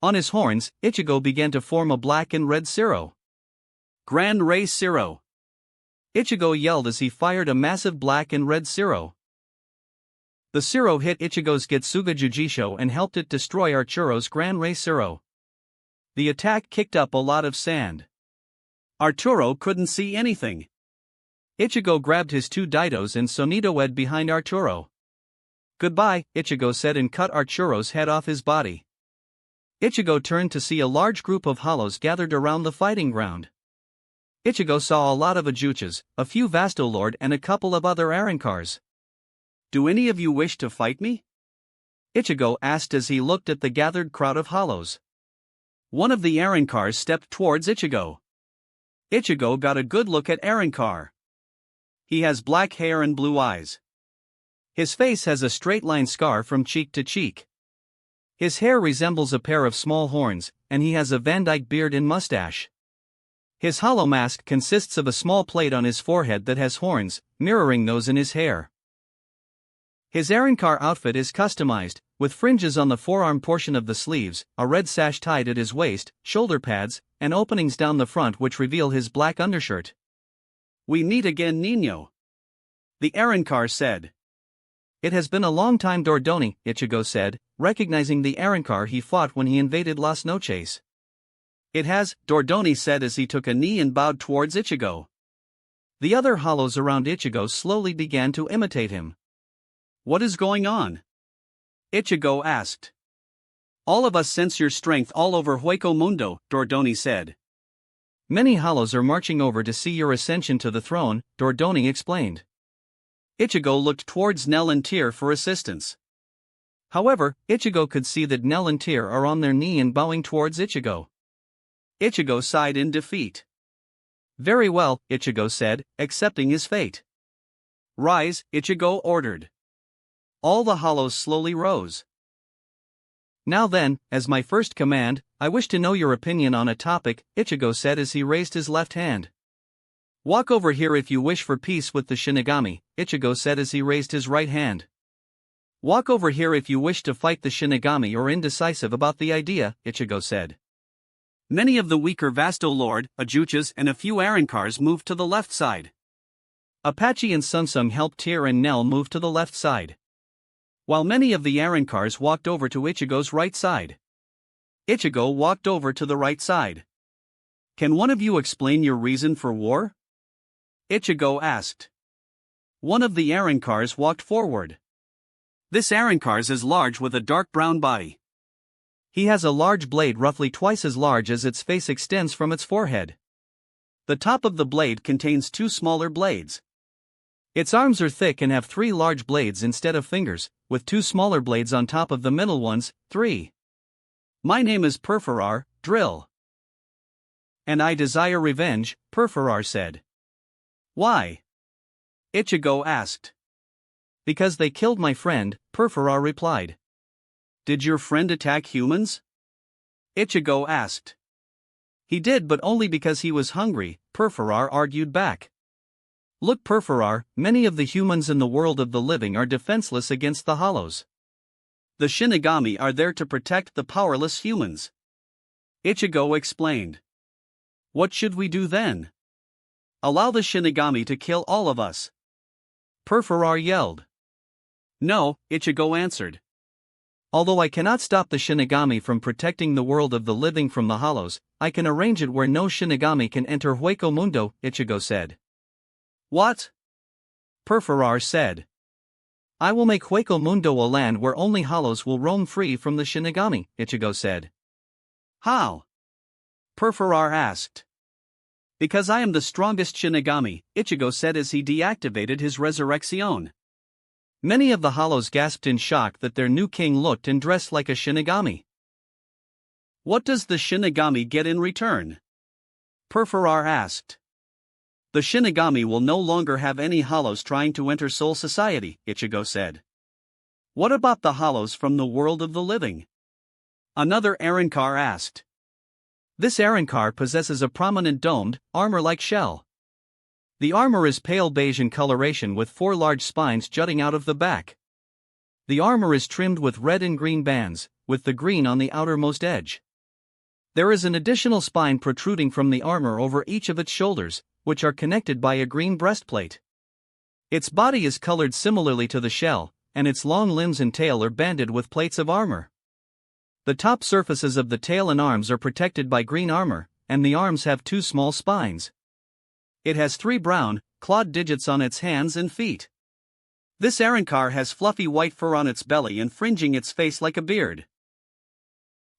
On his horns, Ichigo began to form a black and red Zero. Gran Ray Zero! Ichigo yelled as he fired a massive black and red Zero. The Zero hit Ichigo's Getsuga Jujisho and helped it destroy Arturo's Gran Ray Zero. The attack kicked up a lot of sand. Arturo couldn't see anything. Ichigo grabbed his two dados and Sonido-ed behind Arturo. Goodbye, Ichigo said and cut Arturo's head off his body. Ichigo turned to see a large group of hollows gathered around the fighting ground. Ichigo saw a lot of Ajuchas, a few Vastolord and a couple of other Arankars. Do any of you wish to fight me? Ichigo asked as he looked at the gathered crowd of hollows. One of the Arankars stepped towards Ichigo. Ichigo got a good look at Arankar. He has black hair and blue eyes. His face has a straight line scar from cheek to cheek. His hair resembles a pair of small horns, and he has a Van Dyke beard and mustache. His hollow mask consists of a small plate on his forehead that has horns, mirroring those in his hair. His Arankar outfit is customized, with fringes on the forearm portion of the sleeves, a red sash tied at his waist, shoulder pads, and openings down the front which reveal his black undershirt. We meet again, Nino. The Arankar said. It has been a long time, Dordoni, Ichigo said, recognizing the Arankar he fought when he invaded Las Noches. It has, Dordoni said as he took a knee and bowed towards Ichigo. The other hollows around Ichigo slowly began to imitate him. What is going on? Ichigo asked. All of us sense your strength all over Hueco Mundo, Dordoni said. Many hollows are marching over to see your ascension to the throne, Dordoni explained. Ichigo looked towards Nell and Tear for assistance. However, Ichigo could see that Nell and Tear are on their knee and bowing towards Ichigo. Ichigo sighed in defeat. Very well, Ichigo said, accepting his fate. Rise, Ichigo ordered. All the hollows slowly rose. Now then, as my first command, I wish to know your opinion on a topic, Ichigo said as he raised his left hand. Walk over here if you wish for peace with the Shinigami, Ichigo said as he raised his right hand. Walk over here if you wish to fight the Shinigami or indecisive about the idea, Ichigo said. Many of the weaker Vastolord, Ajuchas and a few Arankars moved to the left side. Apache and Sunsung helped Tyr and Nell move to the left side, while many of the Arrancars walked over to Ichigo's right side. Ichigo walked over to the right side. Can one of you explain your reason for war? Ichigo asked. One of the Arrancars walked forward. This Arrancars is large with a dark brown body. He has a large blade roughly twice as large as its face extends from its forehead. The top of the blade contains two smaller blades. Its arms are thick and have 3 large blades instead of fingers, with 2 smaller blades on top of the middle ones. 3. My name is Perforar, Drill. And I desire revenge, Perforar said. Why? Ichigo asked. Because they killed my friend, Perforar replied. Did your friend attack humans? Ichigo asked. He did, but only because he was hungry, Perforar argued back. Look, Perforar, many of the humans in the world of the living are defenseless against the hollows. The Shinigami are there to protect the powerless humans. Ichigo explained. What should we do then? Allow the Shinigami to kill all of us. Perforar yelled. No, Ichigo answered. Although I cannot stop the Shinigami from protecting the world of the living from the hollows, I can arrange it where no Shinigami can enter Hueco Mundo, Ichigo said. What? Perforar said. I will make Hueco Mundo a land where only hollows will roam free from the Shinigami, Ichigo said. How? Perforar asked. Because I am the strongest Shinigami, Ichigo said as he deactivated his resurrection. Many of the hollows gasped in shock that their new king looked and dressed like a Shinigami. What does the Shinigami get in return? Perforar asked. The Shinigami will no longer have any hollows trying to enter Soul Society, Ichigo said. What about the hollows from the world of the living? Another Arrancar asked. This Arrancar possesses a prominent domed, armor-like shell. The armor is pale beige in coloration with 4 large spines jutting out of the back. The armor is trimmed with red and green bands, with the green on the outermost edge. There is an additional spine protruding from the armor over each of its shoulders, which are connected by a green breastplate. Its body is colored similarly to the shell, and its long limbs and tail are banded with plates of armor. The top surfaces of the tail and arms are protected by green armor, and the arms have 2 small spines. It has 3 brown, clawed digits on its hands and feet. This Arrancar has fluffy white fur on its belly and fringing its face like a beard.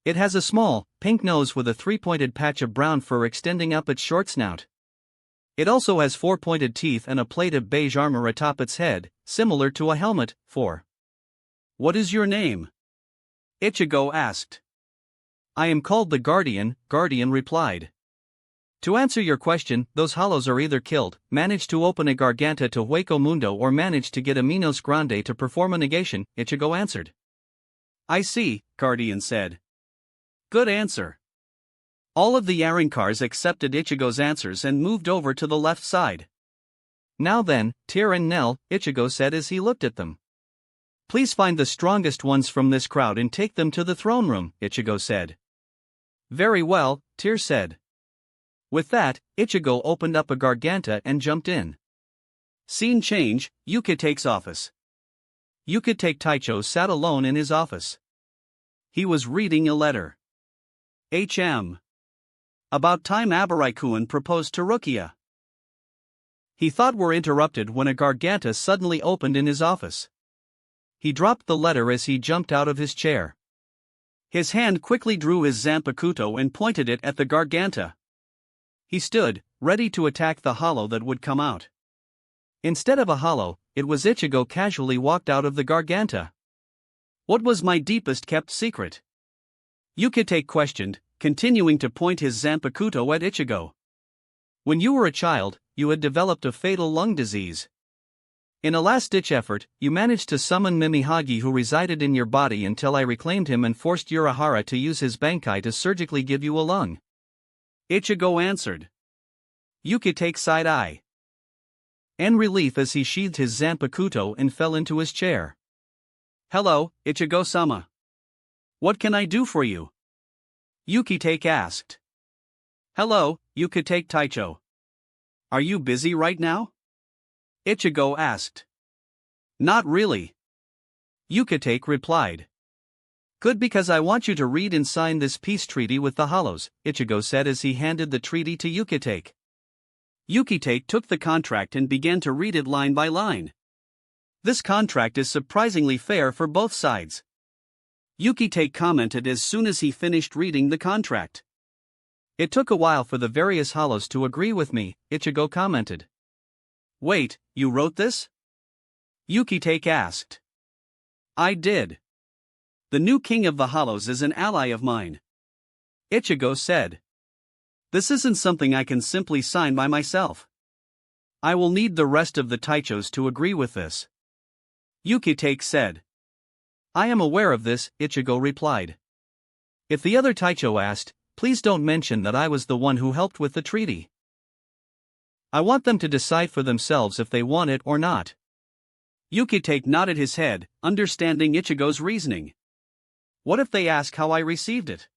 It has a small, pink nose with a 3-pointed patch of brown fur extending up its short snout. It also has 4 pointed teeth and a plate of beige armor atop its head, similar to a helmet. 4. What is your name? Ichigo asked. I am called the Guardian, Guardian replied. To answer your question, those hollows are either killed, manage to open a garganta to Hueco Mundo, or manage to get a Minos Grande to perform a negation, Ichigo answered. I see, Guardian said. Good answer. All of the Arrancars accepted Ichigo's answers and moved over to the left side. Now then, Tyr and Nell, Ichigo said as he looked at them. Please find the strongest ones from this crowd and take them to the throne room, Ichigo said. Very well, Tyr said. With that, Ichigo opened up a garganta and jumped in. Scene change, Yuki-take's office. Yuki-take Taicho sat alone in his office. He was reading a letter. HM. About time Abaraikuan proposed to Rukia. He thought were interrupted when a garganta suddenly opened in his office. He dropped the letter as he jumped out of his chair. His hand quickly drew his Zanpakuto and pointed it at the garganta. He stood, ready to attack the hollow that would come out. Instead of a hollow, it was Ichigo casually walked out of the garganta. What was my deepest kept secret? Yuki-take questioned, continuing to point his Zanpakuto at Ichigo. When you were a child, you had developed a fatal lung disease. In a last-ditch effort, you managed to summon Mimihagi, who resided in your body, until I reclaimed him and forced Urahara to use his Bankai to surgically give you a lung. Ichigo answered. Yuki-take side-eye. In relief as he sheathed his Zanpakuto and fell into his chair. Hello, Ichigo-sama. What can I do for you? Yuki-take asked. Hello, Yuki-take Taicho. Are you busy right now? Ichigo asked. Not really. Yukitake replied. Good, because I want you to read and sign this peace treaty with the Hollows, Ichigo said as he handed the treaty to Yukitake. Yukitake took the contract and began to read it line by line. This contract is surprisingly fair for both sides. Yukitake commented as soon as he finished reading the contract. It took a while for the various Hollows to agree with me, Ichigo commented. Wait, you wrote this? Yukitake asked. I did. The new king of the Hollows is an ally of mine. Ichigo said. This isn't something I can simply sign by myself. I will need the rest of the Taichos to agree with this. Yukitake said. I am aware of this, Ichigo replied. If the other Taicho asked, please don't mention that I was the one who helped with the treaty. I want them to decide for themselves if they want it or not. Yukitake nodded his head, understanding Ichigo's reasoning. What if they ask how I received it?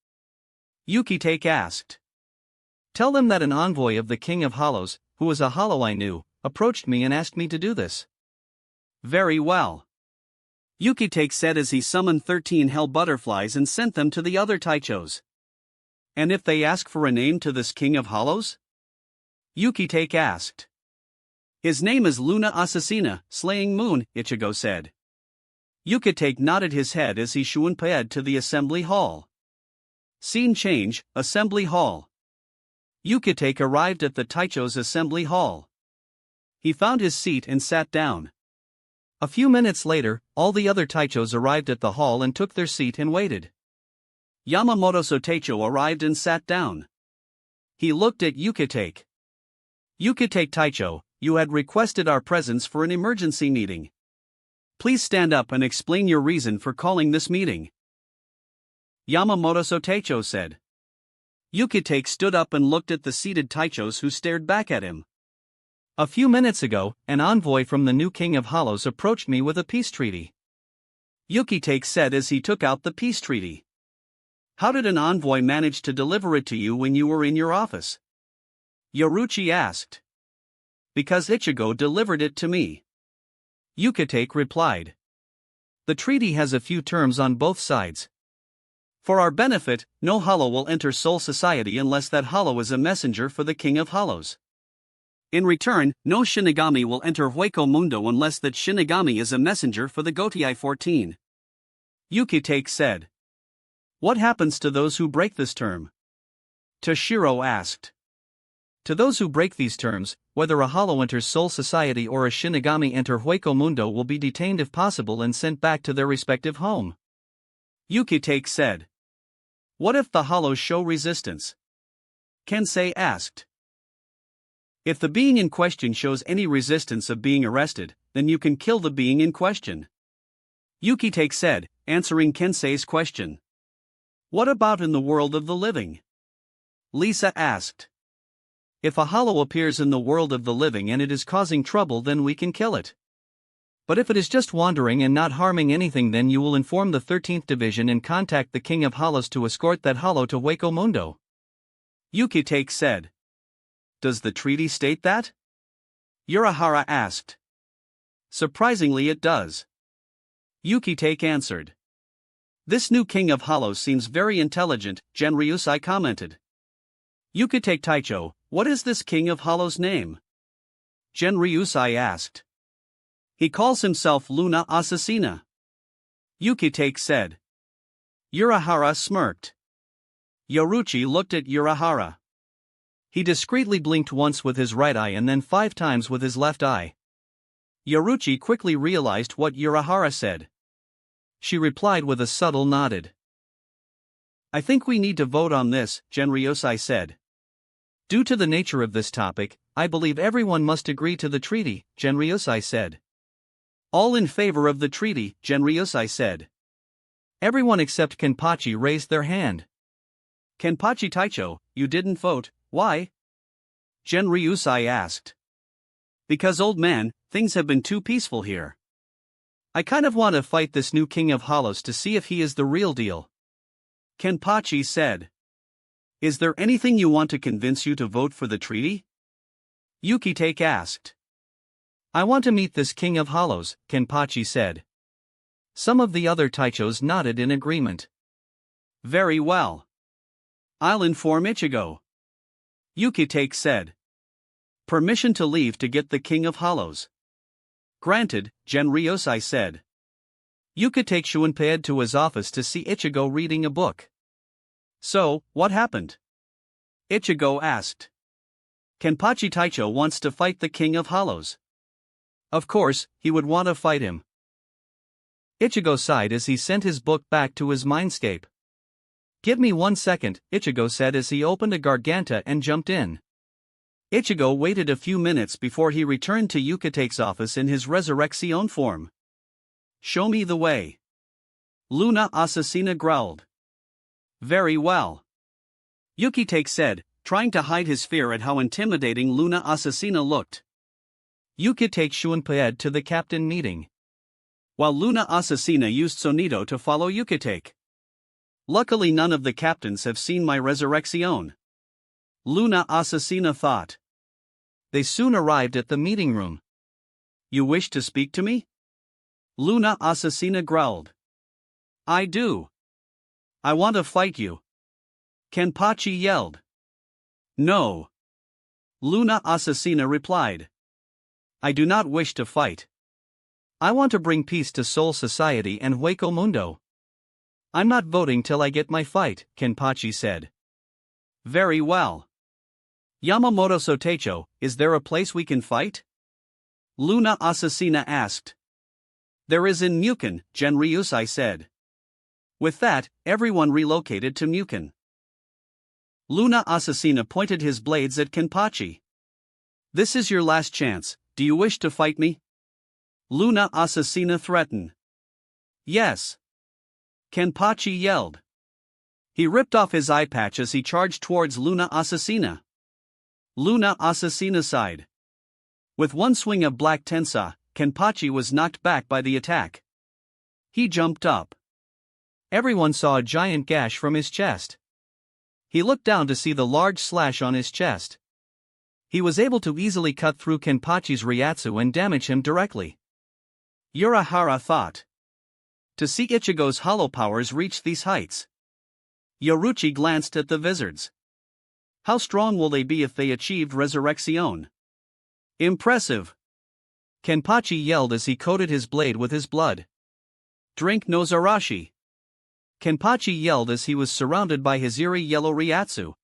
Yukitake asked. Tell them that an envoy of the King of Hollows, who was a Hollow I knew, approached me and asked me to do this. Very well. Yukitake said as he summoned 13 hell butterflies and sent them to the other Taichos. And if they ask for a name to this King of Hollows? Yukitake asked. His name is Luna Assassina, Slaying Moon, Ichigo said. Yukitake nodded his head as he shunpaed to the assembly hall. Scene change, assembly hall. Yukitake arrived at the Taicho's assembly hall. He found his seat and sat down. A few minutes later, all the other Taichos arrived at the hall and took their seat and waited. Yamamoto Taicho arrived and sat down. He looked at Yukitake. Yukitake Taicho, you had requested our presence for an emergency meeting. Please stand up and explain your reason for calling this meeting. Yamamoto Taicho said. Yukitake stood up and looked at the seated Taichos who stared back at him. A few minutes ago, an envoy from the new King of Hollows approached me with a peace treaty. Yukitake said as he took out the peace treaty. How did an envoy manage to deliver it to you when you were in your office? Yoruchi asked. Because Ichigo delivered it to me. Yukitake replied. The treaty has a few terms on both sides. For our benefit, no Hollow will enter Soul Society unless that Hollow is a messenger for the King of Hollows. In return, no Shinigami will enter Hueco Mundo unless that Shinigami is a messenger for the Gotei 14. Yukitake said. What happens to those who break this term? Toshiro asked. To those who break these terms, whether a Hollow enters Soul Society or a Shinigami enter Hueco Mundo will be detained if possible and sent back to their respective home. Yukitake said. What if the Hollows show resistance? Kensei asked. If the being in question shows any resistance of being arrested, then you can kill the being in question. Yukitake said, answering Kensei's question. What about in the world of the living? Lisa asked. If a Hollow appears in the world of the living and it is causing trouble, then we can kill it. But if it is just wandering and not harming anything, then you will inform the 13th Division and contact the King of Hollows to escort that Hollow to Hueco Mundo. Yukitake said. Does the treaty state that? Urahara asked. Surprisingly, it does. Yukitake answered. This new King of Hollows seems very intelligent, Genryusai commented. Yukitake Taicho, what is this King of Hollows' name? Genryusai asked. He calls himself Luna Assassina. Yukitake said. Urahara smirked. Yoruchi looked at Urahara. He discreetly blinked once with his right eye and then 5 times with his left eye. Yoruchi quickly realized what Urahara said. She replied with a subtle nod. I think we need to vote on this, Genryusai said. Due to the nature of this topic, I believe everyone must agree to the treaty, Genryusai said. All in favor of the treaty, Genryusai said. Everyone except Kenpachi raised their hand. Kenpachi Taicho, you didn't vote, why? Genryusai asked. Because old man, things have been too peaceful here. I kind of want to fight this new King of Hollows to see if he is the real deal. Kenpachi said. Is there anything you want to convince you to vote for the treaty? Yukitake asked. I want to meet this king of hollows, Kenpachi said. Some of the other Taichos nodded in agreement. Very well. I'll inform Ichigo. Yukitake said. Permission to leave to get the king of hollows. Granted, Genryosai said. Yukitake Shuunpaed to his office to see Ichigo reading a book. So, what happened? Ichigo asked. Kenpachi Taicho wants to fight the king of hollows. Of course, he would want to fight him. Ichigo sighed as he sent his book back to his mindscape. Give me 1 second, Ichigo said as he opened a garganta and jumped in. Ichigo waited a few minutes before he returned to Yukitake's office in his Resurrection form. Show me the way. Luna Assassina growled. Very well. Yukitake said, trying to hide his fear at how intimidating Luna Assassina looked. Yukitake Shuunpaed to the captain meeting. While Luna Assassina used Sonido to follow Yukitake. Luckily none of the captains have seen my Resurrection. Luna Assassina thought. They soon arrived at the meeting room. You wish to speak to me? Luna Assassina growled. I do. I want to fight you. Kenpachi yelled. No. Luna Assassina replied. I do not wish to fight. I want to bring peace to Soul Society and Hueco Mundo. I'm not voting till I get my fight, Kenpachi said. Very well. Yamamoto Sotecho, is there a place we can fight? Luna Assassina asked. There is in Muken, Genryusai said. With that, everyone relocated to Muken. Luna Assassina pointed his blades at Kenpachi. This is your last chance, do you wish to fight me? Luna Assassina threatened. Yes. Kenpachi yelled. He ripped off his eye patch as he charged towards Luna Assassina. Luna Assassina sighed. With one swing of Black Tensa, Kenpachi was knocked back by the attack. He jumped up. Everyone saw a giant gash from his chest. He looked down to see the large slash on his chest. He was able to easily cut through Kenpachi's Ryatsu and damage him directly. Urahara thought. To see Ichigo's hollow powers reach these heights. Yoruchi glanced at the wizards. How strong will they be if they achieved Resurrection? Impressive! Kenpachi yelled as he coated his blade with his blood. Drink Nozarashi! Kenpachi yelled as he was surrounded by his eerie yellow Ryatsu.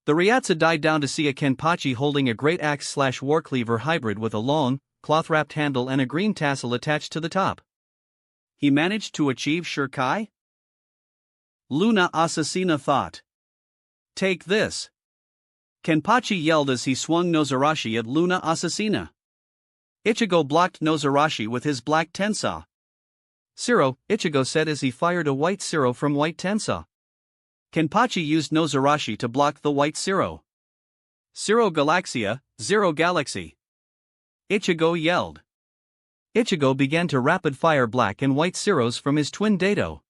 The Ryatsu died down to see a Kenpachi holding a great axe/war cleaver hybrid with a long, cloth-wrapped handle and a green tassel attached to the top. He managed to achieve Shirkai? Luna Assassina thought. Take this! Kenpachi yelled as he swung Nozarashi at Luna Assassina. Ichigo blocked Nozarashi with his Black Tensa. Zero, Ichigo said as he fired a white Zero from White Tensa. Kenpachi used Nozarashi to block the white Zero. Zero Galaxia, Zero Galaxy! Ichigo yelled. Ichigo began to rapid-fire black and white Zeros from his twin Dado.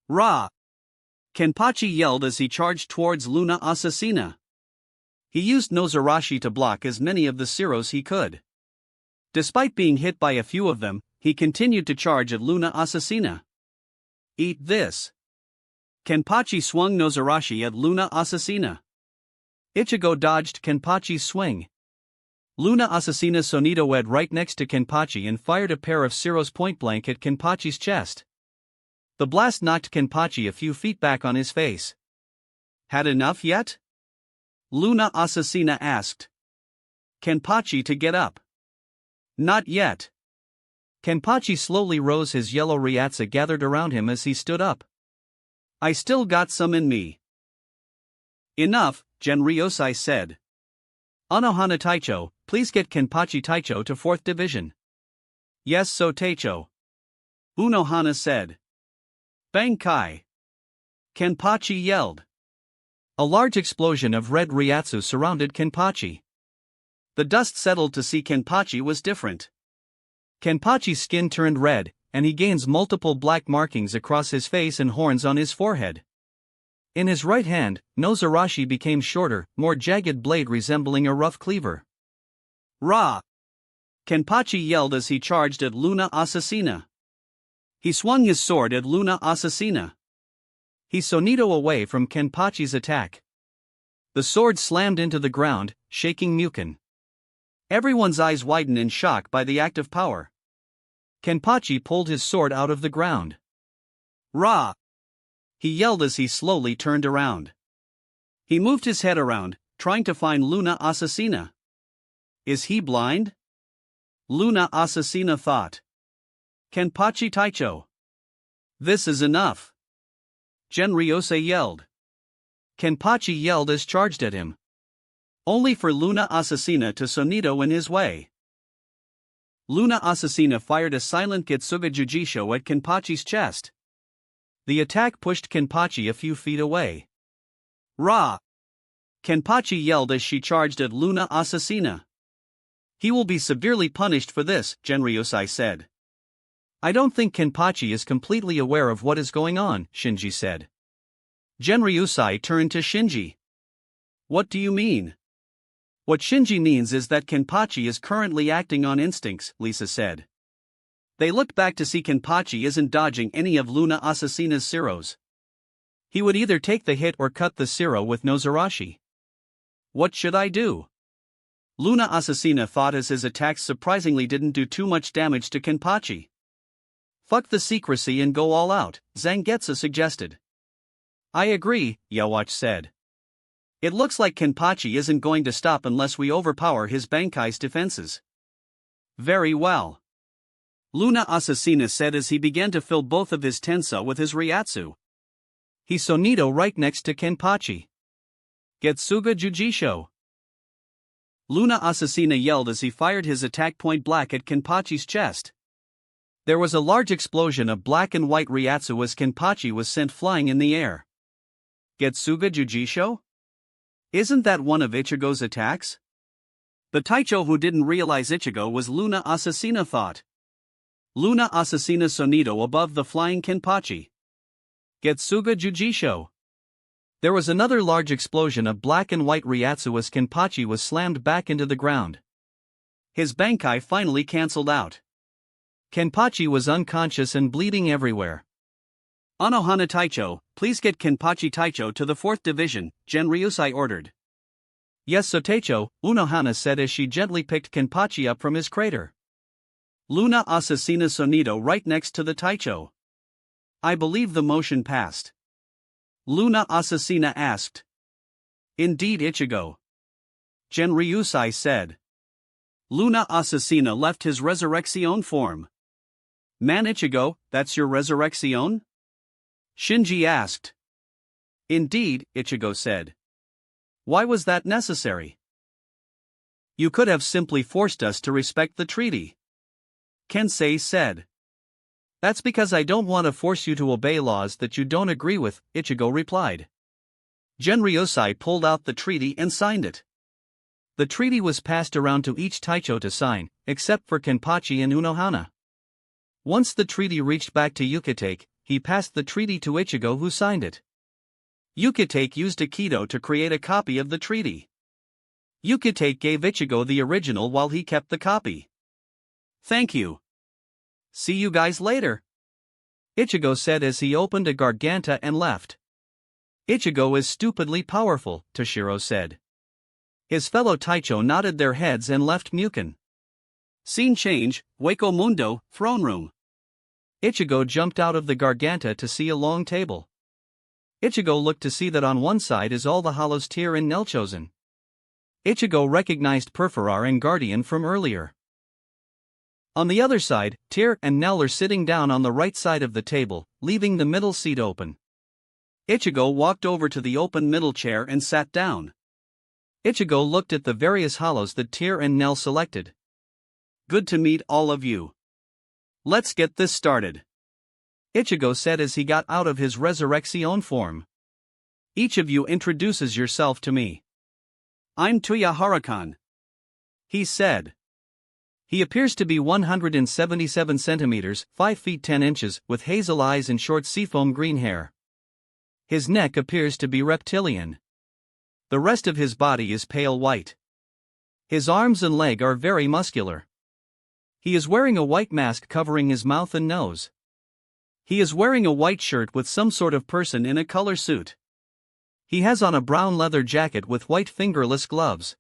Ra! Kenpachi yelled as he charged towards Luna Assassina. He used Nozarashi to block as many of the Zeros he could. Despite being hit by a few of them, he continued to charge at Luna Assassina. Eat this! Kenpachi swung Nozarashi at Luna Assassina. Ichigo dodged Kenpachi's swing. Luna Assassina Sonido wed right next to Kenpachi and fired a pair of Zeros point-blank at Kenpachi's chest. The blast knocked Kenpachi a few feet back on his face. Had enough yet? Luna Assassina asked. Kenpachi to get up. Not yet. Kenpachi slowly rose, his yellow Ryatsu gathered around him as he stood up. I still got some in me. Enough, Genryosai said. Anohana Taicho, please get Kenpachi Taicho to 4th Division. Yes, so Taicho. Unohana said. Bankai! Kenpachi yelled. A large explosion of red Ryatsu surrounded Kenpachi. The dust settled to see Kenpachi was different. Kenpachi's skin turned red, and he gains multiple black markings across his face and horns on his forehead. In his right hand, Nozarashi became shorter, more jagged blade resembling a rough cleaver. Ra! Kenpachi yelled as he charged at Luna Assassina. He swung his sword at Luna Assassina. He sonito away from Kenpachi's attack. The sword slammed into the ground, shaking Muken. Everyone's eyes widened in shock by the act of power. Kenpachi pulled his sword out of the ground. Ra! He yelled as he slowly turned around. He moved his head around, trying to find Luna Assassina. Is he blind? Luna Assassina thought. Kenpachi Taicho. This is enough. Genryose yelled. Kenpachi yelled as charged at him. Only for Luna Assassina to sonito in his way. Luna Assassina fired a silent Getsuga Jujisho at Kenpachi's chest. The attack pushed Kenpachi a few feet away. Ra! Kenpachi yelled as she charged at Luna Assassina. He will be severely punished for this, Genryosai said. I don't think Kenpachi is completely aware of what is going on, Shinji said. Genryosai turned to Shinji. What do you mean? What Shinji means is that Kenpachi is currently acting on instincts, Lisa said. They looked back to see Kenpachi isn't dodging any of Luna Assassina's zeros. He would either take the hit or cut the zero with no Zarashi. What should I do? Luna Assassina thought as his attacks surprisingly didn't do too much damage to Kenpachi. Fuck the secrecy and go all out, Zangetsu suggested. I agree, Yawatch said. It looks like Kenpachi isn't going to stop unless we overpower his Bankai's defenses. Very well. Luna Assassina said as he began to fill both of his tensa with his Ryatsu. He sonito right next to Kenpachi. Getsuga Jujisho. Luna Assassina yelled as he fired his attack point black at Kenpachi's chest. There was a large explosion of black and white Ryatsu as Kenpachi was sent flying in the air. Getsuga Jujisho? Isn't that one of Ichigo's attacks? The Taicho who didn't realize Ichigo was Luna Assassina thought. Luna Assassina sonito above the flying Kenpachi. Getsuga Jujisho. There was another large explosion of black and white Ryatsu as Kenpachi was slammed back into the ground. His Bankai finally cancelled out. Kenpachi was unconscious and bleeding everywhere. Anohana Taicho, please get Kenpachi Taicho to the 4th division, Genryusai ordered. Yes Soteicho, Unohana said as she gently picked Kenpachi up from his crater. Luna Assassina sonito right next to the Taicho. I believe the motion passed. Luna Assassina asked. Indeed Ichigo. Genryusai said. Luna Assassina left his Resurrection form. Man Ichigo, that's your Resurrection? Shinji asked. Indeed, Ichigo said. Why was that necessary? You could have simply forced us to respect the treaty. Kensei said. That's because I don't want to force you to obey laws that you don't agree with, Ichigo replied. Genryosai pulled out the treaty and signed it. The treaty was passed around to each Taicho to sign, except for Kenpachi and Unohana. Once the treaty reached back to Yukitake, he passed the treaty to Ichigo who signed it. Yukitake used Aikido to create a copy of the treaty. Yukitake gave Ichigo the original while he kept the copy. Thank you. See you guys later. Ichigo said as he opened a Garganta and left. Ichigo is stupidly powerful, Toshiro said. His fellow Taicho nodded their heads and left Muken. Scene change, Hueco Mundo, throne room. Ichigo jumped out of the Garganta to see a long table. Ichigo looked to see that on one side is all the hollows Tyr and Nel chosen. Ichigo recognized Perforar and Guardian from earlier. On the other side, Tyr and Nel are sitting down on the right side of the table, leaving the middle seat open. Ichigo walked over to the open middle chair and sat down. Ichigo looked at the various hollows that Tyr and Nel selected. Good to meet all of you. Let's get this started. Ichigo said as he got out of his Resurrection form. Each of you introduces yourself to me. I'm Tuya Harakan. He said. He appears to be 177 centimeters, 5 feet 10 inches, with hazel eyes and short seafoam green hair. His neck appears to be reptilian. The rest of his body is pale white. His arms and leg are very muscular. He is wearing a white mask covering his mouth and nose. He is wearing a white shirt with some sort of person in a color suit. He has on a brown leather jacket with white fingerless gloves.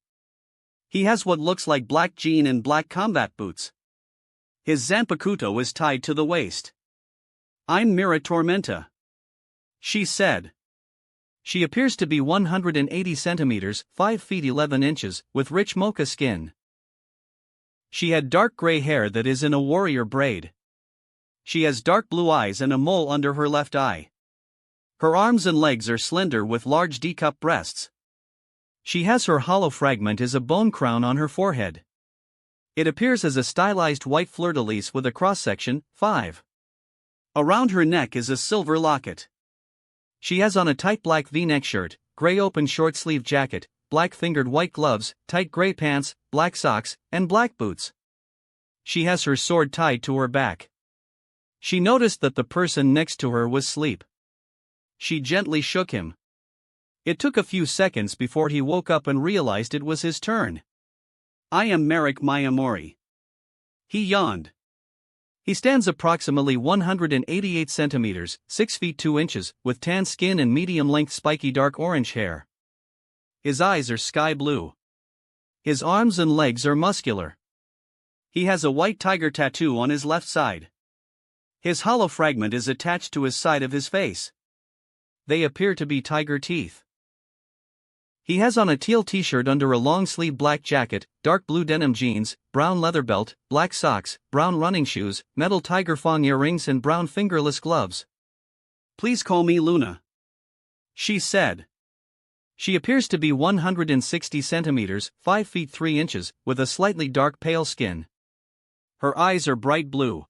He has what looks like black jean and black combat boots. His Zanpakuto is tied to the waist. "I'm Mira Tormenta," she said. She appears to be 180 centimeters, 5 feet 11 inches, with rich mocha skin. She had dark gray hair that is in a warrior braid. She has dark blue eyes and a mole under her left eye. Her arms and legs are slender with large D-cup breasts. She has her hollow fragment is a bone crown on her forehead. It appears as a stylized white fleur-de-lis with a cross-section, 5. Around her neck is a silver locket. She has on a tight black V-neck shirt, gray open short-sleeve jacket, black fingered white gloves, tight gray pants, black socks, and black boots. She has her sword tied to her back. She noticed that the person next to her was asleep. She gently shook him. It took a few seconds before he woke up and realized it was his turn. "I am Merrick Mayamori." He yawned. He stands approximately 188 centimeters, 6 feet 2 inches, with tan skin and medium-length spiky dark orange hair. His eyes are sky blue. His arms and legs are muscular. He has a white tiger tattoo on his left side. His hollow fragment is attached to his side of his face. They appear to be tiger teeth. He has on a teal t-shirt under a long-sleeve black jacket, dark blue denim jeans, brown leather belt, black socks, brown running shoes, metal tiger fong earrings and brown fingerless gloves. "Please call me Luna," she said. She appears to be 160 centimeters, 5 feet 3 inches, with a slightly dark pale skin. Her eyes are bright blue.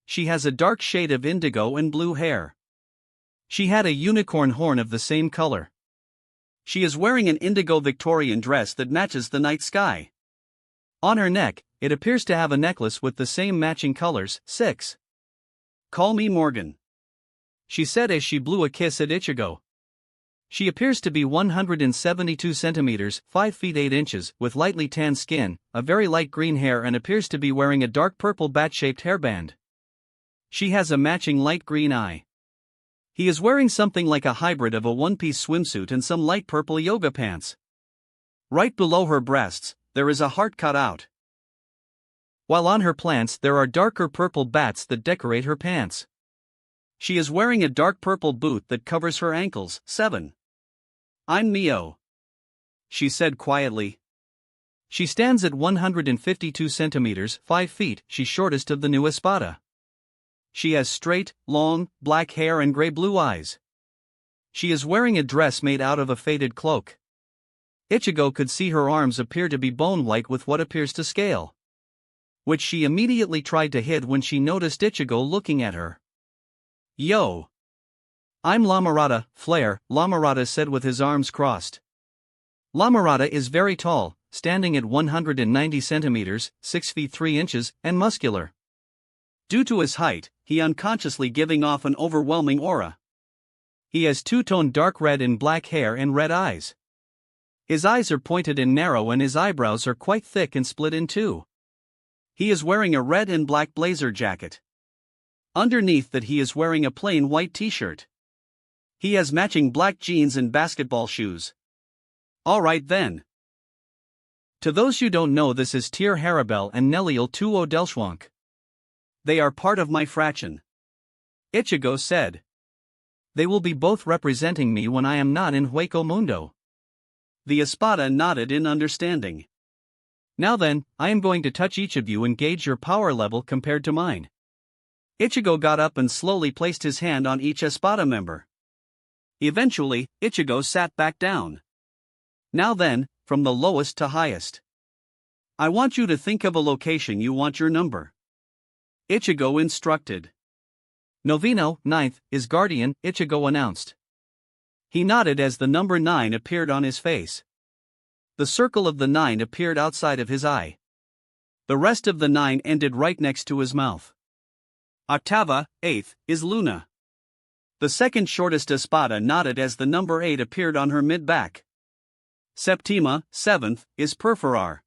She has a dark shade of indigo and blue hair. She had a unicorn horn of the same color. She is wearing an indigo Victorian dress that matches the night sky. On her neck, it appears to have a necklace with the same matching colors. 6. "Call me Morgan," she said as she blew a kiss at Ichigo. She appears to be 172 centimeters, 5 feet 8 inches, with lightly tan skin, a very light green hair and appears to be wearing a dark purple bat-shaped hairband. She has a matching light green eye. He is wearing something like a hybrid of a one-piece swimsuit and some light purple yoga pants. Right below her breasts, there is a heart cut out. While on her plants there are darker purple bats that decorate her pants. She is wearing a dark purple boot that covers her ankles. 7. "I'm Mio," she said quietly. She stands at 152 centimeters, 5 feet, she's shortest of the new Espada. She has straight, long, black hair and gray-blue eyes. She is wearing a dress made out of a faded cloak. Ichigo could see her arms appear to be bone-white with what appears to scale, which she immediately tried to hide when she noticed Ichigo looking at her. "Yo. I'm Lamarada, Flare," Lamarada said with his arms crossed. Lamarada is very tall, standing at 190 centimeters, 6 feet 3 inches, and muscular. Due to his height, he unconsciously giving off an overwhelming aura. He has two-toned dark red and black hair and red eyes. His eyes are pointed and narrow and his eyebrows are quite thick and split in two. He is wearing a red and black blazer jacket. Underneath that he is wearing a plain white t-shirt. He has matching black jeans and basketball shoes. Alright then. To those you don't know, this is Tier Harabel and Neliel Tuo Delschwank. They are part of my fraction, Ichigo said. They will be both representing me when I am not in Hueco Mundo. The Espada nodded in understanding. Now then, I am going to touch each of you and gauge your power level compared to mine. Ichigo got up and slowly placed his hand on each Espada member. Eventually, Ichigo sat back down. Now then, from the lowest to highest. I want you to think of a location you want your number. Ichigo instructed. Noveno, 9th, is Guardian, Ichigo announced. He nodded as the number 9 appeared on his face. The circle of the 9 appeared outside of his eye. The rest of the 9 ended right next to his mouth. Octava, 8th, is Luna. The second shortest Espada nodded as the number 8 appeared on her mid-back. Septima, 7th, is Perforar.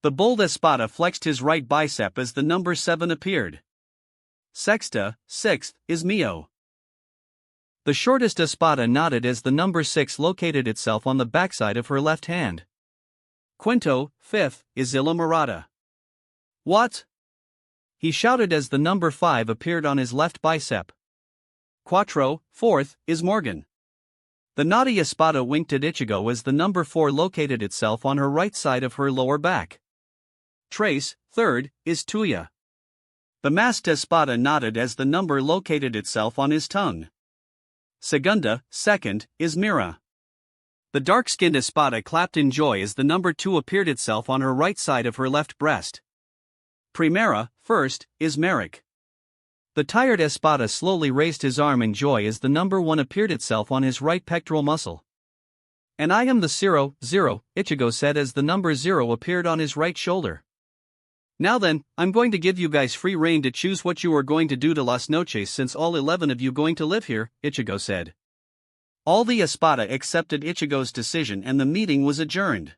The bold Espada flexed his right bicep as the number 7 appeared. Sexta, sixth, is Mio. The shortest Espada nodded as the number 6 located itself on the backside of her left hand. Quinto, fifth, is Illamarada. What? He shouted as the number 5 appeared on his left bicep. Quattro, fourth, is Morgan. The naughty Espada winked at Ichigo as the number 4 located itself on her right side of her lower back. Trace, third, is Tuya. The masked Espada nodded as the number located itself on his tongue. Segunda, second, is Mira. The dark-skinned Espada clapped in joy as the number 2 appeared itself on her right side of her left breast. Primera, first, is Merrick. The tired Espada slowly raised his arm in joy as the number 1 appeared itself on his right pectoral muscle. And I am the 0, Ichigo said as the number 0 appeared on his right shoulder. Now then, I'm going to give you guys free rein to choose what you are going to do to Las Noches since all 11 of you going to live here, Ichigo said. All the Espada accepted Ichigo's decision and the meeting was adjourned.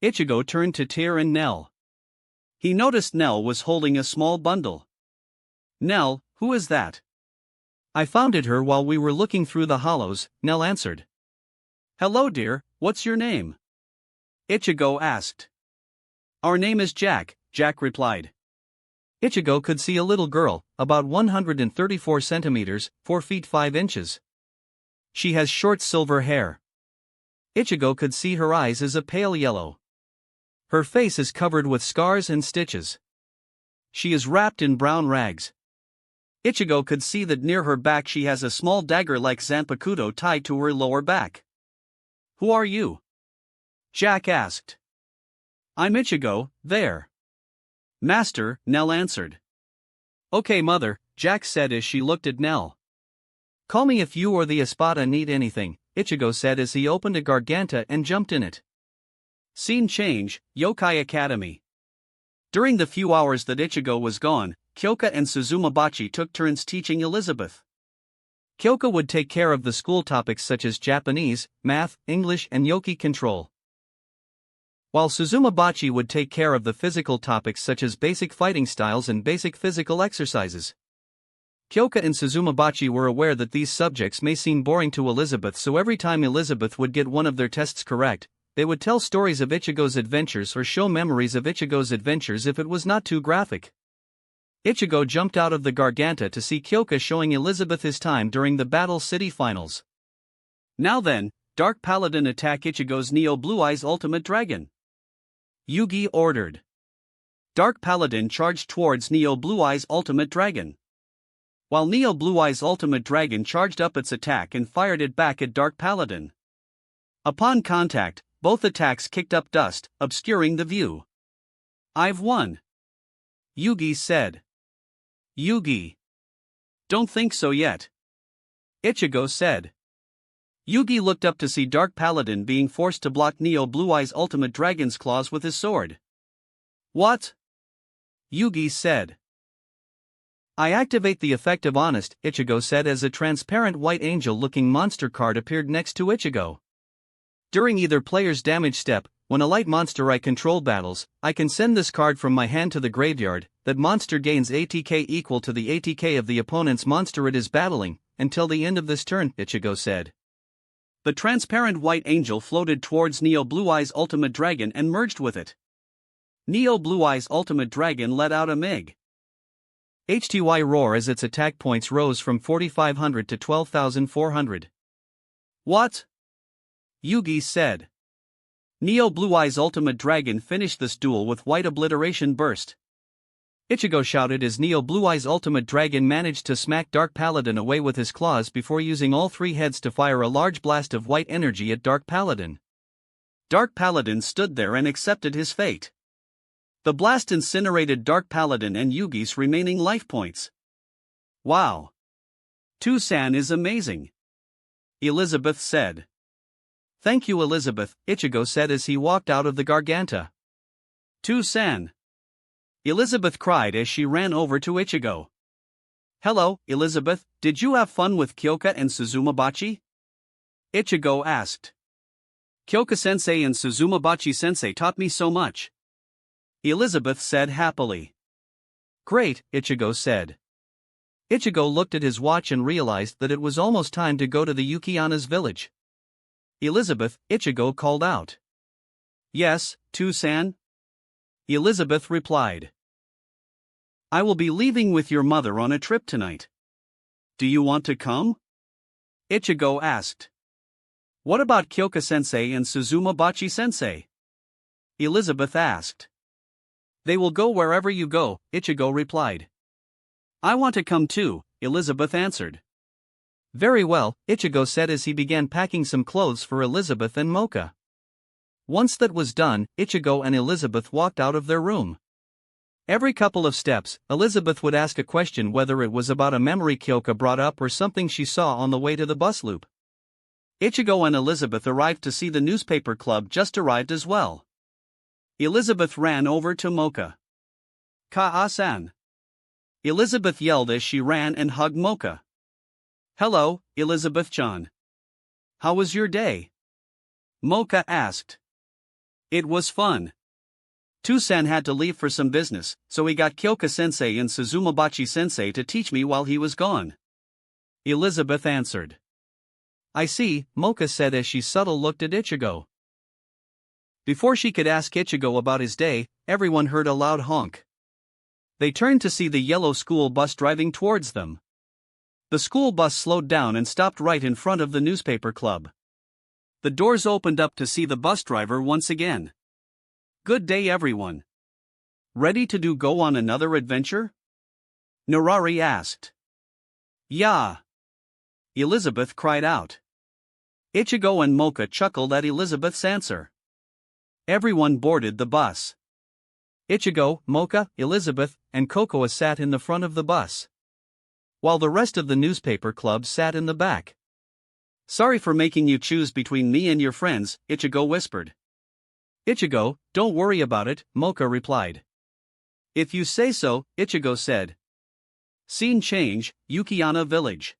Ichigo turned to Tyr and Nell. He noticed Nell was holding a small bundle. Nell, who is that? I founded her while we were looking through the hollows, Nell answered. Hello dear, what's your name? Ichigo asked. Our name is Jack, Jack replied. Ichigo could see a little girl, about 134 centimeters, 4 feet 5 inches. She has short silver hair. Ichigo could see her eyes as a pale yellow. Her face is covered with scars and stitches. She is wrapped in brown rags. Ichigo could see that near her back she has a small dagger like Zanpakuto tied to her lower back. Who are you? Jack asked. I'm Ichigo, there. Master, Nell answered. Okay mother, Jack said as she looked at Nell. Call me if you or the Espada need anything, Ichigo said as he opened a garganta and jumped in it. Scene change, Yokai Academy. During the few hours that Ichigo was gone, Kyoka and Suzumabachi took turns teaching Elizabeth. Kyoka would take care of the school topics such as Japanese, math, English and Yoki control, while Suzumabachi would take care of the physical topics such as basic fighting styles and basic physical exercises. Kyoka and Suzumabachi were aware that these subjects may seem boring to Elizabeth, so every time Elizabeth would get one of their tests correct, they would tell stories of Ichigo's adventures or show memories of Ichigo's adventures if it was not too graphic. Ichigo jumped out of the garganta to see Kyoka showing Elizabeth his time during the Battle City Finals. Now then, Dark Paladin attack Ichigo's Neo Blue Eyes Ultimate Dragon. Yugi ordered. Dark Paladin charged towards Neo Blue Eyes Ultimate Dragon. While Neo Blue Eyes Ultimate Dragon charged up its attack and fired it back at Dark Paladin. Upon contact, both attacks kicked up dust, obscuring the view. I've won, Yugi said. Yugi. Don't think so yet, Ichigo said. Yugi looked up to see Dark Paladin being forced to block Neo Blue Eyes Ultimate Dragon's claws with his sword. What? Yugi said. I activate the effect of Honest, Ichigo said as a transparent white angel-looking monster card appeared next to Ichigo. During either player's damage step, when a light monster I control battles, I can send this card from my hand to the graveyard. That monster gains ATK equal to the ATK of the opponent's monster it is battling, until the end of this turn, Ichigo said. The transparent white angel floated towards Neo Blue Eyes Ultimate Dragon and merged with it. Neo Blue Eyes Ultimate Dragon let out a MIG. HTY roar as its attack points rose from 4,500 to 12,400. What? Yugi said. Neo Blue Eyes Ultimate Dragon finished this duel with white obliteration burst. Ichigo shouted as Neo Blue Eyes Ultimate Dragon managed to smack Dark Paladin away with his claws before using all 3 heads to fire a large blast of white energy at Dark Paladin. Dark Paladin stood there and accepted his fate. The blast incinerated Dark Paladin and Yugi's remaining life points. Wow. Tusan is amazing, Elizabeth said. Thank you Elizabeth, Ichigo said as he walked out of the Garganta. Tusan, Elizabeth cried as she ran over to Ichigo. Hello, Elizabeth, did you have fun with Kyoka and Suzumabachi? Ichigo asked. Kyoka-sensei and Suzumabachi-sensei taught me so much, Elizabeth said happily. Great, Ichigo said. Ichigo looked at his watch and realized that it was almost time to go to the Yukiyana's village. Elizabeth, Ichigo called out. Yes, Two-san? Elizabeth replied. I will be leaving with your mother on a trip tonight. Do you want to come? Ichigo asked. What about Kyoka-sensei and Suzuma-bachi-sensei? Elizabeth asked. They will go wherever you go, Ichigo replied. I want to come too, Elizabeth answered. Very well, Ichigo said as he began packing some clothes for Elizabeth and Mocha. Once that was done, Ichigo and Elizabeth walked out of their room. Every couple of steps, Elizabeth would ask a question, whether it was about a memory Kyoka brought up or something she saw on the way to the bus loop. Ichigo and Elizabeth arrived to see the newspaper club just arrived as well. Elizabeth ran over to Mocha. Ka-san. Elizabeth yelled as she ran and hugged Mocha. Hello, Elizabeth-chan. How was your day? Mocha asked. It was fun. Two-san had to leave for some business, so he got Kyoka-sensei and Suzuma-bachi-sensei to teach me while he was gone. Elizabeth answered. I see, Mocha said as she subtly looked at Ichigo. Before she could ask Ichigo about his day, everyone heard a loud honk. They turned to see the yellow school bus driving towards them. The school bus slowed down and stopped right in front of the newspaper club. The doors opened up to see the bus driver once again. Good day everyone. Ready to go on another adventure? Narari asked. Yeah. Elizabeth cried out. Ichigo and Mocha chuckled at Elizabeth's answer. Everyone boarded the bus. Ichigo, Mocha, Elizabeth, and Kokoa sat in the front of the bus, while the rest of the newspaper club sat in the back. Sorry for making you choose between me and your friends, Ichigo whispered. Ichigo, don't worry about it, Mocha replied. If you say so, Ichigo said. Scene change, Yukiyana village.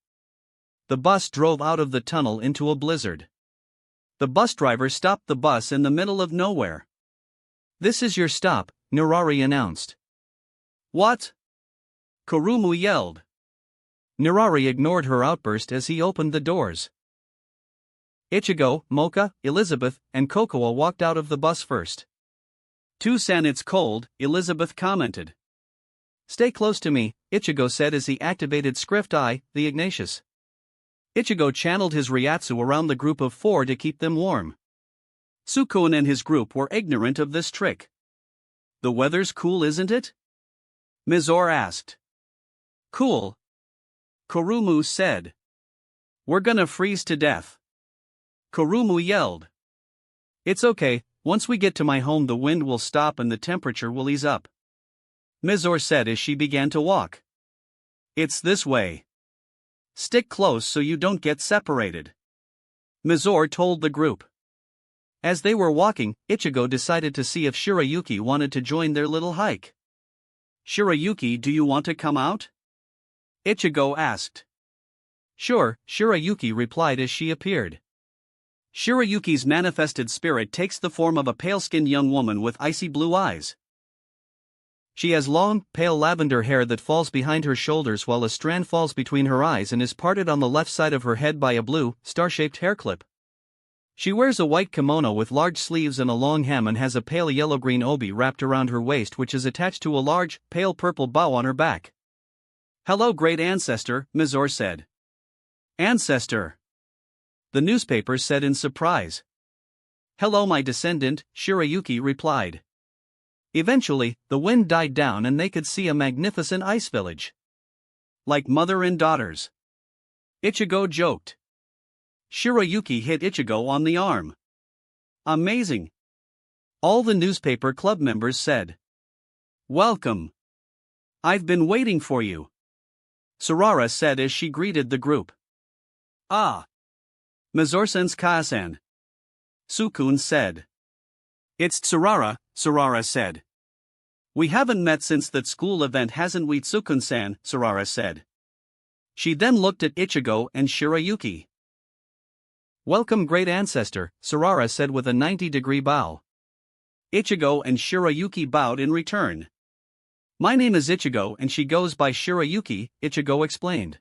The bus drove out of the tunnel into a blizzard. The bus driver stopped the bus in the middle of nowhere. This is your stop, Narari announced. What? Kurumu yelled. Narari ignored her outburst as he opened the doors. Ichigo, Mocha, Elizabeth, and Kokoa walked out of the bus first. Two-san, it's cold, Elizabeth commented. Stay close to me, Ichigo said as he activated Script Eye, the Ignatius. Ichigo channeled his Ryatsu around the group of 4 to keep them warm. Sukun and his group were ignorant of this trick. The weather's cool, isn't it? Mizore asked. Cool. Kurumu said. We're gonna freeze to death. Kurumu yelled. It's okay, once we get to my home the wind will stop and the temperature will ease up. Mizore said as she began to walk. It's this way. Stick close so you don't get separated. Mizore told the group. As they were walking, Ichigo decided to see if Shirayuki wanted to join their little hike. Shirayuki, do you want to come out? Ichigo asked. Sure, Shirayuki replied as she appeared. Shirayuki's manifested spirit takes the form of a pale-skinned young woman with icy blue eyes. She has long, pale lavender hair that falls behind her shoulders while a strand falls between her eyes and is parted on the left side of her head by a blue, star-shaped hair clip. She wears a white kimono with large sleeves and a long hem and has a pale yellow-green obi wrapped around her waist which is attached to a large, pale purple bow on her back. Hello great ancestor, Mizore said. Ancestor? The newspaper said in surprise. Hello my descendant, Shirayuki replied. Eventually, the wind died down and they could see a magnificent ice village. Like mother and daughters. Ichigo joked. Shirayuki hit Ichigo on the arm. Amazing. All the newspaper club members said. Welcome. I've been waiting for you. Sarara said as she greeted the group. Ah. Mizore-sen's Kaasan. Sukun said. It's Sarara, Sarara said. We haven't met since that school event, hasn't we, Sukun-san, Sarara said. She then looked at Ichigo and Shirayuki. Welcome great ancestor, Sarara said with a 90-degree bow. Ichigo and Shirayuki bowed in return. My name is Ichigo and she goes by Shirayuki, Ichigo explained.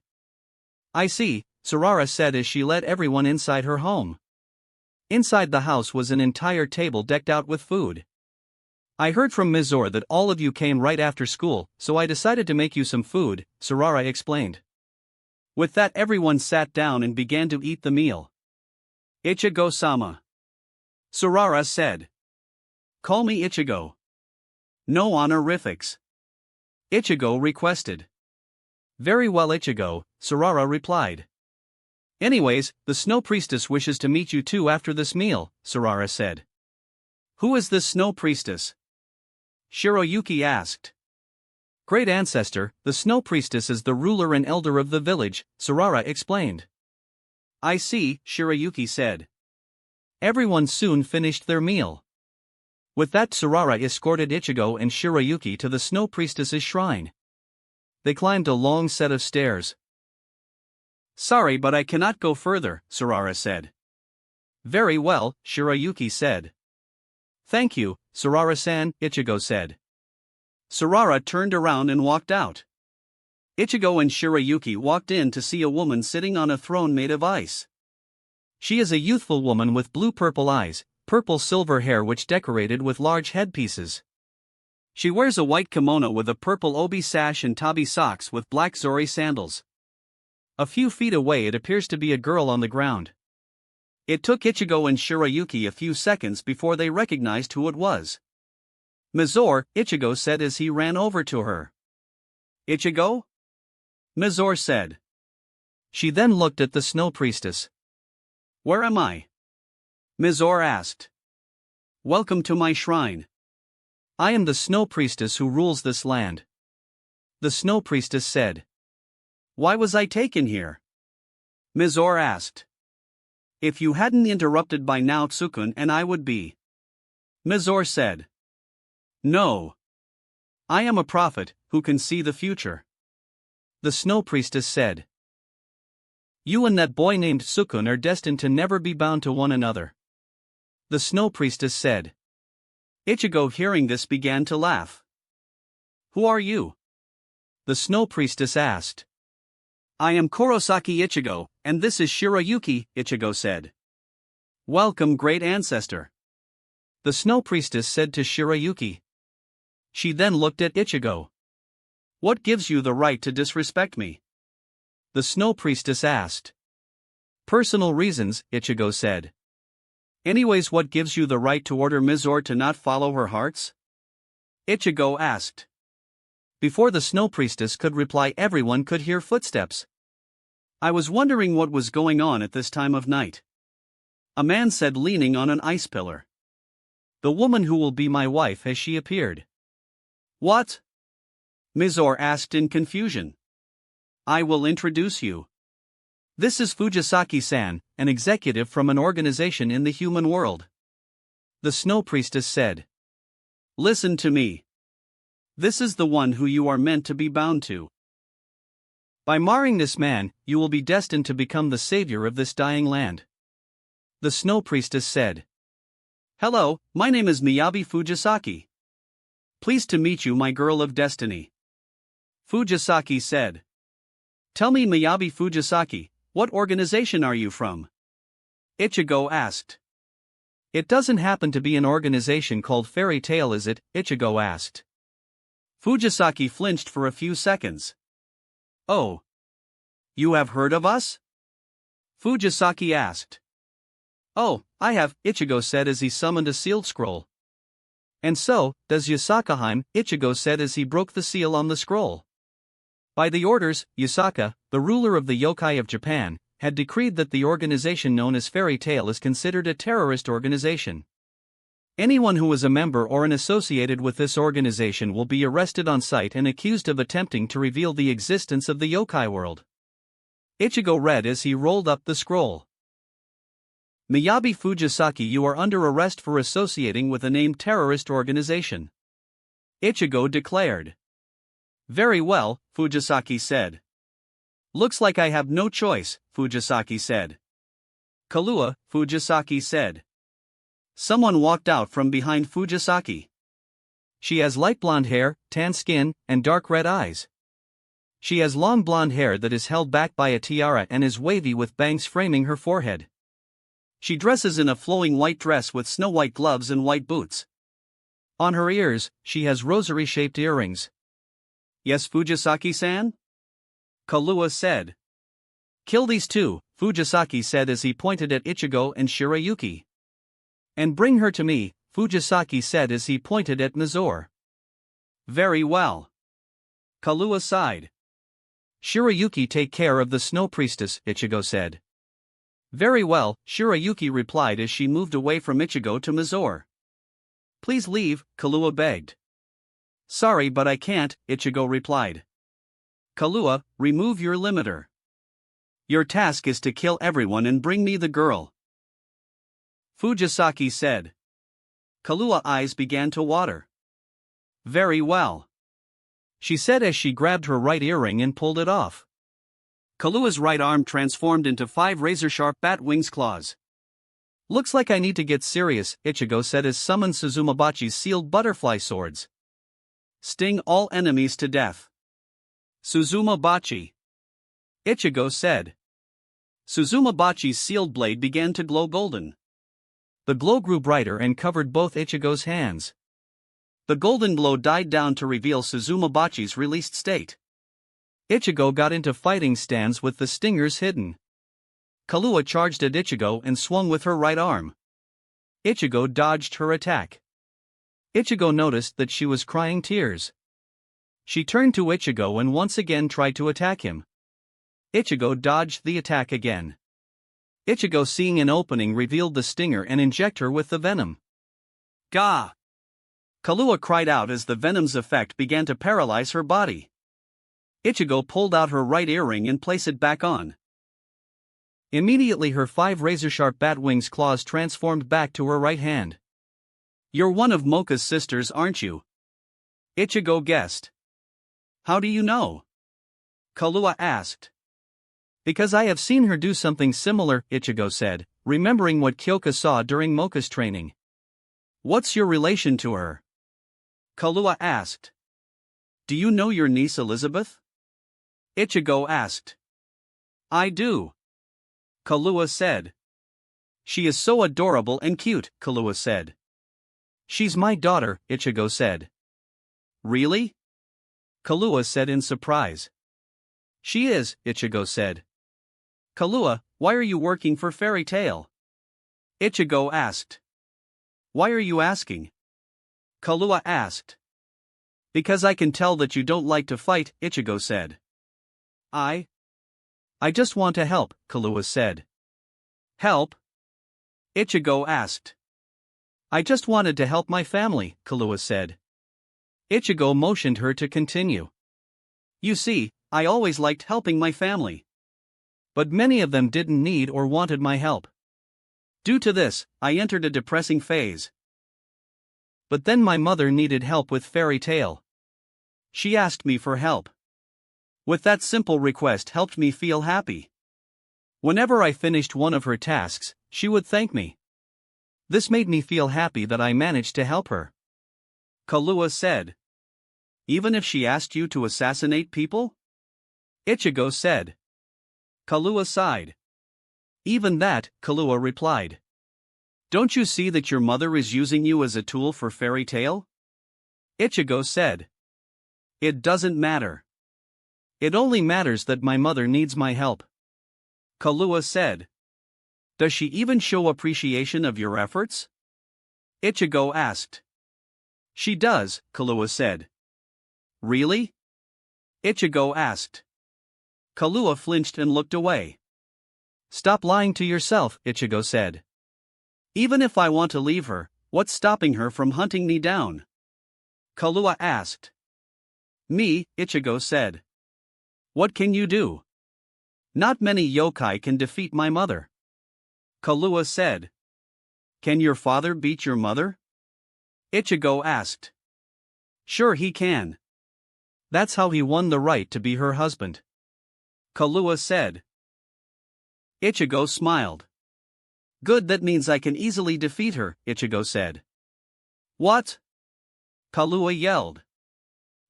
I see, Sarara said as she led everyone inside her home. Inside the house was an entire table decked out with food. I heard from Mizore that all of you came right after school, so I decided to make you some food, Sarara explained. With that, everyone sat down and began to eat the meal. Ichigo-sama, Sarara said. Call me Ichigo. No honorifics. Ichigo requested. Very well, Ichigo, Sarara replied. Anyways, the Snow Priestess wishes to meet you too after this meal, Sarara said. Who is this Snow Priestess? Shirayuki asked. Great Ancestor, the Snow Priestess is the ruler and elder of the village, Sarara explained. I see, Shirayuki said. Everyone soon finished their meal. With that, Sarara escorted Ichigo and Shirayuki to the Snow Priestess's shrine. They climbed a long set of stairs. Sorry, but I cannot go further, Sarara said. Very well, Shirayuki said. Thank you, Sarara-san, Ichigo said. Sarara turned around and walked out. Ichigo and Shirayuki walked in to see a woman sitting on a throne made of ice. She is a youthful woman with blue-purple eyes, purple-silver hair which decorated with large headpieces. She wears a white kimono with a purple obi sash and tabi socks with black zori sandals. A few feet away it appears to be a girl on the ground. It took Ichigo and Shirayuki a few seconds before they recognized who it was. Mizore, Ichigo said as he ran over to her. Ichigo? Mizore said. She then looked at the Snow Priestess. Where am I? Mizore asked. Welcome to my shrine. I am the Snow Priestess who rules this land. The Snow Priestess said. Why was I taken here? Mizore asked. If you hadn't interrupted by now, Tsukun and I would be. Mizore said. No. I am a prophet, who can see the future. The Snow Priestess said. You and that boy named Tsukun are destined to never be bound to one another. The Snow Priestess said. Ichigo hearing this began to laugh. Who are you? The Snow Priestess asked. I am Kurosaki Ichigo, and this is Shirayuki, Ichigo said. Welcome, great ancestor. The Snow Priestess said to Shirayuki. She then looked at Ichigo. What gives you the right to disrespect me? The Snow Priestess asked. Personal reasons, Ichigo said. Anyways, what gives you the right to order Mizore to not follow her hearts? Ichigo asked. Before the Snow Priestess could reply, everyone could hear footsteps. I was wondering what was going on at this time of night. A man said, leaning on an ice pillar. The woman who will be my wife, has she appeared? What? Mizore asked in confusion. I will introduce you. This is Fujisaki-san, an executive from an organization in the human world. The Snow Priestess said. Listen to me. This is the one who you are meant to be bound to. By marrying this man, you will be destined to become the savior of this dying land. The Snow Priestess said. Hello, my name is Miyabi Fujisaki. Pleased to meet you, my girl of destiny. Fujisaki said. Tell me, Miyabi Fujisaki, what organization are you from? Ichigo asked. It doesn't happen to be an organization called Fairy Tail, is it? Ichigo asked. Fujisaki flinched for a few seconds. Oh. You have heard of us? Fujisaki asked. Oh, I have, Ichigo said as he summoned a sealed scroll. And so, does Yasakaheim, Ichigo said as he broke the seal on the scroll. By the orders, Yasaka, the ruler of the yokai of Japan, had decreed that the organization known as Fairy Tail is considered a terrorist organization. Anyone who is a member or an associated with this organization will be arrested on sight and accused of attempting to reveal the existence of the yokai world. Ichigo read as he rolled up the scroll. Miyabi Fujisaki, you are under arrest for associating with a named terrorist organization. Ichigo declared. Very well, Fujisaki said. Looks like I have no choice, Fujisaki said. Kahlua, Fujisaki said. Someone walked out from behind Fujisaki. She has light blonde hair, tan skin, and dark red eyes. She has long blonde hair that is held back by a tiara and is wavy with bangs framing her forehead. She dresses in a flowing white dress with snow-white gloves and white boots. On her ears, she has rosary-shaped earrings. Yes, Fujisaki-san? Kahlua said. Kill these two, Fujisaki said as he pointed at Ichigo and Shirayuki. And bring her to me, Fujisaki said as he pointed at Mizore. Very well. Kahlua sighed. Shirayuki, take care of the snow priestess, Ichigo said. Very well, Shirayuki replied as she moved away from Ichigo to Mizore. Please leave, Kahlua begged. Sorry, but I can't, Ichigo replied. Kahlua, remove your limiter. Your task is to kill everyone and bring me the girl. Fujisaki said. Kahlua's eyes began to water. Very well, she said as she grabbed her right earring and pulled it off. Kahlua's right arm transformed into 5 razor-sharp bat wings claws. Looks like I need to get serious, Ichigo said as summoned Suzumabachi's sealed butterfly swords. Sting all enemies to death. Suzumabachi. Ichigo said. Suzumabachi's sealed blade began to glow golden. The glow grew brighter and covered both Ichigo's hands. The golden glow died down to reveal Suzumabachi's released state. Ichigo got into fighting stance with the stingers hidden. Kahlua charged at Ichigo and swung with her right arm. Ichigo dodged her attack. Ichigo noticed that she was crying tears. She turned to Ichigo and once again tried to attack him. Ichigo dodged the attack again. Ichigo, seeing an opening, revealed the stinger and inject her with the venom. Gah! Kahlua cried out as the venom's effect began to paralyze her body. Ichigo pulled out her right earring and placed it back on. Immediately her 5 razor-sharp bat wings claws transformed back to her right hand. You're one of Mocha's sisters, aren't you? Ichigo guessed. How do you know? Kahlua asked. Because I have seen her do something similar, Ichigo said, remembering what Kyoka saw during Mocha's training. What's your relation to her? Kahlua asked. Do you know your niece Elizabeth? Ichigo asked. I do. Kahlua said. She is so adorable and cute, Kahlua said. She's my daughter, Ichigo said. Really? Kahlua said in surprise. She is, Ichigo said. Kahlua, why are you working for Fairy Tail? Ichigo asked. Why are you asking? Kahlua asked. Because I can tell that you don't like to fight, Ichigo said. I just want to help, Kahlua said. Help? Ichigo asked. I just wanted to help my family, Kahlua said. Ichigo motioned her to continue. You see, I always liked helping my family. But many of them didn't need or wanted my help. Due to this, I entered a depressing phase. But then my mother needed help with Fairy Tail. She asked me for help. With that simple request helped me feel happy. Whenever I finished one of her tasks, she would thank me. This made me feel happy that I managed to help her. Kahlua said. Even if she asked you to assassinate people? Ichigo said. Kahlua sighed. Even that, Kahlua replied. Don't you see that your mother is using you as a tool for Fairy Tail? Ichigo said. It doesn't matter. It only matters that my mother needs my help. Kahlua said. Does she even show appreciation of your efforts? Ichigo asked. She does, Kahlua said. Really? Ichigo asked. Kahlua flinched and looked away. Stop lying to yourself, Ichigo said. Even if I want to leave her, what's stopping her from hunting me down? Kahlua asked. Me, Ichigo said. What can you do? Not many yokai can defeat my mother. Kahlua said. Can your father beat your mother? Ichigo asked. Sure he can. That's how he won the right to be her husband. Kahlua said. Ichigo smiled. Good, that means I can easily defeat her, Ichigo said. What? Kaluya yelled.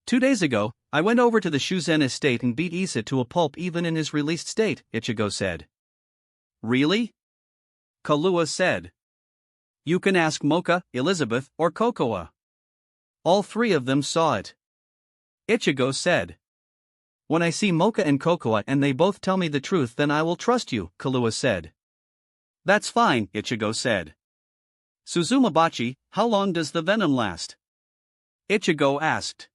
2 days ago, I went over to the Shuzen estate and beat Issa to a pulp even in his released state, Ichigo said. Really? Kaluya said. You can ask Mocha, Elizabeth, or Kokoa. All three of them saw it. Ichigo said. When I see Mocha and Kokoa and they both tell me the truth, then I will trust you, Kaluya said. That's fine, Ichigo said. Suzumabachi, how long does the venom last? Ichigo asked.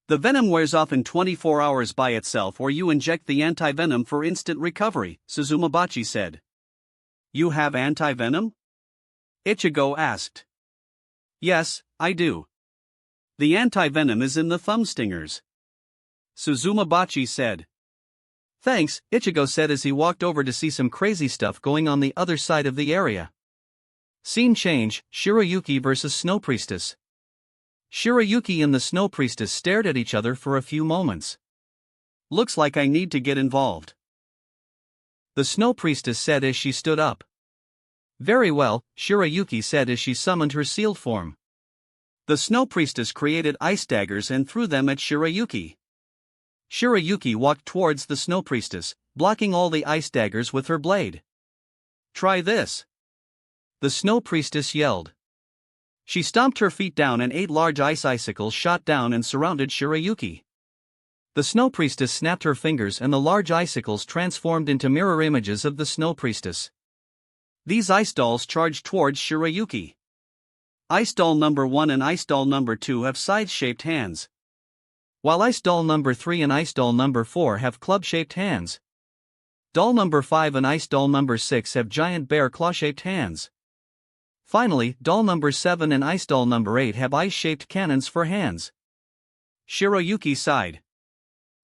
The venom wears off in 24 hours by itself, or you inject the anti-venom for instant recovery, Suzumabachi said. You have anti-venom? Ichigo asked. Yes, I do. The anti-venom is in the thumb stingers. Suzumabachi said. Thanks, Ichigo said as he walked over to see some crazy stuff going on the other side of the area. Scene change, Shirayuki vs Snow Priestess. Shirayuki and the Snow Priestess stared at each other for a few moments. Looks like I need to get involved, the Snow Priestess said as she stood up. Very well, Shirayuki said as she summoned her sealed form. The Snow Priestess created ice daggers and threw them at Shirayuki. Shirayuki walked towards the Snow Priestess, blocking all the ice daggers with her blade. Try this, the Snow Priestess yelled. She stomped her feet down and 8 large ice icicles shot down and surrounded Shirayuki. The Snow Priestess snapped her fingers and the large icicles transformed into mirror images of the Snow Priestess. These ice dolls charged towards Shirayuki. Ice doll number 1 and ice doll number 2 have side-shaped hands, while ice doll number 3 and ice doll number 4 have club-shaped hands. Doll number 5 and ice doll number 6 have giant bear claw-shaped hands. Finally, doll number 7 and ice doll number 8 have ice-shaped cannons for hands. Shirayuki sighed.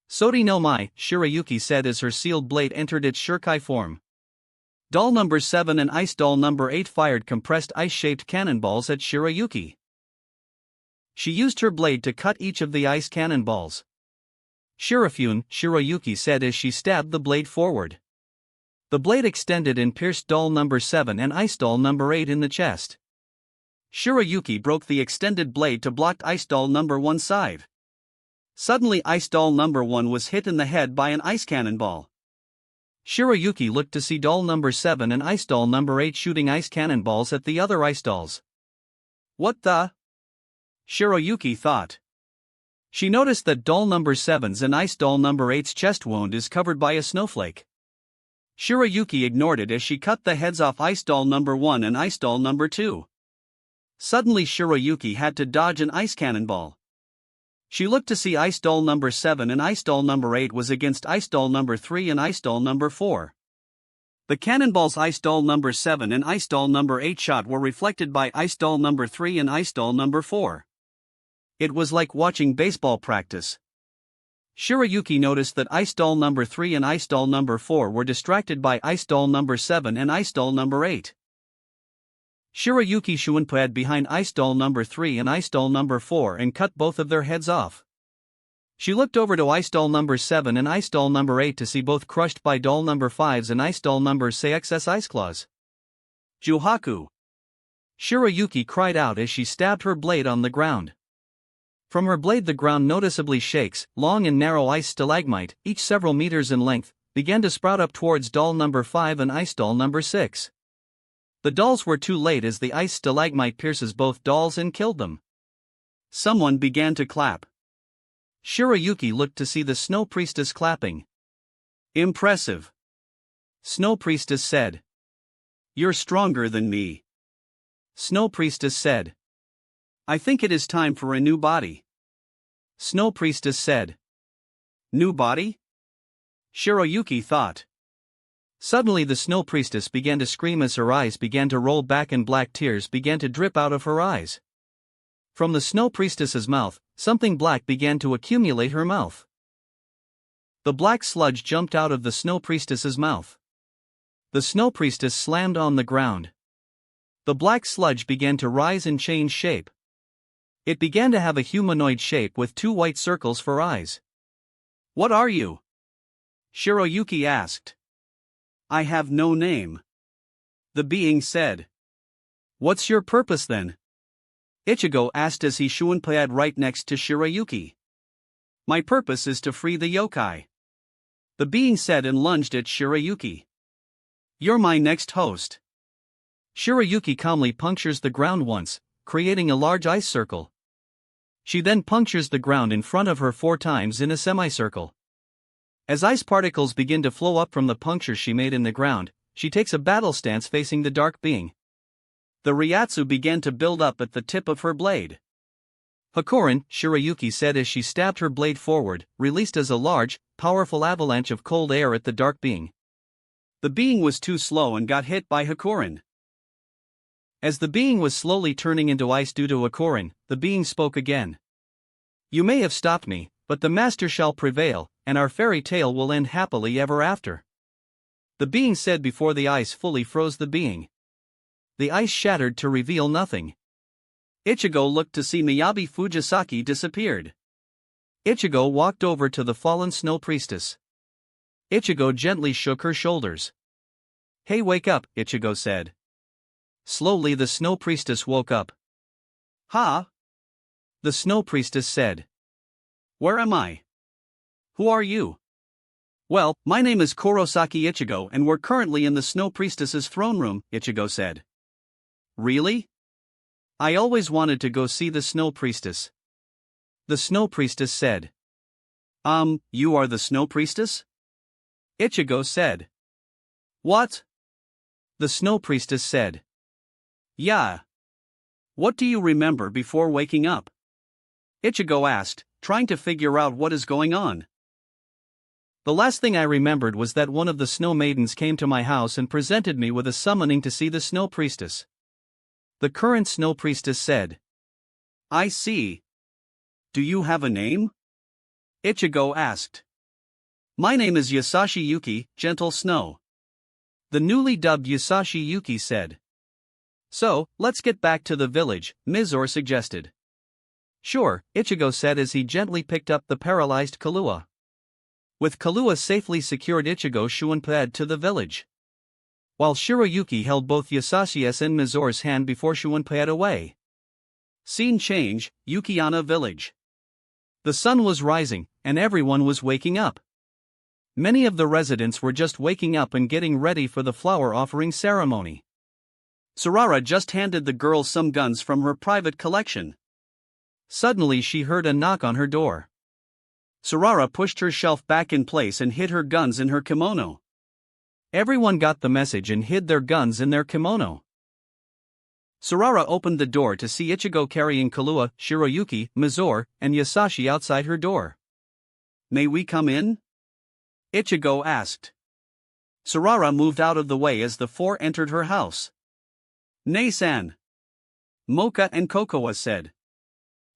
Sori no mai, Shirayuki said as her sealed blade entered its Shurkai form. Doll number 7 and ice doll number 8 fired compressed ice-shaped cannonballs at Shirayuki. She used her blade to cut each of the ice cannonballs. Shirafune, Shirayuki said as she stabbed the blade forward. The blade extended and pierced doll number 7 and ice doll number 8 in the chest. Shirayuki broke the extended blade to block ice doll number 1's side. Suddenly ice doll number 1 was hit in the head by an ice cannonball. Shirayuki looked to see doll number 7 and ice doll number 8 shooting ice cannonballs at the other ice dolls. What the? Shirayuki thought. She noticed that doll number 7's and ice doll number 8's chest wound is covered by a snowflake. Shirayuki ignored it as she cut the heads off ice doll number 1 and ice doll number 2. Suddenly Shirayuki had to dodge an ice cannonball. She looked to see ice doll number 7 and ice doll number 8 was against ice doll number 3 and ice doll number 4. The cannonballs ice doll number 7 and ice doll number 8 shot were reflected by ice doll number 3 and ice doll number 4. It was like watching baseball practice. Shirayuki noticed that ice doll number 3 and ice doll number 4 were distracted by ice doll number 7 and ice doll number 8. Shirayuki shunpad behind ice doll number 3 and ice doll number 4 and cut both of their heads off. She looked over to ice doll number 7 and ice doll number 8 to see both crushed by doll number 5's and ice doll number 6's ice claws. Juhaku! Shirayuki cried out as she stabbed her blade on the ground. From her blade the ground noticeably shakes. Long and narrow ice stalagmite, each several meters in length, began to sprout up towards doll number 5 and ice doll number 6. The dolls were too late as the ice stalagmite pierces both dolls and killed them. Someone began to clap. Shirayuki looked to see the Snow Priestess clapping. Impressive, Snow Priestess said. You're stronger than me. Snow Priestess said. I think it is time for a new body. Snow Priestess said. New body? Shirayuki thought. Suddenly the Snow Priestess began to scream as her eyes began to roll back and black tears began to drip out of her eyes. From the Snow Priestess's mouth, something black began to accumulate her mouth. The black sludge jumped out of the Snow Priestess's mouth. The Snow Priestess slammed on the ground. The black sludge began to rise and change shape. It began to have a humanoid shape with 2 white circles for eyes. What are you? Shirayuki asked. I have no name. The being said. What's your purpose then? Ichigo asked as he shunpaied right next to Shirayuki. My purpose is to free the yokai. The being said and lunged at Shirayuki. You're my next host. Shirayuki calmly punctures the ground once, creating a large ice circle. She then punctures the ground in front of her 4 times in a semicircle. As ice particles begin to flow up from the puncture she made in the ground, she takes a battle stance facing the dark being. The Ryatsu began to build up at the tip of her blade. Hakurin, Shirayuki said as she stabbed her blade forward, released as a large, powerful avalanche of cold air at the dark being. The being was too slow and got hit by Hakurin. As the being was slowly turning into ice due to Hakurin, the being spoke again. You may have stopped me, but the master shall prevail, and our fairy tale will end happily ever after. The being said before the ice fully froze the being. The ice shattered to reveal nothing. Ichigo looked to see Miyabi Fujisaki disappeared. Ichigo walked over to the fallen snow priestess. Ichigo gently shook her shoulders. Hey, wake up, Ichigo said. Slowly the snow priestess woke up. Ha! The snow priestess said. Where am I? Who are you? Well, my name is Kurosaki Ichigo and we're currently in the snow priestess's throne room, Ichigo said. Really? I always wanted to go see the snow priestess. The snow priestess said. You are the snow priestess? Ichigo said. What? The snow priestess said. Yeah. What do you remember before waking up? Ichigo asked, trying to figure out what is going on. The last thing I remembered was that one of the snow maidens came to my house and presented me with a summoning to see the snow priestess. The current snow priestess said. I see. Do you have a name? Ichigo asked. My name is Yasashi Yuki, Gentle Snow. The newly dubbed Yasashi Yuki said. So, let's get back to the village, Mizore suggested. Sure, Ichigo said as he gently picked up the paralyzed Kahlua. With Kahlua safely secured, Ichigo shunpaied to the village. While Shirayuki held both Yasashi's and Mizore's hand before shunpaied away. Scene change, Yukiana village. The sun was rising, and everyone was waking up. Many of the residents were just waking up and getting ready for the flower offering ceremony. Sarara just handed the girl some guns from her private collection. Suddenly she heard a knock on her door. Sarara pushed her shelf back in place and hid her guns in her kimono. Everyone got the message and hid their guns in their kimono. Sarara opened the door to see Ichigo carrying Kahlua, Shirayuki, Mizore, and Yasashi outside her door. May we come in? Ichigo asked. Sarara moved out of the way as the 4 entered her house. Nei-san. Mocha and Kokoa said.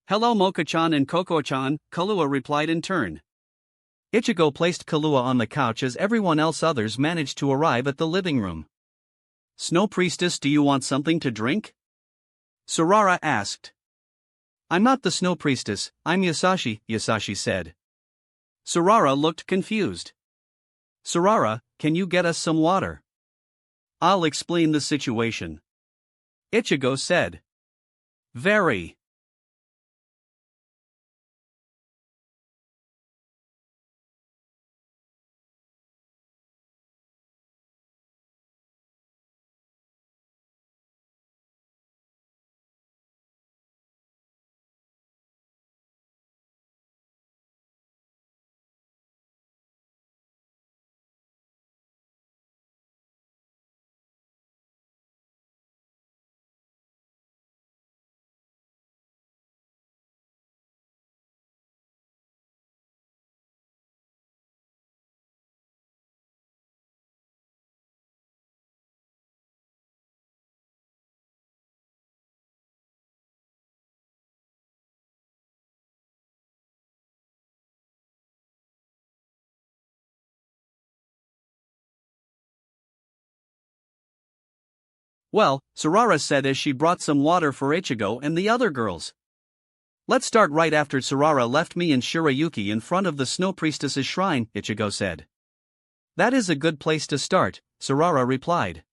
Hello Mocha-chan and Kokoa-chan, Kahlua replied in turn. Ichigo placed Kahlua on the couch as everyone else others managed to arrive at the living room. Snow Priestess, do you want something to drink? Sarara asked. I'm not the Snow Priestess, I'm Yasashi, Yasashi said. Sarara looked confused. Sarara, can you get us some water? I'll explain the situation. Ichigo said. Very. Well, Sarara said as she brought some water for Ichigo and the other girls. Let's start right after Sarara left me and Shirayuki in front of the Snow Priestess's shrine, Ichigo said. That is a good place to start, Sarara replied.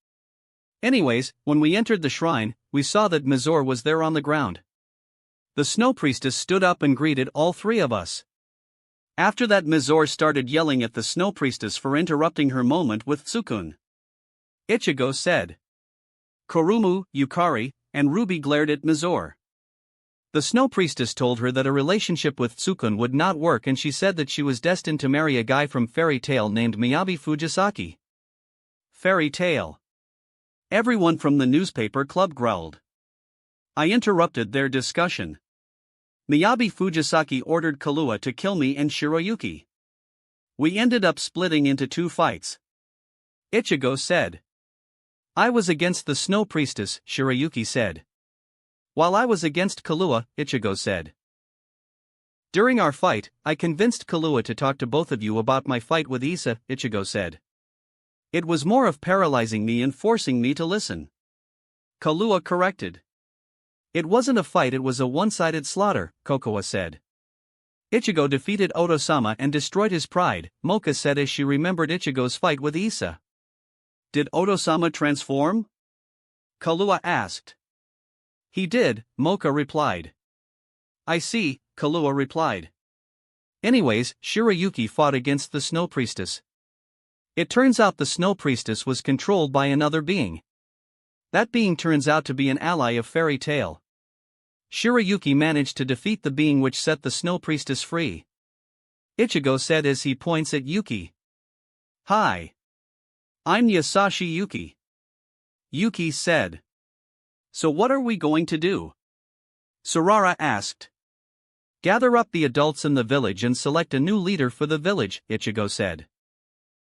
Anyways, when we entered the shrine, we saw that Mizore was there on the ground. The snow priestess stood up and greeted all three of us. After that, Mizore started yelling at the snow priestess for interrupting her moment with Tsukun. Ichigo said. Kurumu, Yukari, and Ruby glared at Mizore. The snow priestess told her that a relationship with Tsukun would not work, and she said that she was destined to marry a guy from Fairy Tail named Miyabi Fujisaki. Fairy Tail. Everyone from the newspaper club growled. I interrupted their discussion. Miyabi Fujisaki ordered Kaluya to kill me and Shiroyuki. We ended up splitting into two fights. Ichigo said. I was against the snow priestess, Shiroyuki said. While I was against Kaluya, Ichigo said. During our fight, I convinced Kaluya to talk to both of you about my fight with Issa, Ichigo said. It was more of paralyzing me and forcing me to listen. Kaluya corrected. It wasn't a fight, it was a one-sided slaughter, Kokoa said. Ichigo defeated Oto-sama and destroyed his pride, Mocha said as she remembered Ichigo's fight with Issa. Did Oto-sama transform? Kaluya asked. He did, Mocha replied. I see, Kaluya replied. Anyways, Shiroyuki fought against the snow priestess. It turns out the snow priestess was controlled by another being. That being turns out to be an ally of Fairy Tail. Shiroyuki managed to defeat the being which set the snow priestess free. Ichigo said as he points at Yuki. Hi. I'm Yasashi Yuki. Yuki said. So what are we going to do? Sarara asked. Gather up the adults in the village and select a new leader for the village, Ichigo said.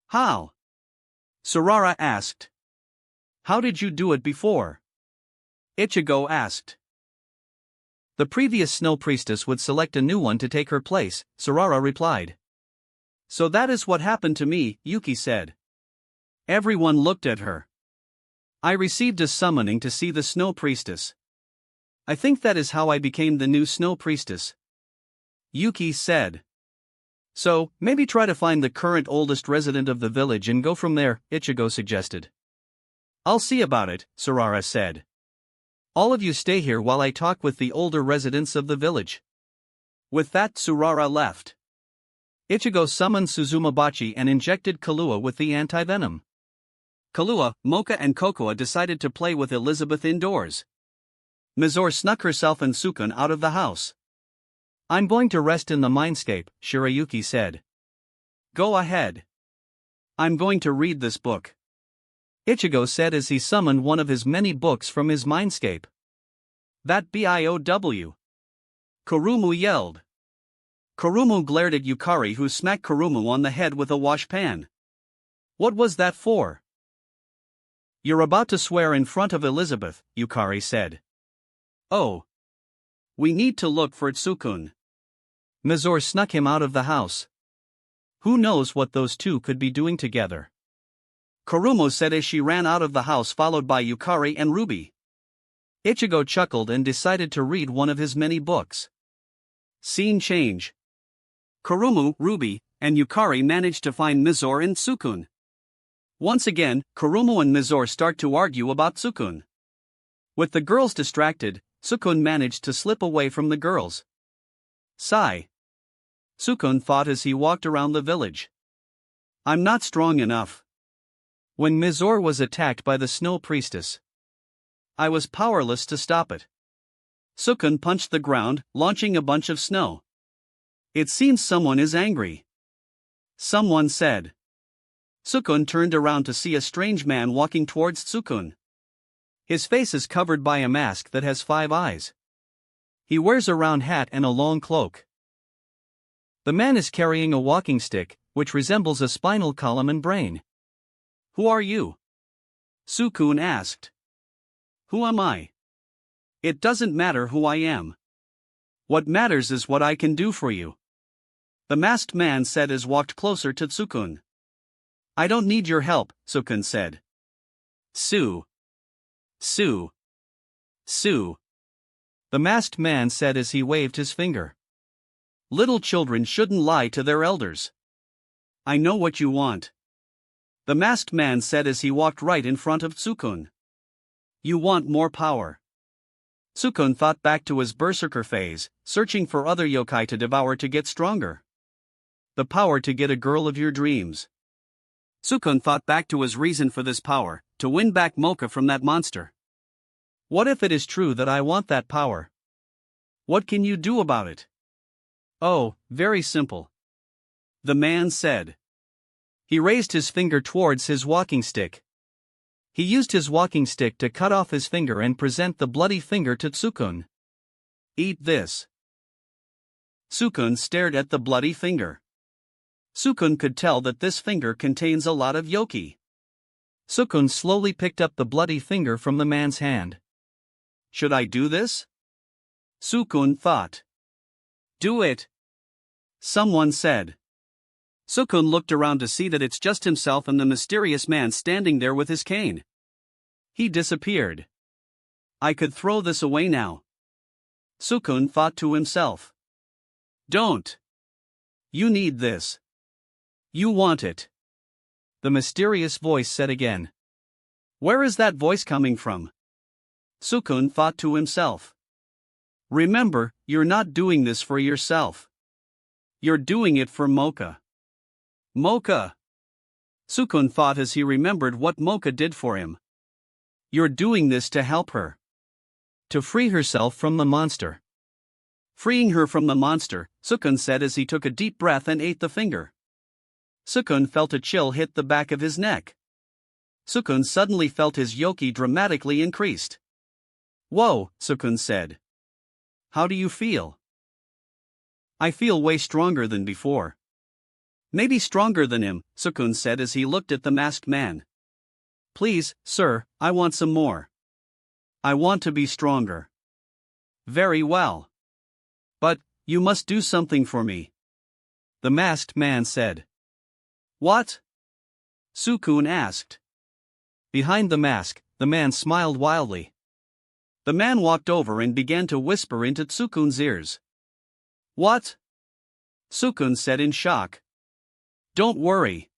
How? Sarara asked. How did you do it before? Ichigo asked. The previous snow priestess would select a new one to take her place, Sarara replied. So that is what happened to me, Yuki said. Everyone looked at her. I received a summoning to see the snow priestess. I think that is how I became the new snow priestess. Yuki said. So, maybe try to find the current oldest resident of the village and go from there, Ichigo suggested. I'll see about it, Sarara said. All of you stay here while I talk with the older residents of the village. With that, Sarara left. Ichigo summoned Suzumabachi and injected Kaluya with the anti-venom. Kaluya, Mocha and Kokoa decided to play with Elizabeth indoors. Mizore snuck herself and Tsukun out of the house. I'm going to rest in the mindscape, Shiroyuki said. Go ahead. I'm going to read this book. Ichigo said as he summoned one of his many books from his mindscape. That BIOW. Kurumu yelled. Kurumu glared at Yukari, who smacked Kurumu on the head with a washpan. What was that for? You're about to swear in front of Elizabeth, Yukari said. Oh. We need to look for Tsukun. Mizore snuck him out of the house. Who knows what those two could be doing together? Kurumu said as she ran out of the house, followed by Yukari and Ruby. Ichigo chuckled and decided to read one of his many books. Scene change. Kurumu, Ruby, and Yukari managed to find Mizore and Tsukun. Once again, Kurumu and Mizore start to argue about Tsukun. With the girls distracted, Tsukun managed to slip away from the girls. Sigh. Tsukun thought as he walked around the village. I'm not strong enough. When Mizore was attacked by the snow priestess, I was powerless to stop it. Tsukun punched the ground, launching a bunch of snow. It seems someone is angry. Someone said. Tsukun turned around to see a strange man walking towards Tsukun. His face is covered by a mask that has 5 eyes. He wears a round hat and a long cloak. The man is carrying a walking stick, which resembles a spinal column and brain. Who are you? Tsukun asked. Who am I? It doesn't matter who I am. What matters is what I can do for you. The masked man said as walked closer to Tsukun. I don't need your help, Tsukun said. Sue. Sue. Sue. The masked man said as he waved his finger. Little children shouldn't lie to their elders. I know what you want. The masked man said as he walked right in front of Tsukun. You want more power. Sukun thought back to his berserker phase, searching for other yokai to devour to get stronger. The power to get a girl of your dreams. Sukun thought back to his reason for this power, to win back Mocha from that monster. What if it is true that I want that power? What can you do about it? Oh, very simple. The man said. He raised his finger towards his walking stick. He used his walking stick to cut off his finger and present the bloody finger to Sukun. Eat this. Sukun stared at the bloody finger. Sukun could tell that this finger contains a lot of yoki. Sukun slowly picked up the bloody finger from the man's hand. Should I do this? Sukun thought. Do it. Someone said. Sukun looked around to see that it's just himself and the mysterious man standing there with his cane. He disappeared. I could throw this away now. Sukun thought to himself. Don't. You need this. You want it. The mysterious voice said again. Where is that voice coming from? Sukun thought to himself. Remember, you're not doing this for yourself. You're doing it for Mocha. Mocha. Sukun thought as he remembered what Mocha did for him. You're doing this to help her. To free herself from the monster. Freeing her from the monster, Sukun said as he took a deep breath and ate the finger. Sukun felt a chill hit the back of his neck. Sukun suddenly felt his yoki dramatically increased. Whoa, Sukun said. How do you feel? I feel way stronger than before. Maybe stronger than him, Sukun said as he looked at the masked man. Please, sir, I want some more. I want to be stronger. Very well. But, you must do something for me. The masked man said. What? Sukun asked. Behind the mask, the man smiled wildly. The man walked over and began to whisper into Tsukun's ears. What? Sukun said in shock. Don't worry.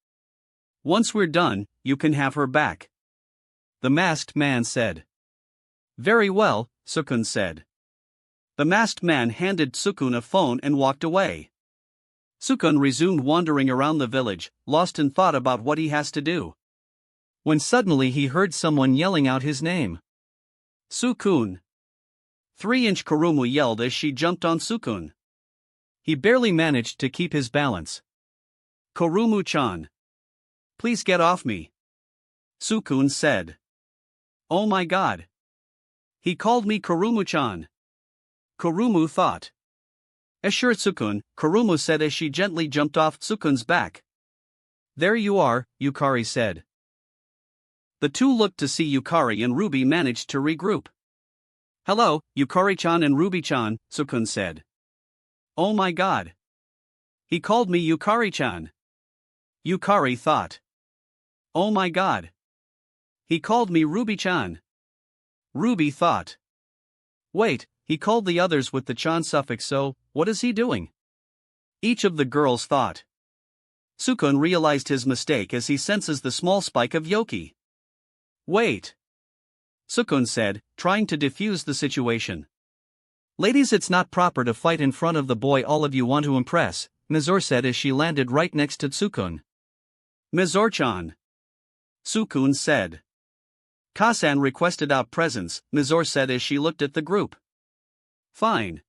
Once we're done, you can have her back. The masked man said. Very well, Sukun said. The masked man handed Sukun a phone and walked away. Sukun resumed wandering around the village, lost in thought about what he has to do. When suddenly he heard someone yelling out his name. Sukun. 3-inch Kurumu yelled as she jumped on Sukun. He barely managed to keep his balance. Kurumu-chan. Please get off me. Sukun said. Oh my god. He called me Kurumu-chan. Kurumu thought. Assure Sukun, Kurumu said as she gently jumped off Tsukun's back. There you are, Yukari said. The two looked to see Yukari and Ruby managed to regroup. Hello, Yukari-chan and Ruby-chan, Sukun said. Oh my god. He called me Yukari-chan. Yukari thought. Oh my god. He called me Ruby-chan. Ruby thought. Wait, he called the others with the chan suffix, so, what is he doing? Each of the girls thought. Sukun realized his mistake as he senses the small spike of yoki. Wait. Sukun said, trying to defuse the situation. Ladies, it's not proper to fight in front of the boy all of you want to impress, Mizore said as she landed right next to Sukun. Mizore-chan. Sukun said. Kasan requested out presents, Mizore said as she looked at the group. Fine.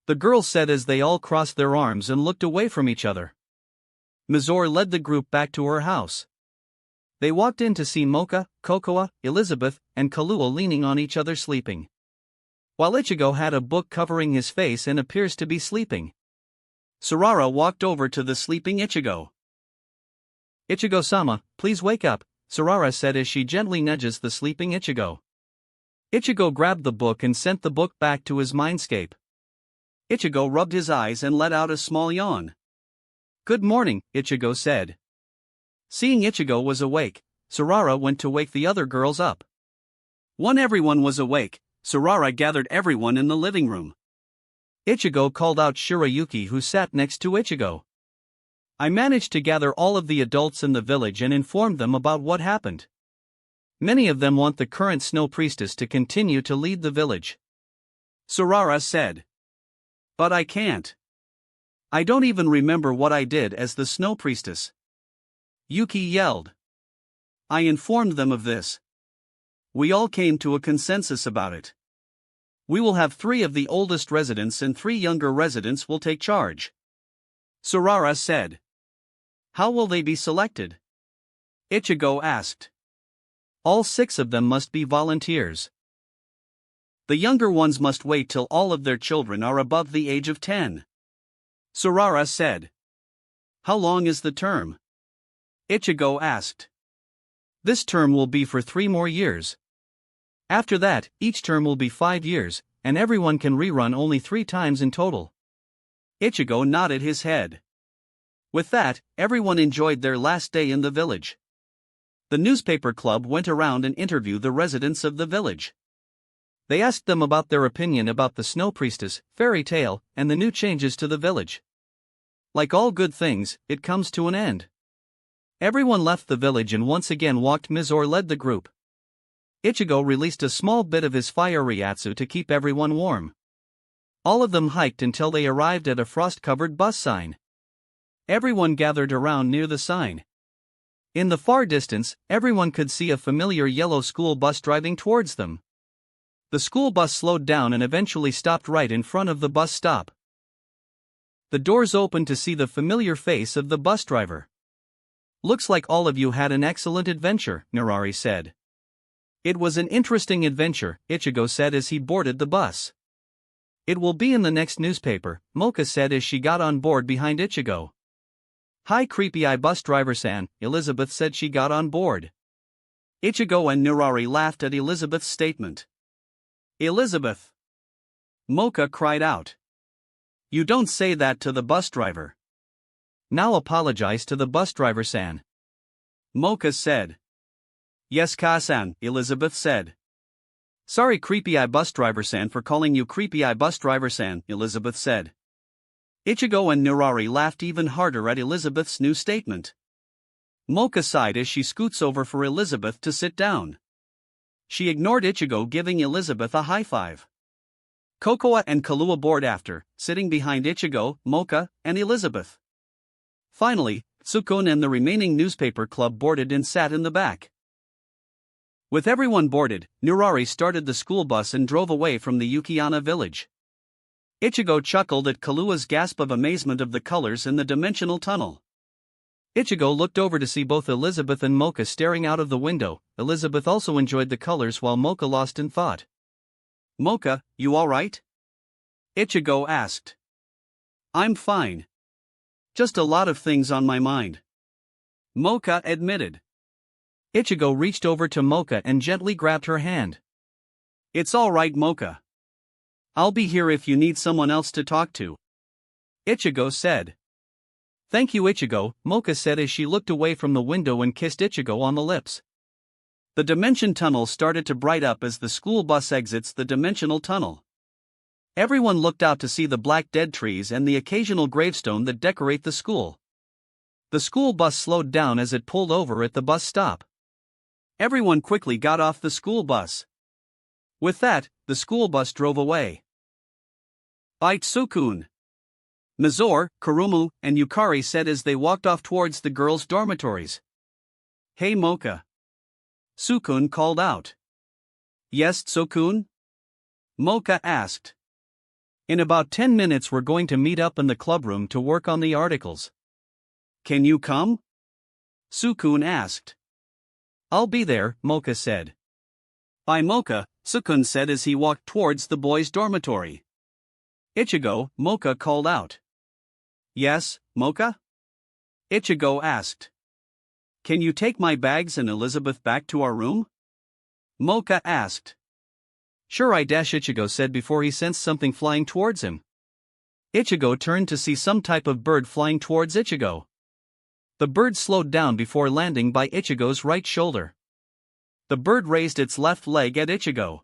The girls said as they all crossed their arms and looked away from each other. Mizore led the group back to her house. They walked in to see Mocha, Kokoa, Elizabeth, and Kahlua leaning on each other sleeping. While Ichigo had a book covering his face and appears to be sleeping. Sarara walked over to the sleeping Ichigo. Ichigo-sama, please wake up, Sarara said as she gently nudges the sleeping Ichigo. Ichigo grabbed the book and sent the book back to his mindscape. Ichigo rubbed his eyes and let out a small yawn. Good morning, Ichigo said. Seeing Ichigo was awake, Sarara went to wake the other girls up. When everyone was awake, Sarara gathered everyone in the living room. Ichigo called out Shirayuki, who sat next to Ichigo. I managed to gather all of the adults in the village and informed them about what happened. Many of them want the current snow priestess to continue to lead the village. Sarara said. But I can't. I don't even remember what I did as the snow priestess. Yuki yelled. I informed them of this. We all came to a consensus about it. We will have 3 of the oldest residents and 3 younger residents will take charge. Sarara said. How will they be selected? Ichigo asked. All 6 of them must be volunteers. The younger ones must wait till all of their children are above the age of 10. Sarara said. How long is the term? Ichigo asked. This term will be for 3 more years. After that, each term will be 5 years, and everyone can rerun only 3 times in total. Ichigo nodded his head. With that, everyone enjoyed their last day in the village. The newspaper club went around and interviewed the residents of the village. They asked them about their opinion about the Snow Priestess, fairy tale, and the new changes to the village. Like all good things, it comes to an end. Everyone left the village and once again walked. Mizore led the group. Ichigo released a small bit of his fire Ryatsu to keep everyone warm. All of them hiked until they arrived at a frost-covered bus sign. Everyone gathered around near the sign. In the far distance, everyone could see a familiar yellow school bus driving towards them. The school bus slowed down and eventually stopped right in front of the bus stop. The doors opened to see the familiar face of the bus driver. Looks like all of you had an excellent adventure, Narari said. It was an interesting adventure, Ichigo said as he boarded the bus. It will be in the next newspaper, Mocha said as she got on board behind Ichigo. Hi creepy eye bus driver-san, Elizabeth said she got on board. Ichigo and Narari laughed at Elizabeth's statement. Elizabeth! Mocha cried out. You don't say that to the bus driver. Now apologize to the bus driver-san. Mocha said. Yes ka-san, Elizabeth said. Sorry creepy eye bus driver-san for calling you creepy eye bus driver-san, Elizabeth said. Ichigo and Narari laughed even harder at Elizabeth's new statement. Mocha sighed as she scoots over for Elizabeth to sit down. She ignored Ichigo giving Elizabeth a high five. Kokoa and Kahlua board after, sitting behind Ichigo, Mocha, and Elizabeth. Finally, Tsukun and the remaining newspaper club boarded and sat in the back. With everyone boarded, Narari started the school bus and drove away from the Yukiana village. Ichigo chuckled at Kahlua's gasp of amazement of the colors in the dimensional tunnel. Ichigo looked over to see both Elizabeth and Mocha staring out of the window. Elizabeth also enjoyed the colors while Mocha lost in thought. Mocha, you alright? Ichigo asked. I'm fine. Just a lot of things on my mind. Mocha admitted. Ichigo reached over to Mocha and gently grabbed her hand. It's alright Mocha. I'll be here if you need someone else to talk to. Ichigo said. Thank you Ichigo, Mocha said as she looked away from the window and kissed Ichigo on the lips. The dimension tunnel started to bright up as the school bus exits the dimensional tunnel. Everyone looked out to see the black dead trees and the occasional gravestone that decorate the school. The school bus slowed down as it pulled over at the bus stop. Everyone quickly got off the school bus. With that, the school bus drove away. Tsukun. Mizore, Kurumu, and Yukari said as they walked off towards the girls' dormitories. Hey Mocha. Tsukun called out. Yes Tsukun? Mocha asked. In about 10 minutes we're going to meet up in the clubroom to work on the articles. Can you come? Tsukun asked. I'll be there, Mocha said. Bye Mocha, Tsukun said as he walked towards the boys' dormitory. Ichigo, Mocha called out. Yes, Mocha? Ichigo asked. Can you take my bags and Elizabeth back to our room? Mocha asked. Sure Ichigo said before he sensed something flying towards him. Ichigo turned to see some type of bird flying towards Ichigo. The bird slowed down before landing by Ichigo's right shoulder. The bird raised its left leg at Ichigo.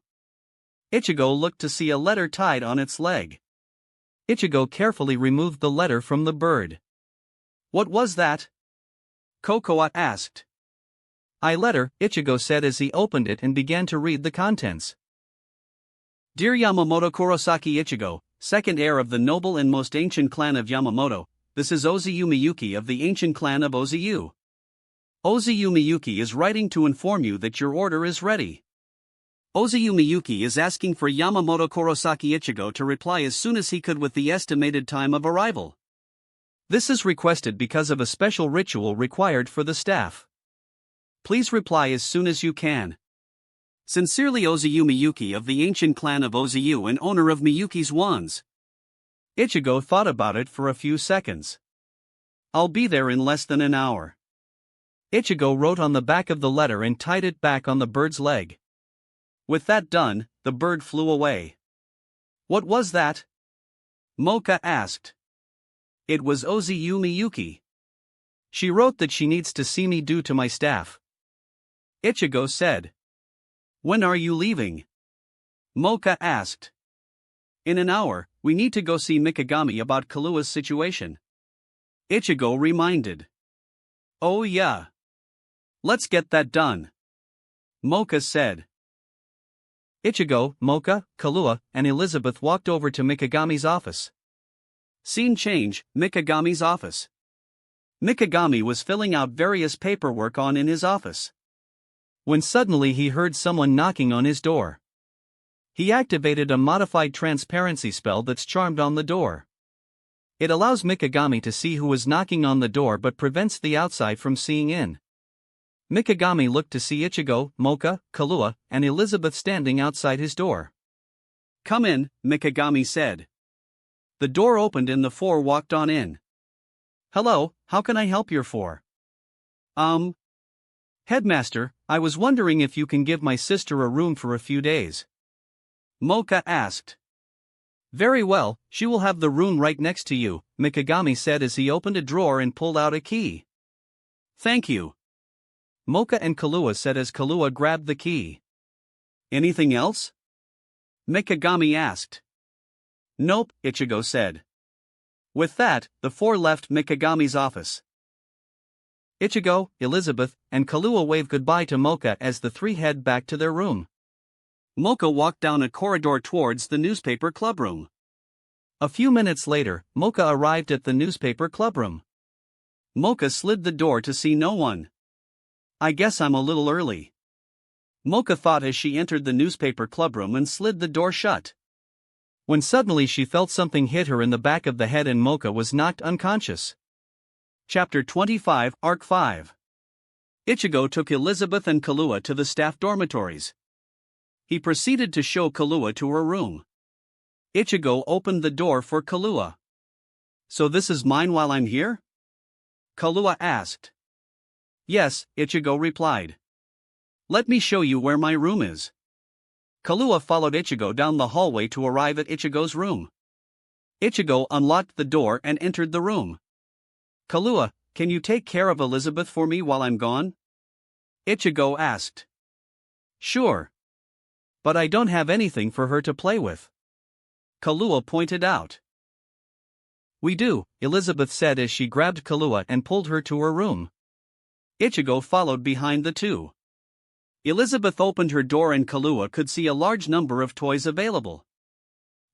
Ichigo looked to see a letter tied on its leg. Ichigo carefully removed the letter from the bird. What was that? Kokoa asked. letter, Ichigo said as he opened it and began to read the contents. Dear Yamamoto Kurosaki Ichigo, second heir of the noble and most ancient clan of Yamamoto, this is Ozayu Miyuki of the ancient clan of Ozayu. Ozayu Miyuki is writing to inform you that your order is ready. Ozayu Miyuki is asking for Yamamoto Kurosaki Ichigo to reply as soon as he could with the estimated time of arrival. This is requested because of a special ritual required for the staff. Please reply as soon as you can. Sincerely Ozayu Miyuki of the ancient clan of Ozayu and owner of Miyuki's wands. Ichigo thought about it for a few seconds. I'll be there in less than an hour. Ichigo wrote on the back of the letter and tied it back on the bird's leg. With that done, the bird flew away. What was that? Mocha asked. It was Ozayu Miyuki. She wrote that she needs to see me due to my staff. Ichigo said. When are you leaving? Mocha asked. In an hour, we need to go see Mikagami about Kalua's situation. Ichigo reminded. Oh yeah. Let's get that done. Mocha said. Ichigo, Mocha, Kalua, and Elizabeth walked over to Mikagami's office. Scene change, Mikagami's office. Mikagami was filling out various paperwork in his office. When suddenly he heard someone knocking on his door. He activated a modified transparency spell that's charmed on the door. It allows Mikagami to see who is knocking on the door but prevents the outside from seeing in. Mikagami looked to see Ichigo, Mocha, Kalua, and Elizabeth standing outside his door. Come in, Mikagami said. The door opened and the four walked on in. Hello, how can I help you for? Headmaster, I was wondering if you can give my sister a room for a few days. Mocha asked. Very well, she will have the room right next to you, Mikagami said as he opened a drawer and pulled out a key. Thank you. Mocha and Kalua said as Kalua grabbed the key. Anything else? Mikagami asked. Nope, Ichigo said. With that, the four left Mikagami's office. Ichigo, Elizabeth, and Kalua wave goodbye to Mocha as the three head back to their room. Mocha walked down a corridor towards the newspaper clubroom. A few minutes later, Mocha arrived at the newspaper clubroom. Mocha slid the door to see no one. I guess I'm a little early. Mocha thought as she entered the newspaper clubroom and slid the door shut. When suddenly she felt something hit her in the back of the head and Mocha was knocked unconscious. Chapter 25, Arc 5. Ichigo took Elizabeth and Kalua to the staff dormitories. He proceeded to show Kalua to her room. Ichigo opened the door for Kalua. So this is mine while I'm here? Kalua asked. Yes, Ichigo replied. Let me show you where my room is. Kalua followed Ichigo down the hallway to arrive at Ichigo's room. Ichigo unlocked the door and entered the room. Kalua, can you take care of Elizabeth for me while I'm gone? Ichigo asked. Sure. But I don't have anything for her to play with. Kalua pointed out. We do, Elizabeth said as she grabbed Kalua and pulled her to her room. Ichigo followed behind the two. Elizabeth opened her door and Kalua could see a large number of toys available.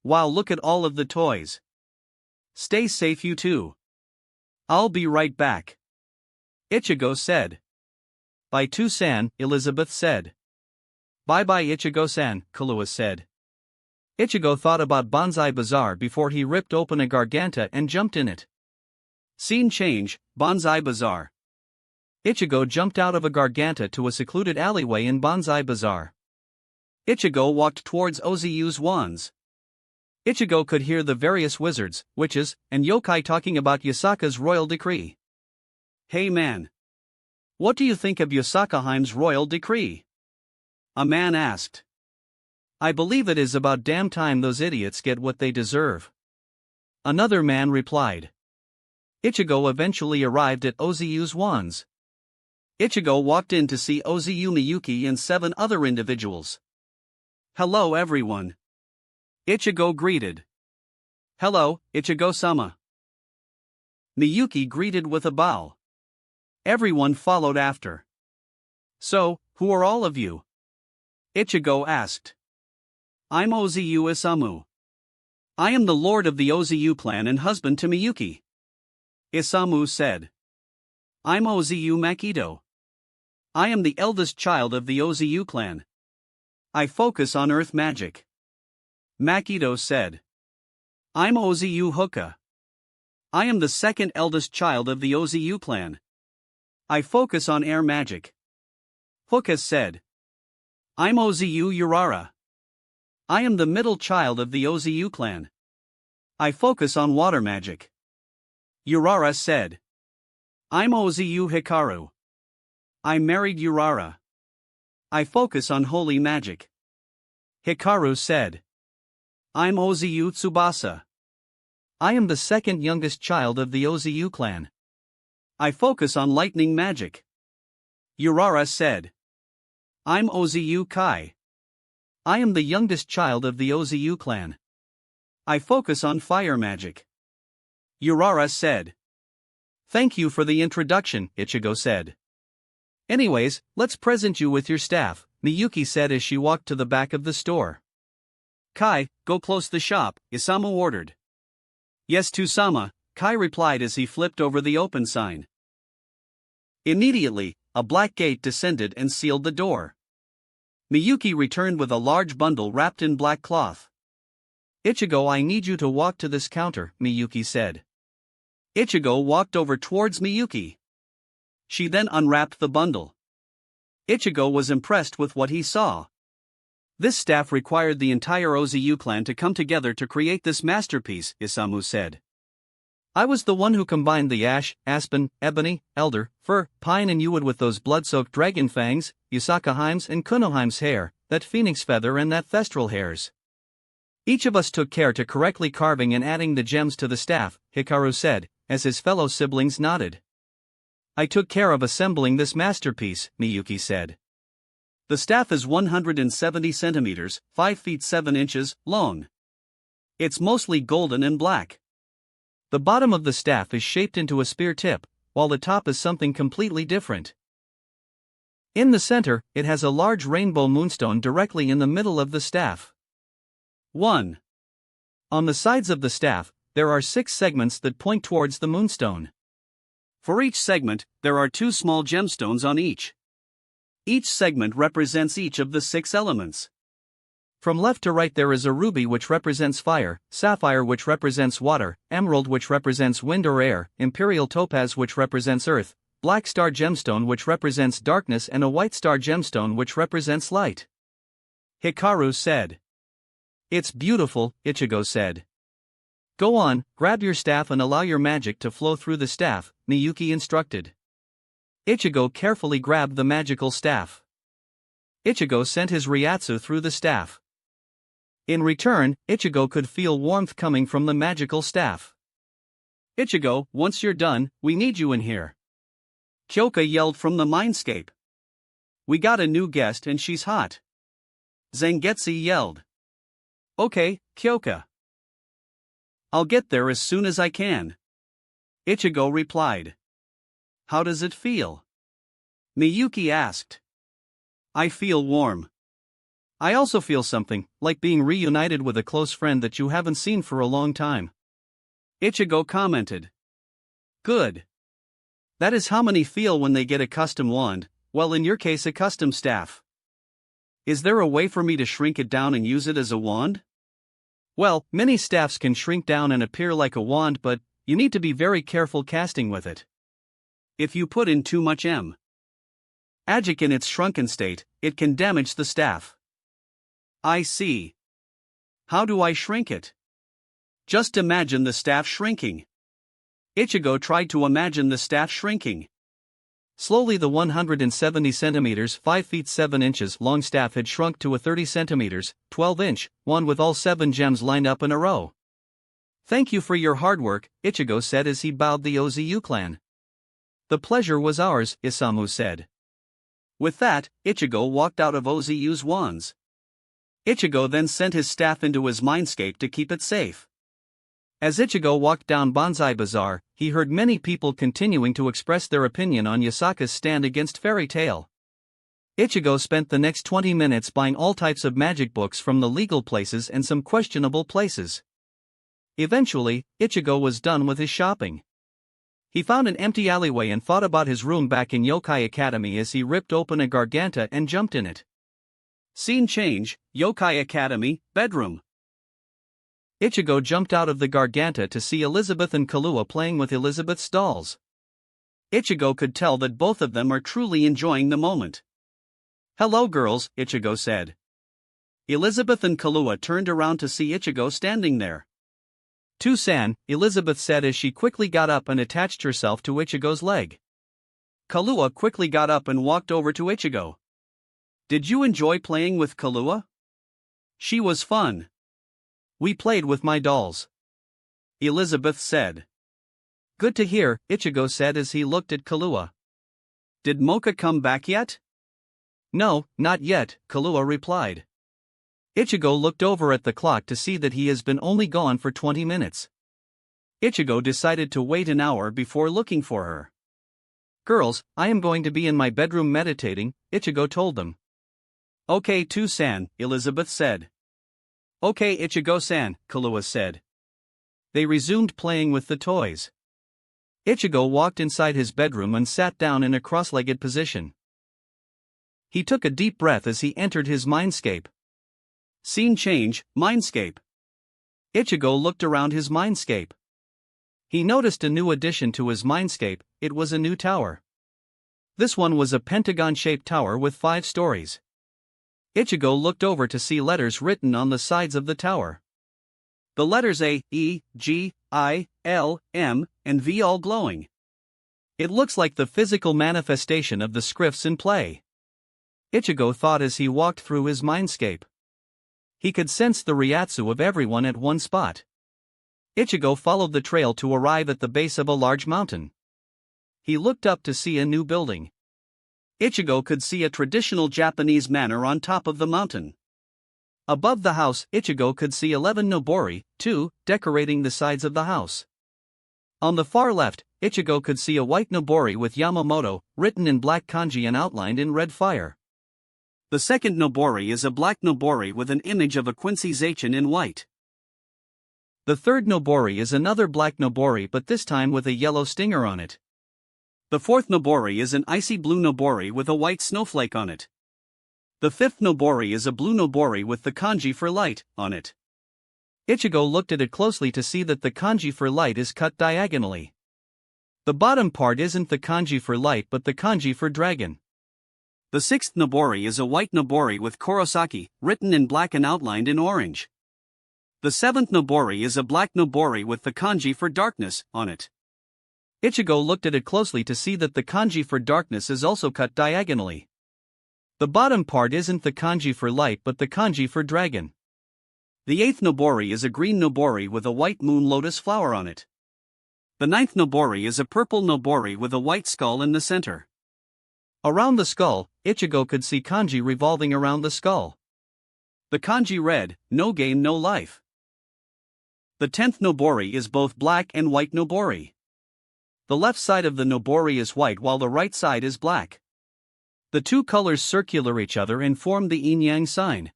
Wow, look at all of the toys. Stay safe you two. I'll be right back. Ichigo said. Bye to-san, Elizabeth said. Bye-bye Ichigo-san, Kalua said. Ichigo thought about Bonsai Bazaar before he ripped open a garganta and jumped in it. Scene change, Bonsai Bazaar. Ichigo jumped out of a garganta to a secluded alleyway in Bonsai Bazaar. Ichigo walked towards Ozayu's wands. Ichigo could hear the various wizards, witches, and yokai talking about Yasaka's royal decree. Hey man! What do you think of Yasakaheim's royal decree? A man asked. I believe it is about damn time those idiots get what they deserve. Another man replied. Ichigo eventually arrived at Ozayu's wands. Ichigo walked in to see Ozayu Miyuki and 7 other individuals. Hello everyone. Ichigo greeted. Hello, Ichigo-sama. Miyuki greeted with a bow. Everyone followed after. So, who are all of you? Ichigo asked. I'm Ozu Isamu. I am the lord of the Ozu clan and husband to Miyuki. Isamu said. I'm Ozu Makito. I am the eldest child of the Ozu clan. I focus on earth magic. Makito said. I'm Ozu Hoka. I am the second eldest child of the Ozu clan. I focus on air magic. Hoka said. I'm Ozu Urara. I am the middle child of the Ozu clan. I focus on water magic. Urara said. I'm Ozu Hikaru. I married Urara. I focus on holy magic. Hikaru said. I'm Ozu Tsubasa. I am the second youngest child of the Ozu clan. I focus on lightning magic. Urara said. I'm Ozu Kai. I am the youngest child of the Ozu clan. I focus on fire magic. Urara said. Thank you for the introduction, Ichigo said. Anyways, let's present you with your staff, Miyuki said as she walked to the back of the store. Kai, go close the shop, Isamu ordered. Yes, Tusama, Kai replied as he flipped over the open sign. Immediately, a black gate descended and sealed the door. Miyuki returned with a large bundle wrapped in black cloth. Ichigo, I need you to walk to this counter, Miyuki said. Ichigo walked over towards Miyuki. She then unwrapped the bundle. Ichigo was impressed with what he saw. This staff required the entire Ozu clan to come together to create this masterpiece, Isamu said. I was the one who combined the ash, aspen, ebony, elder, fir, pine and yew wood with those blood-soaked dragon fangs, Yusakaheim's and Kunoheim's hair, that phoenix feather and that thestral hairs. Each of us took care to correctly carving and adding the gems to the staff, Hikaru said, as his fellow siblings nodded. I took care of assembling this masterpiece, Miyuki said. The staff is 170 centimeters, 5 feet 7 inches, long. It's mostly golden and black. The bottom of the staff is shaped into a spear tip, while the top is something completely different. In the center, it has a large rainbow moonstone directly in the middle of the staff. 1. On the sides of the staff, there are 6 segments that point towards the moonstone. For each segment, there are 2 small gemstones on each. Each segment represents each of the 6 elements. From left to right there is a ruby which represents fire, sapphire which represents water, emerald which represents wind or air, imperial topaz which represents earth, black star gemstone which represents darkness and a white star gemstone which represents light. Hikaru said. It's beautiful, Ichigo said. Go on, grab your staff and allow your magic to flow through the staff, Miyuki instructed. Ichigo carefully grabbed the magical staff. Ichigo sent his Ryatsu through the staff. In return, Ichigo could feel warmth coming from the magical staff. Ichigo, once you're done, we need you in here. Kyoka yelled from the mindscape. We got a new guest and she's hot. Zangetsu yelled. Okay, Kyoka. I'll get there as soon as I can. Ichigo replied. How does it feel? Miyuki asked. I feel warm. I also feel something, like being reunited with a close friend that you haven't seen for a long time. Ichigo commented. Good. That is how many feel when they get a custom wand, well in your case a custom staff. Is there a way for me to shrink it down and use it as a wand? Well, many staffs can shrink down and appear like a wand, but you need to be very careful casting with it. If you put in too much magic in its shrunken state, it can damage the staff. I see. How do I shrink it? Just imagine the staff shrinking. Ichigo tried to imagine the staff shrinking. Slowly the 170 centimeters 5 feet 7 inches long staff had shrunk to a 30 centimeters 12 inch one with all 7 gems lined up in a row. Thank you for your hard work, Ichigo said as he bowed the Ozu clan. The pleasure was ours, Isamu said. With that, Ichigo walked out of Ozu's wands. Ichigo then sent his staff into his mindscape to keep it safe. As Ichigo walked down Bonsai Bazaar, he heard many people continuing to express their opinion on Yasaka's stand against Fairy Tail. Ichigo spent the next 20 minutes buying all types of magic books from the legal places and some questionable places. Eventually, Ichigo was done with his shopping. He found an empty alleyway and thought about his room back in Yokai Academy as he ripped open a garganta and jumped in it. Scene change, Yokai Academy, bedroom. Ichigo jumped out of the garganta to see Elizabeth and Kahlua playing with Elizabeth's dolls. Ichigo could tell that both of them are truly enjoying the moment. "Hello girls," Ichigo said. Elizabeth and Kahlua turned around to see Ichigo standing there. "To-san," Elizabeth said as she quickly got up and attached herself to Ichigo's leg. Kahlua quickly got up and walked over to Ichigo. "Did you enjoy playing with Kahlua?" "She was fun. We played with my dolls," Elizabeth said. "Good to hear," Ichigo said as he looked at Kahlua. "Did Mocha come back yet?" "No, not yet," Kahlua replied. Ichigo looked over at the clock to see that he has been only gone for 20 minutes. Ichigo decided to wait an hour before looking for her. "Girls, I am going to be in my bedroom meditating," Ichigo told them. "Okay, To-san," Elizabeth said. "Okay, Ichigo-san," Kahlua said. They resumed playing with the toys. Ichigo walked inside his bedroom and sat down in a cross-legged position. He took a deep breath as he entered his mindscape. Scene change, mindscape. Ichigo looked around his mindscape. He noticed a new addition to his mindscape. It was a new tower. This one was a pentagon-shaped tower with 5 stories. Ichigo looked over to see letters written on the sides of the tower. The letters A, E, G, I, L, M, and V all glowing. It looks like the physical manifestation of the scripts in play. Ichigo thought as he walked through his mindscape. He could sense the ryatsu of everyone at one spot. Ichigo followed the trail to arrive at the base of a large mountain. He looked up to see a new building. Ichigo could see a traditional Japanese manor on top of the mountain. Above the house, Ichigo could see 11 nobori, 2, decorating the sides of the house. On the far left, Ichigo could see a white nobori with Yamamoto, written in black kanji and outlined in red fire. The second nobori is a black nobori with an image of a Quincy Zaichin in white. The third nobori is another black nobori but this time with a yellow stinger on it. The fourth nobori is an icy blue nobori with a white snowflake on it. The fifth nobori is a blue nobori with the kanji for light on it. Ichigo looked at it closely to see that the kanji for light is cut diagonally. The bottom part isn't the kanji for light but the kanji for dragon. The sixth nobori is a white nobori with Kurosaki, written in black and outlined in orange. The seventh nobori is a black nobori with the kanji for darkness on it. Ichigo looked at it closely to see that the kanji for darkness is also cut diagonally. The bottom part isn't the kanji for light but the kanji for dragon. The eighth nobori is a green nobori with a white moon lotus flower on it. The ninth nobori is a purple nobori with a white skull in the center. Around the skull, Ichigo could see kanji revolving around the skull. The kanji read, "No game no life." The 10th nobori is both black and white nobori. The left side of the nobori is white while the right side is black. The two colors circular each other and form the yin-yang sign.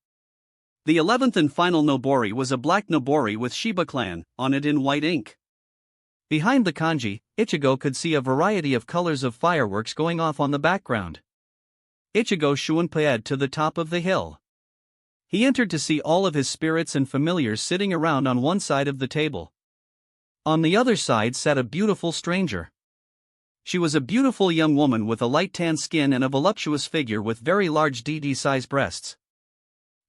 The 11th and final nobori was a black nobori with Shiba clan on it in white ink. Behind the kanji, Ichigo could see a variety of colors of fireworks going off on the background. Ichigo shunpaed to the top of the hill. He entered to see all of his spirits and familiars sitting around on one side of the table. On the other side sat a beautiful stranger. She was a beautiful young woman with a light tan skin and a voluptuous figure with very large DD-sized breasts.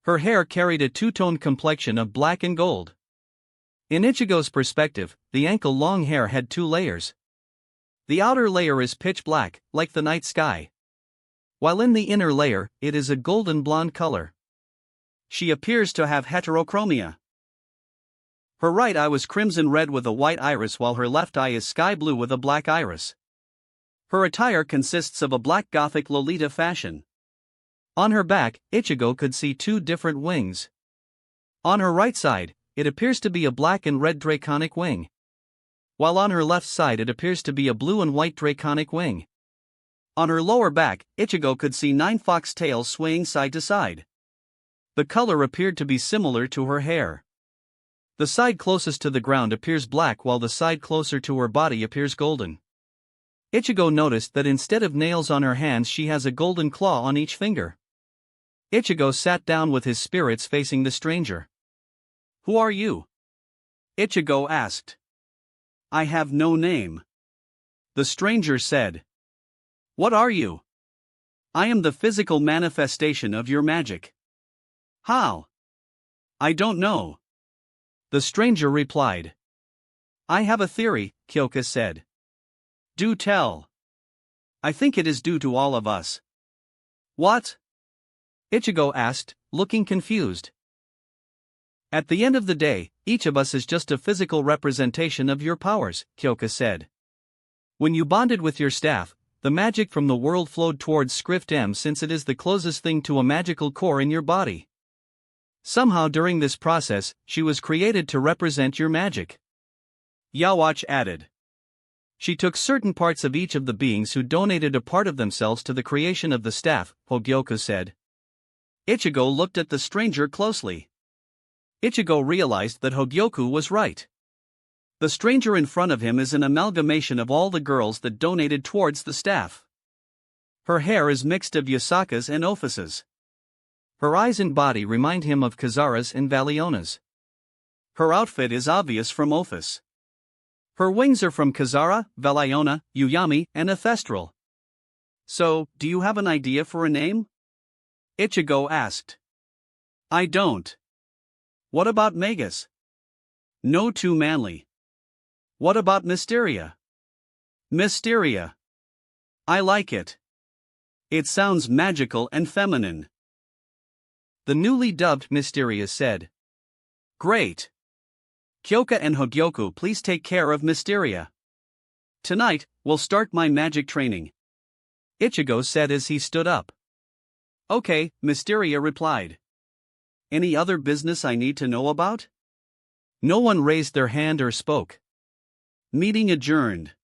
Her hair carried a two-tone complexion of black and gold. In Ichigo's perspective, the ankle-long hair had 2 layers. The outer layer is pitch black, like the night sky. While in the inner layer, it is a golden blonde color. She appears to have heterochromia. Her right eye was crimson red with a white iris while her left eye is sky blue with a black iris. Her attire consists of a black gothic Lolita fashion. On her back, Ichigo could see 2 different wings. On her right side, it appears to be a black and red draconic wing. While on her left side it appears to be a blue and white draconic wing. On her lower back, Ichigo could see 9 fox tails swaying side to side. The color appeared to be similar to her hair. The side closest to the ground appears black while the side closer to her body appears golden. Ichigo noticed that instead of nails on her hands she has a golden claw on each finger. Ichigo sat down with his spirits facing the stranger. "Who are you?" Ichigo asked. "I have no name." The stranger said. "What are you?" "I am the physical manifestation of your magic." "How?" "I don't know." The stranger replied. "I have a theory," Kyoka said. "Do tell." "I think it is due to all of us." "What?" Ichigo asked, looking confused. "At the end of the day, each of us is just a physical representation of your powers," Kyoka said. "When you bonded with your staff, the magic from the world flowed towards Script M since it is the closest thing to a magical core in your body. Somehow during this process, she was created to represent your magic." Yawatch added. "She took certain parts of each of the beings who donated a part of themselves to the creation of the staff," Hogyoku said. Ichigo looked at the stranger closely. Ichigo realized that Hogyoku was right. The stranger in front of him is an amalgamation of all the girls that donated towards the staff. Her hair is mixed of Yasaka's and Ophisa's. Her eyes and body remind him of Kazara's and Valiona's. Her outfit is obvious from Ophis. Her wings are from Kazara, Valiona, Uyami, and Athestral. "So, do you have an idea for a name?" Ichigo asked. "I don't." "What about Magus?" "No, too manly." "What about Mysteria?" "Mysteria. I like it. It sounds magical and feminine." The newly dubbed Mysteria said. "Great. Kyoka and Hogyoku, please take care of Mysteria. Tonight, we'll start my magic training," Ichigo said as he stood up. "Okay," Mysteria replied. "Any other business I need to know about?" No one raised their hand or spoke. Meeting adjourned.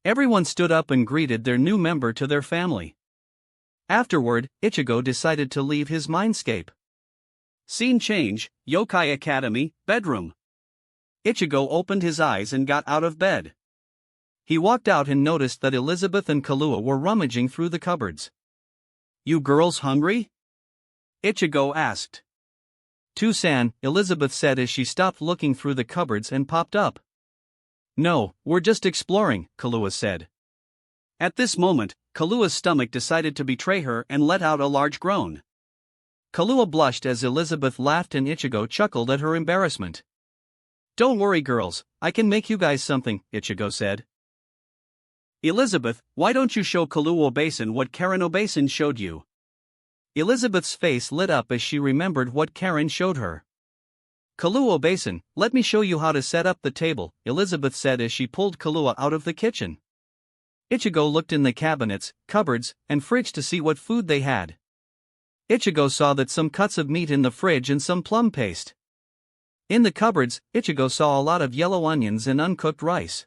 Everyone stood up and greeted their new member to their family. Afterward, Ichigo decided to leave his mindscape. Scene change, Yokai Academy, bedroom. Ichigo opened his eyes and got out of bed. He walked out and noticed that Elizabeth and Kahlua were rummaging through the cupboards. "You girls hungry?" Ichigo asked. "Tusan," Elizabeth said as she stopped looking through the cupboards and popped up. "No, we're just exploring," Kahlua said. At this moment, Kahlua's stomach decided to betray her and let out a large groan. Kahlua blushed as Elizabeth laughed and Ichigo chuckled at her embarrassment. "Don't worry girls, I can make you guys something," Ichigo said. "Elizabeth, why don't you show Kahlua Basin what Karen Basin showed you?" Elizabeth's face lit up as she remembered what Karen showed her. "Kahlua Basin, let me show you how to set up the table," Elizabeth said as she pulled Kahlua out of the kitchen. Ichigo looked in the cabinets, cupboards, and fridge to see what food they had. Ichigo saw that some cuts of meat in the fridge and some plum paste. In the cupboards, Ichigo saw a lot of yellow onions and uncooked rice.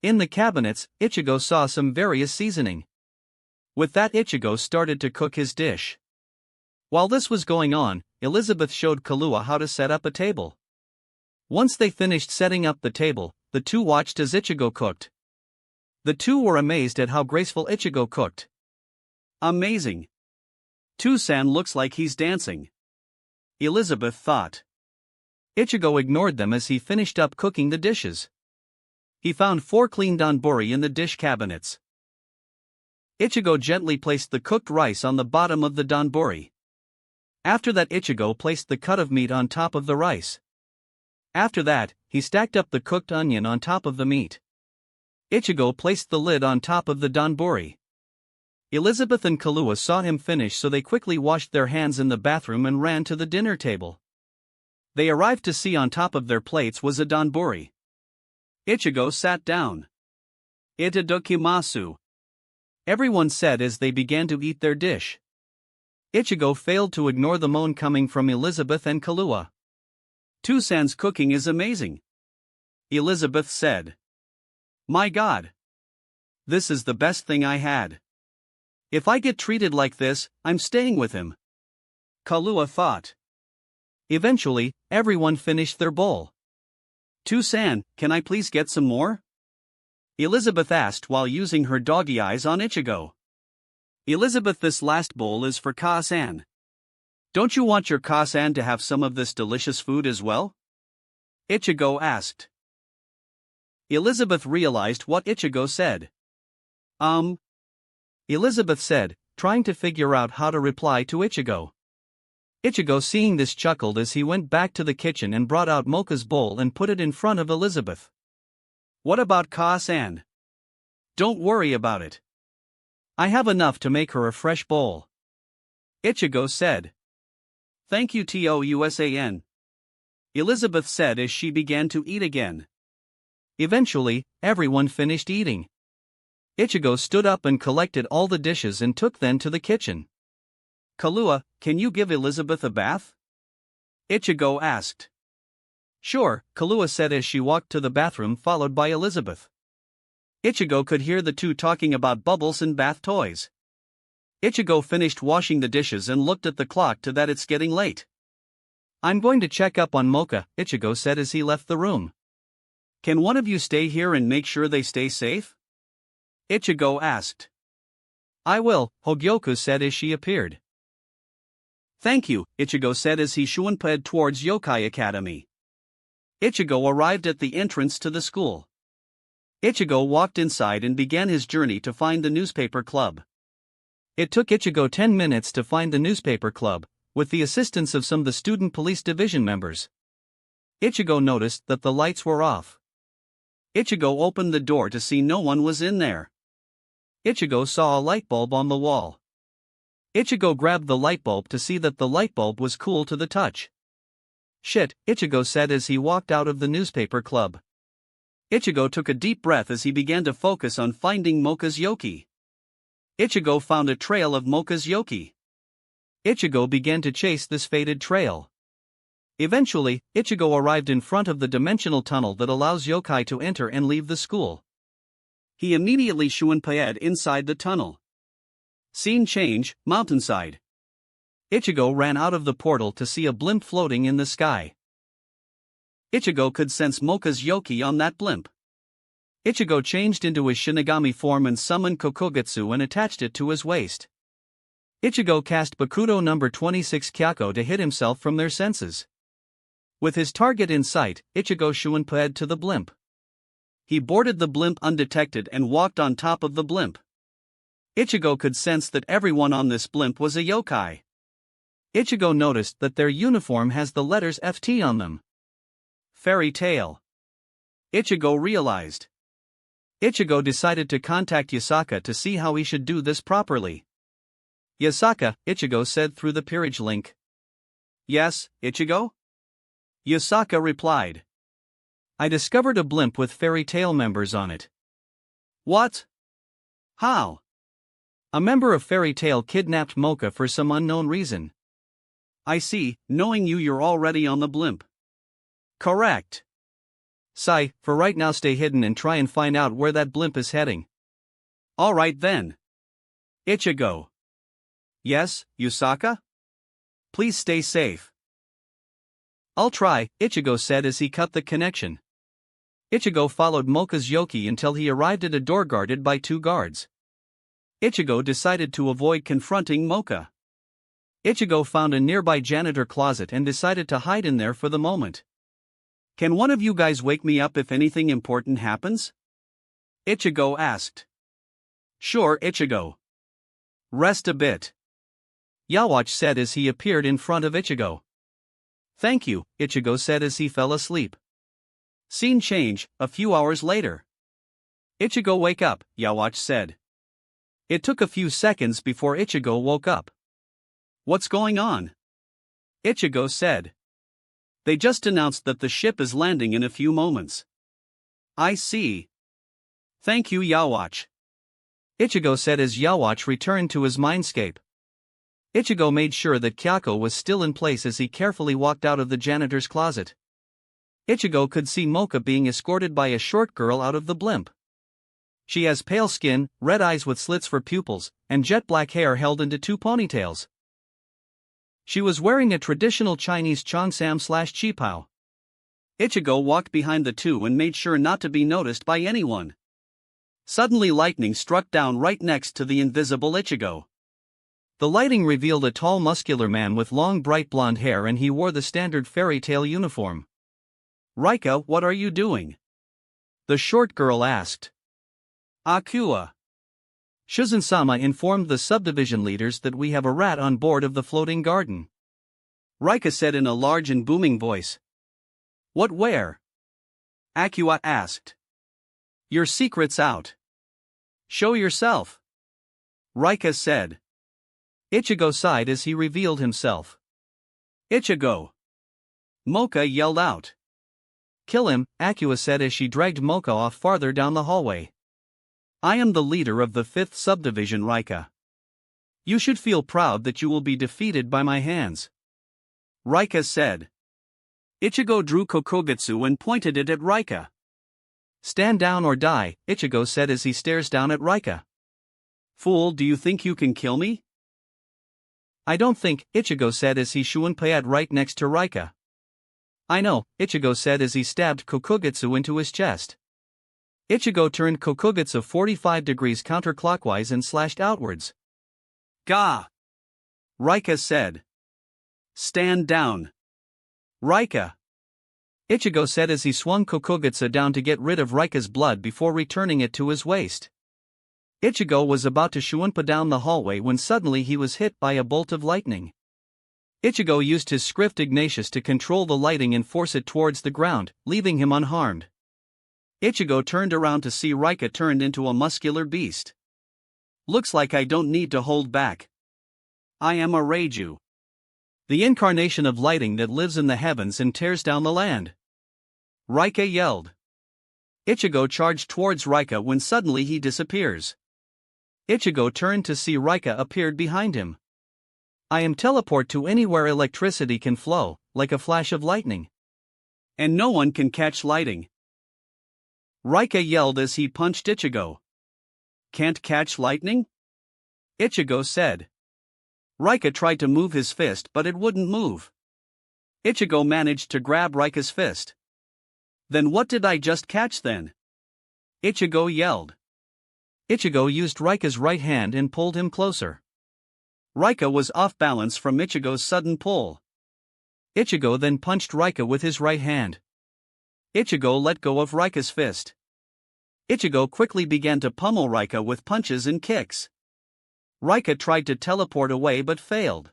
In the cabinets, Ichigo saw some various seasoning. With that, Ichigo started to cook his dish. While this was going on, Elizabeth showed Kahlua how to set up a table. Once they finished setting up the table, the two watched as Ichigo cooked. The two were amazed at how graceful Ichigo cooked. "Amazing. Tusan looks like he's dancing," Elizabeth thought. Ichigo ignored them as he finished up cooking the dishes. He found 4 clean donbori in the dish cabinets. Ichigo gently placed the cooked rice on the bottom of the donbori. After that, Ichigo placed the cut of meat on top of the rice. After that, he stacked up the cooked onion on top of the meat. Ichigo placed the lid on top of the donbori. Elizabeth and Kahlua saw him finish, so they quickly washed their hands in the bathroom and ran to the dinner table. They arrived to see on top of their plates was a donbori. Ichigo sat down. "Itadakimasu," everyone said as they began to eat their dish. Ichigo failed to ignore the moan coming from Elizabeth and Kahlua. "Tusan's cooking is amazing," Elizabeth said. "My God. This is the best thing I had." If I get treated like this, I'm staying with him, Kahlua thought. Eventually, everyone finished their bowl. "To-san, can I please get some more?" Elizabeth asked while using her doggy eyes on Ichigo. "Elizabeth, this last bowl is for Ka-san. Don't you want your Ka-san to have some of this delicious food as well?" Ichigo asked. Elizabeth realized what Ichigo said. Elizabeth said, trying to figure out how to reply to Ichigo. Ichigo, seeing this, chuckled as he went back to the kitchen and brought out Mocha's bowl and put it in front of Elizabeth. "What about Ka-san? Don't worry about it. I have enough to make her a fresh bowl," Ichigo said. "Thank you, Tousan," Elizabeth said as she began to eat again. Eventually, everyone finished eating. Ichigo stood up and collected all the dishes and took them to the kitchen. "Kahlua, can you give Elizabeth a bath?" Ichigo asked. "Sure," Kahlua said as she walked to the bathroom followed by Elizabeth. Ichigo could hear the two talking about bubbles and bath toys. Ichigo finished washing the dishes and looked at the clock to that it's getting late. "I'm going to check up on Mocha," Ichigo said as he left the room. "Can one of you stay here and make sure they stay safe?" Ichigo asked. "I will," Hogyoku said as she appeared. "Thank you," Ichigo said as he shunped towards Yokai Academy. Ichigo arrived at the entrance to the school. Ichigo walked inside and began his journey to find the newspaper club. It took Ichigo 10 minutes to find the newspaper club, with the assistance of some of the student police division members. Ichigo noticed that the lights were off. Ichigo opened the door to see no one was in there. Ichigo saw a light bulb on the wall. Ichigo grabbed the light bulb to see that the light bulb was cool to the touch. "Shit," Ichigo said as he walked out of the newspaper club. Ichigo took a deep breath as he began to focus on finding Mocha's yoki. Ichigo found a trail of Mocha's yoki. Ichigo began to chase this faded trail. Eventually, Ichigo arrived in front of the dimensional tunnel that allows yokai to enter and leave the school. He immediately shunped inside the tunnel. Scene change, mountainside. Ichigo ran out of the portal to see a blimp floating in the sky. Ichigo could sense Mocha's yoki on that blimp. Ichigo changed into his Shinigami form and summoned Kokogetsu and attached it to his waist. Ichigo cast Bakuto number 26 Kyako to hit himself from their senses. With his target in sight, Ichigo shunped to the blimp. He boarded the blimp undetected and walked on top of the blimp. Ichigo could sense that everyone on this blimp was a yokai. Ichigo noticed that their uniform has the letters FT on them. Fairy Tail. Ichigo realized. Ichigo decided to contact Yasaka to see how he should do this properly. "Yasaka," Ichigo said through the peerage link. "Yes, Ichigo?" Yasaka replied. "I discovered a blimp with Fairy Tail members on it." "What? How?" "A member of Fairy Tail kidnapped Mocha for some unknown reason." "I see, knowing you're already on the blimp." "Correct." "Sai, for right now stay hidden and try and find out where that blimp is heading." "Alright then." Ichigo. "Yes, Yasaka? Please stay safe." "I'll try," Ichigo said as he cut the connection. Ichigo followed Mocha's yoki until he arrived at a door guarded by 2 guards. Ichigo decided to avoid confronting Mocha. Ichigo found a nearby janitor closet and decided to hide in there for the moment. "Can one of you guys wake me up if anything important happens?" Ichigo asked. "Sure, Ichigo. Rest a bit," Yawatch said as he appeared in front of Ichigo. "Thank you," Ichigo said as he fell asleep. Scene change, a few hours later. "Ichigo, wake up," Yawatch said. It took a few seconds before Ichigo woke up. "What's going on?" Ichigo said. "They just announced that the ship is landing in a few moments." "I see. Thank you, Yawatch," Ichigo said as Yawatch returned to his mindscape. Ichigo made sure that Kyako was still in place as he carefully walked out of the janitor's closet. Ichigo could see Mocha being escorted by a short girl out of the blimp. She has pale skin, red eyes with slits for pupils, and jet black hair held into 2 ponytails. She was wearing a traditional Chinese cheongsam/qipao. Ichigo walked behind the two and made sure not to be noticed by anyone. Suddenly lightning struck down right next to the invisible Ichigo. The lighting revealed a tall muscular man with long bright blonde hair, and he wore the standard fairy tale uniform. "Rika, what are you doing?" the short girl asked. "Akua." Shizun-sama informed the subdivision leaders that we have a rat on board of the floating garden. Rika said in a large and booming voice. "What, where?" Akua asked. "Your secret's out. Show yourself," Rika said. Ichigo sighed as he revealed himself. "Ichigo!" Mocha yelled out. "Kill him," Akua said as she dragged Mocha off farther down the hallway. "I am the leader of the 5th subdivision, Rika. You should feel proud that you will be defeated by my hands," Rika said. Ichigo drew Kokugutsu and pointed it at Rika. "Stand down or die," Ichigo said as he stares down at Rika. "Fool, do you think you can kill me?" "I don't think," Ichigo said as he shunpaied right next to Rika. "I know," Ichigo said as he stabbed Kokugutsu into his chest. Ichigo turned Kokugutsu 45 degrees counterclockwise and slashed outwards. "Ga!" Rika said. "Stand down, Rika," Ichigo said as he swung Kokugutsu down to get rid of Rika's blood before returning it to his waist. Ichigo was about to shunpa down the hallway when suddenly he was hit by a bolt of lightning. Ichigo used his Script Ignatius to control the lighting and force it towards the ground, leaving him unharmed. Ichigo turned around to see Rika turned into a muscular beast. "Looks like I don't need to hold back. I am a Reiju, the incarnation of lighting that lives in the heavens and tears down the land," Rika yelled. Ichigo charged towards Rika when suddenly he disappears. Ichigo turned to see Rika appeared behind him. "I am teleport to anywhere electricity can flow, like a flash of lightning. And no one can catch lighting," Rika yelled as he punched Ichigo. "Can't catch lightning?" Ichigo said. Rika tried to move his fist but it wouldn't move. Ichigo managed to grab Rika's fist. "Then what did I just catch then?" Ichigo yelled. Ichigo used Rika's right hand and pulled him closer. Rika was off balance from Ichigo's sudden pull. Ichigo then punched Rika with his right hand. Ichigo let go of Rika's fist. Ichigo quickly began to pummel Rika with punches and kicks. Rika tried to teleport away but failed.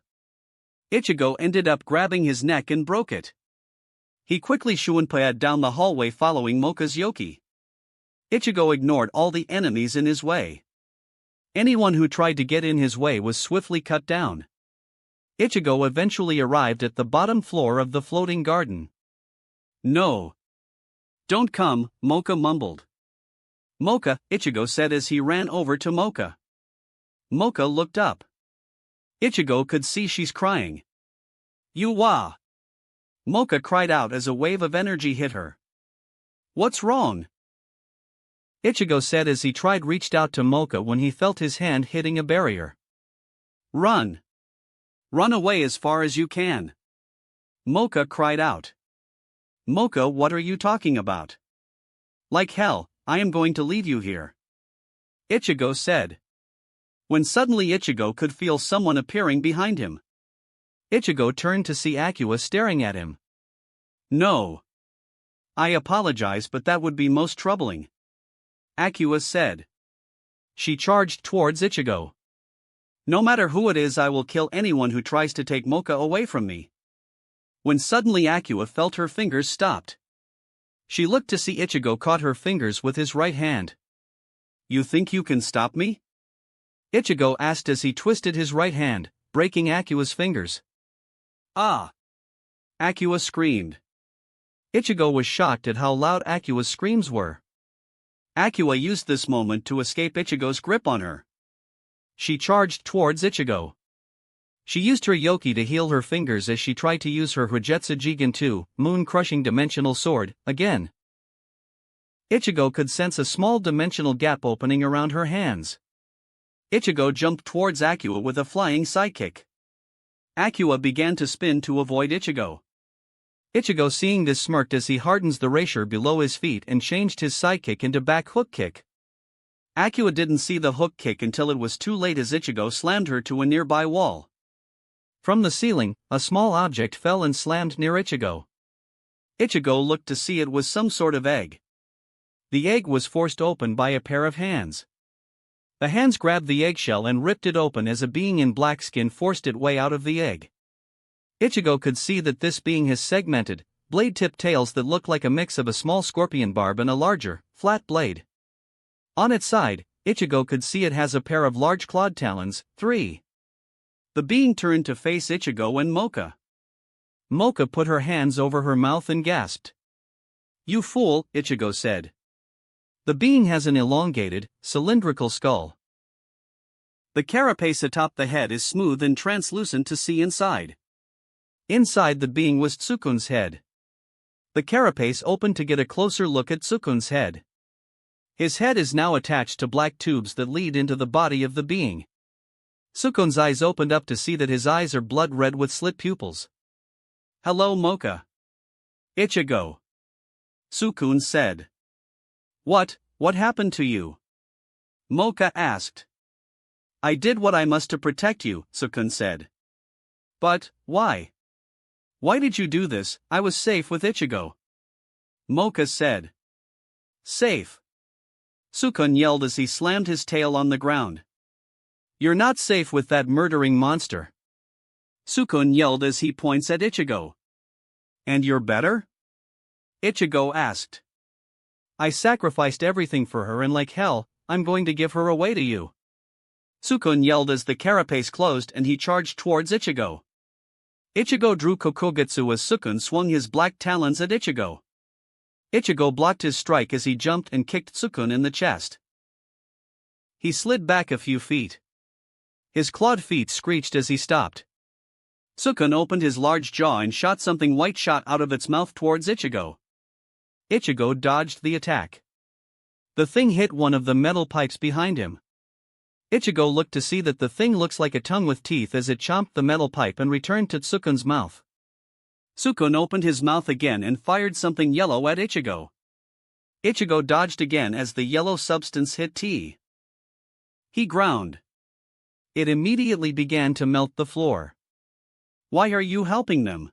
Ichigo ended up grabbing his neck and broke it. He quickly shunpaied down the hallway following Mocha's yoki. Ichigo ignored all the enemies in his way. Anyone who tried to get in his way was swiftly cut down. Ichigo eventually arrived at the bottom floor of the floating garden. "No. Don't come," Mocha mumbled. "Mocha," Ichigo said as he ran over to Mocha. Mocha looked up. Ichigo could see she's crying. "You wa!" Mocha cried out as a wave of energy hit her. "What's wrong?" Ichigo said as he reached out to Mocha when he felt his hand hitting a barrier. "Run! Run away as far as you can!" Mocha cried out. "Mocha, what are you talking about?" "Like hell, I am going to leave you here," Ichigo said. When suddenly Ichigo could feel someone appearing behind him. Ichigo turned to see Akua staring at him. "No. I apologize, but that would be most troubling," Akua said. She charged towards Ichigo. "No matter who it is, I will kill anyone who tries to take Mocha away from me." When suddenly Akua felt her fingers stopped. She looked to see Ichigo caught her fingers with his right hand. "You think you can stop me?" Ichigo asked as he twisted his right hand, breaking Akua's fingers. "Ah!" Akua screamed. Ichigo was shocked at how loud Akua's screams were. Akua used this moment to escape Ichigo's grip on her. She charged towards Ichigo. She used her yoki to heal her fingers as she tried to use her Hujutsu Jigen 2, moon-crushing dimensional sword, again. Ichigo could sense a small dimensional gap opening around her hands. Ichigo jumped towards Akua with a flying sidekick. Akua began to spin to avoid Ichigo. Ichigo, seeing this, smirked as he hardens the erasure below his feet and changed his sidekick into back hook kick. Akua didn't see the hook kick until it was too late as Ichigo slammed her to a nearby wall. From the ceiling, a small object fell and slammed near Ichigo. Ichigo looked to see it was some sort of egg. The egg was forced open by a pair of hands. The hands grabbed the eggshell and ripped it open as a being in black skin forced its way out of the egg. Ichigo could see that this being has segmented, blade-tipped tails that look like a mix of a small scorpion barb and a larger, flat blade. On its side, Ichigo could see it has a pair of large clawed talons, 3. The being turned to face Ichigo and Mocha. Mocha put her hands over her mouth and gasped. "You fool," Ichigo said. The being has an elongated, cylindrical skull. The carapace atop the head is smooth and translucent to see inside. Inside the being was Tsukun's head. The carapace opened to get a closer look at Tsukun's head. His head is now attached to black tubes that lead into the body of the being. Tsukun's eyes opened up to see that his eyes are blood red with slit pupils. "Hello, Mocha." "Ichigo," Tsukun said. What happened to you?" Mocha asked. "I did what I must to protect you," Tsukun said. "But, why? Why did you do this? I was safe with Ichigo." Mocha said. "Safe?" Tsukun yelled as he slammed his tail on the ground. "You're not safe with that murdering monster." Tsukun yelled as he points at Ichigo. "And you're better?" Ichigo asked. "I sacrificed everything for her and like hell, I'm going to give her away to you." Tsukun yelled as the carapace closed and he charged towards Ichigo. Ichigo drew Kokugutsu as Tsukun swung his black talons at Ichigo. Ichigo blocked his strike as he jumped and kicked Tsukun in the chest. He slid back a few feet. His clawed feet screeched as he stopped. Tsukun opened his large jaw and shot something white shot out of its mouth towards Ichigo. Ichigo dodged the attack. The thing hit one of the metal pipes behind him. Ichigo looked to see that the thing looks like a tongue with teeth as it chomped the metal pipe and returned to Tsukun's mouth. Tsukun opened his mouth again and fired something yellow at Ichigo. Ichigo dodged again as the yellow substance hit T. He ground. It immediately began to melt the floor. "Why are you helping them?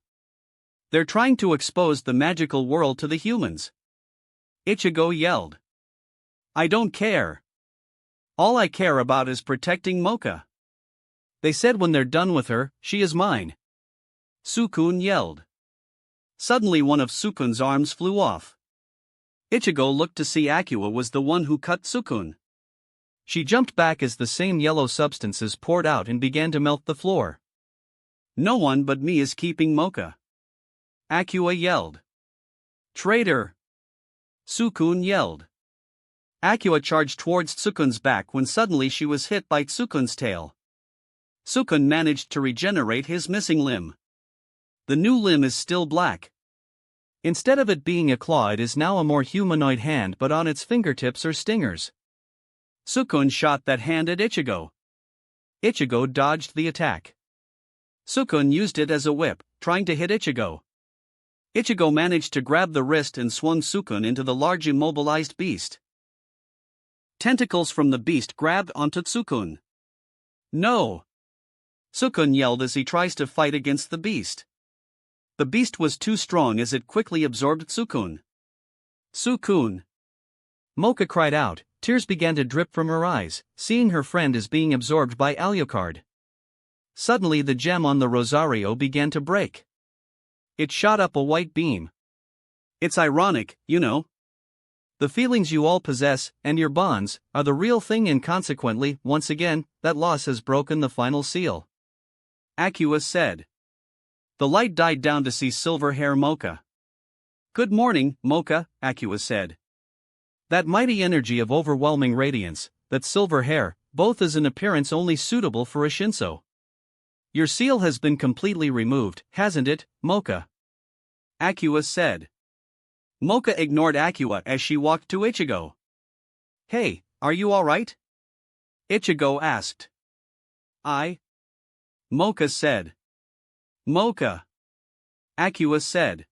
They're trying to expose the magical world to the humans." Ichigo yelled. "I don't care. All I care about is protecting Mocha. They said when they're done with her, she is mine." Tsukun yelled. Suddenly one of Tsukun's arms flew off. Ichigo looked to see Akua was the one who cut Tsukun. She jumped back as the same yellow substances poured out and began to melt the floor. "No one but me is keeping Mocha," Akua yelled. "Traitor!" Tsukun yelled. Akua charged towards Tsukun's back when suddenly she was hit by Tsukun's tail. Tsukun managed to regenerate his missing limb. The new limb is still black. Instead of it being a claw, it is now a more humanoid hand, but on its fingertips are stingers. Tsukun shot that hand at Ichigo. Ichigo dodged the attack. Tsukun used it as a whip, trying to hit Ichigo. Ichigo managed to grab the wrist and swung Tsukun into the large immobilized beast. Tentacles from the beast grabbed onto Tsukun. "No!" Tsukun yelled as he tries to fight against the beast. The beast was too strong as it quickly absorbed Tsukun. "Tsukun!" Mocha cried out. Tears began to drip from her eyes, seeing her friend is being absorbed by Alucard. Suddenly the gem on the Rosario began to break. It shot up a white beam. "It's ironic, you know. The feelings you all possess, and your bonds, are the real thing, and consequently, once again, that loss has broken the final seal," Akua said. The light died down to see silver hair Mocha. "Good morning, Mocha," Akua said. That mighty energy of overwhelming radiance, that silver hair, both is an appearance only suitable for a Shinso. "Your seal has been completely removed, hasn't it, Mocha?" Akua said. Mocha ignored Akua as she walked to Ichigo. "Hey, are you alright?" Ichigo asked. Mocha said. "Mocha." Akua said.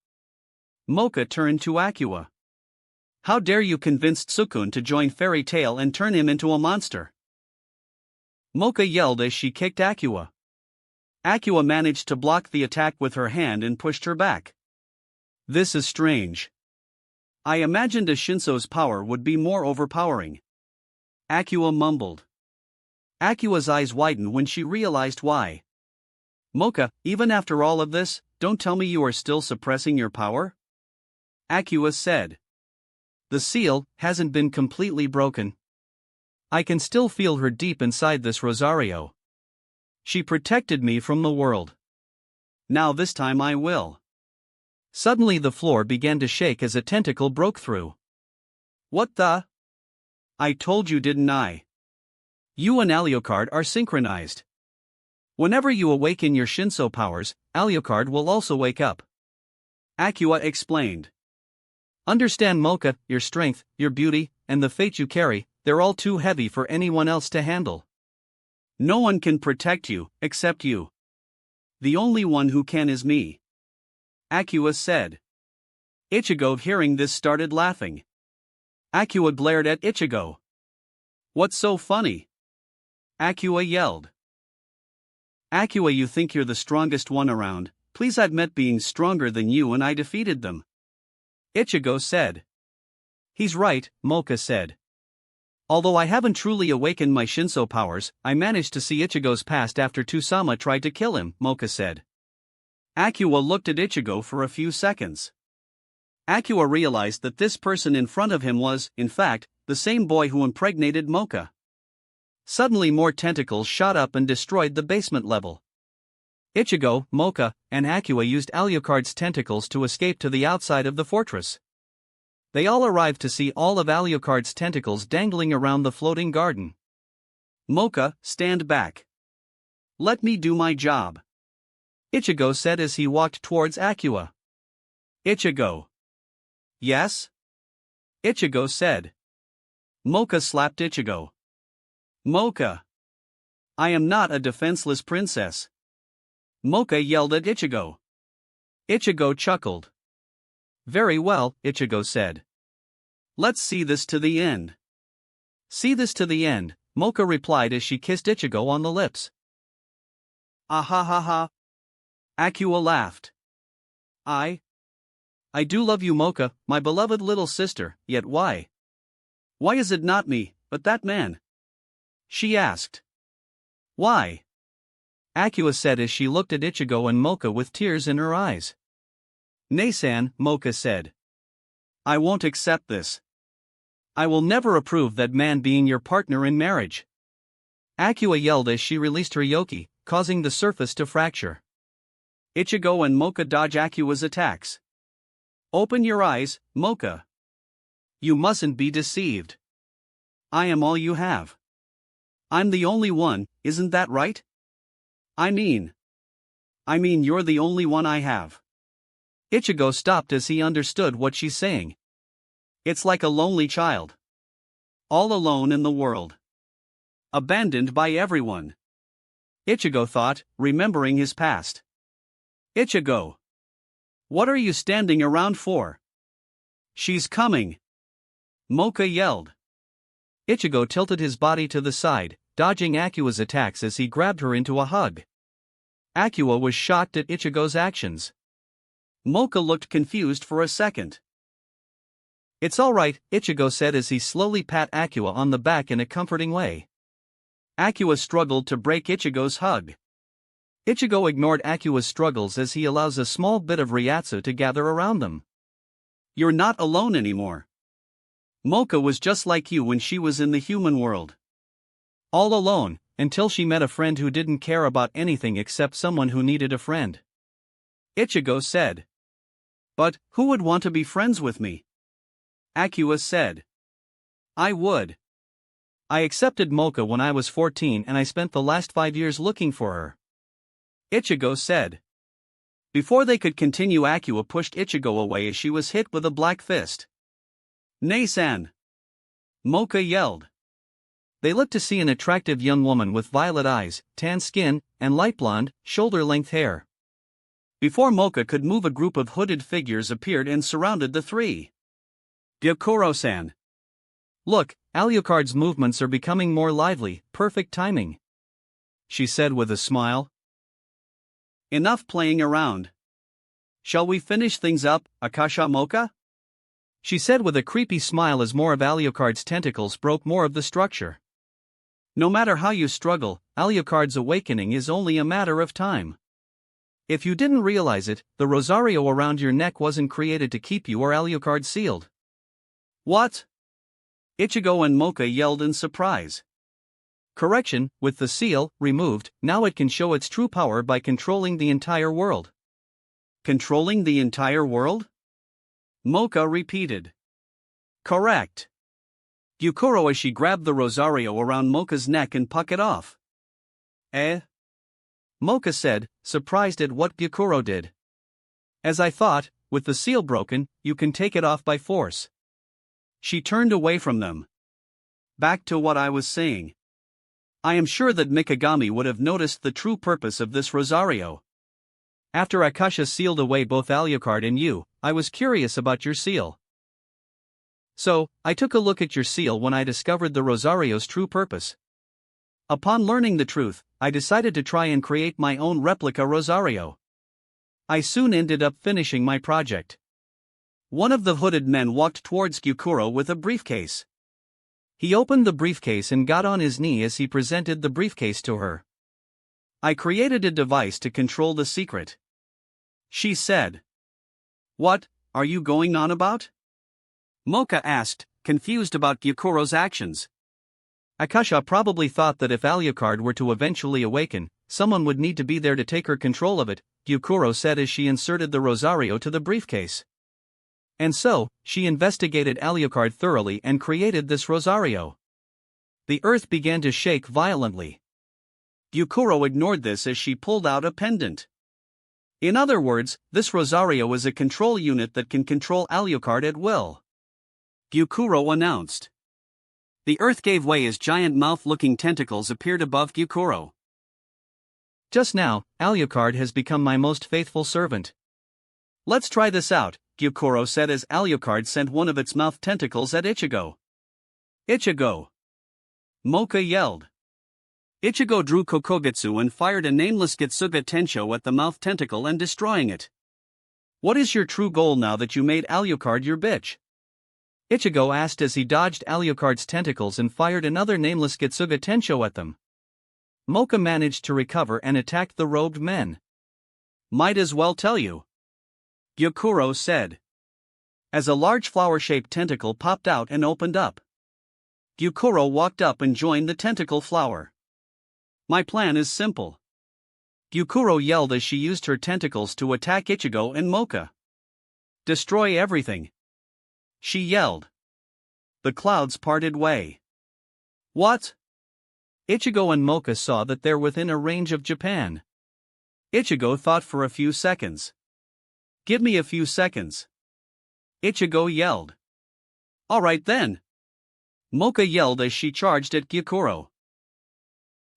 Mocha turned to Akua. "How dare you convince Tsukun to join Fairy Tail and turn him into a monster?" Mocha yelled as she kicked Akua. Akua managed to block the attack with her hand and pushed her back. "This is strange. I imagined a Shinso's power would be more overpowering." Akua mumbled. Akua's eyes widened when she realized why. "Mocha, even after all of this, don't tell me you are still suppressing your power?" Akua said. "The seal hasn't been completely broken. I can still feel her deep inside this Rosario. She protected me from the world. Now this time I will." Suddenly the floor began to shake as a tentacle broke through. "What the? I told you, didn't I? You and Alucard are synchronized. Whenever you awaken your Shinso powers, Alucard will also wake up." Akua explained. "Understand, Mocha, your strength, your beauty, and the fate you carry, they're all too heavy for anyone else to handle. No one can protect you, except you. The only one who can is me," Akua said. Ichigo, hearing this, started laughing. Akua glared at Ichigo. "What's so funny?" Akua yelled. "Akua, you think you're the strongest one around. Please, I've met beings stronger than you and I defeated them," Ichigo said. "He's right," Mocha said. "Although I haven't truly awakened my Shinso powers, I managed to see Ichigo's past after Tusama tried to kill him," Mocha said. Akua looked at Ichigo for a few seconds. Akua realized that this person in front of him was, in fact, the same boy who impregnated Mocha. Suddenly more tentacles shot up and destroyed the basement level. Ichigo, Mocha, and Akua used Alucard's tentacles to escape to the outside of the fortress. They all arrived to see all of Alucard's tentacles dangling around the floating garden. "Mocha, stand back. Let me do my job," Ichigo said as he walked towards Akua. "Ichigo." "Yes?" Ichigo said. Mocha slapped Ichigo. "Mocha! I am not a defenseless princess." Mocha yelled at Ichigo. Ichigo chuckled. "Very well," Ichigo said. "Let's see this to the end." "See this to the end," Mocha replied as she kissed Ichigo on the lips. "Ah ha ha ha." Akua laughed. I do love you, Mocha, my beloved little sister, yet why? Why is it not me, but that man?" she asked. "Why?" Akua said as she looked at Ichigo and Mocha with tears in her eyes. "Nei-san," Mocha said. "I won't accept this. I will never approve that man being your partner in marriage." Akua yelled as she released her yoki, causing the surface to fracture. Ichigo and Mocha dodge Akua's attacks. "Open your eyes, Mocha. You mustn't be deceived. I am all you have. I'm the only one, isn't that right? I mean you're the only one I have." Ichigo stopped as he understood what she's saying. It's like a lonely child. All alone in the world. Abandoned by everyone. Ichigo thought, remembering his past. "Ichigo! What are you standing around for? She's coming!" Mocha yelled. Ichigo tilted his body to the side, dodging Akua's attacks as he grabbed her into a hug. Akua was shocked at Ichigo's actions. Mocha looked confused for a second. "It's all right," Ichigo said as he slowly pat Akua on the back in a comforting way. Akua struggled to break Ichigo's hug. Ichigo ignored Akua's struggles as he allows a small bit of Ryatsu to gather around them. "You're not alone anymore. Mocha was just like you when she was in the human world. All alone, until she met a friend who didn't care about anything except someone who needed a friend," Ichigo said. "But who would want to be friends with me?" Akua said. "I would. I accepted Mocha when I was 14 and I spent the last 5 years looking for her," Ichigo said. Before they could continue, Akua pushed Ichigo away as she was hit with a black fist. "Nei-san!" Mocha yelled. They looked to see an attractive young woman with violet eyes, tan skin, and light blonde, shoulder-length hair. Before Mocha could move, a group of hooded figures appeared and surrounded the three. "Gyokuro-san! Look, Alucard's movements are becoming more lively, perfect timing," she said with a smile. "Enough playing around. Shall we finish things up, Akasha Mocha?" she said with a creepy smile as more of Alucard's tentacles broke more of the structure. "No matter how you struggle, Alucard's awakening is only a matter of time. If you didn't realize it, the Rosario around your neck wasn't created to keep you or Alucard sealed." "What?" Ichigo and Mocha yelled in surprise. "Correction, with the seal removed, now it can show its true power by controlling the entire world." "Controlling the entire world?" Mocha repeated. "Correct." Gyokuro as she grabbed the Rosario around Mocha's neck and puck it off. "Eh?" Mocha said, surprised at what Gyokuro did. "As I thought, with the seal broken, you can take it off by force." She turned away from them. "Back to what I was saying. I am sure that Mikagami would have noticed the true purpose of this Rosario. After Akasha sealed away both Alucard and you, I was curious about your seal. So, I took a look at your seal when I discovered the Rosario's true purpose. Upon learning the truth, I decided to try and create my own replica Rosario. I soon ended up finishing my project." One of the hooded men walked towards Gyokuro with a briefcase. He opened the briefcase and got on his knee as he presented the briefcase to her. "I created a device to control the secret," she said. "What are you going on about?" Mocha asked, confused about Gyokuro's actions. Akasha probably thought that if Alucard were to eventually awaken, someone would need to be there to take her control of it, Gyokuro said as she inserted the Rosario to the briefcase. And so, she investigated Alucard thoroughly and created this Rosario. The earth began to shake violently. Gyokuro ignored this as she pulled out a pendant. In other words, this Rosario is a control unit that can control Alucard at will. Gyokuro announced. The earth gave way as giant mouth-looking tentacles appeared above Gyokuro. "Just now, Alucard has become my most faithful servant. Let's try this out," Gyokuro said as Alucard sent one of its mouth tentacles at Ichigo. "Ichigo!" Mocha yelled. Ichigo drew Kokogutsu and fired a nameless Getsuga Tensho at the mouth tentacle and destroying it. "What is your true goal now that you made Alucard your bitch?" Ichigo asked as he dodged Alucard's tentacles and fired another nameless Getsuga Tensho at them. Mocha managed to recover and attacked the robed men. "Might as well tell you," Gyokuro said, as a large flower-shaped tentacle popped out and opened up. Gyokuro walked up and joined the tentacle flower. "My plan is simple," Gyokuro yelled as she used her tentacles to attack Ichigo and Mocha. "Destroy everything," she yelled. The clouds parted way. "What?" Ichigo and Mocha saw that they're within a range of Japan. Ichigo thought for a few seconds. "Give me a few seconds," Ichigo yelled. "All right then," Mocha yelled as she charged at Gyokuro.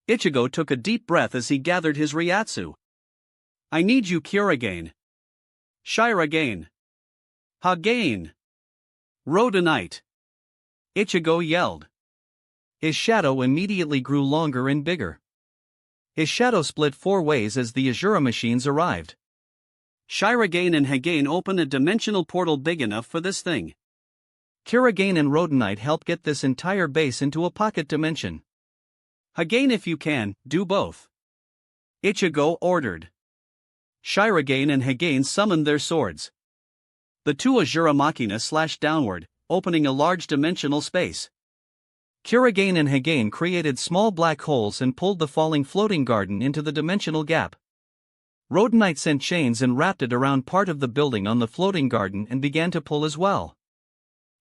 Ichigo took a deep breath as he gathered his Ryatsu. "I need you, Kuragain. Shiragain. Hagain. Rhodonite," Ichigo yelled. His shadow immediately grew longer and bigger. His shadow split 4 ways as the Azura machines arrived. Shiragain and Hagain opened a dimensional portal big enough for this thing. Kuragain and Rhodonite helped get this entire base into a pocket dimension. "Hagain, if you can, do both," Ichigo ordered. Shiragain and Hagain summoned their swords. The 2 Azura Machina slashed downward, opening a large dimensional space. Kuragain and Hagain created small black holes and pulled the falling floating garden into the dimensional gap. Rhodonite sent chains and wrapped it around part of the building on the floating garden and began to pull as well.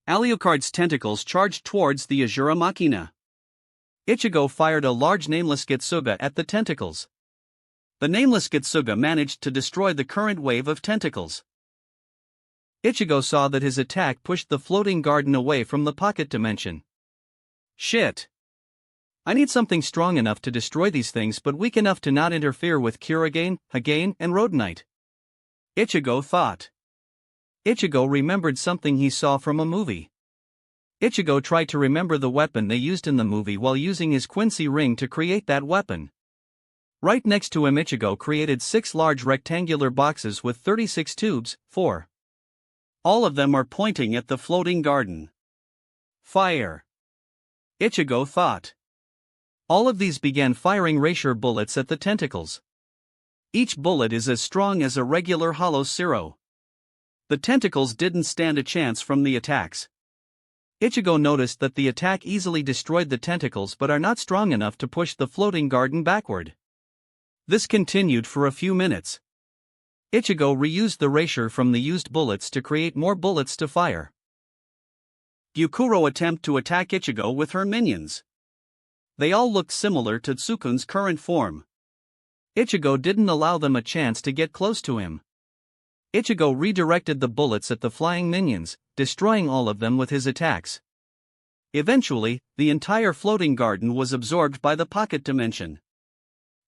Alucard's tentacles charged towards the Azura Machina. Ichigo fired a large nameless Getsuga at the tentacles. The nameless Getsuga managed to destroy the current wave of tentacles. Ichigo saw that his attack pushed the floating garden away from the pocket dimension. Shit. I need something strong enough to destroy these things but weak enough to not interfere with Kurogane, Hagane, and Rhodonite. Ichigo thought. Ichigo remembered something he saw from a movie. Ichigo tried to remember the weapon they used in the movie while using his Quincy ring to create that weapon. Right next to him, Ichigo created 6 large rectangular boxes with 36 tubes, 4. All of them are pointing at the floating garden. Fire. Ichigo thought. All of these began firing Rapier bullets at the tentacles. Each bullet is as strong as a regular hollow Zero. The tentacles didn't stand a chance from the attacks. Ichigo noticed that the attack easily destroyed the tentacles but are not strong enough to push the floating garden backward. This continued for a few minutes. Ichigo reused the Rapier from the used bullets to create more bullets to fire. Gyukuro attempt to attack Ichigo with her minions. They all looked similar to Tsukun's current form. Ichigo didn't allow them a chance to get close to him. Ichigo redirected the bullets at the flying minions, destroying all of them with his attacks. Eventually, the entire floating garden was absorbed by the pocket dimension.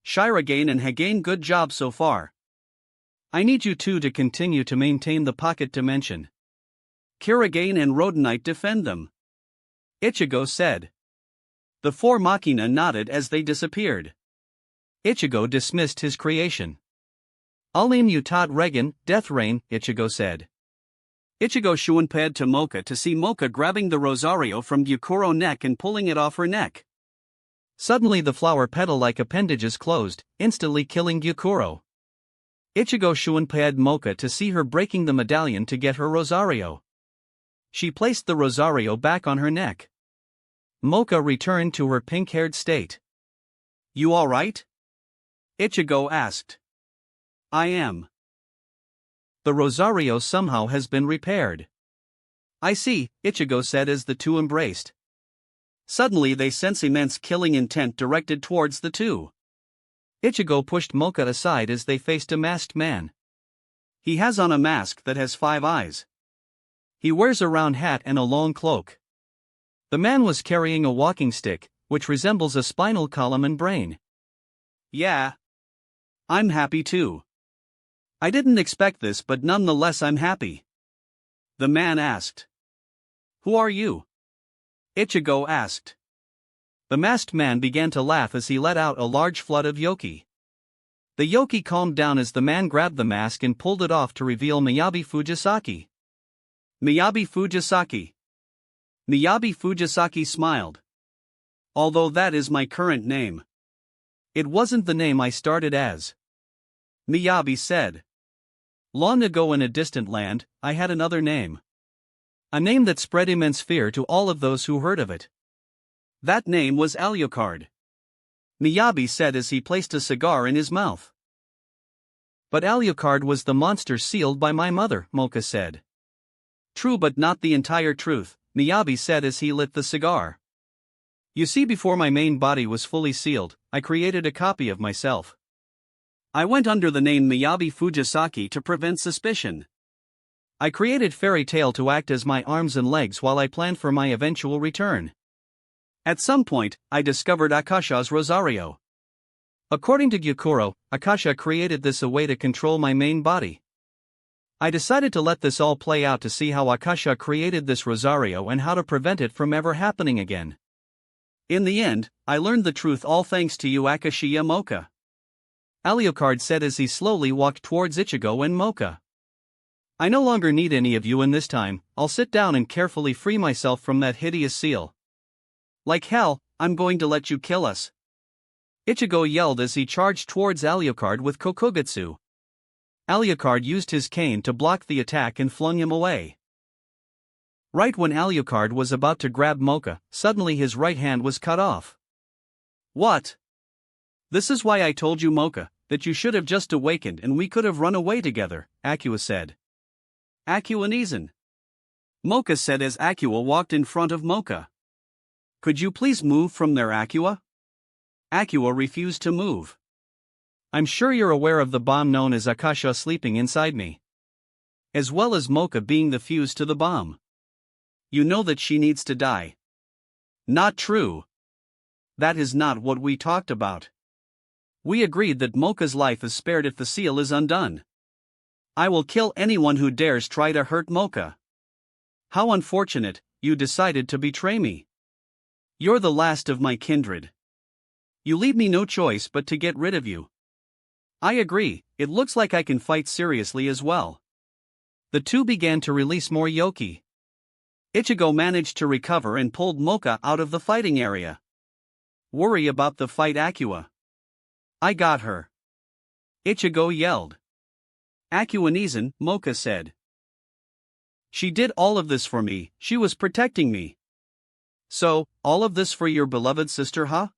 Shirogane and Hagane, good job so far. I need you two to continue to maintain the pocket dimension. Kurogane and Rhodonite defend them. Ichigo said. The 4 Machina nodded as they disappeared. Ichigo dismissed his creation. Alim Utat Regan, Death Rain, Ichigo said. Ichigo shuanped to Mocha to see Mocha grabbing the Rosario from Gyukuro's neck and pulling it off her neck. Suddenly the flower petal-like appendages closed, instantly killing Gyukuro. Ichigo shuanped Mocha to see her breaking the medallion to get her Rosario. She placed the Rosario back on her neck. Mocha returned to her pink-haired state. You alright? Ichigo asked. I am. The Rosario somehow has been repaired. I see, Ichigo said as the two embraced. Suddenly they sense immense killing intent directed towards the two. Ichigo pushed Mocha aside as they faced a masked man. He has on a mask that has 5 eyes. He wears a round hat and a long cloak. The man was carrying a walking stick, which resembles a spinal column and brain. Yeah. I'm happy too. I didn't expect this, but nonetheless I'm happy. The man asked. Who are you? Ichigo asked. The masked man began to laugh as he let out a large flood of yoki. The yoki calmed down as the man grabbed the mask and pulled it off to reveal Miyabi Fujisaki. Miyabi Fujisaki. Miyabi Fujisaki smiled. Although that is my current name. It wasn't the name I started as. Miyabi said. Long ago in a distant land, I had another name. A name that spread immense fear to all of those who heard of it. That name was Alucard. Miyabi said as he placed a cigar in his mouth. But Alucard was the monster sealed by my mother, Mocha said. True, but not the entire truth, Miyabi said as he lit the cigar. You see, before my main body was fully sealed, I created a copy of myself. I went under the name Miyabi Fujisaki to prevent suspicion. I created Fairy Tail to act as my arms and legs while I planned for my eventual return. At some point, I discovered Akasha's Rosario. According to Gyukuro, Akasha created this a way to control my main body. I decided to let this all play out to see how Akasha created this Rosario and how to prevent it from ever happening again. In the end, I learned the truth all thanks to you, Akashiya Mocha. Alucard said as he slowly walked towards Ichigo and Mocha. I no longer need any of you, and this time, I'll sit down and carefully free myself from that hideous seal. Like hell, I'm going to let you kill us. Ichigo yelled as he charged towards Alucard with Kokugutsu. Alucard used his cane to block the attack and flung him away. Right when Alucard was about to grab Mocha, suddenly his right hand was cut off. What? This is why I told you, Mocha, that you should have just awakened and we could have run away together, Akua said. Akua Nizan. Mocha said as Akua walked in front of Mocha. Could you please move from there, Akua? Akua refused to move. I'm sure you're aware of the bomb known as Akasha sleeping inside me. As well as Mocha being the fuse to the bomb. You know that she needs to die. Not true. That is not what we talked about. We agreed that Mocha's life is spared if the seal is undone. I will kill anyone who dares try to hurt Mocha. How unfortunate, you decided to betray me. You're the last of my kindred. You leave me no choice but to get rid of you. I agree, it looks like I can fight seriously as well. The two began to release more yoki. Ichigo managed to recover and pulled Mocha out of the fighting area. Worry about the fight, Akua. I got her. Ichigo yelled. Akua-nizan, Mocha said. She did all of this for me, she was protecting me. So, all of this for your beloved sister, huh?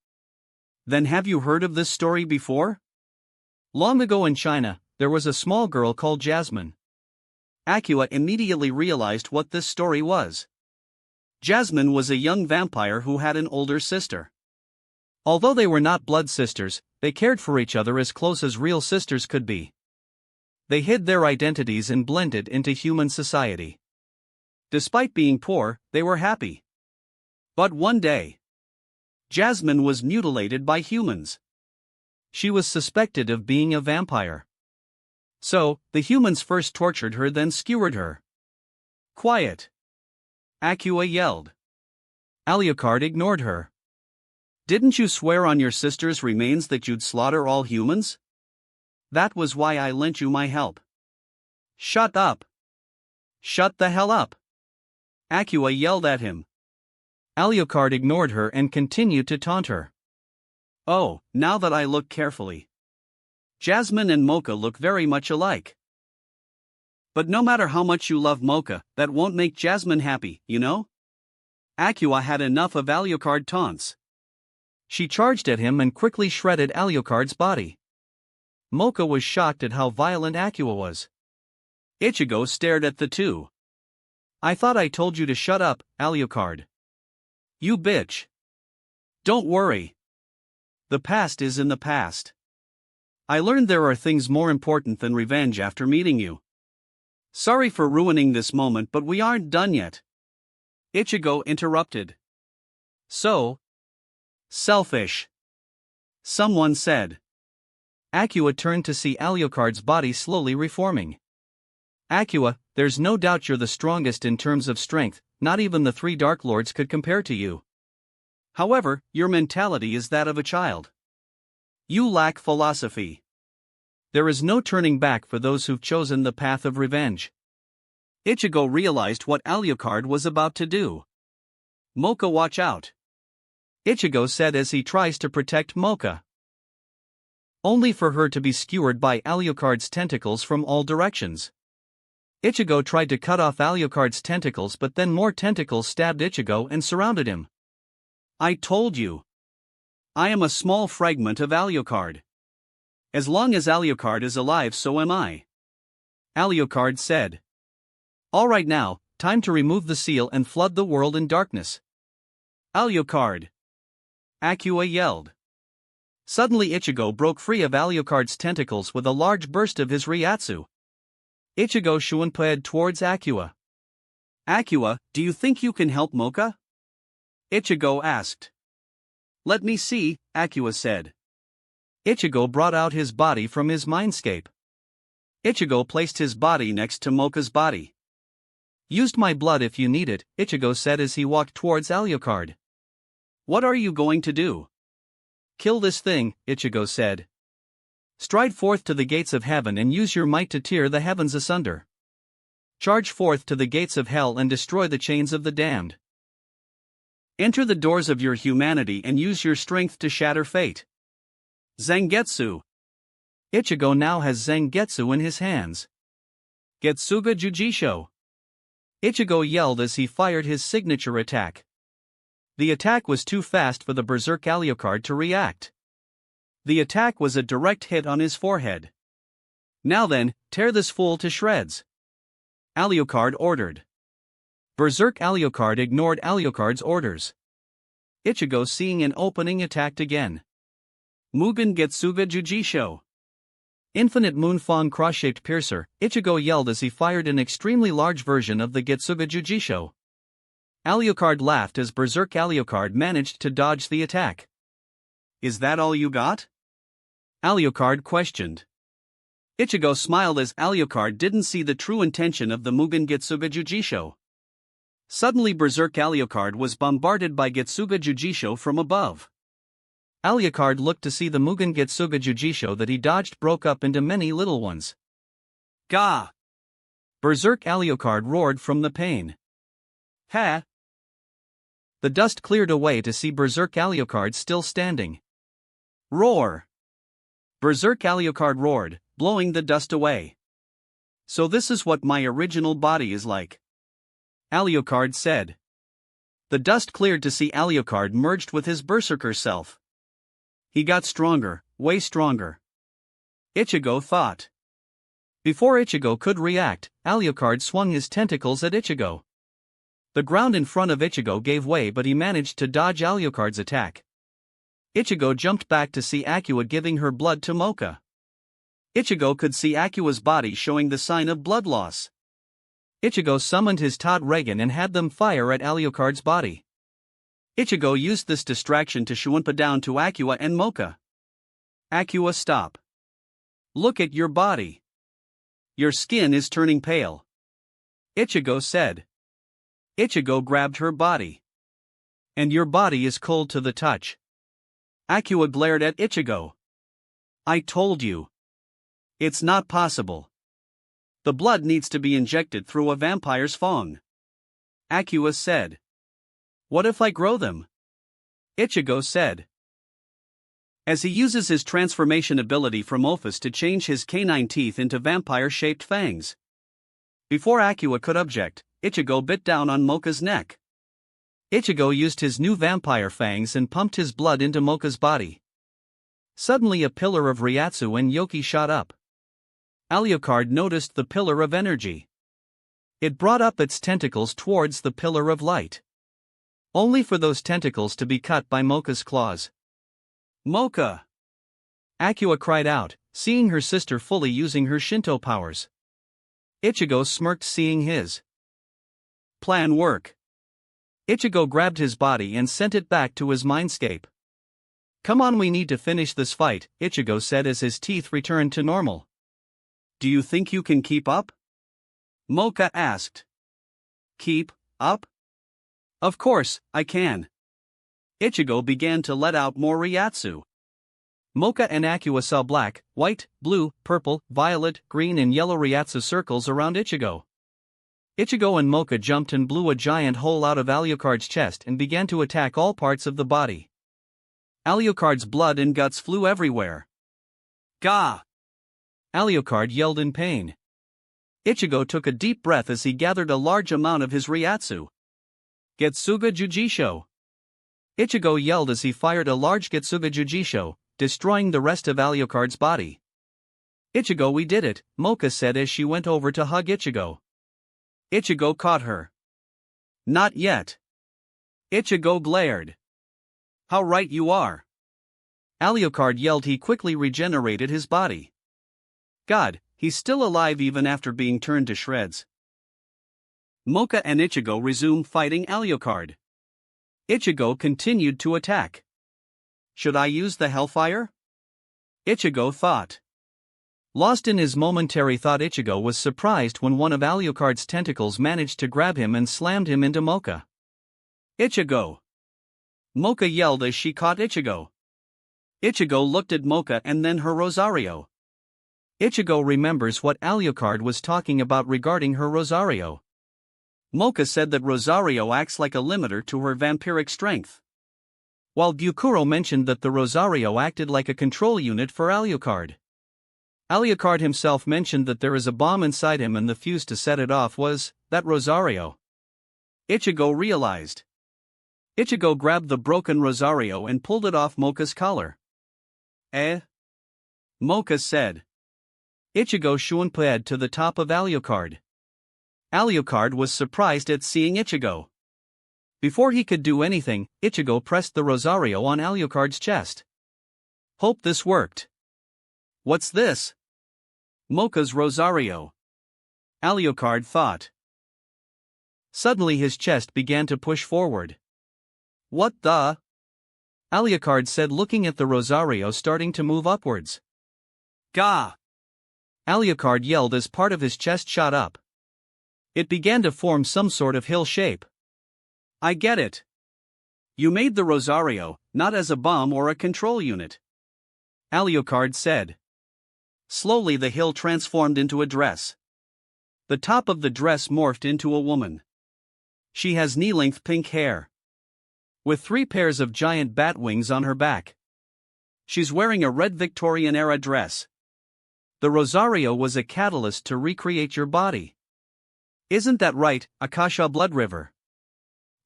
Then have you heard of this story before? Long ago in China, there was a small girl called Jasmine. Akua immediately realized what this story was. Jasmine was a young vampire who had an older sister. Although they were not blood sisters, they cared for each other as close as real sisters could be. They hid their identities and blended into human society. Despite being poor, they were happy. But one day, Jasmine was mutilated by humans. She was suspected of being a vampire. So, the humans first tortured her, then skewered her. Quiet! Akua yelled. Alucard ignored her. Didn't you swear on your sister's remains that you'd slaughter all humans? That was why I lent you my help. Shut up! Shut the hell up! Akua yelled at him. Alucard ignored her and continued to taunt her. Oh, now that I look carefully, Jasmine and Mocha look very much alike. But no matter how much you love Mocha, that won't make Jasmine happy, you know? Akua had enough of Alucard taunts. She charged at him and quickly shredded Alucard's body. Mocha was shocked at how violent Akua was. Ichigo stared at the two. I thought I told you to shut up, Alucard. You bitch. Don't worry. The past is in the past. I learned there are things more important than revenge after meeting you. Sorry for ruining this moment, but we aren't done yet. Ichigo interrupted. So selfish, someone said. Akua turned to see Alucard's body slowly reforming. Akua, there's no doubt you're the strongest in terms of strength, not even the 3 Dark Lords could compare to you. However, your mentality is that of a child. You lack philosophy. There is no turning back for those who've chosen the path of revenge. Ichigo realized what Alucard was about to do. Mocha, watch out. Ichigo said as he tries to protect Mocha. Only for her to be skewered by Alucard's tentacles from all directions. Ichigo tried to cut off Alucard's tentacles, but then more tentacles stabbed Ichigo and surrounded him. I told you. I am a small fragment of Alucard. As long as Alucard is alive, so am I. Alucard said. Alright, now, time to remove the seal and flood the world in darkness. Alucard! Akua yelled. Suddenly Ichigo broke free of Alucard's tentacles with a large burst of his Ryatsu. Ichigo shunped towards Akua. Akua, do you think you can help Mocha? Ichigo asked. Let me see, Akua said. Ichigo brought out his body from his mindscape. Ichigo placed his body next to Mocha's body. Used my blood if you need it, Ichigo said as he walked towards Alucard. What are you going to do? Kill this thing, Ichigo said. Stride forth to the gates of heaven and use your might to tear the heavens asunder. Charge forth to the gates of hell and destroy the chains of the damned. Enter the doors of your humanity and use your strength to shatter fate. Zangetsu. Ichigo now has Zangetsu in his hands. Getsuga Jujisho. Ichigo yelled as he fired his signature attack. The attack was too fast for the Berserk Alucard to react. The attack was a direct hit on his forehead. Now then, tear this fool to shreds. Alucard ordered. Berserk Alucard ignored Alucard's orders. Ichigo, seeing an opening, attacked again. Mugen Getsuga Jujisho. Infinite Moonfang cross-shaped piercer, Ichigo yelled as he fired an extremely large version of the Getsuga Jujisho. Alucard laughed as Berserk Alucard managed to dodge the attack. Is that all you got? Alucard questioned. Ichigo smiled as Alucard didn't see the true intention of the Mugen Getsuga Jujisho. Suddenly Berserk Alucard was bombarded by Getsuga Jujisho from above. Alucard looked to see the Mugen Getsuga Jujisho that he dodged broke up into many little ones. Gah! Berserk Alucard roared from the pain. Ha! The dust cleared away to see Berserk Alucard still standing. Roar! Berserk Alucard roared, blowing the dust away. So this is what my original body is like. Alucard said. The dust cleared to see Alucard merged with his berserker self. He got stronger, way stronger. Ichigo thought. Before Ichigo could react, Alucard swung his tentacles at Ichigo. The ground in front of Ichigo gave way, but he managed to dodge Alucard's attack. Ichigo jumped back to see Akua giving her blood to Mocha. Ichigo could see Akua's body showing the sign of blood loss. Ichigo summoned his Todreigan and had them fire at Alucard's body. Ichigo used this distraction to Shuunpa down to Akua and Mocha. Akua, stop. Look at your body. Your skin is turning pale. Ichigo said. Ichigo grabbed her body. And your body is cold to the touch. Akua glared at Ichigo. I told you. It's not possible. The blood needs to be injected through a vampire's fang. Akua said. What if I grow them? Ichigo said. As he uses his transformation ability from Ophis to change his canine teeth into vampire-shaped fangs. Before Akua could object, Ichigo bit down on Mocha's neck. Ichigo used his new vampire fangs and pumped his blood into Mocha's body. Suddenly a pillar of Ryatsu and Yoki shot up. Alucard noticed the pillar of energy. It brought up its tentacles towards the pillar of light. Only for those tentacles to be cut by Mocha's claws. Mocha! Akua cried out, seeing her sister fully using her Shinto powers. Ichigo smirked seeing his plan work. Ichigo grabbed his body and sent it back to his mindscape. Come on, we need to finish this fight, Ichigo said as his teeth returned to normal. Do you think you can keep up? Mocha asked. Keep up? Of course, I can. Ichigo began to let out more Ryatsu. Mocha and Akua saw black, white, blue, purple, violet, green and yellow Ryatsu circles around Ichigo. Ichigo and Mocha jumped and blew a giant hole out of Alucard's chest and began to attack all parts of the body. Alucard's blood and guts flew everywhere. Gah! Alucard yelled in pain. Ichigo took a deep breath as he gathered a large amount of his Ryatsu. Getsuga Jujisho! Ichigo yelled as he fired a large Getsuga Jujisho, destroying the rest of Alucard's body. Ichigo, we did it, Mocha said as she went over to hug Ichigo. Ichigo caught her. Not yet. Ichigo glared. How right you are. Alucard yelled. He quickly regenerated his body. God, he's still alive even after being turned to shreds. Mocha and Ichigo resumed fighting Alucard. Ichigo continued to attack. Should I use the Hellfire? Ichigo thought. Lost in his momentary thought, Ichigo was surprised when one of Alucard's tentacles managed to grab him and slammed him into Mocha. Ichigo! Mocha yelled as she caught Ichigo. Ichigo looked at Mocha and then her Rosario. Ichigo remembers what Alucard was talking about regarding her Rosario. Mocha said that Rosario acts like a limiter to her vampiric strength. While Gyukuro mentioned that the Rosario acted like a control unit for Alucard. Alucard himself mentioned that there is a bomb inside him and the fuse to set it off was that Rosario. Ichigo realized. Ichigo grabbed the broken Rosario and pulled it off Mocha's collar. Eh? Mocha said. Ichigo Shuunpaed to the top of Alucard. Alucard was surprised at seeing Ichigo. Before he could do anything, Ichigo pressed the Rosario on Alucard's chest. Hope this worked. What's this? Mocha's Rosario. Alucard thought. Suddenly his chest began to push forward. What the? Alucard said, looking at the Rosario starting to move upwards. Gah! Alucard yelled as part of his chest shot up. It began to form some sort of hill shape. I get it. You made the Rosario, not as a bomb or a control unit. Alucard said. Slowly the hill transformed into a dress. The top of the dress morphed into a woman. She has knee-length pink hair, with 3 pairs of giant bat wings on her back. She's wearing a red Victorian-era dress. The Rosario was a catalyst to recreate your body. Isn't that right, Akasha Bloodriver?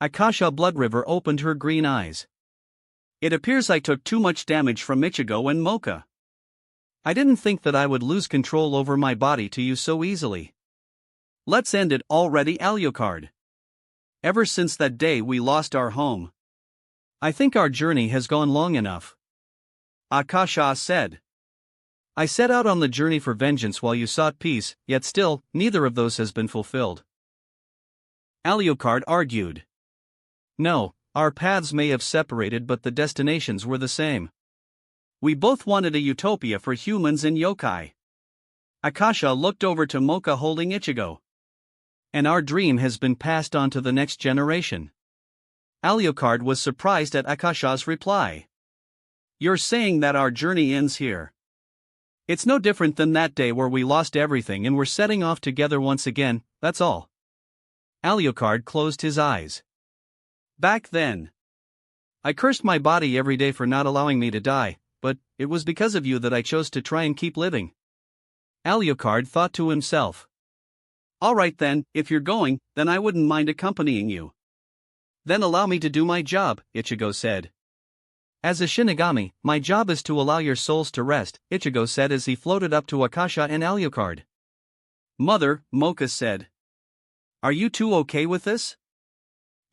Akasha Bloodriver opened her green eyes. It appears I took too much damage from Ichigo and Mocha. I didn't think that I would lose control over my body to you so easily. Let's end it already, Alucard. Ever since that day we lost our home, I think our journey has gone long enough. Akasha said. I set out on the journey for vengeance while you sought peace, yet still, neither of those has been fulfilled. Alucard argued. No, our paths may have separated, but the destinations were the same. We both wanted a utopia for humans and yokai. Akasha looked over to Mocha holding Ichigo. And our dream has been passed on to the next generation. Alucard was surprised at Akasha's reply. You're saying that our journey ends here? It's no different than that day where we lost everything and we're setting off together once again, that's all. Alucard closed his eyes. Back then, I cursed my body every day for not allowing me to die, but it was because of you that I chose to try and keep living. Alucard thought to himself. Alright then, if you're going, then I wouldn't mind accompanying you. Then allow me to do my job, Ichigo said. As a Shinigami, my job is to allow your souls to rest, Ichigo said as he floated up to Akasha and Alucard. Mother, Mocha said. Are you two okay with this?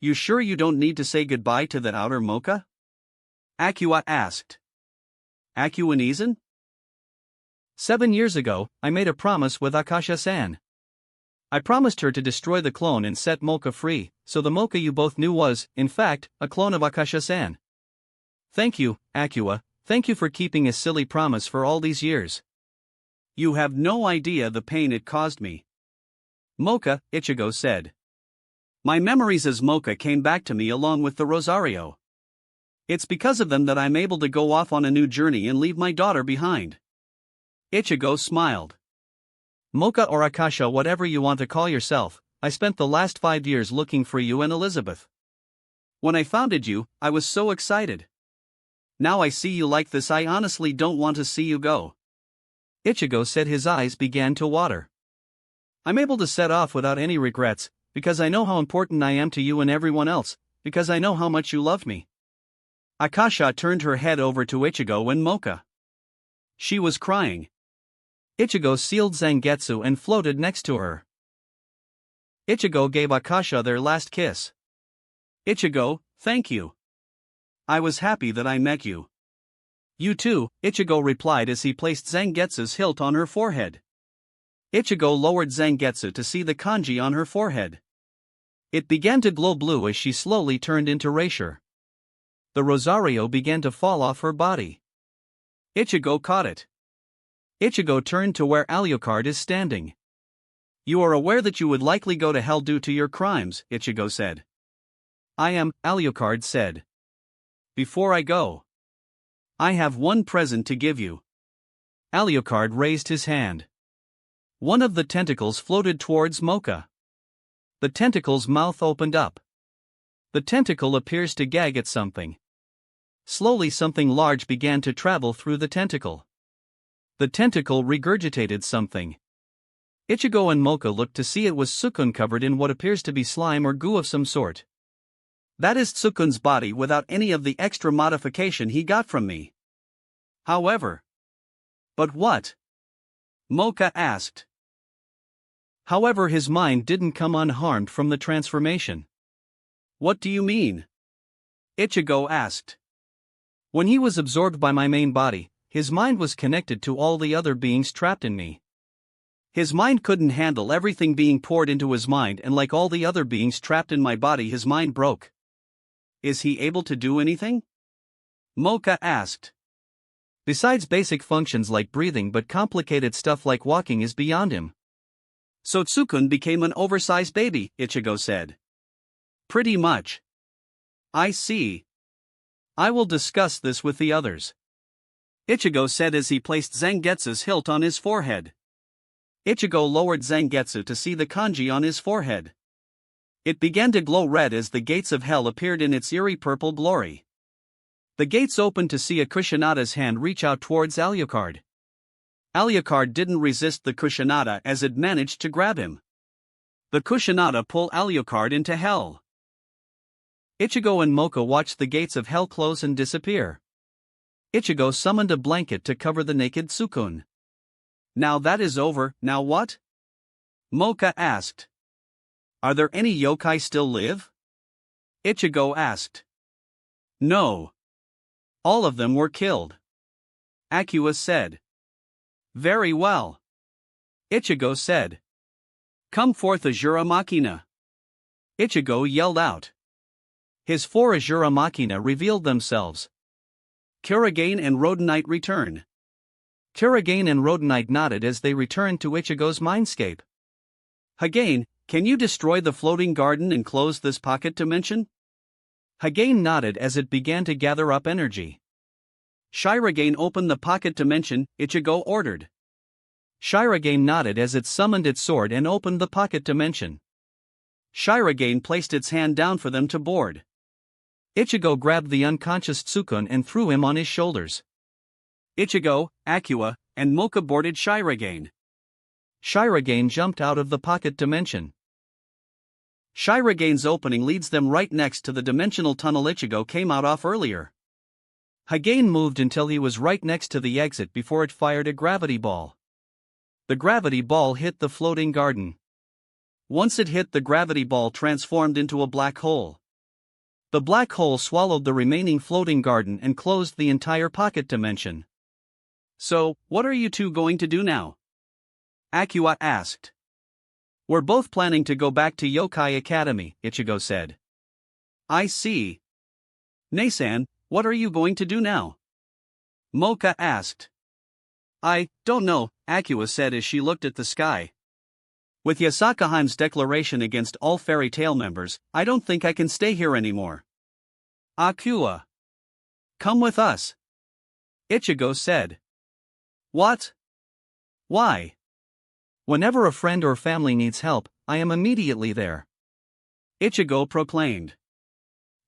You sure you don't need to say goodbye to that outer Mocha? Akua asked. Akua-Nizan? 7 years ago, I made a promise with Akasha-san. I promised her to destroy the clone and set Mocha free, so the Mocha you both knew was, in fact, a clone of Akasha-san. Thank you, Akua, thank you for keeping a silly promise for all these years. You have no idea the pain it caused me. Mocha, Ichigo said. My memories as Mocha came back to me along with the Rosario. It's because of them that I'm able to go off on a new journey and leave my daughter behind. Ichigo smiled. Mocha or Akasha, whatever you want to call yourself, I spent the last 5 years looking for you and Elizabeth. When I founded you, I was so excited. Now I see you like this, I honestly don't want to see you go. Ichigo said, his eyes began to water. I'm able to set off without any regrets, because I know how important I am to you and everyone else, because I know how much you love me. Akasha turned her head over to Ichigo and Mocha. She was crying. Ichigo sealed Zangetsu and floated next to her. Ichigo gave Akasha their last kiss. Ichigo, thank you. I was happy that I met you. You too, Ichigo replied as he placed Zangetsu's hilt on her forehead. Ichigo lowered Zangetsu to see the kanji on her forehead. It began to glow blue as she slowly turned into Reisher. The Rosario began to fall off her body. Ichigo caught it. Ichigo turned to where Alucard is standing. You are aware that you would likely go to hell due to your crimes, Ichigo said. I am, Alucard said. Before I go, I have one present to give you. Alucard raised his hand. One of the tentacles floated towards Mocha. The tentacle's mouth opened up. The tentacle appears to gag at something. Slowly something large began to travel through the tentacle. The tentacle regurgitated something. Ichigo and Mocha looked to see it was Sukun covered in what appears to be slime or goo of some sort. That is Tsukun's body without any of the extra modification he got from me. However. But what? Mocha asked. However, his mind didn't come unharmed from the transformation. What do you mean? Ichigo asked. When he was absorbed by my main body, his mind was connected to all the other beings trapped in me. His mind couldn't handle everything being poured into his mind, and like all the other beings trapped in my body, his mind broke. Is he able to do anything? Mocha asked. Besides basic functions like breathing, but complicated stuff like walking is beyond him. So Tsukun became an oversized baby, Ichigo said. Pretty much. I see. I will discuss this with the others, Ichigo said as he placed Zangetsu's hilt on his forehead. Ichigo lowered Zangetsu to see the kanji on his forehead. It began to glow red as the gates of hell appeared in its eerie purple glory. The gates opened to see a Kushinada's hand reach out towards Alucard. Alucard didn't resist the Kushinada as it managed to grab him. The Kushinada pulled Alucard into hell. Ichigo and Mocha watched the gates of hell close and disappear. Ichigo summoned a blanket to cover the naked Tsukun. Now that is over, now what? Mocha asked. Are there any yokai still live? Ichigo asked. No. All of them were killed, Akua said. Very well, Ichigo said. Come forth, Azura Machina, Ichigo yelled out. His 4 Azura Machina revealed themselves. Kurigane and Rhodonite return. Kurigane and Rhodonite nodded as they returned to Ichigo's mindscape. Hagane, can you destroy the floating garden and close this pocket dimension? Hagane nodded as it began to gather up energy. Shirogane, open the pocket dimension, Ichigo ordered. Shirogane nodded as it summoned its sword and opened the pocket dimension. Shirogane placed its hand down for them to board. Ichigo grabbed the unconscious Tsukun and threw him on his shoulders. Ichigo, Akua, and Mocha boarded Shirogane. Shirogane jumped out of the pocket dimension. Shirogane's opening leads them right next to the dimensional tunnel Ichigo came out of earlier. Hagane moved until he was right next to the exit before it fired a gravity ball. The gravity ball hit the floating garden. Once it hit, the gravity ball transformed into a black hole. The black hole swallowed the remaining floating garden and closed the entire pocket dimension. So, what are you two going to do now? Akua asked. We're both planning to go back to Yokai Academy, Ichigo said. I see. Nasan, what are you going to do now? Mocha asked. I don't know, Akua said as she looked at the sky. With Yasakaheim's declaration against all fairy tale members, I don't think I can stay here anymore. Akua. Come with us, Ichigo said. What? Why? Whenever a friend or family needs help, I am immediately there, Ichigo proclaimed.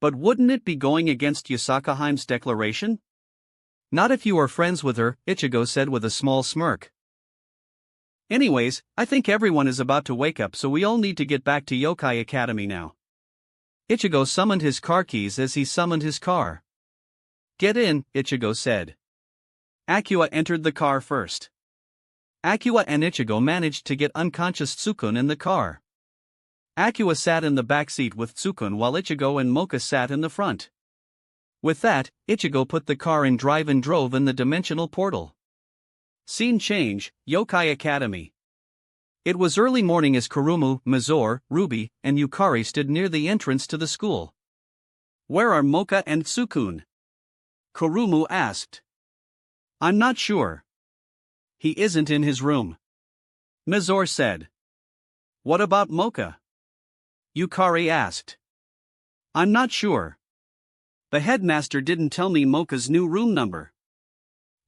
But wouldn't it be going against Yasakaheim's declaration? Not if you are friends with her, Ichigo said with a small smirk. Anyways, I think everyone is about to wake up, so we all need to get back to Yokai Academy now. Ichigo summoned his car keys as he summoned his car. Get in, Ichigo said. Akua entered the car first. Akua and Ichigo managed to get unconscious Tsukun in the car. Akua sat in the back seat with Tsukun while Ichigo and Mocha sat in the front. With that, Ichigo put the car in drive and drove in the dimensional portal. Scene change, Yokai Academy. It was early morning as Kurumu, Mizore, Ruby, and Yukari stood near the entrance to the school. Where are Mocha and Tsukun? Kurumu asked. I'm not sure. He isn't in his room, Mizore said. What about Mocha? Yukari asked. I'm not sure. The headmaster didn't tell me Mocha's new room number,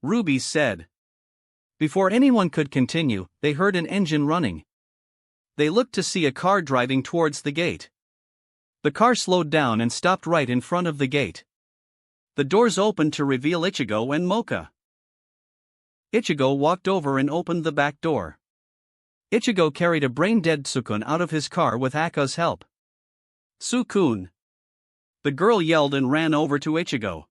Ruby said. Before anyone could continue, they heard an engine running. They looked to see a car driving towards the gate. The car slowed down and stopped right in front of the gate. The doors opened to reveal Ichigo and Mocha. Ichigo walked over and opened the back door. Ichigo carried a brain-dead Tsukun out of his car with Aka's help. Tsukun! The girl yelled and ran over to Ichigo.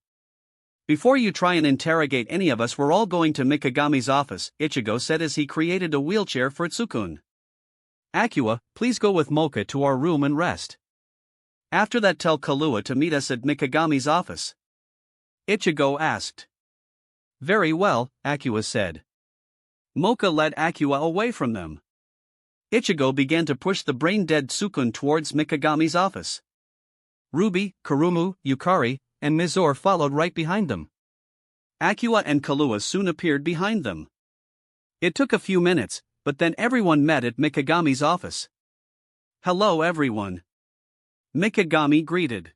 Before you try and interrogate any of us, we're all going to Mikagami's office, Ichigo said as he created a wheelchair for Tsukun. Akua, please go with Mocha to our room and rest. After that, tell Kahlua to meet us at Mikagami's office, Ichigo asked. Very well, Akua said. Mocha led Akua away from them. Ichigo began to push the brain-dead Tsukun towards Mikagami's office. Ruby, Kurumu, Yukari, and Mizore followed right behind them. Akua and Kahlua soon appeared behind them. It took a few minutes, but then everyone met at Mikagami's office. "Hello everyone," Mikagami greeted.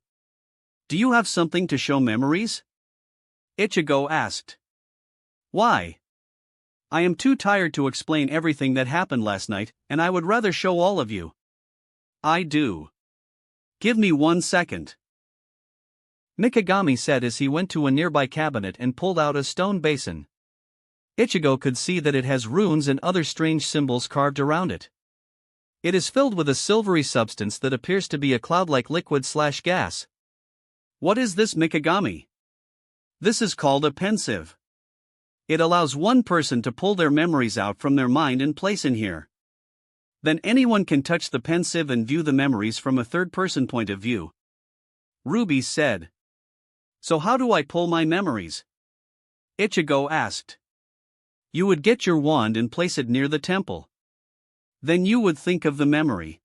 "Do you have something to show memories?" Ichigo asked. "Why?" "I am too tired to explain everything that happened last night, and I would rather show all of you." "I do. Give me 1 second," Mikagami said as he went to a nearby cabinet and pulled out a stone basin. Ichigo could see that it has runes and other strange symbols carved around it. It is filled with a silvery substance that appears to be a cloud-like liquid/gas. "What is this, Mikagami?" "This is called a pensieve. It allows one person to pull their memories out from their mind and place in here. Then anyone can touch the pensieve and view the memories from a third-person point of view," Ruby said. "So how do I pull my memories?" Ichigo asked. "You would get your wand and place it near the temple. Then you would think of the memory.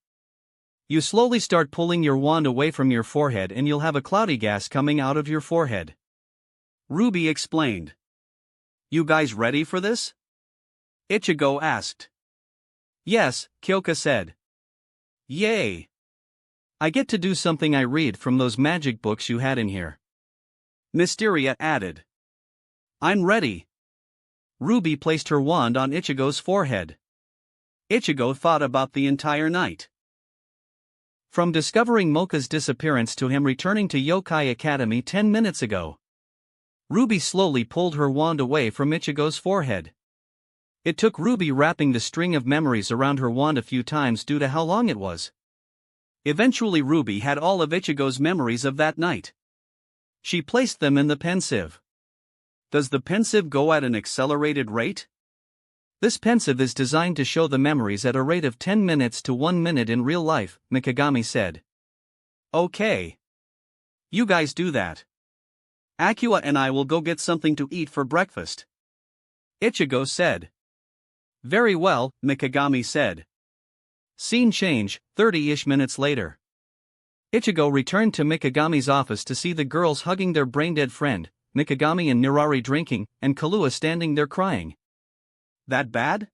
You slowly start pulling your wand away from your forehead and you'll have a cloudy gas coming out of your forehead," Ruby explained. "You guys ready for this?" Ichigo asked. "Yes," Kyoka said. "Yay! I get to do something I read from those magic books you had in here," Mysteria added. "I'm ready." Ruby placed her wand on Ichigo's forehead. Ichigo thought about the entire night. From discovering Mocha's disappearance to him returning to Yokai Academy 10 minutes ago. Ruby slowly pulled her wand away from Ichigo's forehead. It took Ruby wrapping the string of memories around her wand a few times due to how long it was. Eventually Ruby had all of Ichigo's memories of that night. She placed them in the pensieve. Does the pensieve go at an accelerated rate? This pensieve is designed to show the memories at a rate of 10 minutes to 1 minute in real life, Mikagami said. "Okay. You guys do that. Akua and I will go get something to eat for breakfast," Ichigo said. "Very well," Mikagami said. Scene change, 30-ish minutes later. Ichigo returned to Mikagami's office to see the girls hugging their brain-dead friend, Mikagami and Nirari drinking, and Kahlua standing there crying. "That bad?"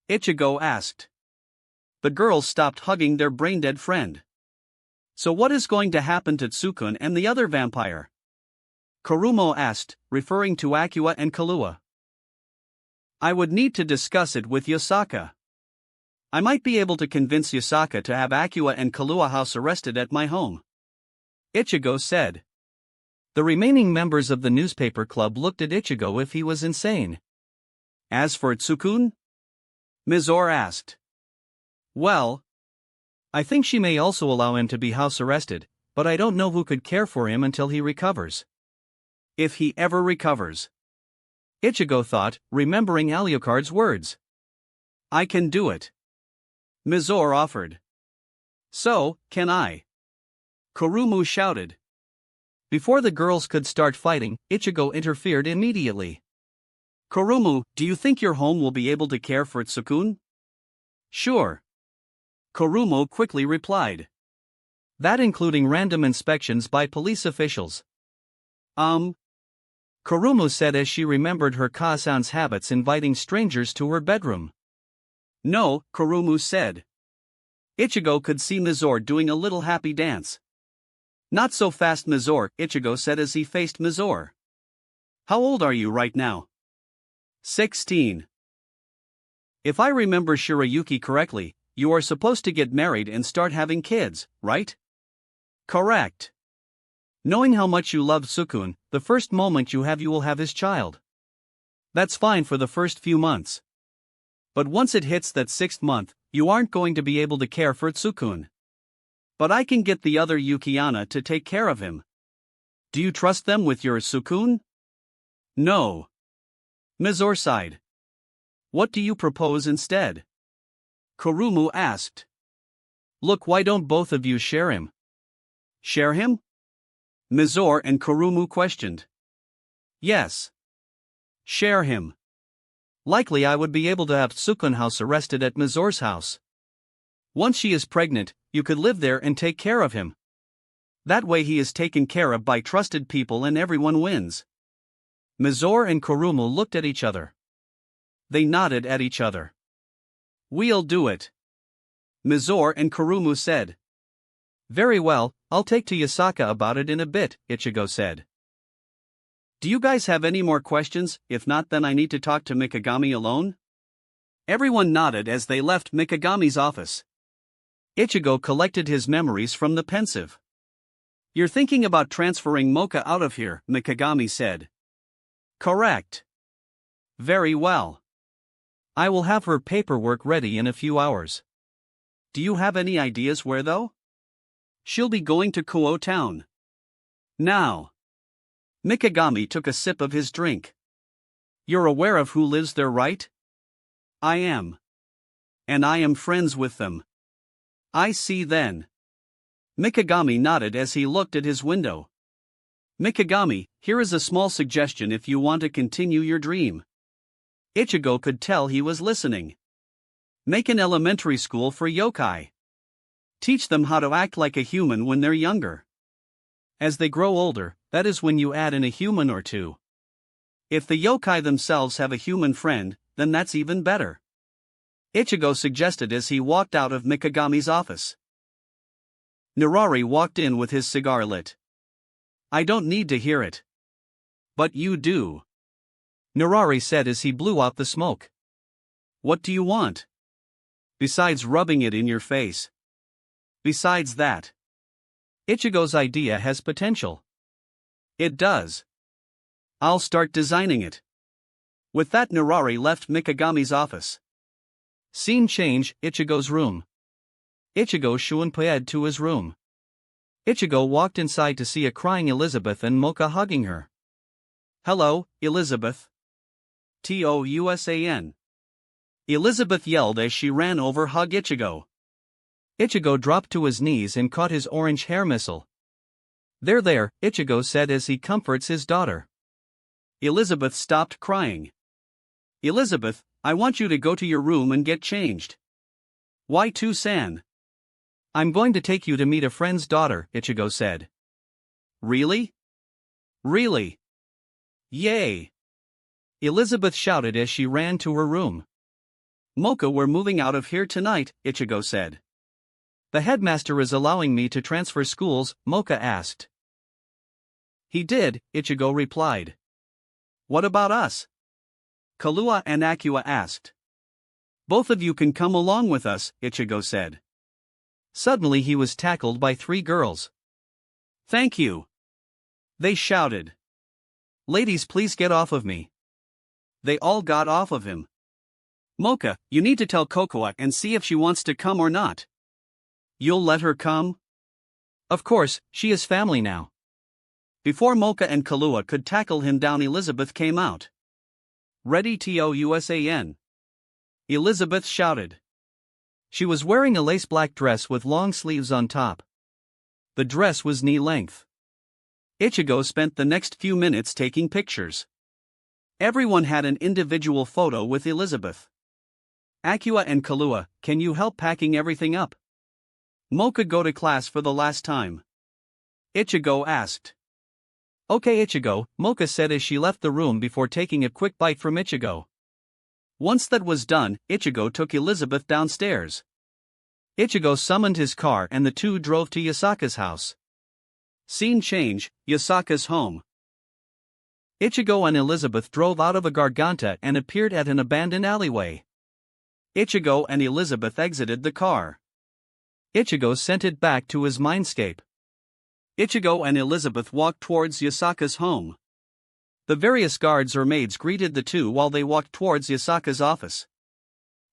Ichigo asked. The girls stopped hugging their brain-dead friend. "So what is going to happen to Tsukun and the other vampire?" Kurumo asked, referring to Akua and Kahlua. "I would need to discuss it with Yosaka. I might be able to convince Yosaka to have Akua and Kahlua house arrested at my home," Ichigo said. The remaining members of the newspaper club looked at Ichigo if he was insane. "As for Tsukun?" Mizore asked. "Well, I think she may also allow him to be house arrested, but I don't know who could care for him until he recovers." "If he ever recovers," Ichigo thought, remembering Alucard's words. "I can do it," Mizore offered. "So, can I?" Kurumu shouted. Before the girls could start fighting, Ichigo interfered immediately. "Kurumu, do you think your home will be able to care for Tsukun?" "Sure," Kurumu quickly replied. "That including random inspections by police officials." Kurumu said as she remembered her Kasan's habits inviting strangers to her bedroom. "No," Kurumu said. Ichigo could see Mizore doing a little happy dance. "Not so fast, Mizore," Ichigo said as he faced Mizore. "How old are you right now?" 16. "If I remember Shirayuki correctly, you are supposed to get married and start having kids, right?" "Correct. Knowing how much you love Tsukun, the first moment you will have his child. That's fine for the first few months. But once it hits that 6th month, you aren't going to be able to care for Tsukun. But I can get the other Yukiana to take care of him. Do you trust them with your Tsukun?" "No." Mizore sighed. "What do you propose instead?" Kurumu asked. "Look, why don't both of you share him?" "Share him?" Mizore and Kurumu questioned. "Yes. Share him. Likely I would be able to have Tsukun house arrested at Mizor's house. Once she is pregnant, you could live there and take care of him. That way he is taken care of by trusted people and everyone wins. Mizor and Kurumu looked at each other. They nodded at each other. We'll do it. Mizor and Kurumu said. Very well, I'll take to Yasaka about it in a bit, Ichigo said. Do you guys have any more questions? If not, then I need to talk to Mikagami alone? Everyone nodded as they left Mikagami's office. Ichigo collected his memories from the pensive. You're thinking about transferring Mocha out of here, Mikagami said. Correct. Very well. I will have her paperwork ready in a few hours. Do you have any ideas where though? She'll be going to Kuo Town. Now. Mikagami took a sip of his drink. You're aware of who lives there, right? I am. And I am friends with them. I see then. Mikagami nodded as he looked at his window. Mikagami, here is a small suggestion if you want to continue your dream. Ichigo could tell he was listening. Make an elementary school for yokai. Teach them how to act like a human when they're younger. As they grow older, that is when you add in a human or two. If the yokai themselves have a human friend, then that's even better. Ichigo suggested as he walked out of Mikagami's office. Narari walked in with his cigar lit. I don't need to hear it. But you do. Narari said as he blew out the smoke. What do you want? Besides rubbing it in your face. Besides that. Ichigo's idea has potential. It does. I'll start designing it. With that, Narari left Mikagami's office. Scene change, Ichigo's room. Ichigo Shunpaed to his room. Ichigo walked inside to see a crying Elizabeth and Mocha hugging her. Hello, Elizabeth. TOUSAN. Elizabeth yelled as she ran over hug Ichigo. Ichigo dropped to his knees and caught his orange hair missile. There, Ichigo said as he comforts his daughter. Elizabeth stopped crying. Elizabeth, I want you to go to your room and get changed. Why San? I'm going to take you to meet a friend's daughter, Ichigo said. Really? Really? Yay! Elizabeth shouted as she ran to her room. Mocha, we're moving out of here tonight, Ichigo said. The headmaster is allowing me to transfer schools, Mocha asked. He did, Ichigo replied. What about us? Kahlua and Akua asked. Both of you can come along with us, Ichigo said. Suddenly he was tackled by 3 girls. Thank you. They shouted. Ladies, please get off of me. They all got off of him. Mocha, you need to tell Kokoa and see if she wants to come or not. You'll let her come? Of course, she is family now. Before Mocha and Kahlua could tackle him down, Elizabeth came out. Ready TOUSAN. Elizabeth shouted. She was wearing a lace black dress with long sleeves on top. The dress was knee-length. Ichigo spent the next few minutes taking pictures. Everyone had an individual photo with Elizabeth. Akua and Kahlua, can you help packing everything up? Mocha go to class for the last time. Ichigo asked. Okay Ichigo, Mocha said as she left the room before taking a quick bite from Ichigo. Once that was done, Ichigo took Elizabeth downstairs. Ichigo summoned his car and the two drove to Yasaka's house. Scene change, Yasaka's home. Ichigo and Elizabeth drove out of a Garganta and appeared at an abandoned alleyway. Ichigo and Elizabeth exited the car. Ichigo sent it back to his mindscape. Ichigo and Elizabeth walked towards Yasaka's home. The various guards or maids greeted the two while they walked towards Yasaka's office.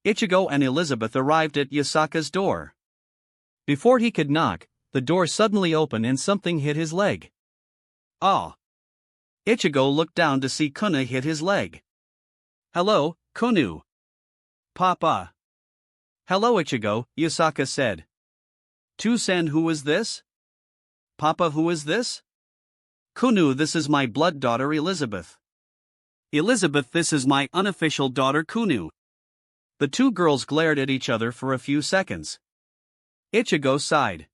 Ichigo and Elizabeth arrived at Yasaka's door. Before he could knock, the door suddenly opened and something hit his leg. Ah! Ichigo looked down to see Kuna hit his leg. Hello, Kunu. Papa. Hello Ichigo, Yasaka said. San, who is this? Papa, who is this? Kunu, this is my blood daughter Elizabeth. Elizabeth, this is my unofficial daughter Kunu. The two girls glared at each other for a few seconds. Ichigo sighed.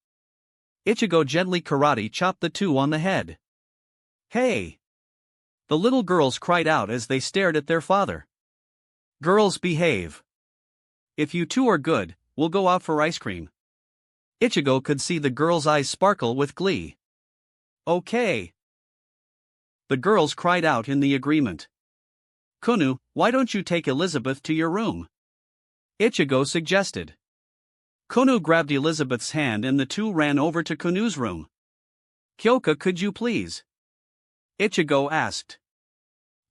Ichigo gently karate chopped the two on the head. Hey! The little girls cried out as they stared at their father. Girls, behave. If you two are good, we'll go out for ice cream. Ichigo could see the girls' eyes sparkle with glee. Okay. The girls cried out in the agreement. Kunu, why don't you take Elizabeth to your room? Ichigo suggested. Kunu grabbed Elizabeth's hand and the two ran over to Kunu's room. Kyoka, could you please? Ichigo asked.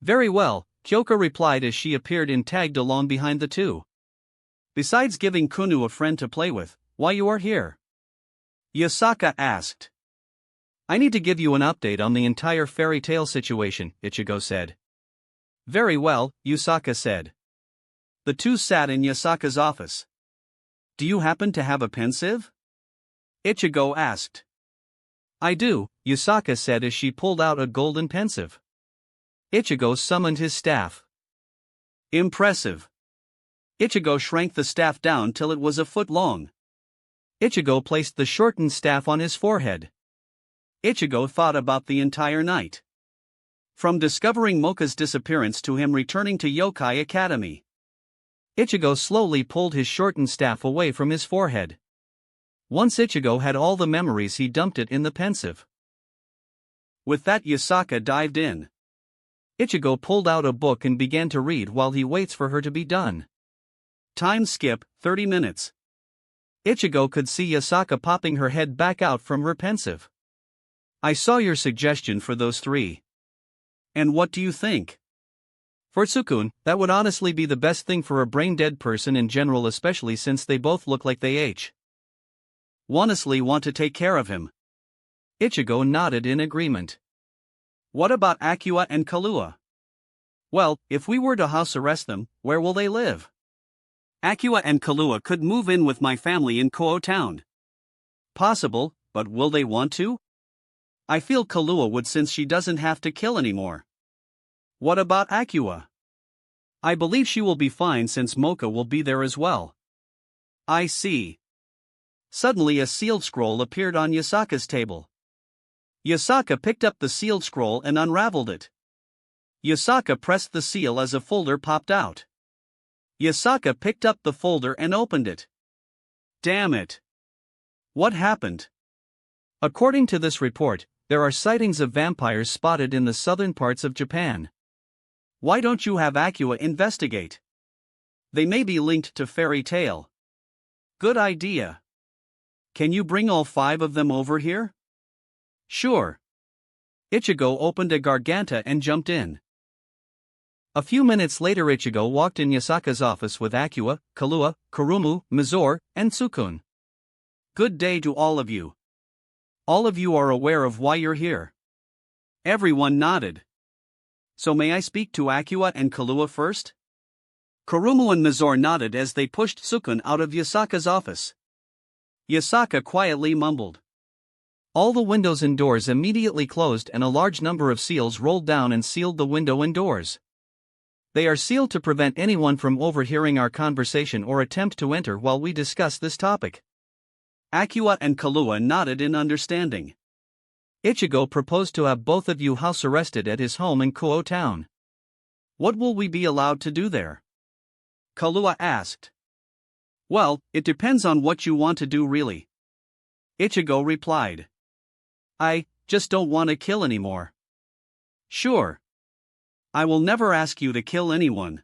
Very well, Kyoka replied as she appeared and tagged along behind the two. Besides giving Kunu a friend to play with, why you are here? Yasaka asked. I need to give you an update on the entire fairy tale situation, Ichigo said. Very well, Yasaka said. The two sat in Yasaka's office. Do you happen to have a pensieve? Ichigo asked. I do, Yasaka said as she pulled out a golden pensieve. Ichigo summoned his staff. Impressive. Ichigo shrank the staff down till it was a foot long. Ichigo placed the shortened staff on his forehead. Ichigo thought about the entire night. From discovering Mocha's disappearance to him returning to Yokai Academy. Ichigo slowly pulled his shortened staff away from his forehead. Once Ichigo had all the memories, he dumped it in the pensieve. With that, Yasaka dived in. Ichigo pulled out a book and began to read while he waits for her to be done. Time skip, 30 minutes. Ichigo could see Yasaka popping her head back out from her pensieve. I saw your suggestion for those three. And what do you think? For Sukun, that would honestly be the best thing for a brain-dead person in general, especially since they both look like they honestly want to take care of him. Ichigo nodded in agreement. What about Akua and Kahlua? Well, if we were to house arrest them, where will they live? Akua and Kahlua could move in with my family in Koho Town. Possible, but will they want to? I feel Kahlua would, since she doesn't have to kill anymore. What about Akua? I believe she will be fine since Mocha will be there as well. I see. Suddenly a sealed scroll appeared on Yasaka's table. Yasaka picked up the sealed scroll and unraveled it. Yasaka pressed the seal as a folder popped out. Yasaka picked up the folder and opened it. Damn it! What happened? According to this report, there are sightings of vampires spotted in the southern parts of Japan. Why don't you have Akua investigate? They may be linked to fairy tale. Good idea. Can you bring all 5 of them over here? Sure. Ichigo opened a garganta and jumped in. A few minutes later, Ichigo walked in Yasaka's office with Akua, Kahlua, Kurumu, Mizore, and Sukun. Good day to all of you. All of you are aware of why you're here. Everyone nodded. So may I speak to Akua and Kahlua first? Kurumu and Mizore nodded as they pushed Sukun out of Yasaka's office. Yasaka quietly mumbled. All the windows and doors immediately closed and a large number of seals rolled down and sealed the window and doors. They are sealed to prevent anyone from overhearing our conversation or attempt to enter while we discuss this topic. Akua and Kahlua nodded in understanding. Ichigo proposed to have both of you house arrested at his home in Koho Town. What will we be allowed to do there? Kahlua asked. Well, it depends on what you want to do really. Ichigo replied. I just don't want to kill anymore. Sure. I will never ask you to kill anyone.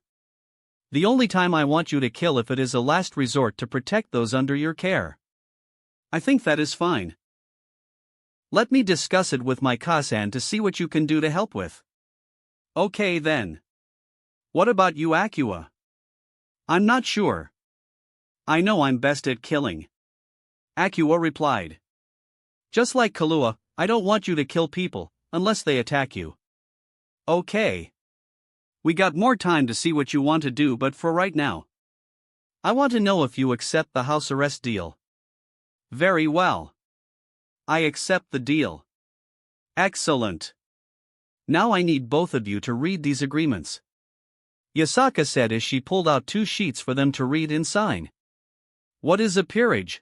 The only time I want you to kill if it is a last resort to protect those under your care. I think that is fine. Let me discuss it with my Kasan to see what you can do to help with. Okay then. What about you, Akua? I'm not sure. I know I'm best at killing. Akua replied. Just like Kahlua, I don't want you to kill people, unless they attack you. Okay. We got more time to see what you want to do, but for right now, I want to know if you accept the house arrest deal. Very well. I accept the deal. Excellent. Now I need both of you to read these agreements. Yasaka said as she pulled out 2 sheets for them to read and sign. What is a peerage?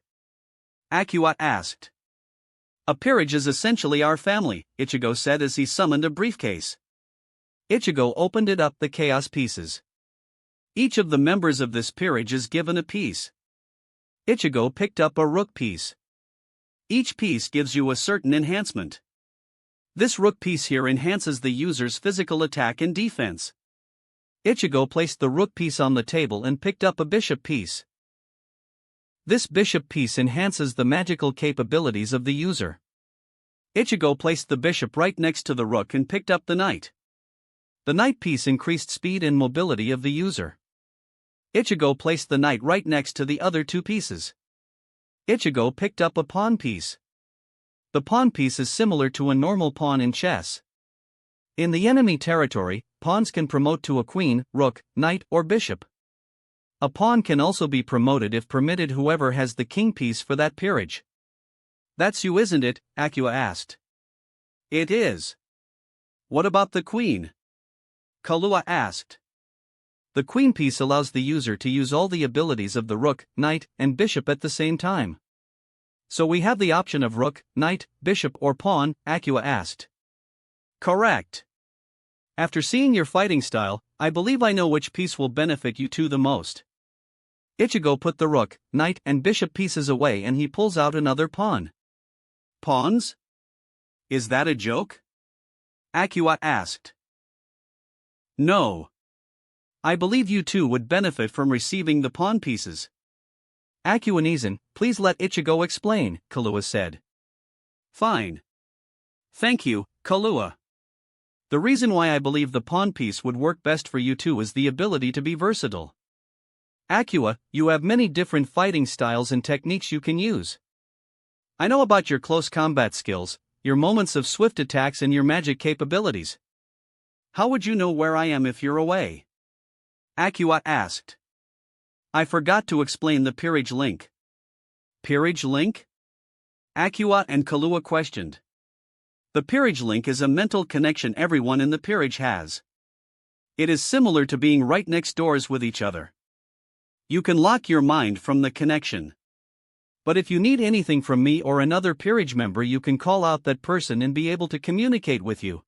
Akua asked. A peerage is essentially our family, Ichigo said as he summoned a briefcase. Ichigo opened it up the chaos pieces. Each of the members of this peerage is given a piece. Ichigo picked up a rook piece. Each piece gives you a certain enhancement. This rook piece here enhances the user's physical attack and defense. Ichigo placed the rook piece on the table and picked up a bishop piece. This bishop piece enhances the magical capabilities of the user. Ichigo placed the bishop right next to the rook and picked up the knight. The knight piece increased speed and mobility of the user. Ichigo placed the knight right next to the other 2 pieces. Ichigo picked up a pawn piece. The pawn piece is similar to a normal pawn in chess. In the enemy territory, pawns can promote to a queen, rook, knight, or bishop. A pawn can also be promoted if permitted whoever has the king piece for that peerage. That's you, isn't it? Akua asked. It is. What about the queen? Kahlua asked. The queen piece allows the user to use all the abilities of the rook, knight, and bishop at the same time. So we have the option of rook, knight, bishop, or pawn, Akua asked. Correct. After seeing your fighting style, I believe I know which piece will benefit you two the most. Ichigo put the rook, knight, and bishop pieces away and he pulls out another pawn. Pawns? Is that a joke? Akua asked. No. I believe you two would benefit from receiving the pawn pieces. Akua-Nizan, please let Ichigo explain, Kahlua said. Fine. Thank you, Kahlua. The reason why I believe the pawn piece would work best for you two is the ability to be versatile. Akua, you have many different fighting styles and techniques you can use. I know about your close combat skills, your moments of swift attacks and your magic capabilities. How would you know where I am if you're away? Akua asked. I forgot to explain the peerage link. Peerage link? Akua and Kahlua questioned. The peerage link is a mental connection everyone in the peerage has. It is similar to being right next doors with each other. You can lock your mind from the connection. But if you need anything from me or another peerage member, you can call out that person and be able to communicate with you.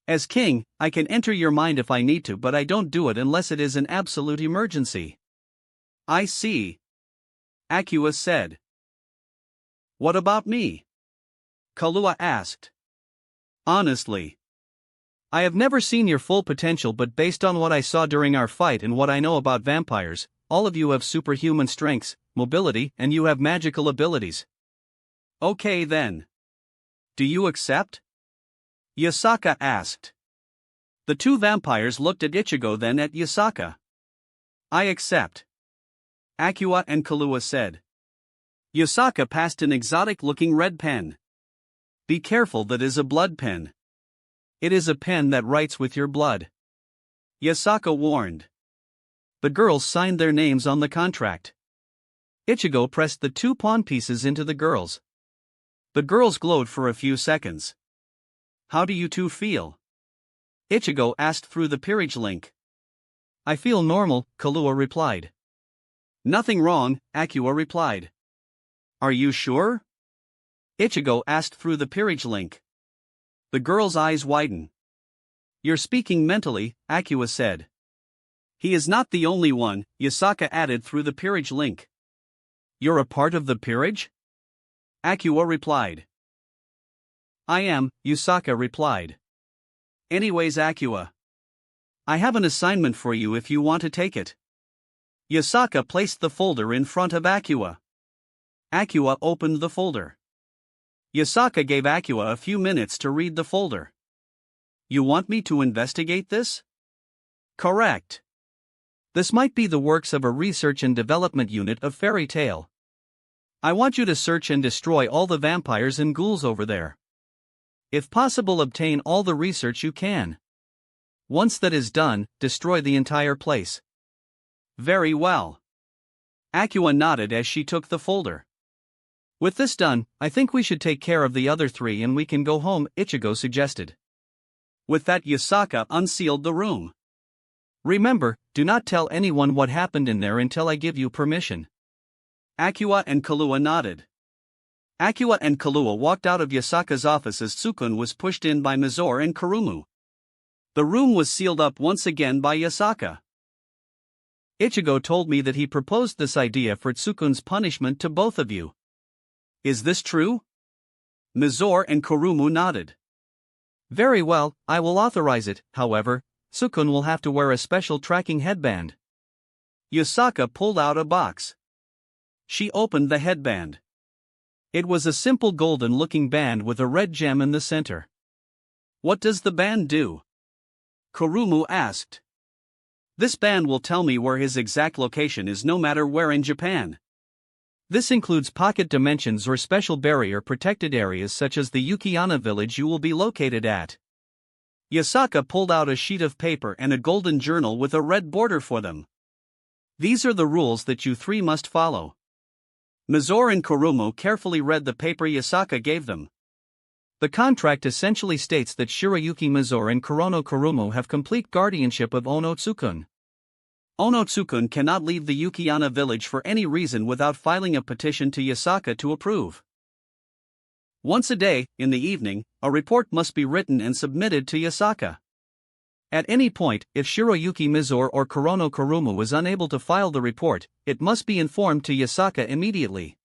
As king, I can enter your mind if I need to, but I don't do it unless it is an absolute emergency. I see. Akua said. What about me? Kahlua asked. Honestly, I have never seen your full potential, but based on what I saw during our fight and what I know about vampires, all of you have superhuman strengths, mobility, and you have magical abilities. Okay then. Do you accept? Yasaka asked. The 2 vampires looked at Ichigo then at Yasaka. I accept. Akua and Kahlua said. Yasaka passed an exotic-looking red pen. Be careful, that is a blood pen. It is a pen that writes with your blood. Yasaka warned. The girls signed their names on the contract. Ichigo pressed the 2 pawn pieces into the girls. The girls glowed for a few seconds. How do you two feel? Ichigo asked through the peerage link. I feel normal, Kahlua replied. Nothing wrong, Akua replied. Are you sure? Ichigo asked through the peerage link. The girl's eyes widen. You're speaking mentally, Akua said. He is not the only one, Yasaka added through the peerage link. You're a part of the peerage? Akua replied. I am, Yasaka replied. Anyways, Akua, I have an assignment for you if you want to take it. Yasaka placed the folder in front of Akua. Akua opened the folder. Yasaka gave Akua a few minutes to read the folder. You want me to investigate this? Correct. This might be the works of a research and development unit of Fairy Tail. I want you to search and destroy all the vampires and ghouls over there. If possible, obtain all the research you can. Once that is done, destroy the entire place. Very well. Akua nodded as she took the folder. With this done, I think we should take care of the other 3 and we can go home, Ichigo suggested. With that, Yasaka unsealed the room. Remember, do not tell anyone what happened in there until I give you permission. Akua and Kahlua nodded. Akua and Kahlua walked out of Yasaka's office as Tsukun was pushed in by Mizore and Kurumu. The room was sealed up once again by Yasaka. Ichigo told me that he proposed this idea for Tsukun's punishment to both of you. Is this true? Mizore and Kurumu nodded. Very well, I will authorize it. However, Tsukun will have to wear a special tracking headband. Yasaka pulled out a box. She opened the headband. It was a simple golden-looking band with a red gem in the center. What does the band do? Kurumu asked. This band will tell me where his exact location is no matter where in Japan. This includes pocket dimensions or special barrier protected areas such as the Yukiyana village you will be located at. Yasaka pulled out a sheet of paper and a golden journal with a red border for them. These are the rules that you three must follow. Mizore and Kurumu carefully read the paper Yasaka gave them. The contract essentially states that Shirayuki Mizore and Kurono Kurumu have complete guardianship of Ono Tsukun. Ono Tsukun cannot leave the Yukiyana village for any reason without filing a petition to Yasaka to approve. Once a day, in the evening, a report must be written and submitted to Yasaka. At any point, if Shirayuki Mizore or Kurono Kurumu is unable to file the report, it must be informed to Yasaka immediately.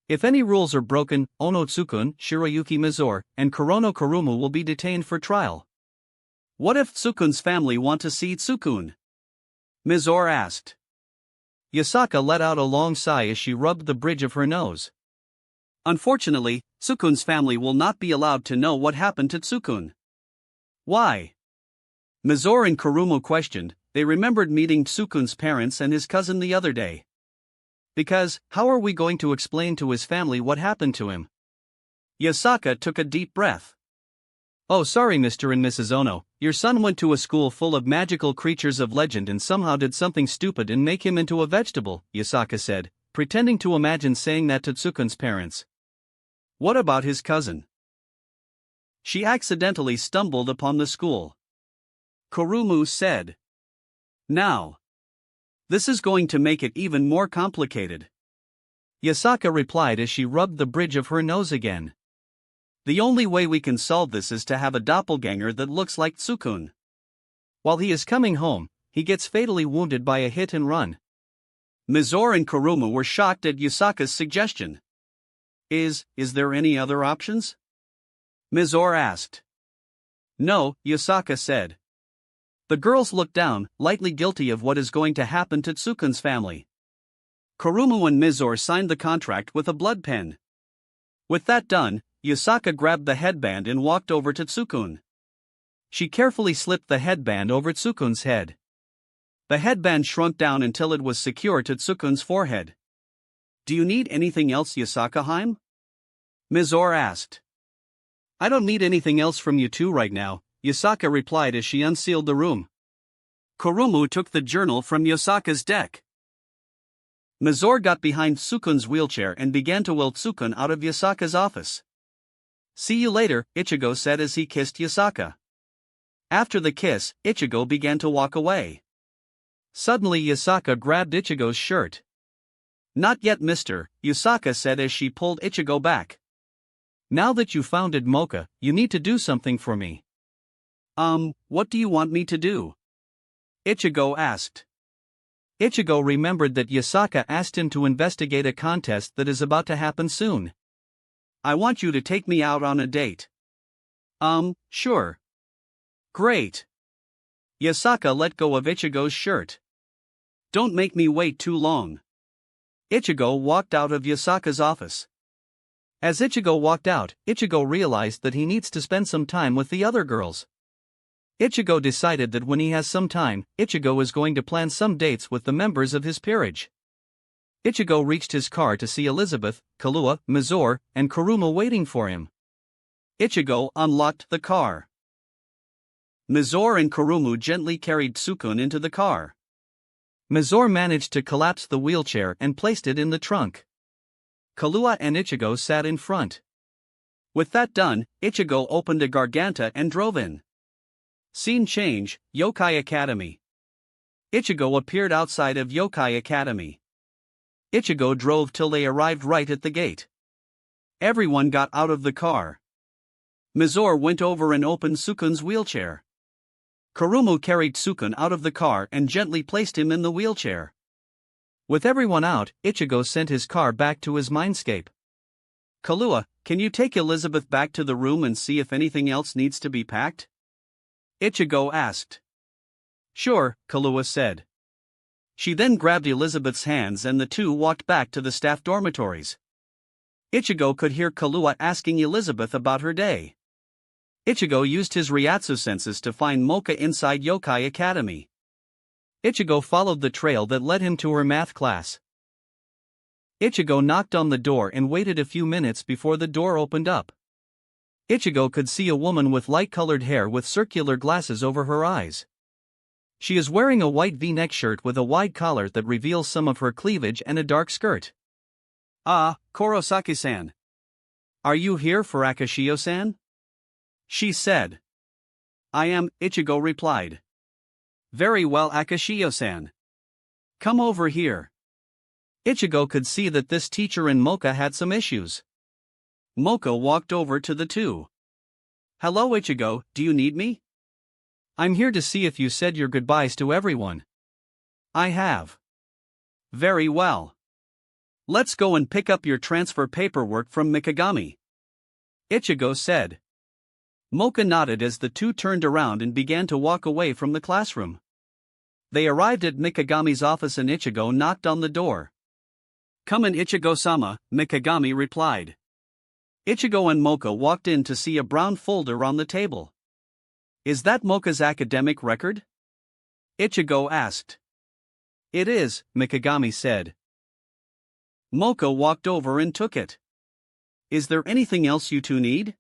If any rules are broken, Ono Tsukun, Shirayuki Mizore, and Kurono Kurumu will be detained for trial. What if Tsukun's family want to see Tsukun? Mizore asked. Yasaka let out a long sigh as she rubbed the bridge of her nose. Unfortunately, Tsukun's family will not be allowed to know what happened to Tsukun. Why? Mizore and Kurumu questioned. They remembered meeting Tsukun's parents and his cousin the other day. Because, how are we going to explain to his family what happened to him? Yasaka took a deep breath. Oh, sorry, Mr. and Mrs. Ono, your son went to a school full of magical creatures of legend and somehow did something stupid and make him into a vegetable, Yasaka said, pretending to imagine saying that to Tsukun's parents. What about his cousin? She accidentally stumbled upon the school. Kurumu said. Now. This is going to make it even more complicated. Yasaka replied as she rubbed the bridge of her nose again. The only way we can solve this is to have a doppelganger that looks like Tsukun. While he is coming home, he gets fatally wounded by a hit and run. Mizore and Kurumu were shocked at Yasaka's suggestion. Is there any other options? Mizore asked. No, Yasaka said. The girls looked down, lightly guilty of what is going to happen to Tsukun's family. Kurumu and Mizore signed the contract with a blood pen. With that done, Yasaka grabbed the headband and walked over to Tsukun. She carefully slipped the headband over Tsukun's head. The headband shrunk down until it was secure to Tsukun's forehead. Do you need anything else, Yasaka-heim? Mizore asked. I don't need anything else from you two right now, Yasaka replied as she unsealed the room. Kurumu took the journal from Yasaka's deck. Mizore got behind Tsukun's wheelchair and began to will Tsukun out of Yasaka's office. See you later, Ichigo said as he kissed Yasaka. After the kiss, Ichigo began to walk away. Suddenly Yasaka grabbed Ichigo's shirt. Not yet, mister, Yasaka said as she pulled Ichigo back. Now that you founded Mocha, you need to do something for me. What do you want me to do? Ichigo asked. Ichigo remembered that Yasaka asked him to investigate a contest that is about to happen soon. I want you to take me out on a date. Sure. Great. Yasaka let go of Ichigo's shirt. Don't make me wait too long. Ichigo walked out of Yasaka's office. As Ichigo walked out, Ichigo realized that he needs to spend some time with the other girls. Ichigo decided that when he has some time, Ichigo is going to plan some dates with the members of his peerage. Ichigo reached his car to see Elizabeth, Kahlua, Mizore, and Kurumu waiting for him. Ichigo unlocked the car. Mizore and Kurumu gently carried Tsukun into the car. Mizore managed to collapse the wheelchair and placed it in the trunk. Kahlua and Ichigo sat in front. With that done, Ichigo opened a Garganta and drove in. Scene change, Yokai Academy. Ichigo appeared outside of Yokai Academy. Ichigo drove till they arrived right at the gate. Everyone got out of the car. Mizore went over and opened Sukun's wheelchair. Kurumu carried Sukun out of the car and gently placed him in the wheelchair. With everyone out, Ichigo sent his car back to his mindscape. Kahlua, can you take Elizabeth back to the room and see if anything else needs to be packed? Ichigo asked. Sure, Kahlua said. She then grabbed Elizabeth's hands and the two walked back to the staff dormitories. Ichigo could hear Kahlua asking Elizabeth about her day. Ichigo used his Ryatsu senses to find Mocha inside Yokai Academy. Ichigo followed the trail that led him to her math class. Ichigo knocked on the door and waited a few minutes before the door opened up. Ichigo could see a woman with light-colored hair with circular glasses over her eyes. She is wearing a white V-neck shirt with a wide collar that reveals some of her cleavage and a dark skirt. Ah, Kurosaki-san. Are you here for Akashio-san? She said. I am, Ichigo replied. Very well, Akashio-san. Come over here. Ichigo could see that this teacher and Mocha had some issues. Mocha walked over to the two. Hello Ichigo, do you need me? I'm here to see if you said your goodbyes to everyone. I have. Very well. Let's go and pick up your transfer paperwork from Mikagami. Ichigo said. Mocha nodded as the two turned around and began to walk away from the classroom. They arrived at Mikagami's office and Ichigo knocked on the door. Come in Ichigo-sama, Mikagami replied. Ichigo and Mocha walked in to see a brown folder on the table. Is that Mocha's academic record? Ichigo asked. It is, Mikagami said. Mocha walked over and took it. Is there anything else you two need?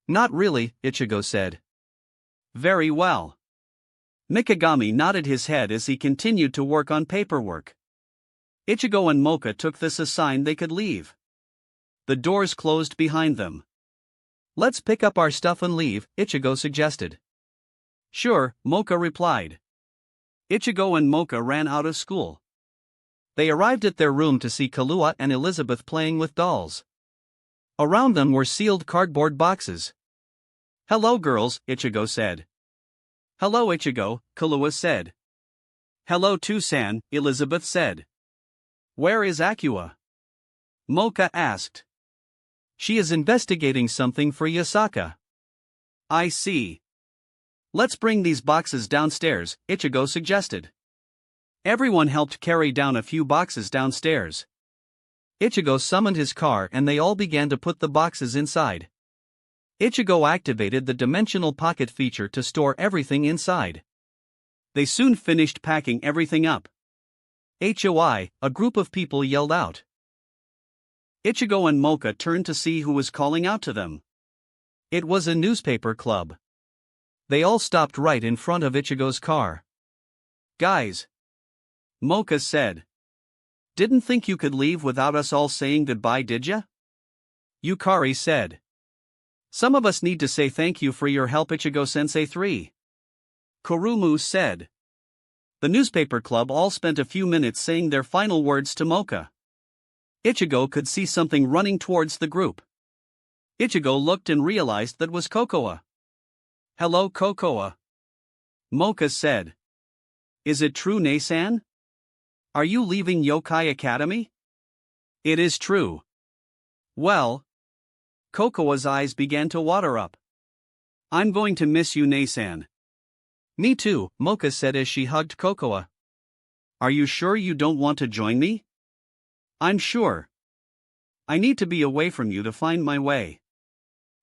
Not really, Ichigo said. Very well. Mikagami nodded his head as he continued to work on paperwork. Ichigo and Mocha took this as a sign they could leave. The doors closed behind them. Let's pick up our stuff and leave, Ichigo suggested. Sure, Mocha replied. Ichigo and Mocha ran out of school. They arrived at their room to see Kahlua and Elizabeth playing with dolls. Around them were sealed cardboard boxes. Hello girls, Ichigo said. Hello Ichigo, Kahlua said. Hello too-san, Elizabeth said. Where is Akua? Mocha asked. She is investigating something for Yasaka. I see. Let's bring these boxes downstairs, Ichigo suggested. Everyone helped carry down a few boxes downstairs. Ichigo summoned his car and they all began to put the boxes inside. Ichigo activated the dimensional pocket feature to store everything inside. They soon finished packing everything up. HOI, a group of people yelled out. Ichigo and Mocha turned to see who was calling out to them. It was a newspaper club. They all stopped right in front of Ichigo's car. Guys. Mocha said. Didn't think you could leave without us all saying goodbye, did ya? Yukari said. Some of us need to say thank you for your help, Ichigo-sensei 3. Kurumu said. The newspaper club all spent a few minutes saying their final words to Mocha. Ichigo could see something running towards the group. Ichigo looked and realized that was Kokoa. Hello Kokoa. Mocha said. Is it true, Nei-san? Are you leaving Yokai Academy? It is true. Well. Kokoa's eyes began to water up. I'm going to miss you, Nei-san. Me too, Mocha said as she hugged Kokoa. Are you sure you don't want to join me? I'm sure. I need to be away from you to find my way.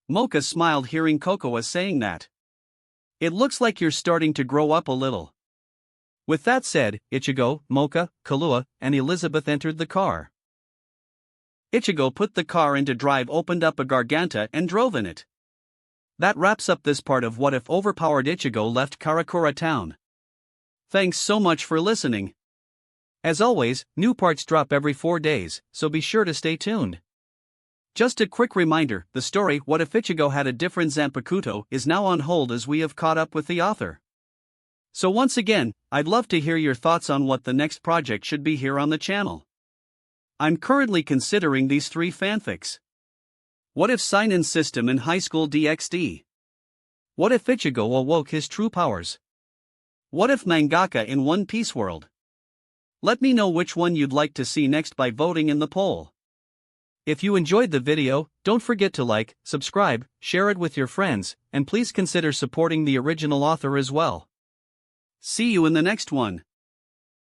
Mocha smiled hearing Kokoa saying that. It looks like you're starting to grow up a little. With that said, Ichigo, Mocha, Kahlua, and Elizabeth entered the car. Ichigo put the car into drive, opened up a Garganta and drove in it. That wraps up this part of What If Overpowered Ichigo left Karakura town. Thanks so much for listening. As always, new parts drop every 4 days, so be sure to stay tuned. Just a quick reminder, the story What If Ichigo Had a Different Zanpakuto is now on hold as we have caught up with the author. So once again, I'd love to hear your thoughts on what the next project should be here on the channel. I'm currently considering these 3 fanfics. What if Seinen System in High School DxD? What if Ichigo awoke his true powers? What if Mangaka in One Piece World? Let me know which one you'd like to see next by voting in the poll. If you enjoyed the video, don't forget to like, subscribe, share it with your friends, and please consider supporting the original author as well. See you in the next one.